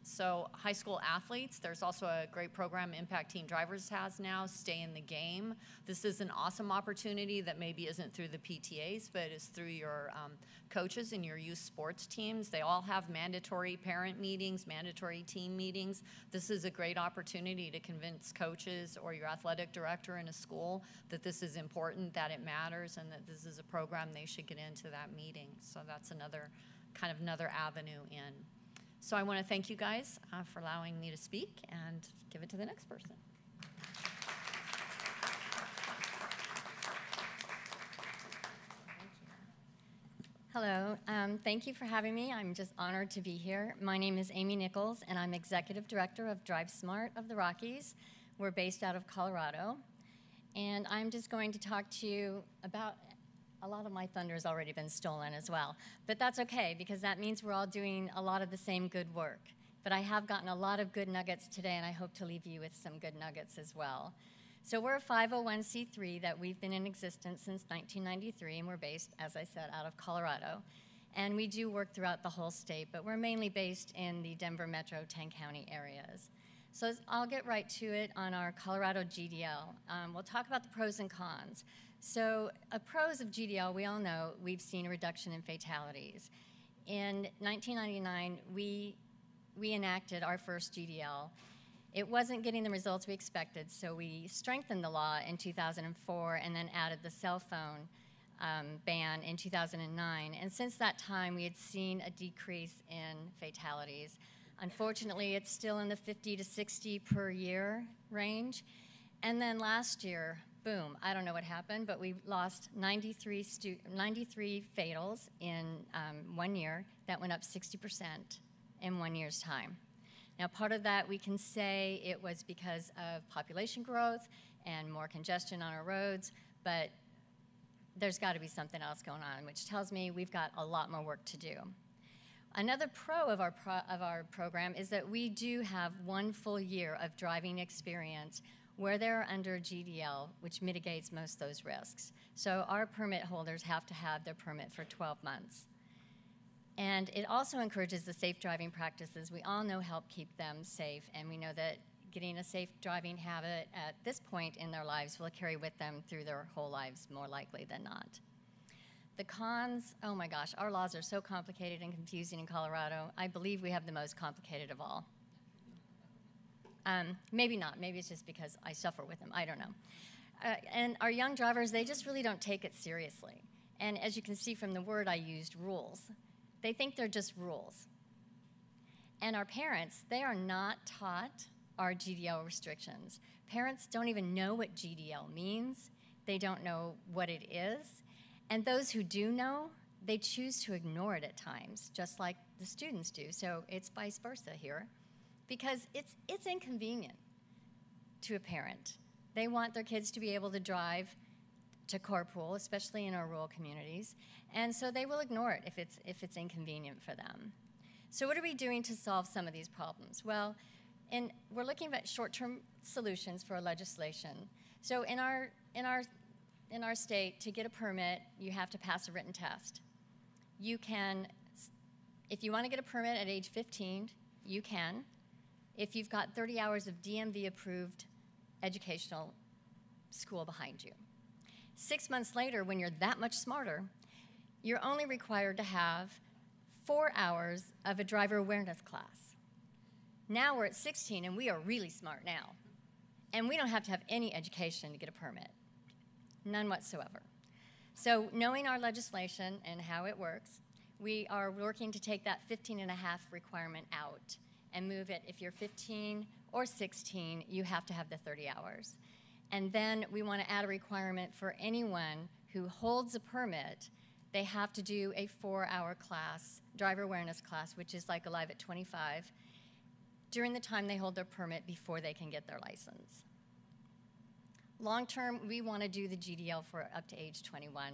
So high school athletes, there's also a great program Impact Teen Drivers has now, Stay in the Game. This is an awesome opportunity that maybe isn't through the PTAs, but is through your coaches and your youth sports teams. They all have mandatory parent meetings, mandatory team meetings. This is a great opportunity to convince coaches or your athletic director in a school that this is important, that it matters, and that this is a program they should get into that meeting. So that's another avenue in. So I want to thank you guys for allowing me to speak and give it to the next person. Hello, thank you for having me. I'm just honored to be here. My name is Amy Nichols, and I'm Executive Director of Drive Smart of the Rockies. We're based out of Colorado. And I'm just going to talk to you about, a lot of my thunder has already been stolen as well. But that's okay, because that means we're all doing a lot of the same good work. But I have gotten a lot of good nuggets today, and I hope to leave you with some good nuggets as well. So we're a 501c3 that we've been in existence since 1993, and we're based, as I said, out of Colorado. And we do work throughout the whole state, but we're mainly based in the Denver metro 10-county areas. So I'll get right to it on our Colorado GDL. We'll talk about the pros and cons. So pros of GDL, we all know we've seen a reduction in fatalities. In 1999, we enacted our first GDL. It wasn't getting the results we expected, so we strengthened the law in 2004 and then added the cell phone ban in 2009. And since that time, we had seen a decrease in fatalities. Unfortunately, it's still in the 50 to 60 per year range. And then last year, boom, I don't know what happened, but we lost 93 fatals in 1 year. That went up 60% in 1 year's time. Now, part of that we can say it was because of population growth and more congestion on our roads, but there's got to be something else going on, which tells me we've got a lot more work to do. Another pro of our program is that we do have 1 full year of driving experience where they're under GDL, which mitigates most of those risks. So our permit holders have to have their permit for 12 months. And it also encourages the safe driving practices we all know help keep them safe, and we know that getting a safe driving habit at this point in their lives will carry with them through their whole lives more likely than not. The cons, oh my gosh, our laws are so complicated and confusing in Colorado. I believe we have the most complicated of all. Maybe not, maybe it's just because I suffer with them, I don't know. And our young drivers, they just really don't take it seriously. And as you can see from the word I used, rules. They think they're just rules. And our parents, they are not taught our GDL restrictions. Parents don't even know what GDL means. They don't know what it is. And those who do know, they choose to ignore it at times, just like the students do. So it's vice versa here, because it's inconvenient to a parent. They want their kids to be able to drive to carpool, especially in our rural communities, and so they will ignore it if it's inconvenient for them. So what are we doing to solve some of these problems? Well, we're looking at short-term solutions for legislation. So in our state, to get a permit, you have to pass a written test. You can, if you want to get a permit at age 15, you can, if you've got 30 hours of DMV-approved educational school behind you. 6 months later, when you're that much smarter, you're only required to have 4 hours of a driver awareness class. Now we're at 16, and we are really smart now. And we don't have to have any education to get a permit. None whatsoever. So knowing our legislation and how it works, we are working to take that 15.5 requirement out and move it. If you're 15 or 16, you have to have the 30 hours. And then we want to add a requirement for anyone who holds a permit. They have to do a 4-hour class, driver awareness class, which is like Alive at 25, during the time they hold their permit before they can get their license. Long term, we want to do the GDL for up to age 21,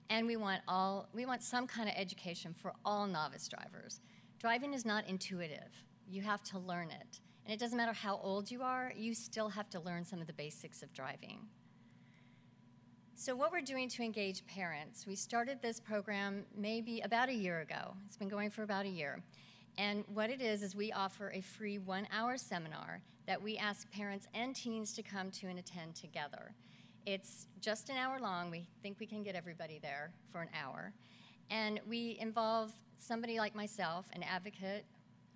and we want some kind of education for all novice drivers. Driving is not intuitive. You have to learn it. And it doesn't matter how old you are, you still have to learn some of the basics of driving. So what we're doing to engage parents, we started this program maybe about a year ago. It's been going for about a year. And what it is we offer a free 1-hour seminar that we ask parents and teens to come to and attend together. It's just an hour long. We think we can get everybody there for an hour. And we involve somebody like myself, an advocate.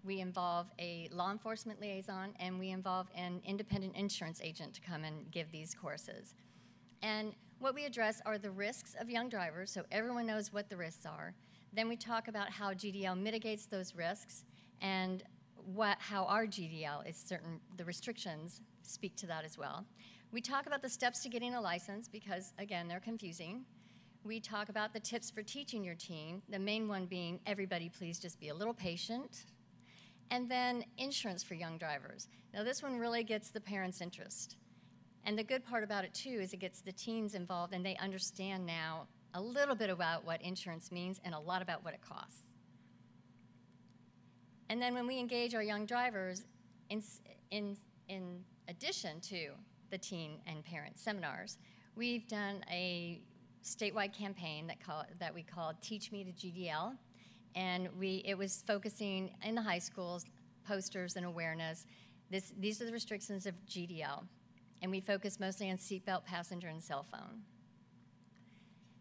We involve a law enforcement liaison, and we involve an independent insurance agent to come and give these courses. And what we address are the risks of young drivers, so everyone knows what the risks are. Then we talk about how GDL mitigates those risks and how our GDL is the restrictions speak to that as well. We talk about the steps to getting a license because, again, they're confusing. We talk about the tips for teaching your teen, the main one being everybody please just be a little patient. And then insurance for young drivers. Now this one really gets the parents' interest. And the good part about it too is it gets the teens involved and they understand now a little bit about what insurance means and a lot about what it costs. And then when we engage our young drivers, in addition to the teen and parent seminars, we've done a statewide campaign that we called Teach Me to GDL. And it was focusing in the high schools, posters and awareness. These are the restrictions of GDL. And we focus mostly on seatbelt, passenger, and cell phone.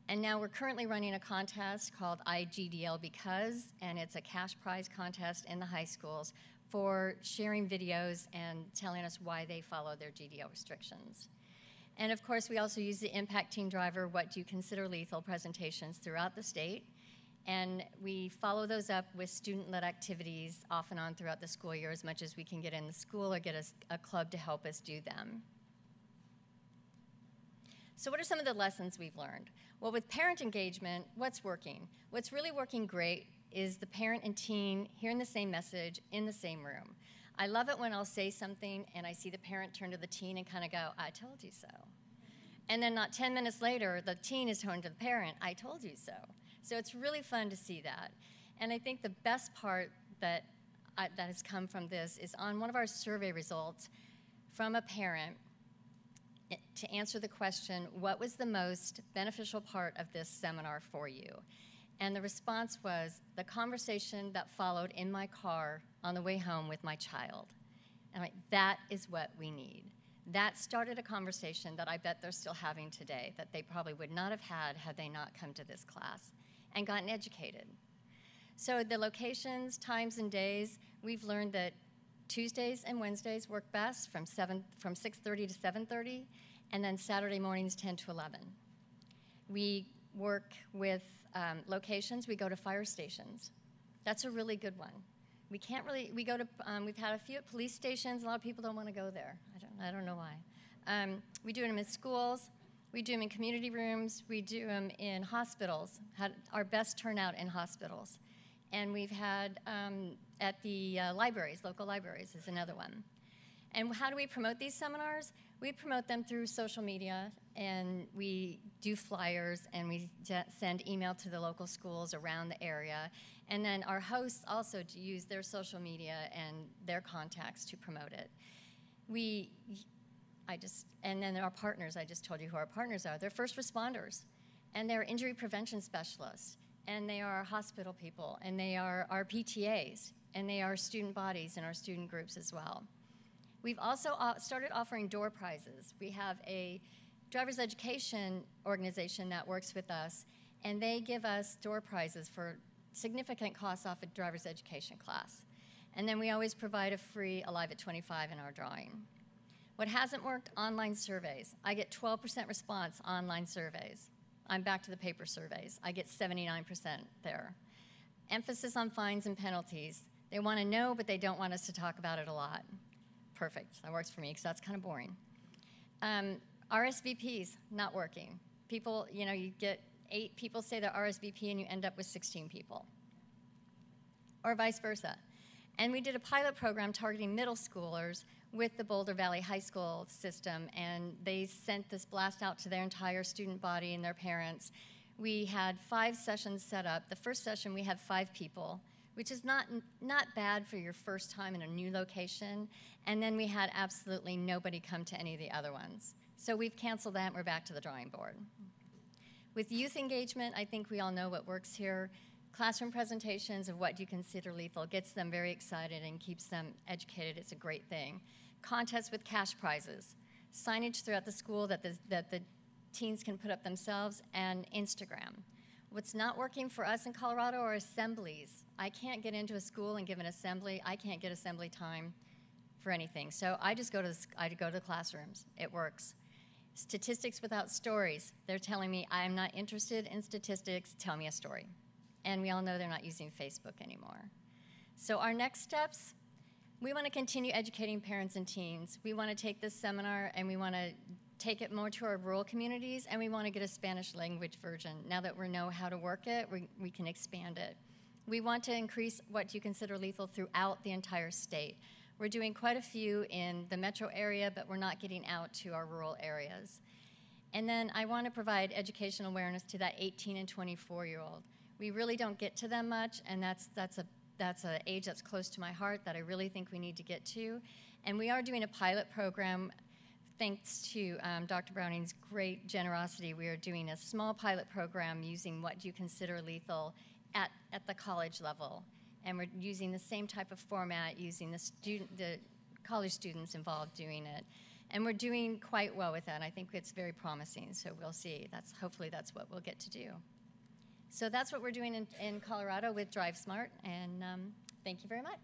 And now we're currently running a contest called iGDL Because, and it's a cash prize contest in the high schools for sharing videos and telling us why they follow their GDL restrictions. And of course, we also use the Impact Teen Driver, What Do You Consider Lethal presentations throughout the state. And we follow those up with student-led activities off and on throughout the school year as much as we can get in the school or get a club to help us do them. So what are some of the lessons we've learned? Well, with parent engagement, what's working? What's really working great is the parent and teen hearing the same message in the same room. I love it when I'll say something and I see the parent turn to the teen and kind of go, I told you so. And then not 10 minutes later, the teen is turning to the parent, I told you so. So it's really fun to see that. And I think the best part that has come from this is on one of our survey results from a parent to answer the question, what was the most beneficial part of this seminar for you? And the response was the conversation that followed in my car on the way home with my child. And I'm like, that is what we need. That started a conversation that I bet they're still having today that they probably would not have had they not come to this class and gotten educated. So the locations, times, and days, we've learned that Tuesdays and Wednesdays work best from 6:30 to 7:30, and then Saturday mornings 10 to 11. We work with locations. We go to fire stations. That's a really good one. We can't really, we've had a few at police stations. A lot of people don't want to go there. I don't know why. We do them in schools. We do them in community rooms. We do them in hospitals. Had our best turnout in hospitals. And we've had at the libraries, local libraries is another one. And how do we promote these seminars? We promote them through social media, and we do flyers, and we send email to the local schools around the area. And then our hosts also use their social media and their contacts to promote it. And then our partners, I just told you who our partners are. They're first responders, and they're injury prevention specialists, and they are hospital people, and they are our PTAs, and they are student bodies and our student groups as well. We've also started offering door prizes. We have a driver's education organization that works with us, and they give us door prizes for significant costs off a driver's education class. And then we always provide a free Alive at 25 in our drawing. What hasn't worked? Online surveys. I get 12% response online surveys. I'm back to the paper surveys. I get 79% there. Emphasis on fines and penalties. They want to know, but they don't want us to talk about it a lot. Perfect. That works for me because that's kind of boring. RSVPs, not working. People, you get 8 people say they're RSVP and you end up with 16 people. Or vice versa. And we did a pilot program targeting middle schoolers with the Boulder Valley High School system, and they sent this blast out to their entire student body and their parents. We had 5 sessions set up. The first session we had 5 people, which is not bad for your first time in a new location. And then we had absolutely nobody come to any of the other ones. So we've canceled that and we're back to the drawing board. With youth engagement, I think we all know what works here. Classroom presentations of what you consider lethal gets them very excited and keeps them educated. It's a great thing. Contests with cash prizes. Signage throughout the school that the teens can put up themselves, and Instagram. What's not working for us in Colorado are assemblies. I can't get into a school and give an assembly. I can't get assembly time for anything. So I just go to the classrooms. It works. Statistics without stories. They're telling me I'm not interested in statistics. Tell me a story. And we all know they're not using Facebook anymore. So our next steps, we want to continue educating parents and teens. We want to take this seminar and we want to take it more to our rural communities, and we want to get a Spanish language version. Now that we know how to work it, we can expand it. We want to increase what you consider lethal throughout the entire state. We're doing quite a few in the metro area, but we're not getting out to our rural areas. And then I want to provide educational awareness to that 18 and 24-year-old. We really don't get to them much, and that's an age that's close to my heart that I really think we need to get to. And we are doing a pilot program. Thanks to Dr. Browning's great generosity, we are doing a small pilot program using what you consider lethal at the college level. And we're using the same type of format, using the college students involved doing it. And we're doing quite well with that. I think it's very promising, so we'll see. Hopefully that's what we'll get to do. So that's what we're doing in Colorado with Drive Smart, and thank you very much.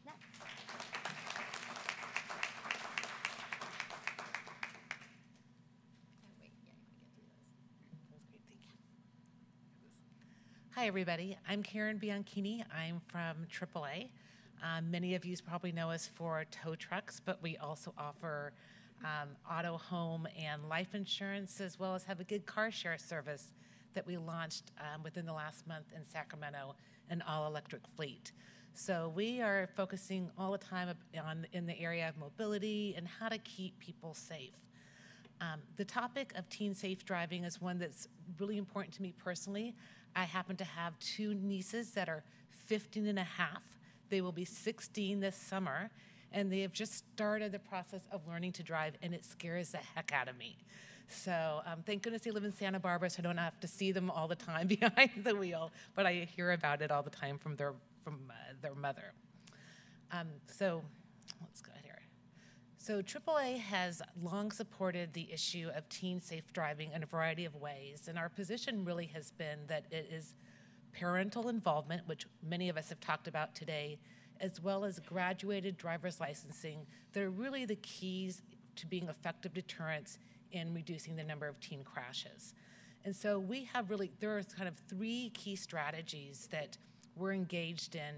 Next. Hi, everybody. I'm Karen Bianchini. I'm from AAA. Many of you probably know us for tow trucks, but we also offer auto, home, and life insurance, as well as have a good car share service that we launched within the last month in Sacramento, an all-electric fleet. So we are focusing all the time in the area of mobility and how to keep people safe. The topic of teen safe driving is one that's really important to me personally. I happen to have two nieces that are 15 and a half. They will be 16 this summer, and they have just started the process of learning to drive, and it scares the heck out of me. So thank goodness they live in Santa Barbara, so I don't have to see them all the time behind the wheel, but I hear about it all the time from their mother. So let's go ahead here. So AAA has long supported the issue of teen safe driving in a variety of ways, and our position really has been that it is parental involvement, which many of us have talked about today, as well as graduated driver's licensing that are really the keys to being effective deterrents in reducing the number of teen crashes. And so we have really, there are kind of three key strategies that we're engaged in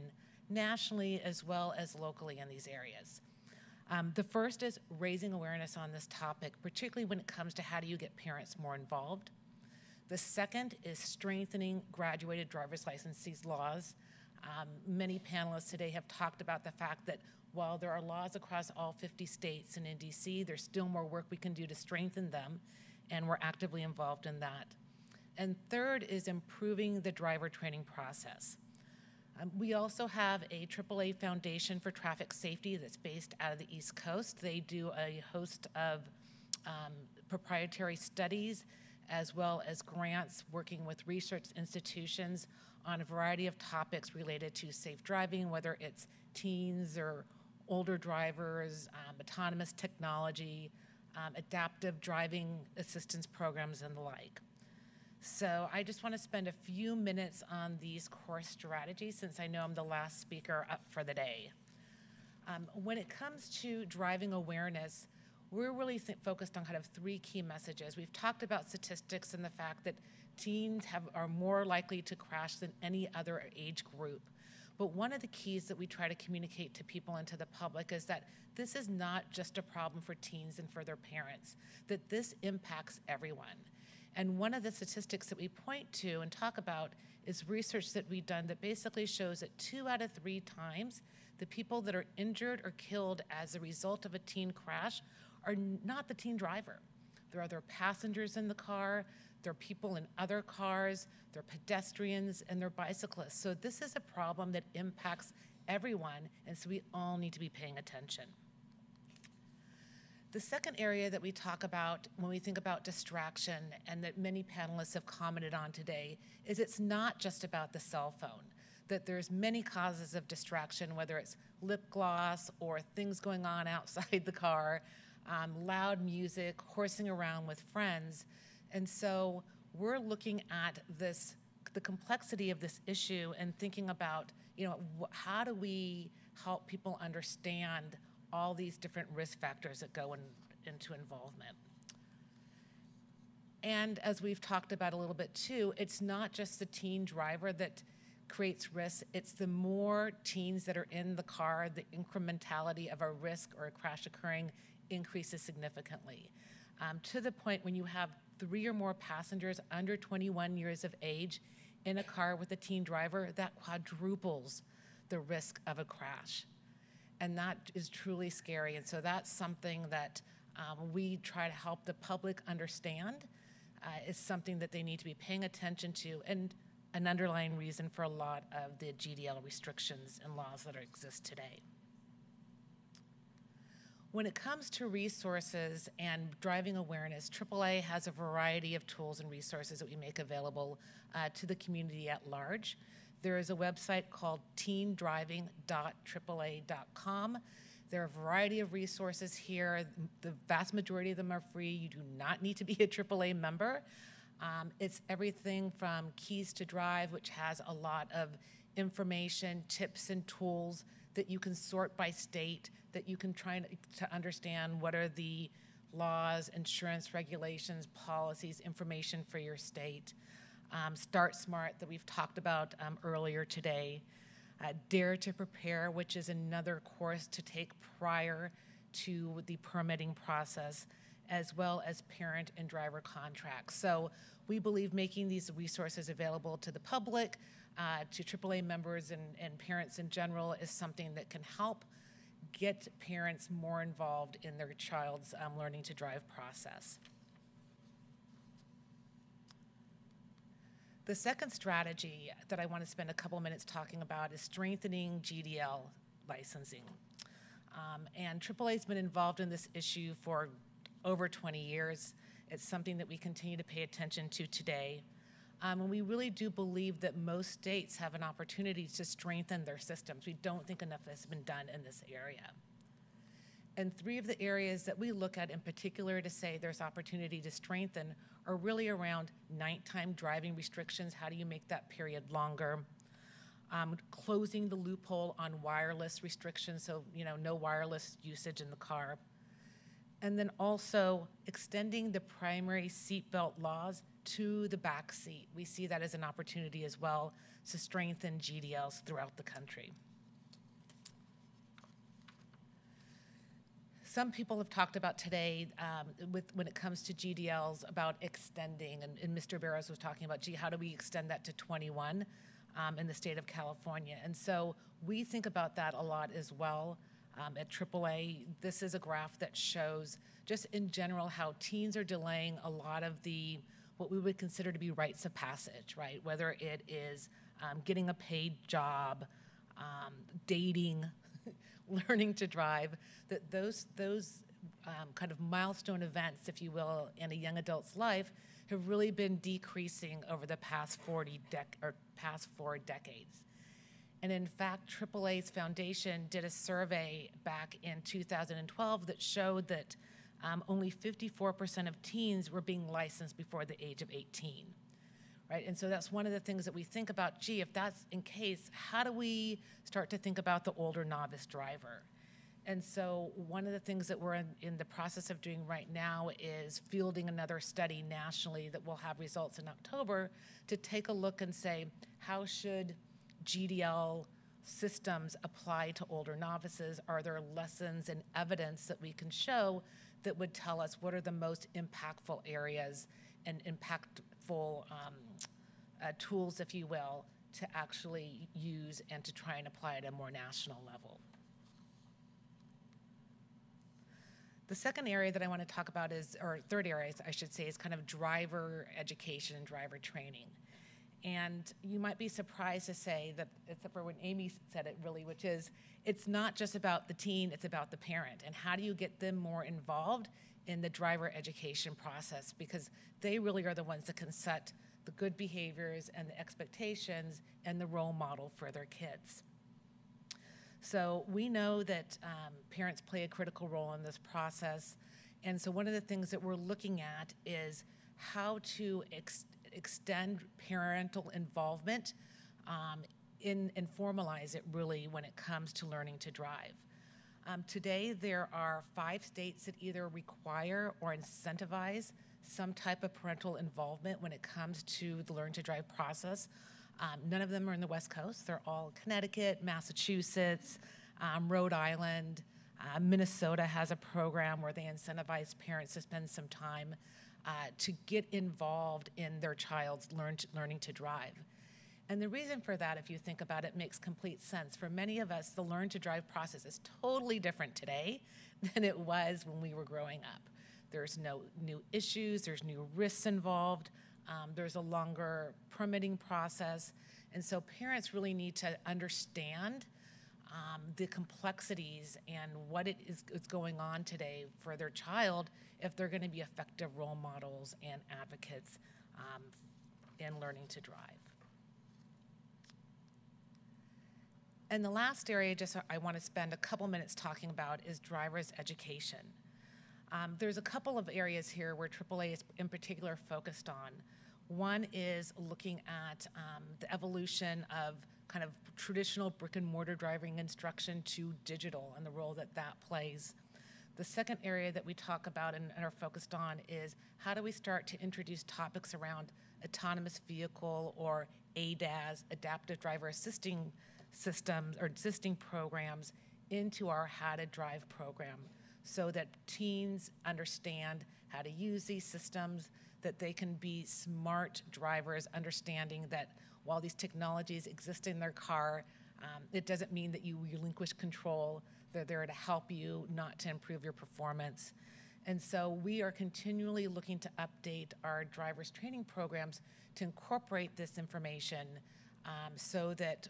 nationally as well as locally in these areas. The first is raising awareness on this topic, particularly when it comes to how do you get parents more involved. The second is strengthening graduated driver's licenses laws. Many panelists today have talked about the fact that while there are laws across all 50 states and in DC, there's still more work we can do to strengthen them, and we're actively involved in that. And third is improving the driver training process. We also have a AAA Foundation for Traffic Safety that's based out of the East Coast. They do a host of proprietary studies as well as grants working with research institutions on a variety of topics related to safe driving, whether it's teens or older drivers, autonomous technology, adaptive driving assistance programs, and the like. So I just want to spend a few minutes on these core strategies since I know I'm the last speaker up for the day. When it comes to driving awareness, we're really focused on kind of three key messages. We've talked about statistics and the fact that teens are more likely to crash than any other age group. But one of the keys that we try to communicate to people and to the public is that this is not just a problem for teens and for their parents, that this impacts everyone. And one of the statistics that we point to and talk about is research that we've done that basically shows that 2 out of 3 times the people that are injured or killed as a result of a teen crash are not the teen driver. There are other passengers in the car, there are people in other cars, there are pedestrians, and there are bicyclists. So this is a problem that impacts everyone, and so we all need to be paying attention. The second area that we talk about when we think about distraction, and that many panelists have commented on today, is it's not just about the cell phone, that there's many causes of distraction, whether it's lip gloss or things going on outside the car, loud music, horsing around with friends. And so we're looking at the complexity of this issue and thinking about, how do we help people understand all these different risk factors that go into involvement. And as we've talked about a little bit too, it's not just the teen driver that creates risk, it's the more teens that are in the car, the incrementality of a risk or a crash occurring increases significantly. To the point when you have 3 or more passengers under 21 years of age in a car with a teen driver, that quadruples the risk of a crash. And that is truly scary. And so that's something that we try to help the public understand is something that they need to be paying attention to, and an underlying reason for a lot of the GDL restrictions and laws that exist today. When it comes to resources and driving awareness, AAA has a variety of tools and resources that we make available to the community at large. There is a website called teendriving.aaa.com. There are a variety of resources here. The vast majority of them are free. You do not need to be a AAA member. It's everything from Keys to Drive, which has a lot of information, tips, and tools that you can sort by state, that you can try to understand what are the laws, insurance regulations, policies, information for your state. Start Smart that we've talked about earlier today, Dare to Prepare, which is another course to take prior to the permitting process, as well as parent and driver contracts. So we believe making these resources available to the public, to AAA members and parents in general is something that can help get parents more involved in their child's learning to drive process. The second strategy that I want to spend a couple minutes talking about is strengthening GDL licensing. And AAA has been involved in this issue for over 20 years. It's something that we continue to pay attention to today. And we really do believe that most states have an opportunity to strengthen their systems. We don't think enough has been done in this area. And three of the areas that we look at in particular to say there's opportunity to strengthen are really around nighttime driving restrictions. How do you make that period longer? Closing the loophole on wireless restrictions, so no wireless usage in the car. And then also extending the primary seatbelt laws to the back seat. We see that as an opportunity as well to strengthen GDLs throughout the country. Some people have talked about today when it comes to GDLs about extending, and Mr. Barrows was talking about, how do we extend that to 21 in the state of California? And so we think about that a lot as well. At AAA, this is a graph that shows just in general how teens are delaying a lot of what we would consider to be rites of passage, right? Whether it is getting a paid job, dating, learning to drive, that those kind of milestone events, if you will, in a young adult's life have really been decreasing over the past 4 decades. And in fact, AAA's foundation did a survey back in 2012 that showed that only 54% of teens were being licensed before the age of 18, right? And so that's one of the things that we think about, if that's in case, how do we start to think about the older novice driver? And so one of the things that we're in the process of doing right now is fielding another study nationally that will have results in October to take a look and say, how should GDL systems apply to older novices? Are there lessons and evidence that we can show that would tell us what are the most impactful areas and impactful tools, if you will, to actually use and to try and apply at a more national level? The second area that I want to talk about or third area, I should say, is kind of driver education and driver training. And you might be surprised to say that, except for when Amy said it really, which is, it's not just about the teen, it's about the parent. And how do you get them more involved in the driver education process? Because they really are the ones that can set the good behaviors and the expectations and the role model for their kids. So we know that parents play a critical role in this process. And so one of the things that we're looking at is how to extend parental involvement and formalize it really when it comes to learning to drive. Today, there are 5 states that either require or incentivize some type of parental involvement when it comes to the learn to drive process. None of them are in the West Coast. They're all Connecticut, Massachusetts, Rhode Island. Minnesota has a program where they incentivize parents to spend some time to get involved in their child's learning to drive. And the reason for that, if you think about it, makes complete sense. For many of us, the learn to drive process is totally different today than it was when we were growing up. There's no new issues, there's new risks involved, there's a longer permitting process. And so parents really need to understand the complexities and what is going on today for their child if they're going to be effective role models and advocates in learning to drive. And the last area I want to spend a couple minutes talking about is driver's education. There's a couple of areas here where AAA is in particular focused on. One is looking at the evolution of kind of traditional brick and mortar driving instruction to digital and the role that that plays. The second area that we talk about and are focused on is how do we start to introduce topics around autonomous vehicle or ADAS, adaptive driver assisting systems or existing programs into our How to Drive program so that teens understand how to use these systems, that they can be smart drivers, understanding that while these technologies exist in their car, it doesn't mean that you relinquish control. They're there to help you, not to improve your performance. And so we are continually looking to update our driver's training programs to incorporate this information so that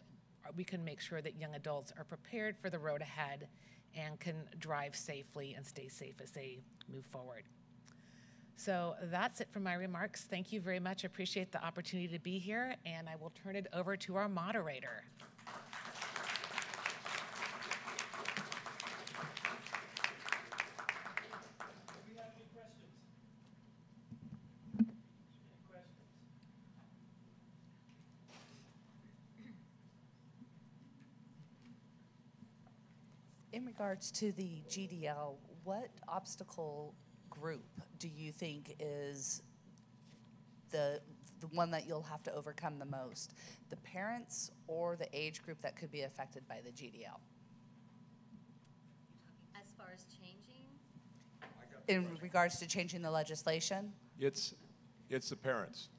we can make sure that young adults are prepared for the road ahead and can drive safely and stay safe as they move forward. So that's it for my remarks. Thank you very much. I appreciate the opportunity to be here, and I will turn it over to our moderator. In regards to the GDL, what obstacle group do you think is the one that you'll have to overcome the most? The parents or the age group that could be affected by the GDL? As far as changing? In regards to changing the legislation? It's the parents.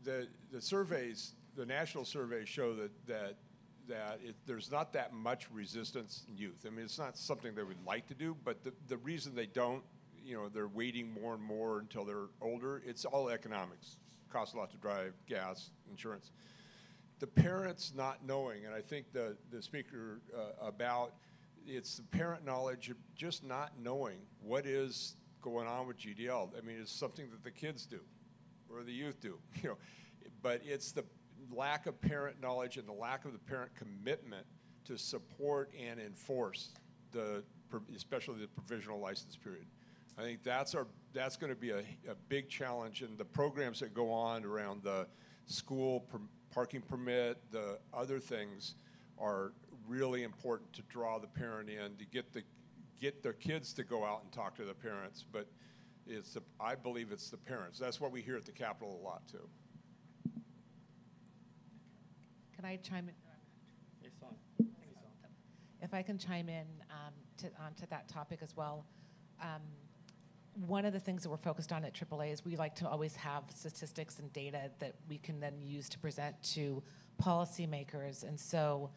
The surveys, the national surveys show that there's not that much resistance in youth. I mean, it's not something they would like to do, but the reason they don't, they're waiting more and more until they're older, it's all economics. It costs a lot to drive, gas, insurance. The parents not knowing, and I think the speaker about, it's the parent knowledge of just not knowing what is going on with GDL. I mean, it's something that the kids do or the youth do, but it's the lack of parent knowledge and the lack of the parent commitment to support and enforce especially the provisional license period. I think that's going to be a big challenge, and the programs that go on around the school parking permit, the other things are really important to draw the parent in, to get the kids to go out and talk to the parents, but I believe it's the parents. That's what we hear at the Capitol a lot too. Can I chime in? It's on. If I can chime in onto that topic as well. One of the things that we're focused on at AAA is we like to always have statistics and data that we can then use to present to policymakers. And so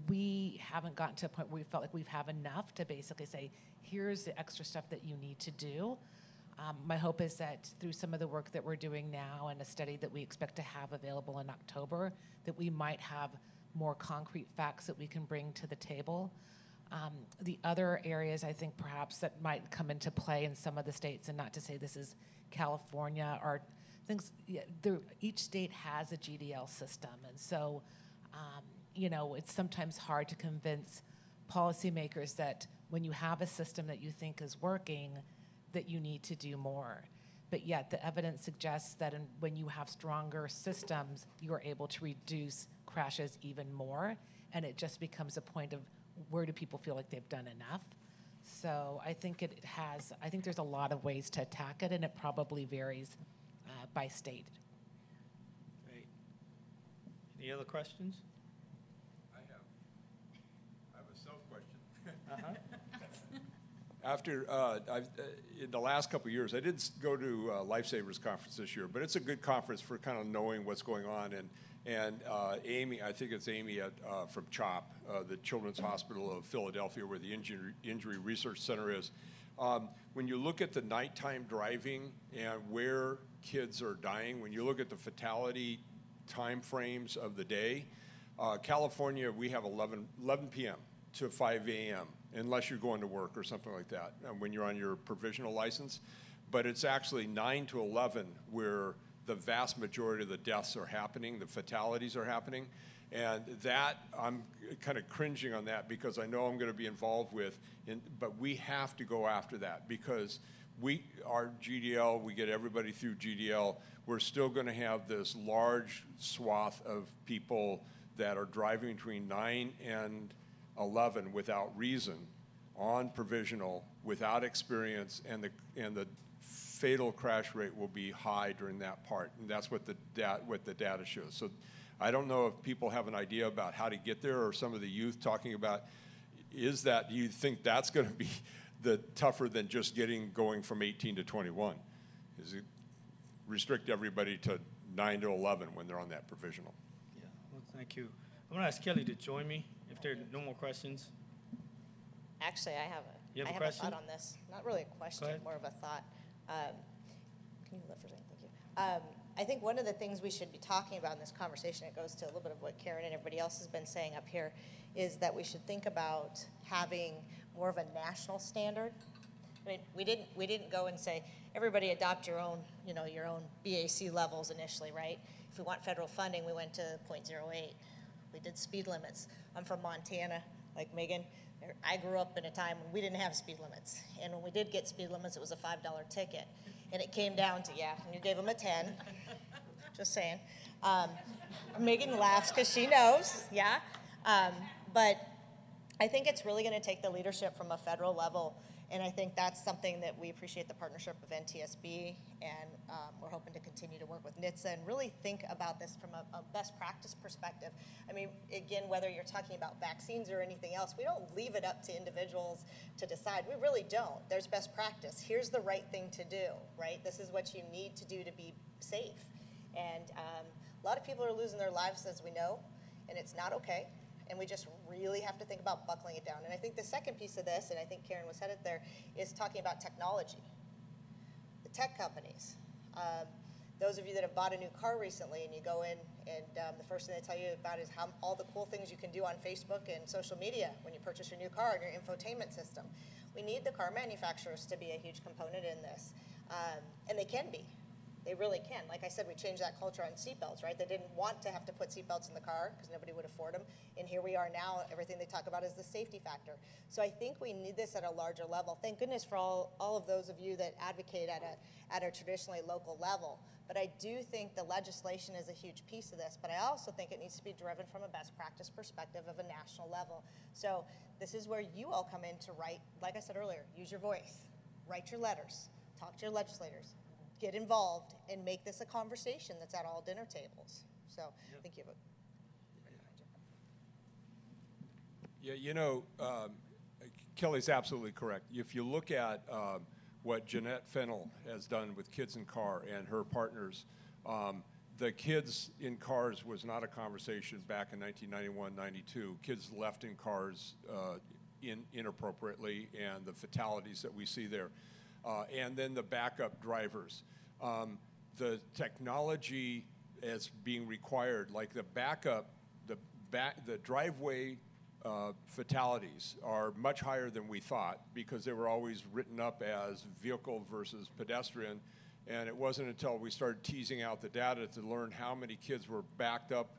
we haven't gotten to a point where we felt like we have enough to basically say, here's the extra stuff that you need to do. My hope is that through some of the work that we're doing now and a study that we expect to have available in October, that we might have more concrete facts that we can bring to the table. The other areas I think perhaps that might come into play in some of the states, and not to say this is California, are things, each state has a GDL system. And so, it's sometimes hard to convince policymakers that when you have a system that you think is working, that you need to do more. But yet the evidence suggests that when you have stronger systems, you are able to reduce crashes even more. And it just becomes a point of where do people feel like they've done enough? So I think I think there's a lot of ways to attack it, and it probably varies by state. Great. Any other questions? I have a self-question. Uh-huh. After, in the last couple of years, I didn't go to Lifesavers Conference this year, but it's a good conference for kind of knowing what's going on. And Amy, I think it's Amy from CHOP, the Children's Hospital of Philadelphia, where the Injury Research Center is. When you look at the nighttime driving and where kids are dying, when you look at the fatality time frames of the day, California, we have 11 p.m. to 5 a.m., unless you're going to work or something like that, when you're on your provisional license. But it's actually 9 to 11 where the vast majority of the deaths are happening, the fatalities are happening. And that, I'm kind of cringing on that because I know I'm going to be involved with, but we have to go after that because our GDL, we get everybody through GDL, we're still going to have this large swath of people that are driving between 9 and 11 without reason, on provisional without experience, and the fatal crash rate will be high during that part, and that's what the data shows. So I don't know if people have an idea about how to get there, or some of the youth talking about, is that, do you think that's going to be the tougher than just going from 18 to 21? Is it restrict everybody to 9 to 11 when they're on that provisional? Yeah, well, thank you. I'm going to ask Kelly to join me if there are no more questions. Actually, I have You have a a question? thought on this. Not really a question, more of a thought. Can you lift for a second? Thank you. I think one of the things we should be talking about in this conversation, it goes to a little bit of what Karen and everybody else has been saying up here, is that we should think about having more of a national standard. I mean, we didn't go and say, everybody adopt your own, your own BAC levels initially, right? If we want federal funding, we went to 0.08. We did speed limits. I'm from Montana, like Megan. I grew up in a time when we didn't have speed limits. And when we did get speed limits, it was a $5 ticket. And it came down to, and you gave them a 10. Just saying. Megan laughs because she knows, but I think it's really going to take the leadership from a federal level. And I think that's something that we appreciate the partnership of NTSB, and we're hoping to continue to work with NHTSA and really think about this from a best practice perspective. I mean, again, whether you're talking about vaccines or anything else, we don't leave it up to individuals to decide. We really don't. There's best practice. Here's the right thing to do, right? This is what you need to do to be safe. And a lot of people are losing their lives, as we know, and it's not okay. And we just really have to think about buckling it down. And I think the second piece of this, and I think Karen was headed there, is talking about technology. The tech companies. Those of you that have bought a new car recently, and you go in, and the first thing they tell you about is all the cool things you can do on Facebook and social media when you purchase your new car and your infotainment system. We need the car manufacturers to be a huge component in this. And they can be. They really can. Like I said, we changed that culture on seatbelts, right? They didn't want to have to put seatbelts in the car because nobody would afford them. And here we are now. Everything they talk about is the safety factor. So I think we need this at a larger level. Thank goodness for all of those of you that advocate at a traditionally local level. But I do think the legislation is a huge piece of this. But I also think it needs to be driven from a best practice perspective of a national level. So this is where you all come in to write, like I said earlier, use your voice, write your letters, talk to your legislators, get involved, and make this a conversation that's at all dinner tables. So I think you have a... Kelly's absolutely correct. If you look at what Jeanette Fennell has done with Kids in Car and her partners, the kids in cars was not a conversation back in 1991-92. Kids left in cars inappropriately, and the fatalities that we see there. And then the backup drivers. The technology is being required, like the backup, the driveway fatalities are much higher than we thought because they were always written up as vehicle versus pedestrian. And it wasn't until we started teasing out the data to learn how many kids were backed up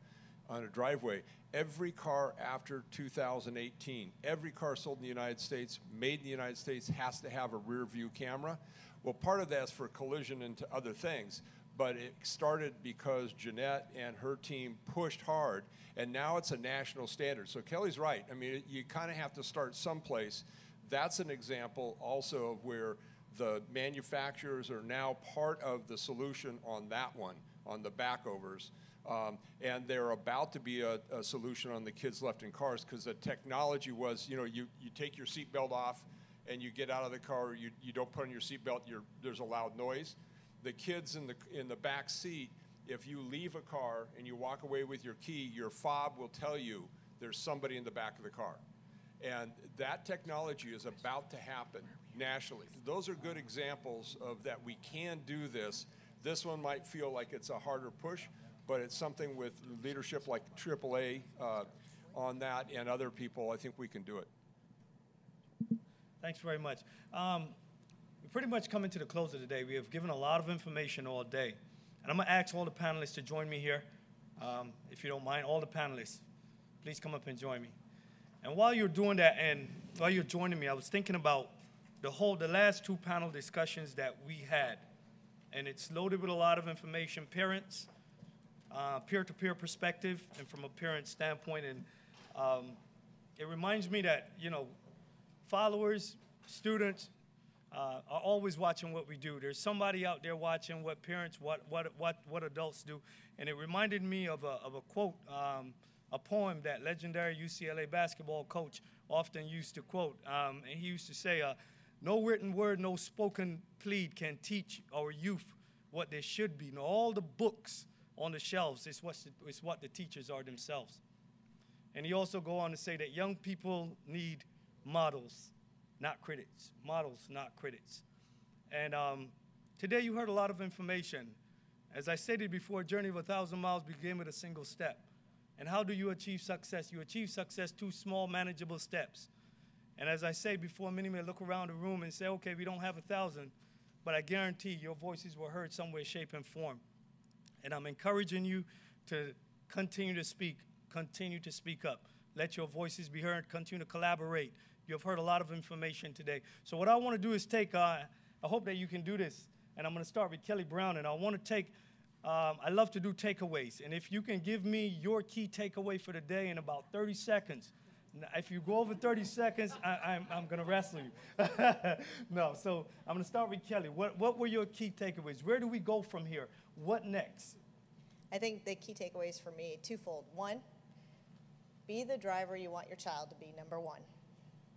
on a driveway. Every car after 2018, every car sold in the United States, made in the United States, has to have a rear view camera. Well, part of that's for collision into other things, but it started because Jeanette and her team pushed hard, and now it's a national standard. So Kelly's right. I mean, you kind of have to start someplace. That's an example also of where the manufacturers are now part of the solution on that one, on the backovers. And they're about to be a solution on the kids left in cars, because the technology was, you take your seatbelt off and you get out of the car, you don't put on your seatbelt, there's a loud noise. The kids in the back seat, if you leave a car and you walk away with your key, your fob will tell you there's somebody in the back of the car. And that technology is about to happen nationally. Those are good examples of that we can do this. This one might feel like it's a harder push, but it's something with leadership like AAA on that and other people, I think we can do it. Thanks very much. We're pretty much coming to the close of the day. We have given a lot of information all day. And I'm going to ask all the panelists to join me here. If you don't mind, all the panelists, please come up and join me. And while you're doing that and while you're joining me, I was thinking about the last two panel discussions that we had. And it's loaded with a lot of information, parents, peer-to-peer perspective, and from a parent standpoint. And it reminds me that, followers, students, are always watching what we do. There's somebody out there watching what parents, what adults do. And it reminded me of a quote, a poem that legendary UCLA basketball coach often used to quote. And he used to say, no written word, no spoken plead can teach our youth what they should be. No, all the books on the shelves is what the teachers are themselves. And he also go on to say that young people need models, not critics. Models, not critics. And today you heard a lot of information. As I stated before, a journey of 1,000 miles begins with a single step. And how do you achieve success? You achieve success through small, manageable steps. And as I say before, many may look around the room and say, okay, we don't have 1,000, but I guarantee your voices were heard somewhere, shape, and form. And I'm encouraging you to continue to speak up. Let your voices be heard, continue to collaborate. You've heard a lot of information today. So what I want to do is take, I hope that you can do this, and I'm going to start with Kelly Brown, and I want to take, I love to do takeaways. And if you can give me your key takeaway for the day in about 30 seconds. If you go over 30 seconds, I'm going to wrestle you. No, so I'm going to start with Kelly. What were your key takeaways? Where do we go from here? What next? I think the key takeaways for me, twofold. One, be the driver you want your child to be, number one.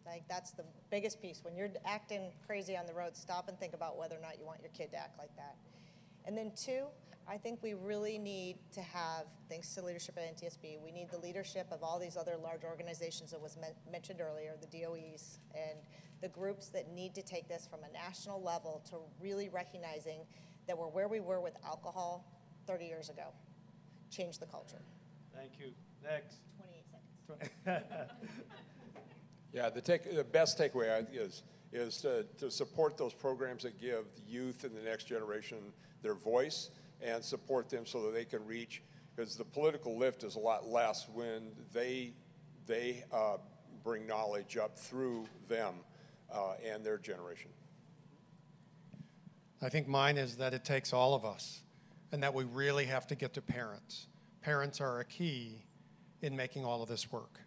Like, that's the biggest piece. When you're acting crazy on the road, stop and think about whether or not you want your kid to act like that. And then two, I think we really need to have, thanks to leadership at NTSB, we need the leadership of all these other large organizations that was mentioned earlier, the DOEs, and the groups that need to take this from a national level to really recognizing that we're where we were with alcohol 30 years ago. Change the culture. Thank you. Next. 28 seconds. Yeah, the best takeaway is to support those programs that give the youth and the next generation their voice and support them so that they can reach, because the political lift is a lot less when they bring knowledge up through them and their generation. I think mine is that it takes all of us and that we really have to get to parents. Parents are a key in making all of this work.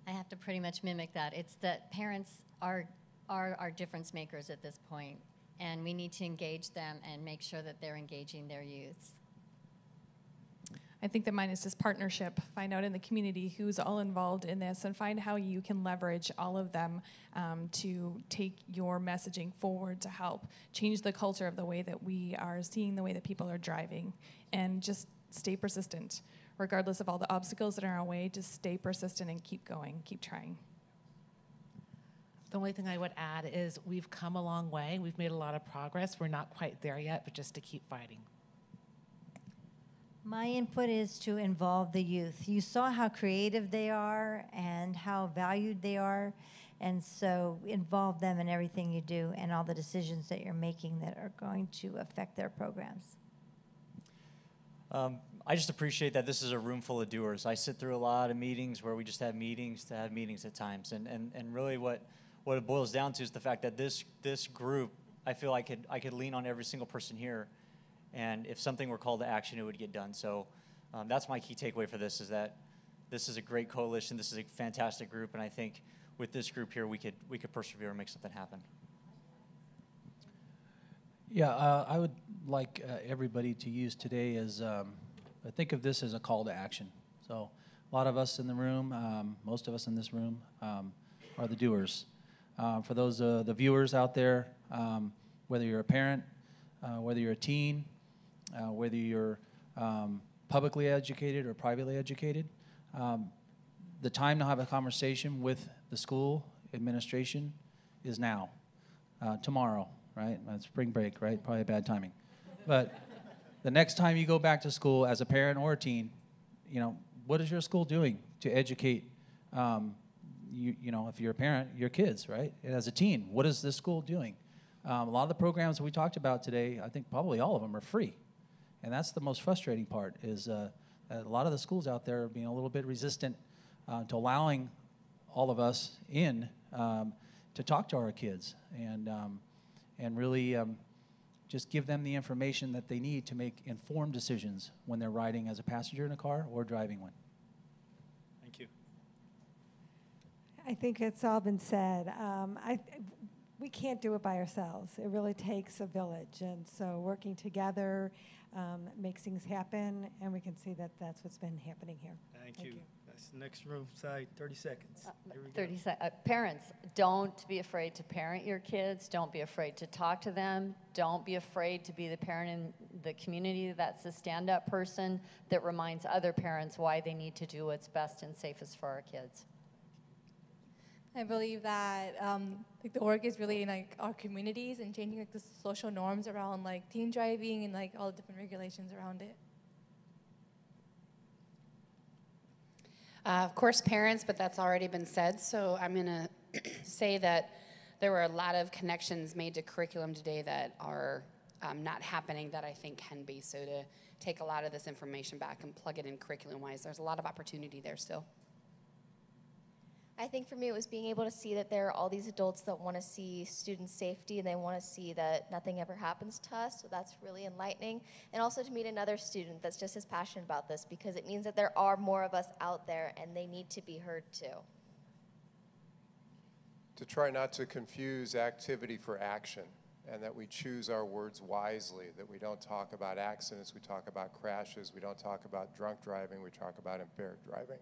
I have to pretty much mimic that. It's that parents are difference makers at this point, and we need to engage them and make sure that they're engaging their youths. I think that mine is just partnership. Find out in the community who's all involved in this and find how you can leverage all of them to take your messaging forward to help change the culture of the way that we are seeing the way that people are driving. And just stay persistent. Regardless of all the obstacles that are in our way, just stay persistent and keep going, keep trying. The only thing I would add is we've come a long way. We've made a lot of progress. We're not quite there yet, but just to keep fighting. My input is to involve the youth. You saw how creative they are and how valued they are, and so involve them in everything you do and all the decisions that you're making that are going to affect their programs. I just appreciate that this is a room full of doers. I sit through a lot of meetings where we just have meetings to have meetings at times, and really what it boils down to is the fact that this group, I feel I could lean on every single person here, and if something were called to action, it would get done. So that's my key takeaway for this, is that this is a great coalition. This is a fantastic group, and I think with this group here, we could persevere and make something happen. Yeah, I would like everybody to use today as, think of this as a call to action. So a lot of us in the room, most of us in this room, are the doers. For those the viewers out there, whether you're a parent, whether you're a teen, whether you're publicly educated or privately educated, the time to have a conversation with the school administration is now, tomorrow, right? Spring break, right? Probably bad timing. But the next time you go back to school as a parent or a teen, what is your school doing to educate, if you're a parent, your kids, right? And as a teen, what is this school doing? A lot of the programs that we talked about today, I think probably all of them are free. And that's the most frustrating part, is a lot of the schools out there are being a little bit resistant to allowing all of us in to talk to our kids and really just give them the information that they need to make informed decisions when they're riding as a passenger in a car or driving one. Thank you. I think it's all been said. We can't do it by ourselves. It really takes a village, and so working together makes things happen, and we can see that that's what's been happening here. Thank you. That's the next room side, 30 seconds. Here we go. 30 seconds. Parents, don't be afraid to parent your kids. Don't be afraid to talk to them. Don't be afraid to be the parent in the community that's the stand-up person that reminds other parents why they need to do what's best and safest for our kids. I believe that like the work is really in like our communities and changing like the social norms around like teen driving and like all the different regulations around it. Of course, parents, but that's already been said. So I'm going to say that there were a lot of connections made to curriculum today that are not happening that I think can be. So to take a lot of this information back and plug it in curriculum-wise, there's a lot of opportunity there still. I think for me it was being able to see that there are all these adults that want to see student safety and they want to see that nothing ever happens to us, so that's really enlightening. And also to meet another student that's just as passionate about this, because it means that there are more of us out there and they need to be heard too. To try not to confuse activity for action, and that we choose our words wisely, that we don't talk about accidents, we talk about crashes, we don't talk about drunk driving, we talk about impaired driving.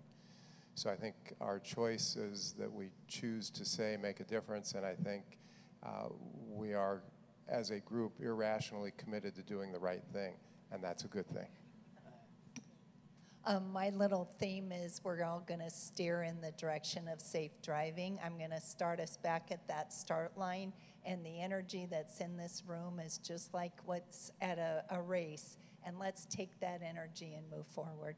So I think our choices that we choose to say make a difference, and I think we are, as a group, irrationally committed to doing the right thing, and that's a good thing. My little theme is we're all going to steer in the direction of safe driving. I'm going to start us back at that start line, and the energy that's in this room is just like what's at a race, and let's take that energy and move forward.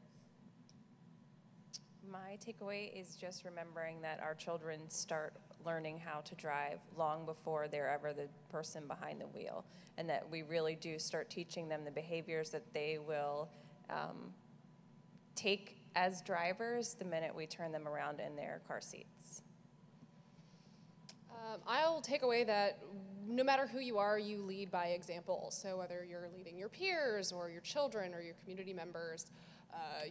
My takeaway is just remembering that our children start learning how to drive long before they're ever the person behind the wheel, and that we really do start teaching them the behaviors that they will take as drivers the minute we turn them around in their car seats. I'll take away that no matter who you are, you lead by example. So whether you're leading your peers or your children or your community members,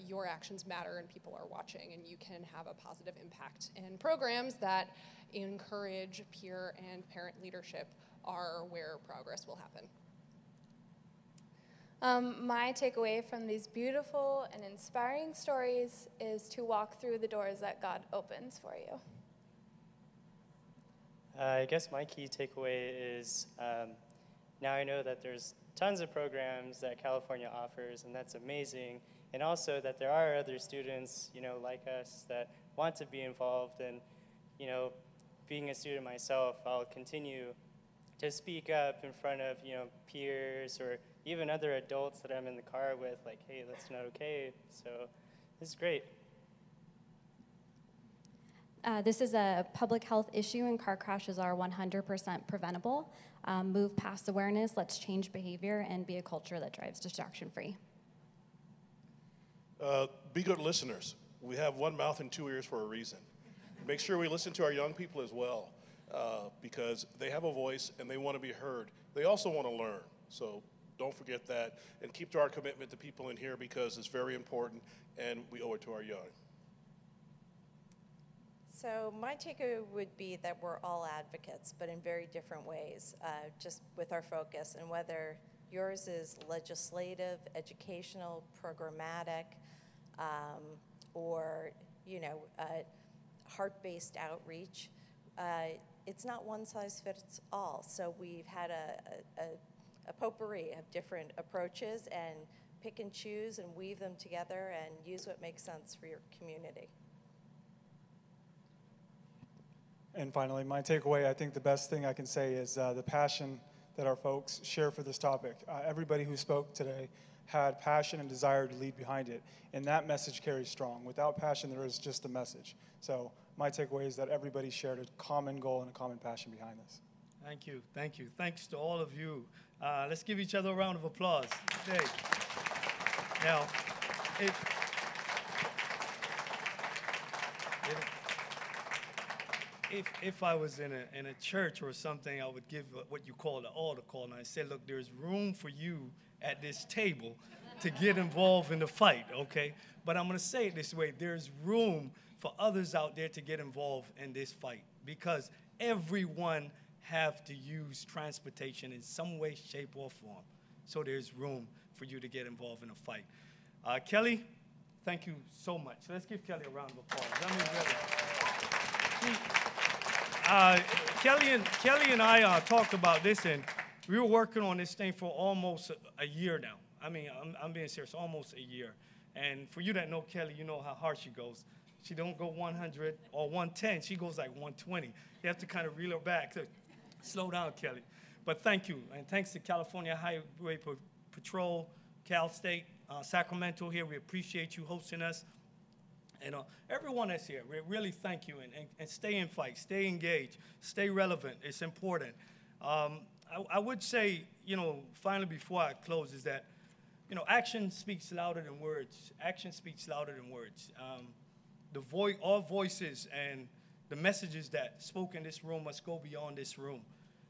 your actions matter and people are watching, and you can have a positive impact. And programs that encourage peer and parent leadership are where progress will happen. My takeaway from these beautiful and inspiring stories is to walk through the doors that God opens for you. I guess my key takeaway is now I know that there's tons of programs that California offers, and that's amazing. And also that there are other students, like us that want to be involved. And, being a student myself, I'll continue to speak up in front of, peers or even other adults that I'm in the car with, like, hey, that's not okay. So this is great. This is a public health issue, and car crashes are 100% preventable. Move past awareness, let's change behavior, and be a culture that drives distraction-free. Be good listeners. We have one mouth and two ears for a reason. Make sure we listen to our young people as well, because they have a voice and they want to be heard. They also want to learn, so don't forget that. And keep to our commitment to people in here, because it's very important and we owe it to our young. So my takeaway would be that we're all advocates, but in very different ways, just with our focus, and whether yours is legislative, educational, programmatic, or heart-based outreach. It's not one size fits all. So we've had a potpourri of different approaches, and pick and choose and weave them together and use what makes sense for your community. And finally, my takeaway, I think the best thing I can say is the passion that our folks share for this topic. Everybody who spoke today had passion and desire to lead behind it, and that message carries strong. Without passion, there is just a message. So my takeaway is that everybody shared a common goal and a common passion behind this. Thank you, thank you. Thanks to all of you. Let's give each other a round of applause today. Now, if I was in a church or something, I would give what you call the altar call, and I said, look, there's room for you at this table to get involved in the fight, okay? But I'm going to say it this way. There's room for others out there to get involved in this fight, because everyone have to use transportation in some way, shape, or form. So there's room for you to get involved in a fight. Kelly, thank you so much. Let's give Kelly a round of applause. Kelly and I talked about this, and we were working on this thing for almost a year now. I mean, I'm being serious, almost a year. And for you that know Kelly, you know how hard she goes. She don't go 100 or 110. She goes like 120. You have to kind of reel her back. So slow down, Kelly. But thank you. And thanks to California Highway Patrol, Cal State, Sacramento here. We appreciate you hosting us. And everyone that's here, we really thank you. And stay in fight. Stay engaged. Stay relevant. It's important. I would say, finally before I close, is that, action speaks louder than words. Action speaks louder than words. All voices and the messages that spoke in this room must go beyond this room.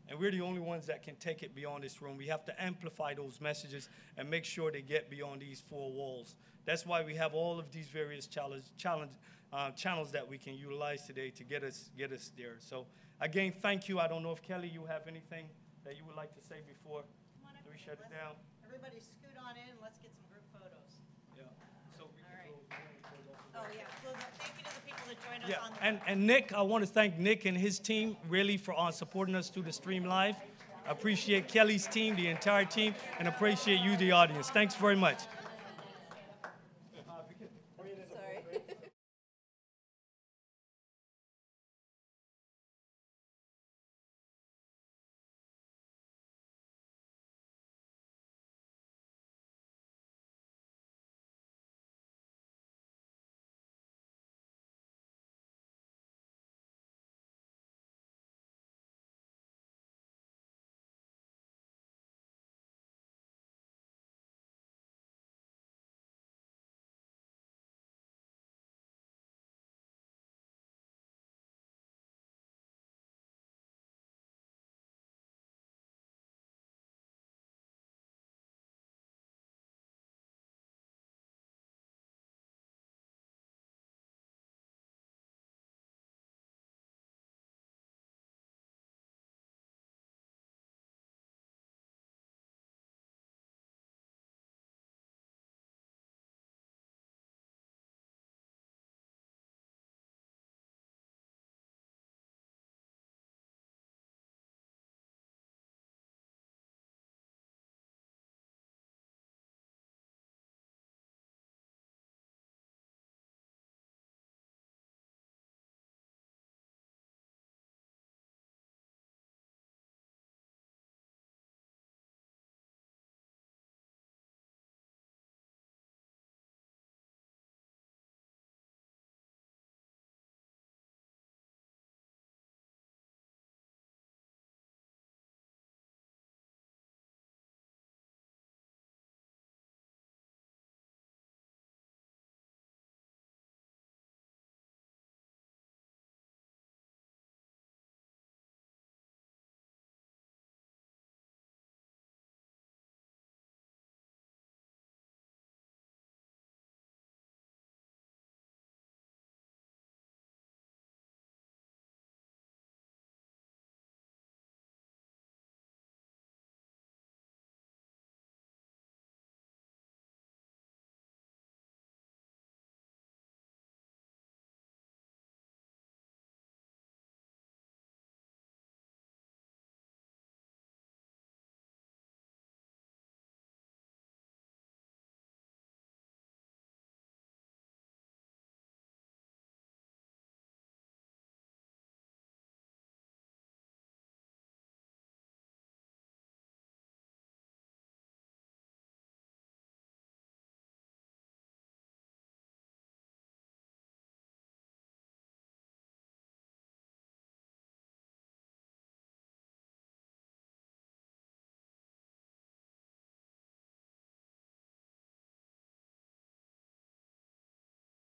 And we're the only ones that can take it beyond this room. We have to amplify those messages and make sure they get beyond these four walls. That's why we have all of these various channels that we can utilize today to get us there. So again, thank you. I don't know if Kelly, you have anything that you would like to say before we shut it down. Everybody scoot on in and let's get some group photos. Yeah. So we Oh, yeah. Thank you to the people that joined us on the and Nick, I want to thank Nick and his team really for supporting us through the stream live. I appreciate Kelly's team, the entire team, and appreciate you, the audience. Thanks very much.